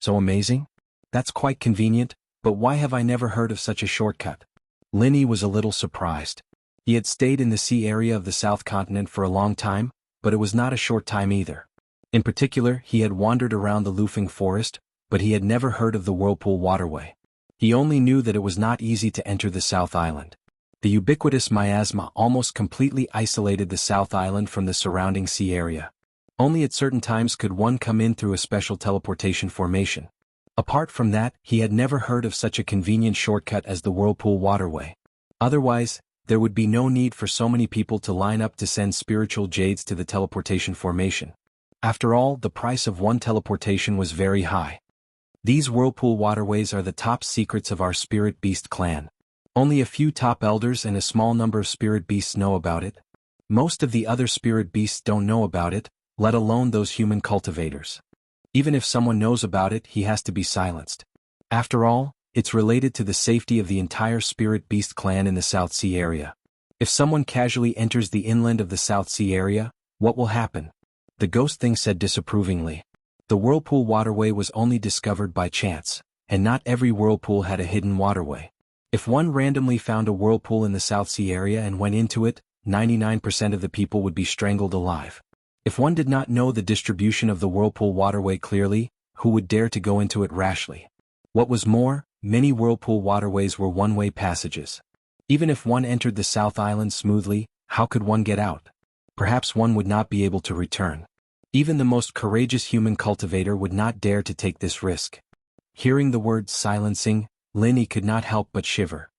So amazing? That's quite convenient, but why have I never heard of such a shortcut? Lin Yi was a little surprised. He had stayed in the sea area of the South Continent for a long time, but it was not a short time either. In particular, he had wandered around the Lufeng forest, but he had never heard of the whirlpool waterway. He only knew that it was not easy to enter the South Island. The ubiquitous miasma almost completely isolated the South Island from the surrounding sea area. Only at certain times could one come in through a special teleportation formation. Apart from that, he had never heard of such a convenient shortcut as the whirlpool waterway. Otherwise, there would be no need for so many people to line up to send spiritual jades to the teleportation formation. After all, the price of one teleportation was very high. These whirlpool waterways are the top secrets of our spirit beast clan. Only a few top elders and a small number of spirit beasts know about it. Most of the other spirit beasts don't know about it, let alone those human cultivators. Even if someone knows about it, he has to be silenced. After all, it's related to the safety of the entire spirit beast clan in the South Sea area. If someone casually enters the inland of the South Sea area, what will happen? The ghost thing said disapprovingly. The whirlpool waterway was only discovered by chance, and not every whirlpool had a hidden waterway. If one randomly found a whirlpool in the South Sea area and went into it, 99% of the people would be strangled alive. If one did not know the distribution of the whirlpool waterway clearly, who would dare to go into it rashly? What was more, many whirlpool waterways were one-way passages. Even if one entered the South Island smoothly, how could one get out? Perhaps one would not be able to return. Even the most courageous human cultivator would not dare to take this risk. Hearing the word silencing, Lin Yi could not help but shiver.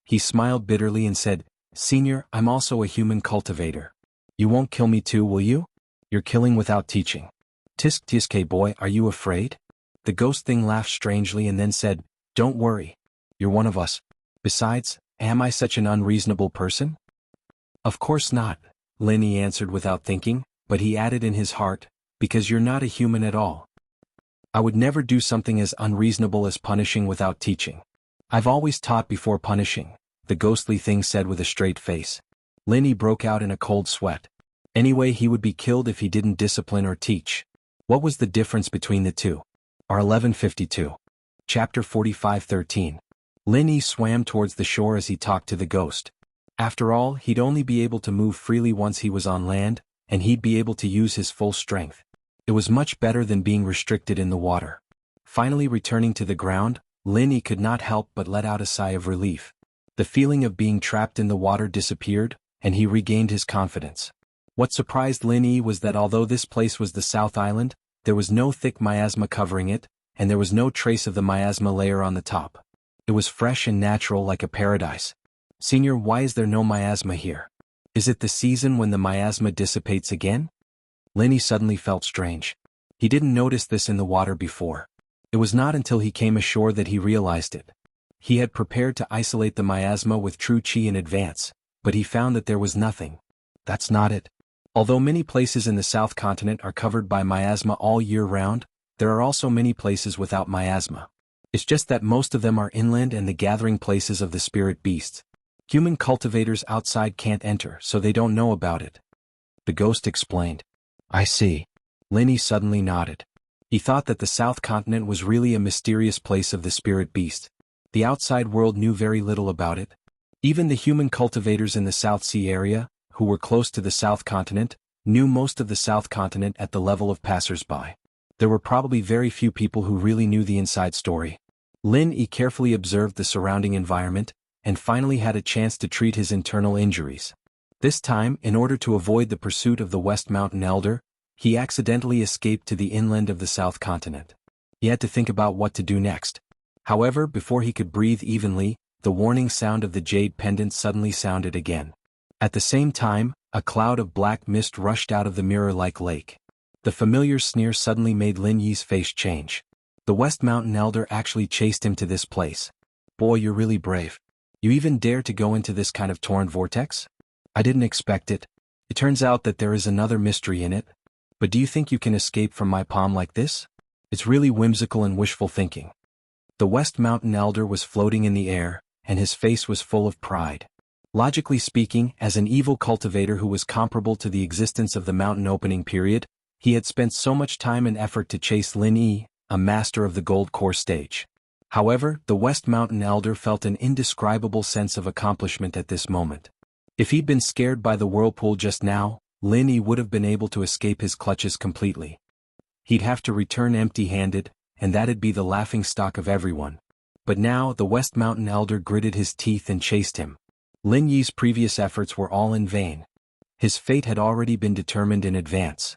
He smiled bitterly and said, "Senior, I'm also a human cultivator. You won't kill me too, will you?" You're killing without teaching. Tisk tisk boy, are you afraid? The ghost thing laughed strangely and then said, don't worry. You're one of us. Besides, am I such an unreasonable person? Of course not, Lenny answered without thinking, but he added in his heart, because you're not a human at all. I would never do something as unreasonable as punishing without teaching. I've always taught before punishing, the ghostly thing said with a straight face. Lenny broke out in a cold sweat. Anyway, he would be killed if he didn't discipline or teach. What was the difference between the two? R1152. Chapter 45:13. Lenny swam towards the shore as he talked to the ghost. After all, he'd only be able to move freely once he was on land, and he'd be able to use his full strength. It was much better than being restricted in the water. Finally returning to the ground, Lenny could not help but let out a sigh of relief. The feeling of being trapped in the water disappeared, and he regained his confidence. What surprised Lenny was that although this place was the South Island, there was no thick miasma covering it, and there was no trace of the miasma layer on the top. It was fresh and natural like a paradise. Senior, why is there no miasma here? Is it the season when the miasma dissipates again? Lenny suddenly felt strange. He didn't notice this in the water before. It was not until he came ashore that he realized it. He had prepared to isolate the miasma with true chi in advance, but he found that there was nothing. That's not it. Although many places in the South Continent are covered by miasma all year round, there are also many places without miasma. It's just that most of them are inland and the gathering places of the spirit beasts. Human cultivators outside can't enter, so they don't know about it. The ghost explained. I see. Lenny suddenly nodded. He thought that the South Continent was really a mysterious place of the spirit beast. The outside world knew very little about it. Even the human cultivators in the South Sea area, who were close to the South Continent, knew most of the South Continent at the level of passers-by. There were probably very few people who really knew the inside story. Lin-Yi carefully observed the surrounding environment, and finally had a chance to treat his internal injuries. This time, in order to avoid the pursuit of the West Mountain Elder, he accidentally escaped to the inland of the South Continent. He had to think about what to do next. However, before he could breathe evenly, the warning sound of the jade pendant suddenly sounded again. At the same time, a cloud of black mist rushed out of the mirror-like lake. The familiar sneer suddenly made Lin-Yi's face change. The West Mountain Elder actually chased him to this place. Boy, you're really brave. You even dare to go into this kind of torn vortex? I didn't expect it. It turns out that there is another mystery in it. But do you think you can escape from my palm like this? It's really whimsical and wishful thinking. The West Mountain Elder was floating in the air, and his face was full of pride. Logically speaking, as an evil cultivator who was comparable to the existence of the mountain opening period, he had spent so much time and effort to chase Lin-Yi, a master of the gold core stage. However, the West Mountain Elder felt an indescribable sense of accomplishment at this moment. If he'd been scared by the whirlpool just now, Lin-Yi would have been able to escape his clutches completely. He'd have to return empty-handed, and that'd be the laughingstock of everyone. But now, the West Mountain Elder gritted his teeth and chased him. Lin-Yi's previous efforts were all in vain. His fate had already been determined in advance.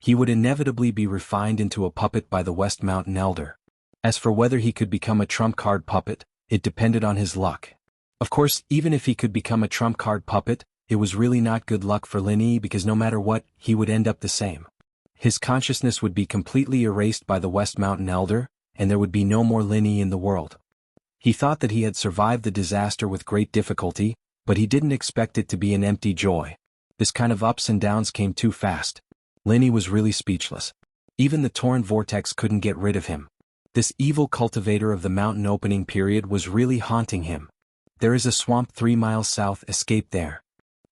He would inevitably be refined into a puppet by the West Mountain Elder. As for whether he could become a trump card puppet, it depended on his luck. Of course, even if he could become a trump card puppet, it was really not good luck for Lin-Yi because no matter what, he would end up the same. His consciousness would be completely erased by the West Mountain Elder, and there would be no more Lin-Yi in the world. He thought that he had survived the disaster with great difficulty, but he didn't expect it to be an empty joy. This kind of ups and downs came too fast. Lin-Yi was really speechless. Even the torn vortex couldn't get rid of him. This evil cultivator of the mountain opening period was really haunting him. There is a swamp 3 miles south, escape there.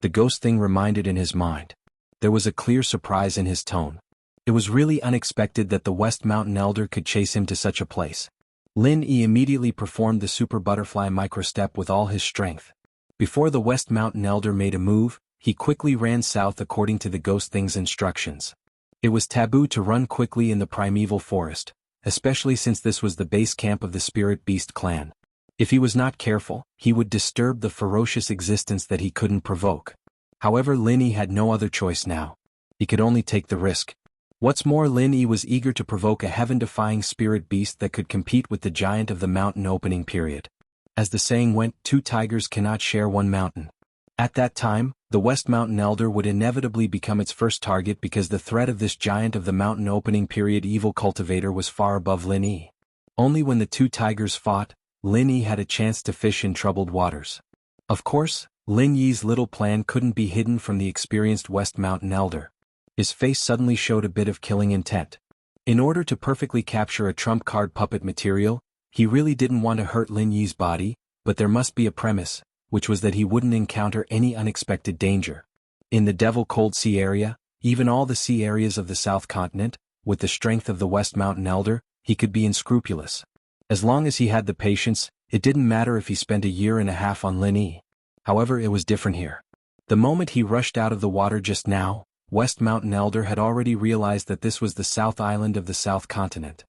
The ghost thing reminded in his mind. There was a clear surprise in his tone. It was really unexpected that the West Mountain Elder could chase him to such a place. Lin-Yi immediately performed the super butterfly microstep with all his strength. Before the West Mountain Elder made a move, he quickly ran south according to the ghost thing's instructions. It was taboo to run quickly in the primeval forest, especially since this was the base camp of the Spirit Beast clan. If he was not careful, he would disturb the ferocious existence that he couldn't provoke. However, Lin-Yi had no other choice now. He could only take the risk. What's more, Lin-Yi was eager to provoke a heaven-defying spirit beast that could compete with the giant of the mountain opening period. As the saying went, 2 tigers cannot share 1 mountain. At that time, The West Mountain Elder would inevitably become its first target because the threat of this giant of the mountain opening period evil cultivator was far above Lin Yi. Only when the two tigers fought, Lin Yi had a chance to fish in troubled waters. Of course, Lin Yi's little plan couldn't be hidden from the experienced West Mountain Elder. His face suddenly showed a bit of killing intent. In order to perfectly capture a trump card puppet material, he really didn't want to hurt Lin Yi's body, but there must be a premise, which was that he wouldn't encounter any unexpected danger. In the Devil Cold Sea area, even all the sea areas of the South Continent, with the strength of the West Mountain Elder, he could be unscrupulous. As long as he had the patience, it didn't matter if he spent a year and a half on Lin Yi. However, it was different here. The moment he rushed out of the water just now, West Mountain Elder had already realized that this was the South Island of the South Continent.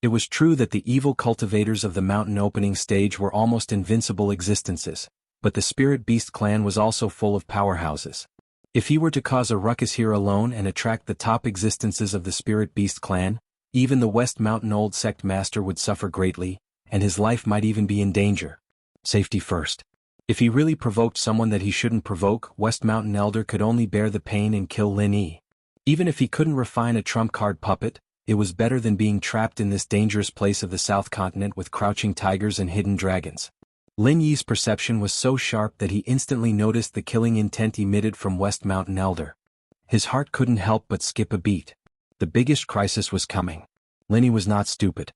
It was true that the evil cultivators of the mountain opening stage were almost invincible existences, but the Spirit Beast clan was also full of powerhouses. If he were to cause a ruckus here alone and attract the top existences of the Spirit Beast clan, even the West Mountain Old Sect Master would suffer greatly, and his life might even be in danger. Safety first. If he really provoked someone that he shouldn't provoke, West Mountain Elder could only bear the pain and kill Lin Yi. Even if he couldn't refine a trump card puppet, it was better than being trapped in this dangerous place of the South Continent with crouching tigers and hidden dragons. Lin Yi's perception was so sharp that he instantly noticed the killing intent emitted from West Mountain Elder. His heart couldn't help but skip a beat. The biggest crisis was coming. Lin Yi was not stupid.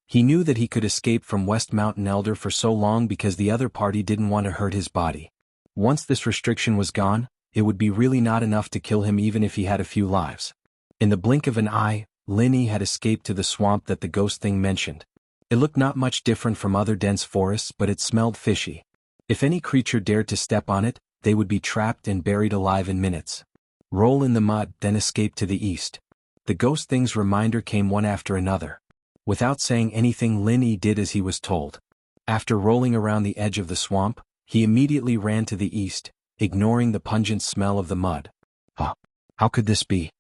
He knew that he could escape from West Mountain Elder for so long because the other party didn't want to hurt his body. Once this restriction was gone, it would be really not enough to kill him even if he had a few lives. In the blink of an eye, Lin Yi had escaped to the swamp that the ghost thing mentioned. It looked not much different from other dense forests, but it smelled fishy. If any creature dared to step on it, they would be trapped and buried alive in minutes. Roll in the mud, then escape to the east. The ghost thing's reminder came one after another. Without saying anything, Lin Yi did as he was told. After rolling around the edge of the swamp, he immediately ran to the east, ignoring the pungent smell of the mud. How could this be?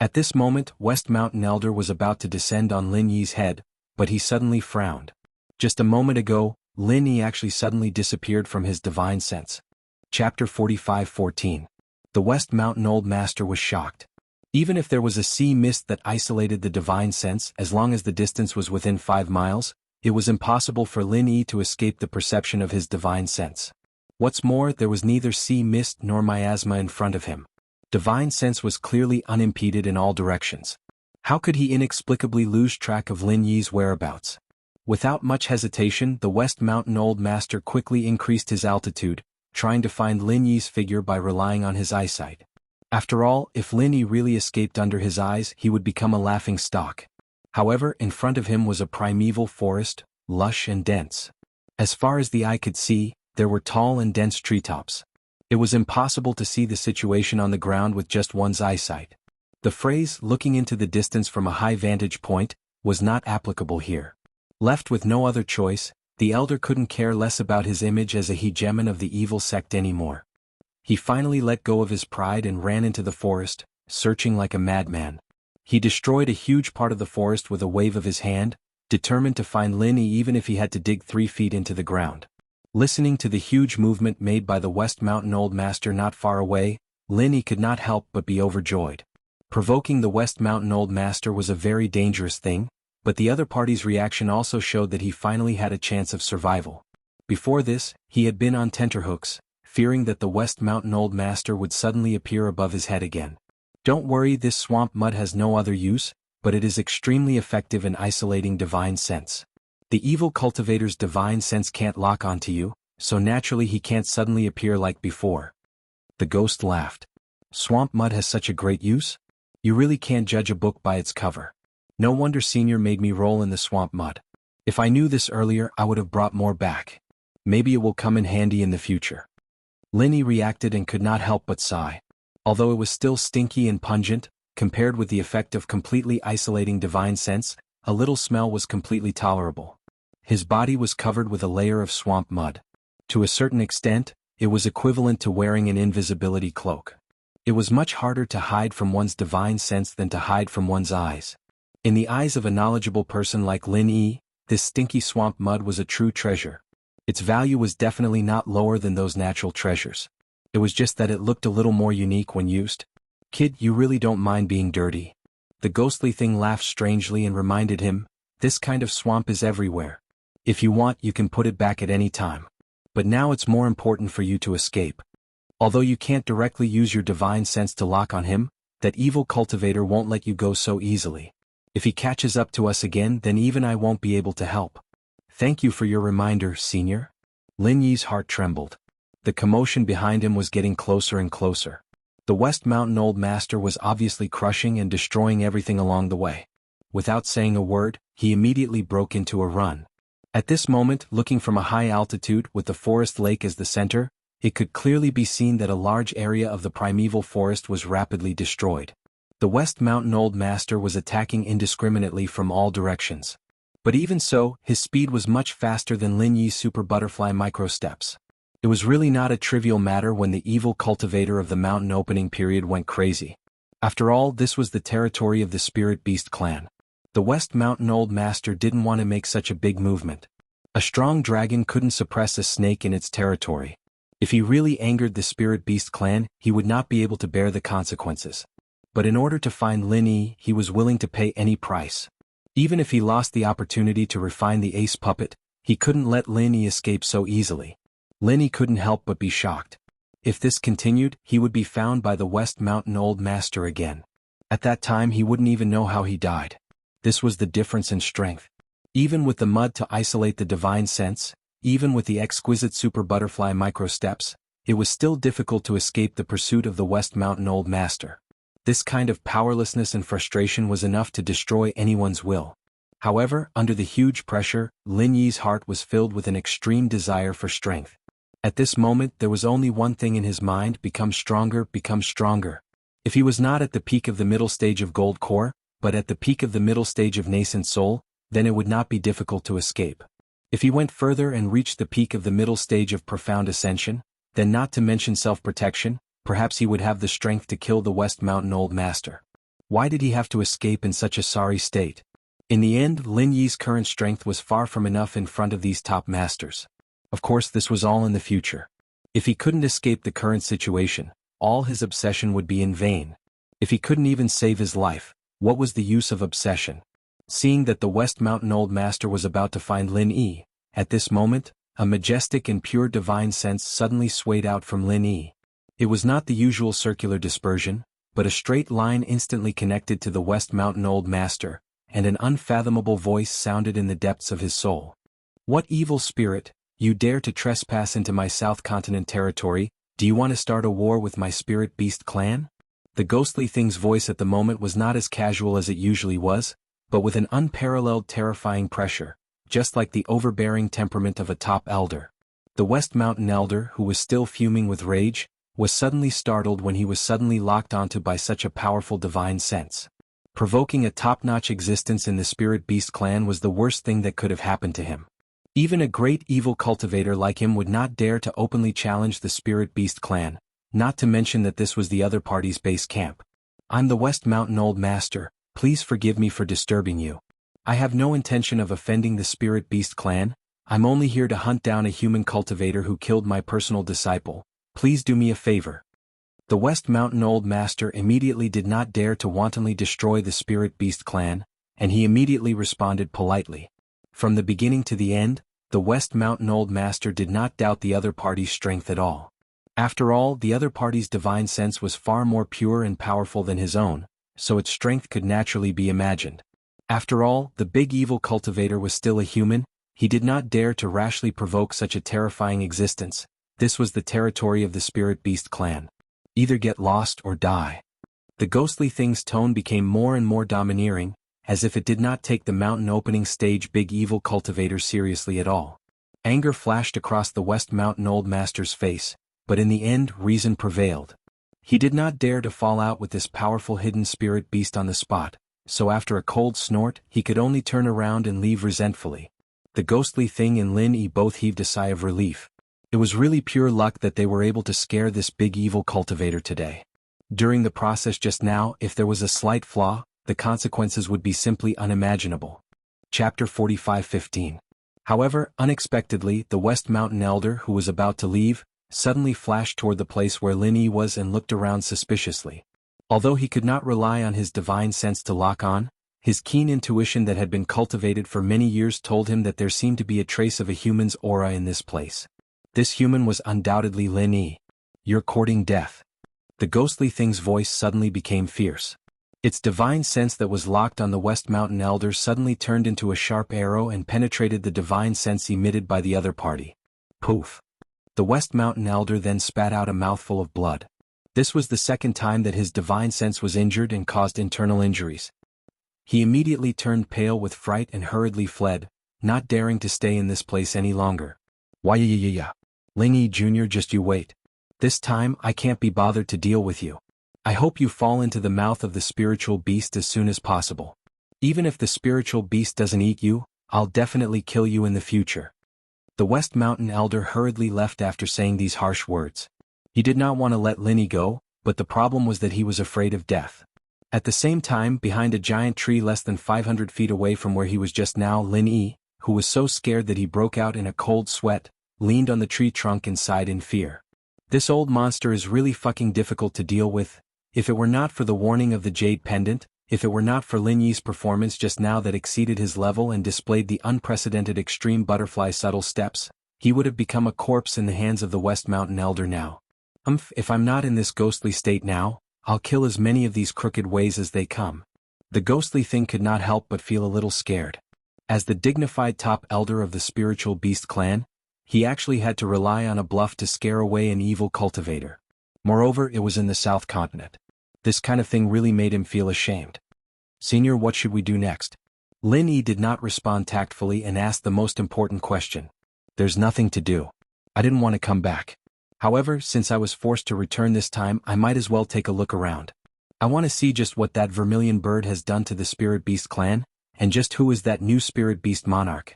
At this moment, West Mountain Elder was about to descend on Lin Yi's head, but he suddenly frowned. Just a moment ago, Lin Yi actually suddenly disappeared from his divine sense. Chapter 45:14. The West Mountain Old Master was shocked. Even if there was a sea mist that isolated the divine sense, as long as the distance was within 5 miles, it was impossible for Lin Yi to escape the perception of his divine sense. What's more, there was neither sea mist nor miasma in front of him. Divine sense was clearly unimpeded in all directions. How could he inexplicably lose track of Lin Yi's whereabouts? Without much hesitation, the West Mountain Old Master quickly increased his altitude, trying to find Lin Yi's figure by relying on his eyesight. After all, if Lin Yi really escaped under his eyes, he would become a laughing stock. However, in front of him was a primeval forest, lush and dense. As far as the eye could see, there were tall and dense treetops. It was impossible to see the situation on the ground with just one's eyesight. The phrase, looking into the distance from a high vantage point, was not applicable here. Left with no other choice, the elder couldn't care less about his image as a hegemon of the evil sect anymore. He finally let go of his pride and ran into the forest, searching like a madman. He destroyed a huge part of the forest with a wave of his hand, determined to find Lin Yi even if he had to dig 3 feet into the ground. Listening to the huge movement made by the West Mountain Old Master not far away, Lin Yi could not help but be overjoyed. Provoking the West Mountain Old Master was a very dangerous thing, but the other party's reaction also showed that he finally had a chance of survival. Before this, he had been on tenterhooks, fearing that the West Mountain Old Master would suddenly appear above his head again. Don't worry, this swamp mud has no other use, but it is extremely effective in isolating divine sense. The evil cultivator's divine sense can't lock onto you, so naturally he can't suddenly appear like before. The ghost laughed. Swamp mud has such a great use? You really can't judge a book by its cover. No wonder Senior made me roll in the swamp mud. If I knew this earlier, I would have brought more back. Maybe it will come in handy in the future. Lin Yi reacted and could not help but sigh. Although it was still stinky and pungent, compared with the effect of completely isolating divine sense, a little smell was completely tolerable. His body was covered with a layer of swamp mud. To a certain extent, it was equivalent to wearing an invisibility cloak. It was much harder to hide from one's divine sense than to hide from one's eyes. In the eyes of a knowledgeable person like Lin Yi, this stinky swamp mud was a true treasure. Its value was definitely not lower than those natural treasures. It was just that it looked a little more unique when used. Kid, you really don't mind being dirty. The ghostly thing laughed strangely and reminded him, this kind of swamp is everywhere. If you want, you can put it back at any time. But now it's more important for you to escape. Although you can't directly use your divine sense to lock on him, that evil cultivator won't let you go so easily. If he catches up to us again, then even I won't be able to help. Thank you for your reminder, Senior. Lin Yi's heart trembled. The commotion behind him was getting closer and closer. The West Mountain Old Master was obviously crushing and destroying everything along the way. Without saying a word, he immediately broke into a run. At this moment, looking from a high altitude with the forest lake as the center, it could clearly be seen that a large area of the primeval forest was rapidly destroyed. The West Mountain Old Master was attacking indiscriminately from all directions. But even so, his speed was much faster than Lin Yi's super butterfly micro-steps. It was really not a trivial matter when the evil cultivator of the mountain opening period went crazy. After all, this was the territory of the Spirit Beast clan. The West Mountain Old Master didn't want to make such a big movement. A strong dragon couldn't suppress a snake in its territory. If he really angered the Spirit Beast clan, he would not be able to bear the consequences. But in order to find Lin Yi, he was willing to pay any price. Even if he lost the opportunity to refine the ace puppet, he couldn't let Lin Yi escape so easily. Lin Yi couldn't help but be shocked. If this continued, he would be found by the West Mountain Old Master again. At that time he wouldn't even know how he died. This was the difference in strength. Even with the mud to isolate the divine sense, even with the exquisite super butterfly micro-steps, it was still difficult to escape the pursuit of the West Mountain Old Master. This kind of powerlessness and frustration was enough to destroy anyone's will. However, under the huge pressure, Lin Yi's heart was filled with an extreme desire for strength. At this moment there was only one thing in his mind: become stronger, become stronger. If he was not at the peak of the middle stage of Gold Core, but at the peak of the middle stage of Nascent Soul, then it would not be difficult to escape. If he went further and reached the peak of the middle stage of Profound Ascension, then not to mention self-protection, perhaps he would have the strength to kill the West Mountain Old Master. Why did he have to escape in such a sorry state? In the end, Lin Yi's current strength was far from enough in front of these top masters. Of course, this was all in the future. If he couldn't escape the current situation, all his obsession would be in vain. If he couldn't even save his life, what was the use of obsession? Seeing that the West Mountain Old Master was about to find Lin Yi, at this moment, a majestic and pure divine sense suddenly swayed out from Lin Yi. It was not the usual circular dispersion, but a straight line instantly connected to the West Mountain Old Master, and an unfathomable voice sounded in the depths of his soul. What evil spirit, you dare to trespass into my South Continent territory? Do you want to start a war with my Spirit Beast clan? The ghostly thing's voice at the moment was not as casual as it usually was, but with an unparalleled terrifying pressure, just like the overbearing temperament of a top elder. The West Mountain Elder, who was still fuming with rage, was suddenly startled when he was suddenly locked onto by such a powerful divine sense. Provoking a top-notch existence in the Spirit Beast clan was the worst thing that could have happened to him. Even a great evil cultivator like him would not dare to openly challenge the Spirit Beast clan, not to mention that this was the other party's base camp. I'm the West Mountain Old Master, please forgive me for disturbing you. I have no intention of offending the Spirit Beast clan, I'm only here to hunt down a human cultivator who killed my personal disciple, please do me a favor. The West Mountain Old Master immediately did not dare to wantonly destroy the Spirit Beast clan, and he immediately responded politely. From the beginning to the end, the West Mountain Old Master did not doubt the other party's strength at all. After all, the other party's divine sense was far more pure and powerful than his own, so its strength could naturally be imagined. After all, the big evil cultivator was still a human, he did not dare to rashly provoke such a terrifying existence. This was the territory of the Spirit Beast clan. Either get lost or die. The ghostly thing's tone became more and more domineering, as if it did not take the mountain opening stage big evil cultivator seriously at all. Anger flashed across the West Mountain Old Master's face, but in the end reason prevailed. He did not dare to fall out with this powerful hidden spirit beast on the spot, so after a cold snort he could only turn around and leave resentfully. The ghostly thing and Lin Yi both heaved a sigh of relief. It was really pure luck that they were able to scare this big evil cultivator today. During the process just now, if there was a slight flaw, the consequences would be simply unimaginable. Chapter 45:15. However, unexpectedly, the West Mountain Elder, who was about to leave, suddenly flashed toward the place where Lin Yi was and looked around suspiciously. Although he could not rely on his divine sense to lock on, his keen intuition that had been cultivated for many years told him that there seemed to be a trace of a human's aura in this place. This human was undoubtedly Lin Yi. "You're courting death." The ghostly thing's voice suddenly became fierce. Its divine sense that was locked on the West Mountain Elder suddenly turned into a sharp arrow and penetrated the divine sense emitted by the other party. Poof! The West Mountain Elder then spat out a mouthful of blood. This was the second time that his divine sense was injured and caused internal injuries. He immediately turned pale with fright and hurriedly fled, not daring to stay in this place any longer. "Why yeah. Lin Yi Jr., just you wait. This time I can't be bothered to deal with you. I hope you fall into the mouth of the spiritual beast as soon as possible. Even if the spiritual beast doesn't eat you, I'll definitely kill you in the future." The West Mountain Elder hurriedly left after saying these harsh words. He did not want to let Lin Yi go, but the problem was that he was afraid of death. At the same time, behind a giant tree less than 500 feet away from where he was just now, Lin Yi, who was so scared that he broke out in a cold sweat, leaned on the tree trunk and sighed in fear. "This old monster is really fucking difficult to deal with. If it were not for the warning of the Jade Pendant, if it were not for Lin Yi's performance just now that exceeded his level and displayed the unprecedented extreme butterfly subtle steps, he would have become a corpse in the hands of the West Mountain Elder now. If I'm not in this ghostly state now, I'll kill as many of these crooked ways as they come." The ghostly thing could not help but feel a little scared. As the dignified top elder of the spiritual beast clan, he actually had to rely on a bluff to scare away an evil cultivator. Moreover, it was in the South Continent. This kind of thing really made him feel ashamed. "Senior, what should we do next?" Lin Yi did not respond tactfully and asked the most important question. "There's nothing to do. I didn't want to come back. However, since I was forced to return this time, I might as well take a look around. I want to see just what that vermilion bird has done to the Spirit Beast clan, and just who is that new Spirit Beast monarch."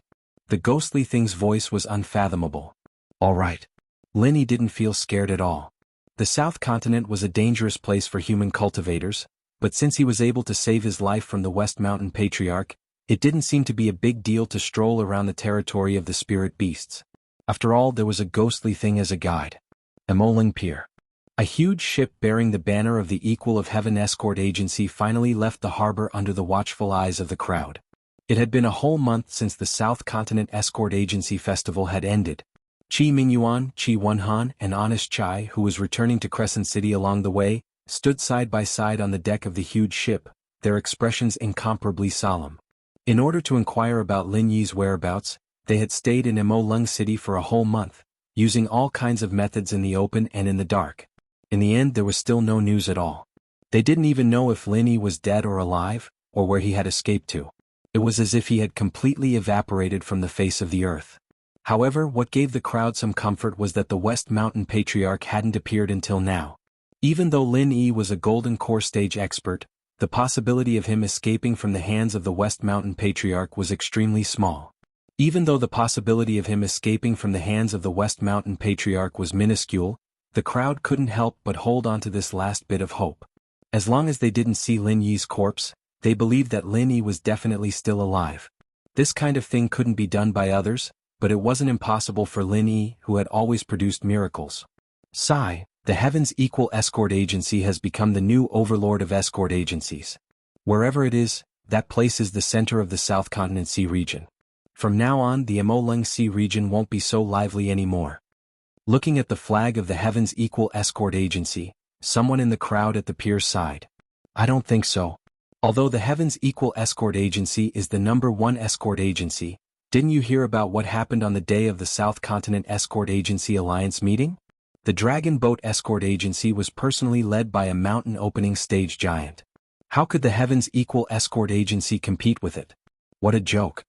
The ghostly thing's voice was unfathomable. "All right." Lin Yi didn't feel scared at all. The South Continent was a dangerous place for human cultivators, but since he was able to save his life from the West Mountain Patriarch, it didn't seem to be a big deal to stroll around the territory of the Spirit Beasts. After all, there was a ghostly thing as a guide. Emoling Pier. A huge ship bearing the banner of the Equal of Heaven escort agency finally left the harbor under the watchful eyes of the crowd. It had been a whole month since the South Continent Escort Agency Festival had ended. Qi Mingyuan, Qi Wenhan, and Honest Chai, who was returning to Crescent City along the way, stood side by side on the deck of the huge ship, their expressions incomparably solemn. In order to inquire about Lin Yi's whereabouts, they had stayed in Emoling City for a whole month, using all kinds of methods in the open and in the dark. In the end, there was still no news at all. They didn't even know if Lin Yi was dead or alive, or where he had escaped to. It was as if he had completely evaporated from the face of the earth. However, what gave the crowd some comfort was that the West Mountain Patriarch hadn't appeared until now. Even though Lin Yi was a Golden Core stage expert, the possibility of him escaping from the hands of the West Mountain Patriarch was extremely small. Even though the possibility of him escaping from the hands of the West Mountain Patriarch was minuscule, the crowd couldn't help but hold on to this last bit of hope. As long as they didn't see Lin Yi's corpse, they believed that Lin Yi was definitely still alive. This kind of thing couldn't be done by others, but it wasn't impossible for Lin Yi, who had always produced miracles. Sai, the Heaven's Equal Escort Agency has become the new overlord of escort agencies. Wherever it is, that place is the center of the South Continent Sea region. From now on, the Emoling Sea region won't be so lively anymore. Looking at the flag of the Heaven's Equal Escort Agency, someone in the crowd at the pier's side. "I don't think so. Although the Heaven's Equal Escort Agency is the #1 escort agency, didn't you hear about what happened on the day of the South Continent Escort Agency Alliance meeting? The Dragon Boat Escort Agency was personally led by a mountain opening stage giant. How could the Heaven's Equal Escort Agency compete with it? What a joke."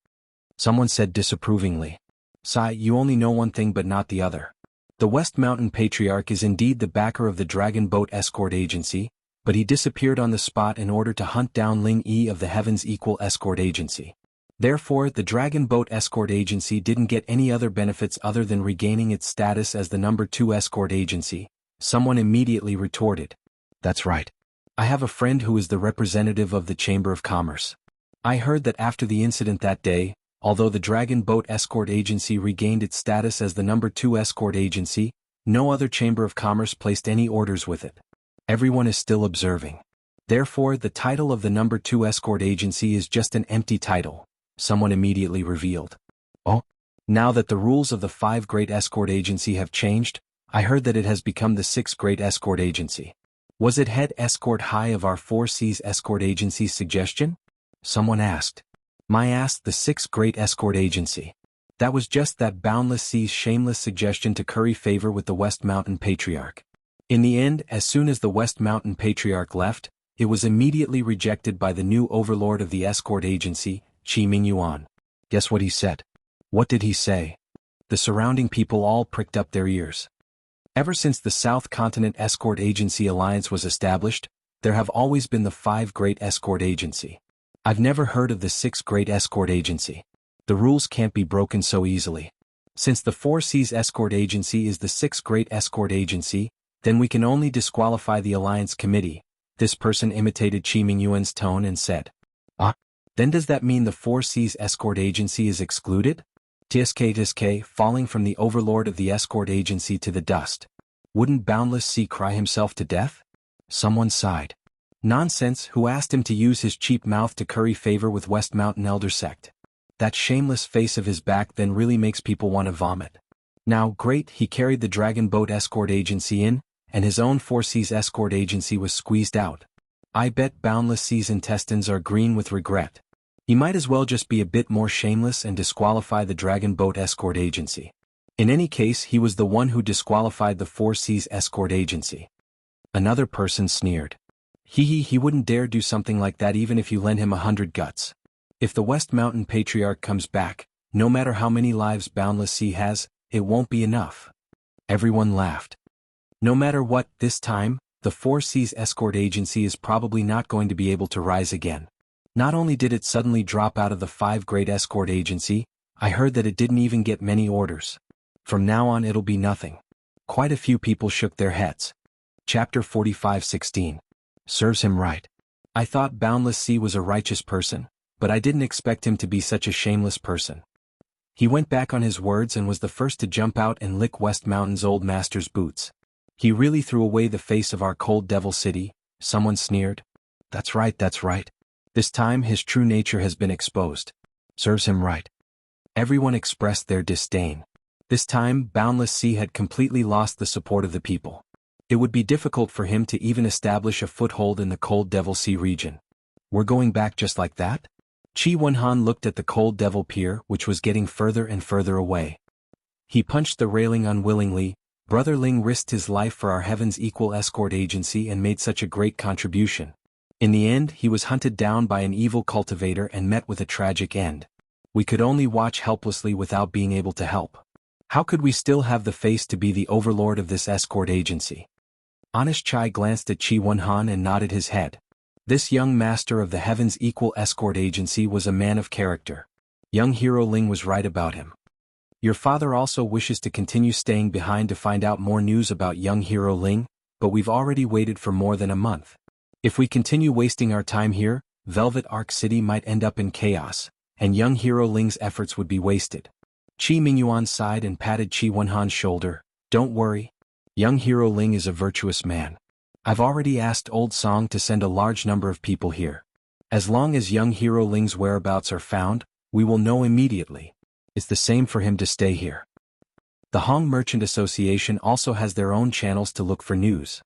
Someone said disapprovingly. "Sai, you only know one thing but not the other. The West Mountain Patriarch is indeed the backer of the Dragon Boat Escort Agency, but he disappeared on the spot in order to hunt down Lin Yi of the Heaven's Equal Escort Agency. Therefore, the Dragon Boat Escort Agency didn't get any other benefits other than regaining its status as the #2 escort agency." Someone immediately retorted. "That's right. I have a friend who is the representative of the Chamber of Commerce. I heard that after the incident that day, although the Dragon Boat Escort Agency regained its status as the #2 escort agency, No other chamber of commerce placed any orders with it. Everyone is still observing. Therefore, the title of the number 2 escort agency is just an empty title, someone immediately revealed. Oh, now that the rules of the 5 great escort agency have changed, I heard that it has become the 6th great escort agency. Was it head escort high of our 4 C's escort agency's suggestion? Someone asked. My asked the 6th great escort agency. That was just that Boundless C's shameless suggestion to curry favor with the West Mountain Patriarch. In the end, as soon as the West Mountain Patriarch left, it was immediately rejected by the new overlord of the escort agency, Qi Mingyuan. Guess what he said? What did he say? The surrounding people all pricked up their ears. Ever since the South Continent Escort Agency Alliance was established, there have always been the 5 great escort agency. I've never heard of the 6th great escort agency. The rules can't be broken so easily. Since the 4 C's escort agency is the 6th great escort agency, then we can only disqualify the Alliance Committee. This person imitated Qi Mingyuan's tone and said. Then does that mean the 4 C's escort agency is excluded? TSK falling from the overlord of the escort agency to the dust. Wouldn't Boundless C cry himself to death? Someone sighed. Nonsense, who asked him to use his cheap mouth to curry favor with West Mountain Elder Sect? That shameless face of his back then really makes people want to vomit. Now, great, he carried the Dragon Boat Escort Agency in, and his own 4 C's escort agency was squeezed out. I bet Boundless C's intestines are green with regret. He might as well just be a bit more shameless and disqualify the Dragon Boat Escort Agency. In any case, he was the one who disqualified the 4 C's escort agency. Another person sneered. He wouldn't dare do something like that even if you lend him 100 guts. If the West Mountain Patriarch comes back, no matter how many lives Boundless C has, it won't be enough. Everyone laughed. No matter what, this time, the 4 C's escort agency is probably not going to be able to rise again. Not only did it suddenly drop out of the 5 great escort agency, I heard that it didn't even get many orders. From now on it'll be nothing. Quite a few people shook their heads. Chapter 45:16. Serves him right. I thought Boundless C was a righteous person, but I didn't expect him to be such a shameless person. He went back on his words and was the first to jump out and lick West Mountain's old master's boots. He really threw away the face of our cold devil city, someone sneered. That's right. This time his true nature has been exposed. Serves him right. Everyone expressed their disdain. This time Boundless C had completely lost the support of the people. It would be difficult for him to even establish a foothold in the Cold Devil Sea region. We're going back just like that? Qi Wenhan looked at the Cold Devil Pier, which was getting further and further away. He punched the railing unwillingly. Brother Ling risked his life for our Heaven's Equal Escort Agency and made such a great contribution. In the end, he was hunted down by an evil cultivator and met with a tragic end. We could only watch helplessly without being able to help. How could we still have the face to be the overlord of this escort agency? Honest Chai glanced at Qi Wenhan and nodded his head. This young master of the Heaven's Equal Escort Agency was a man of character. Young Hero Ling was right about him. Your father also wishes to continue staying behind to find out more news about young Hero Ling, but we've already waited for more than a month. If we continue wasting our time here, Velvet Arc City might end up in chaos, and young Hero Ling's efforts would be wasted. Qi Mingyuan sighed and patted Qi Wenhan's shoulder. Don't worry. Young Hero Ling is a virtuous man. I've already asked Old Song to send a large number of people here. As long as young Hero Ling's whereabouts are found, we will know immediately. It's the same for him to stay here. The Hong Merchant Association also has their own channels to look for news.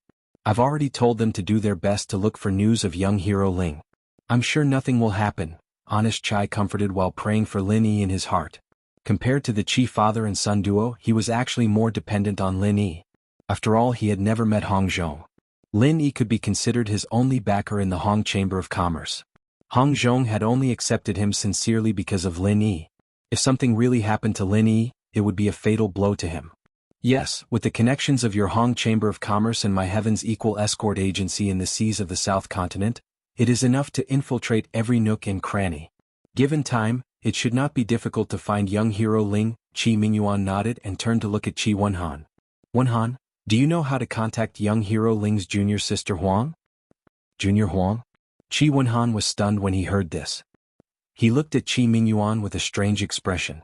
I've already told them to do their best to look for news of young Hero Ling. I'm sure nothing will happen, Honest Chai comforted while praying for Lin Yi in his heart. Compared to the Qi father and son duo, he was actually more dependent on Lin Yi. After all, he had never met Hong Zhong. Lin Yi could be considered his only backer in the Hong Chamber of Commerce. Hong Zhong had only accepted him sincerely because of Lin Yi. If something really happened to Lin Yi, it would be a fatal blow to him. Yes, with the connections of your Hong Chamber of Commerce and my Heaven's Equal Escort Agency in the seas of the South Continent, it is enough to infiltrate every nook and cranny. Given time, it should not be difficult to find young Hero Ling. Qi Mingyuan nodded and turned to look at Qi Wenhan. Wenhan, do you know how to contact young Hero Ling's junior sister Huang? Junior Huang? Qi Wenhan was stunned when he heard this. He looked at Qi Mingyuan with a strange expression.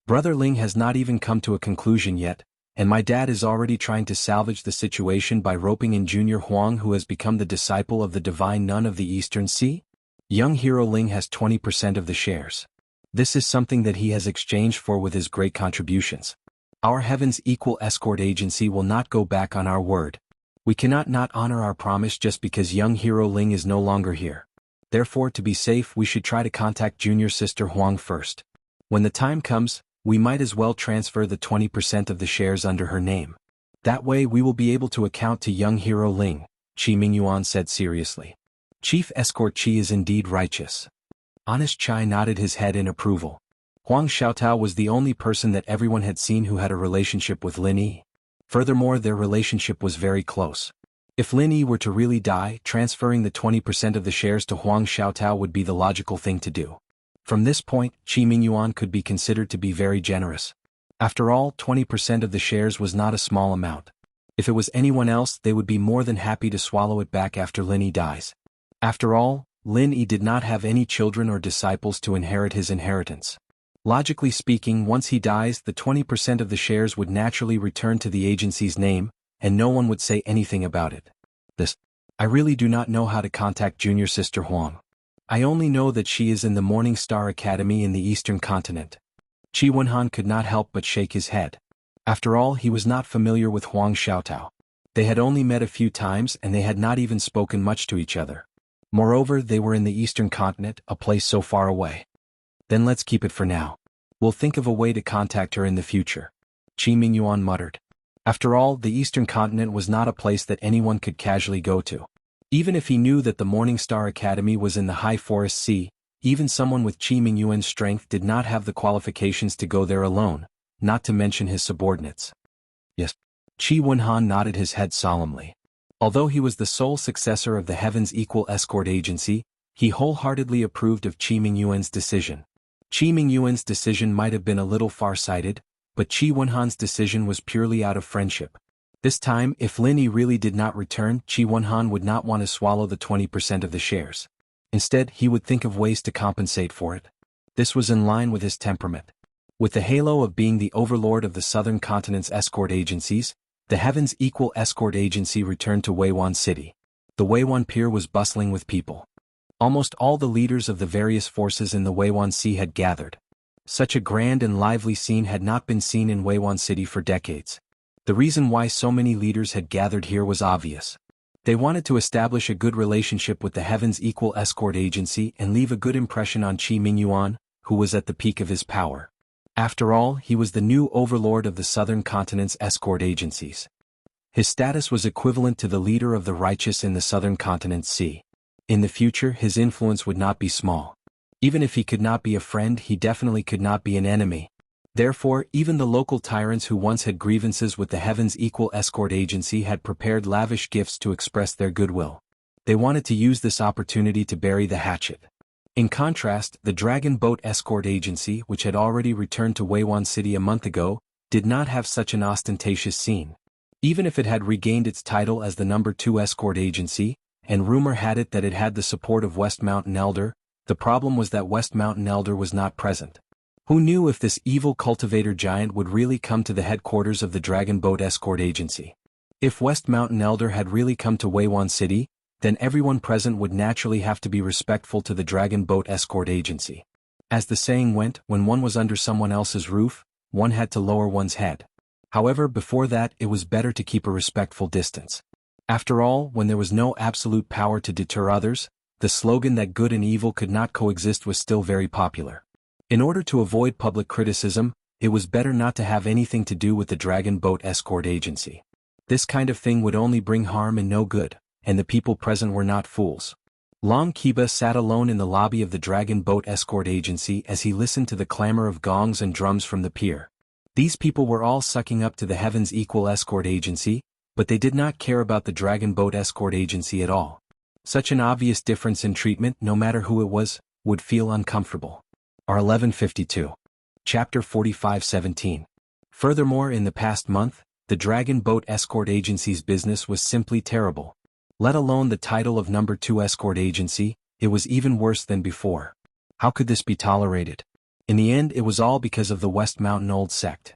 Brother Ling has not even come to a conclusion yet, and my dad is already trying to salvage the situation by roping in Junior Huang, who has become the disciple of the divine nun of the Eastern Sea. Young hero Ling has 20% of the shares. This is something that he has exchanged for with his great contributions. Our Heaven's Equal Escort Agency will not go back on our word. We cannot not honor our promise just because young hero Ling is no longer here. Therefore, to be safe, we should try to contact junior sister Huang first. When the time comes, we might as well transfer the 20% of the shares under her name. That way we will be able to account to young hero Ling, Qi Mingyuan said seriously. Chief Escort Qi is indeed righteous. Honest Chai nodded his head in approval. Huang Xiaotao was the only person that everyone had seen who had a relationship with Lin Yi. Furthermore, their relationship was very close. If Lin Yi were to really die, transferring the 20% of the shares to Huang Xiaotao would be the logical thing to do. From this point, Qi Mingyuan could be considered to be very generous. After all, 20% of the shares was not a small amount. If it was anyone else, they would be more than happy to swallow it back after Lin Yi dies. After all, Lin Yi did not have any children or disciples to inherit his inheritance. Logically speaking, once he dies, the 20% of the shares would naturally return to the agency's name, and no one would say anything about it. I really do not know how to contact junior sister Huang. I only know that she is in the Morning Star Academy in the Eastern Continent. Qi Wenhan could not help but shake his head. After all, he was not familiar with Huang Xiaotao. They had only met a few times and they had not even spoken much to each other. Moreover, they were in the Eastern Continent, a place so far away. Then let's keep it for now. We'll think of a way to contact her in the future. Qi Mingyuan muttered. After all, the Eastern Continent was not a place that anyone could casually go to. Even if he knew that the Morning Star Academy was in the High Forest Sea, even someone with Qi Mingyuan's strength did not have the qualifications to go there alone, not to mention his subordinates. Yes. Qi Wenhan nodded his head solemnly. Although he was the sole successor of the Heaven's Equal Escort Agency, he wholeheartedly approved of Qi Mingyuan's decision. Qi Mingyuan's decision might have been a little far-sighted, but Qi Wenhan's decision was purely out of friendship. This time, if Lin Yi really did not return, Qi Wenhan would not want to swallow the 20% of the shares. Instead, he would think of ways to compensate for it. This was in line with his temperament. With the halo of being the overlord of the Southern Continent's escort agencies, the Heaven's Equal Escort Agency returned to Weiwan City. The Weiwan Pier was bustling with people. Almost all the leaders of the various forces in the Weiwan Sea had gathered. Such a grand and lively scene had not been seen in Weiwan City for decades. The reason why so many leaders had gathered here was obvious. They wanted to establish a good relationship with the Heaven's Equal Escort Agency and leave a good impression on Qi Mingyuan, who was at the peak of his power. After all, he was the new overlord of the Southern Continent's escort agencies. His status was equivalent to the leader of the righteous in the Southern Continent's sea. In the future, his influence would not be small. Even if he could not be a friend, he definitely could not be an enemy. Therefore, even the local tyrants who once had grievances with the Heaven's Equal Escort Agency had prepared lavish gifts to express their goodwill. They wanted to use this opportunity to bury the hatchet. In contrast, the Dragon Boat Escort Agency, which had already returned to Weiwan City a month ago, did not have such an ostentatious scene. Even if it had regained its title as the No. 2 Escort Agency, and rumor had it that it had the support of West Mountain Elder, the problem was that West Mountain Elder was not present. Who knew if this evil cultivator giant would really come to the headquarters of the Dragon Boat Escort Agency? If West Mountain Elder had really come to Weiwan City, then everyone present would naturally have to be respectful to the Dragon Boat Escort Agency. As the saying went, when one was under someone else's roof, one had to lower one's head. However, before that, it was better to keep a respectful distance. After all, when there was no absolute power to deter others, the slogan that good and evil could not coexist was still very popular. In order to avoid public criticism, it was better not to have anything to do with the Dragon Boat Escort Agency. This kind of thing would only bring harm and no good, and the people present were not fools. Long Kiba sat alone in the lobby of the Dragon Boat Escort Agency as he listened to the clamor of gongs and drums from the pier. These people were all sucking up to the Heaven's Equal Escort Agency, but they did not care about the Dragon Boat Escort Agency at all. Such an obvious difference in treatment, no matter who it was, would feel uncomfortable. R1152. Chapter 45:17. Furthermore, in the past month, the Dragon Boat Escort Agency's business was simply terrible. Let alone the title of No. 2 Escort Agency, it was even worse than before. How could this be tolerated? In the end, it was all because of the West Mountain Old Sect.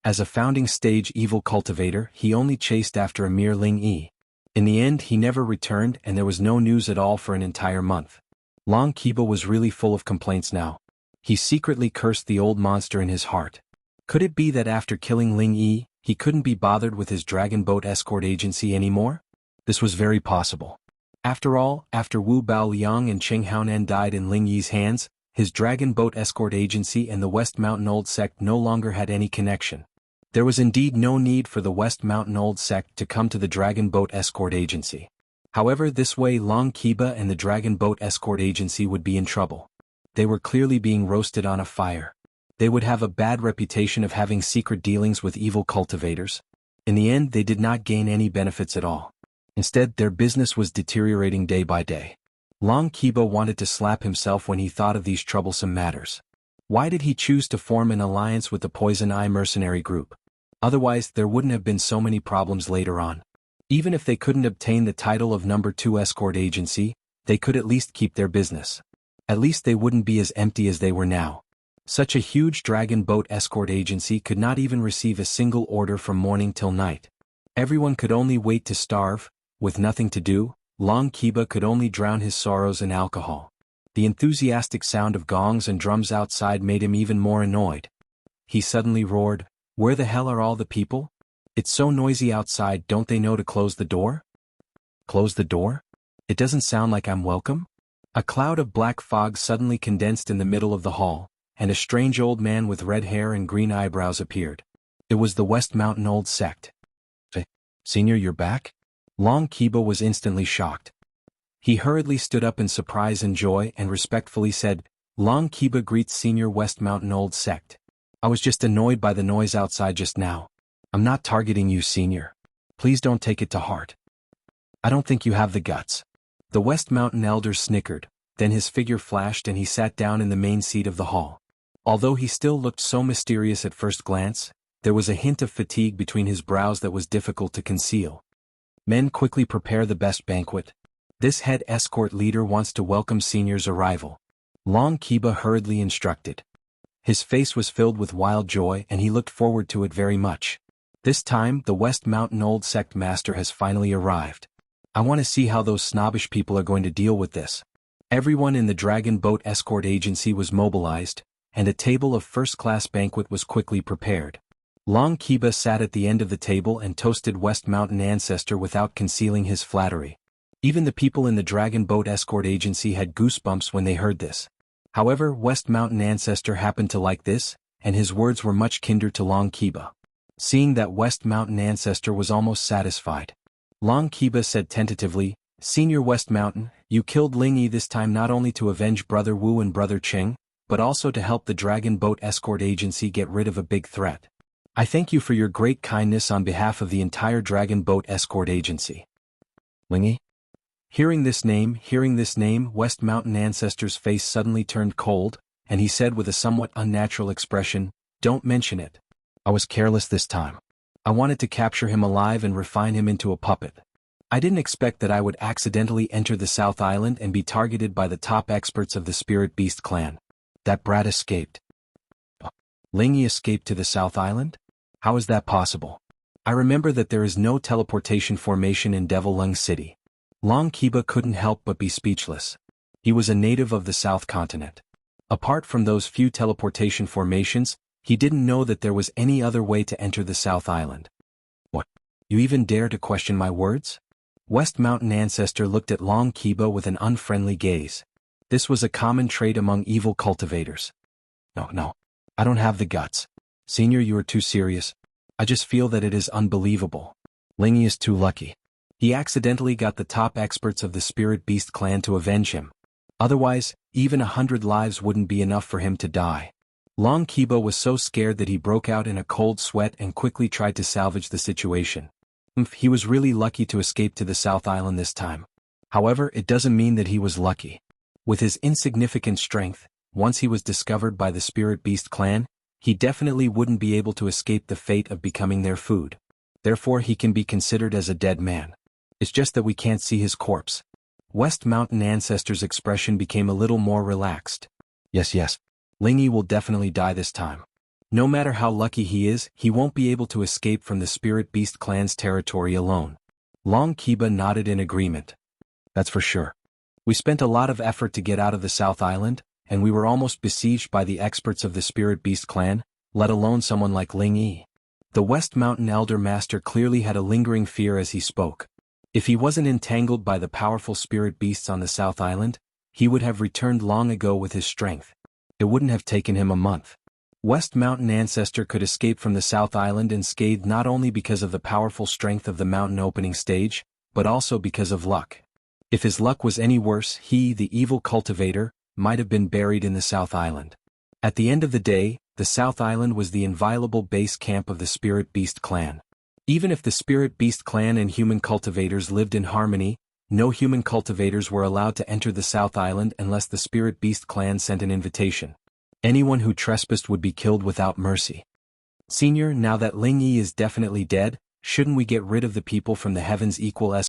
As a founding stage evil cultivator, he only chased after a mere Ling Yi. In the end he never returned and there was no news at all for an entire month. Long Kiba was really full of complaints now. He secretly cursed the old monster in his heart. Could it be that after killing Ling Yi, he couldn't be bothered with his dragon boat escort agency anymore? This was very possible. After all, after Wu Baoliang and Qing Haonan died in Ling Yi's hands, his dragon boat escort agency and the West Mountain Old Sect no longer had any connection. There was indeed no need for the West Mountain Old Sect to come to the Dragon Boat Escort Agency. However, this way Long Kiba and the Dragon Boat Escort Agency would be in trouble. They were clearly being roasted on a fire. They would have a bad reputation of having secret dealings with evil cultivators. In the end, they did not gain any benefits at all. Instead, their business was deteriorating day by day. Long Kiba wanted to slap himself when he thought of these troublesome matters. Why did he choose to form an alliance with the Poison Eye mercenary group? Otherwise, there wouldn't have been so many problems later on. Even if they couldn't obtain the title of number 2 escort agency, they could at least keep their business. At least they wouldn't be as empty as they were now. Such a huge dragon boat escort agency could not even receive a single order from morning till night. Everyone could only wait to starve. With nothing to do, Long Kiba could only drown his sorrows in alcohol. The enthusiastic sound of gongs and drums outside made him even more annoyed. He suddenly roared, "Where the hell are all the people? It's so noisy outside, don't they know to close the door?" Close the door? It doesn't sound like I'm welcome? A cloud of black fog suddenly condensed in the middle of the hall, and a strange old man with red hair and green eyebrows appeared. It was the West Mountain Old Sect. "Senior, you're back?" Long Kiba was instantly shocked. He hurriedly stood up in surprise and joy and respectfully said, "Long Kiba greets Senior West Mountain Old Sect. I was just annoyed by the noise outside just now. I'm not targeting you, Senior. Please don't take it to heart. I don't think you have the guts." The West Mountain Elder snickered, then his figure flashed and he sat down in the main seat of the hall. Although he still looked so mysterious at first glance, there was a hint of fatigue between his brows that was difficult to conceal. "Men, quickly prepare the best banquet. This head escort leader wants to welcome Senior's arrival," Long Kiba hurriedly instructed. His face was filled with wild joy and he looked forward to it very much. This time, the West Mountain Old Sect master has finally arrived. I want to see how those snobbish people are going to deal with this. Everyone in the Dragon Boat Escort Agency was mobilized, and a table of first-class banquet was quickly prepared. Long Kiba sat at the end of the table and toasted West Mountain Ancestor without concealing his flattery. Even the people in the Dragon Boat Escort Agency had goosebumps when they heard this. However, West Mountain Ancestor happened to like this, and his words were much kinder to Long Kiba. Seeing that West Mountain Ancestor was almost satisfied, Long Kiba said tentatively, "Senior West Mountain, you killed Ling Yi this time not only to avenge Brother Wu and Brother Qing, but also to help the Dragon Boat Escort Agency get rid of a big threat. I thank you for your great kindness on behalf of the entire Dragon Boat Escort Agency." Ling Yi? Hearing this name, West Mountain Ancestor's face suddenly turned cold, and he said with a somewhat unnatural expression, "Don't mention it. I was careless this time. I wanted to capture him alive and refine him into a puppet. I didn't expect that I would accidentally enter the South Island and be targeted by the top experts of the Spirit Beast clan. That brat escaped." Ling Yi escaped to the South Island? How is that possible? I remember that there is no teleportation formation in Devil Lung City. Long Kiba couldn't help but be speechless. He was a native of the South Continent. Apart from those few teleportation formations, he didn't know that there was any other way to enter the South Island. "What? You even dare to question my words?" West Mountain Ancestor looked at Long Kiba with an unfriendly gaze. This was a common trait among evil cultivators. No, I don't have the guts. Senior, you are too serious. I just feel that it is unbelievable. Ling Yi is too lucky. He accidentally got the top experts of the Spirit Beast clan to avenge him. Otherwise, even 100 lives wouldn't be enough for him to die. Long Kiba was so scared that he broke out in a cold sweat and quickly tried to salvage the situation. He was really lucky to escape to the South Island this time. However, it doesn't mean that he was lucky. With his insignificant strength, once he was discovered by the Spirit Beast clan, he definitely wouldn't be able to escape the fate of becoming their food. Therefore, he can be considered as a dead man. It's just that we can't see his corpse. West Mountain Ancestor's expression became a little more relaxed. Yes. Ling Yi will definitely die this time. No matter how lucky he is, he won't be able to escape from the Spirit Beast clan's territory alone. Long Kiba nodded in agreement. That's for sure. We spent a lot of effort to get out of the South Island, and we were almost besieged by the experts of the Spirit Beast clan, let alone someone like Ling Yi. The West Mountain Elder Master clearly had a lingering fear as he spoke. If he wasn't entangled by the powerful spirit beasts on the South Island, he would have returned long ago with his strength. It wouldn't have taken him a month. West Mountain Ancestor could escape from the South Island unscathed not only because of the powerful strength of the mountain opening stage, but also because of luck. If his luck was any worse, he, the evil cultivator, might have been buried in the South Island. At the end of the day, the South Island was the inviolable base camp of the Spirit Beast clan. Even if the Spirit Beast clan and human cultivators lived in harmony, no human cultivators were allowed to enter the South Island unless the Spirit Beast clan sent an invitation. Anyone who trespassed would be killed without mercy. Senior, now that Ling Yi is definitely dead, shouldn't we get rid of the people from the heavens equal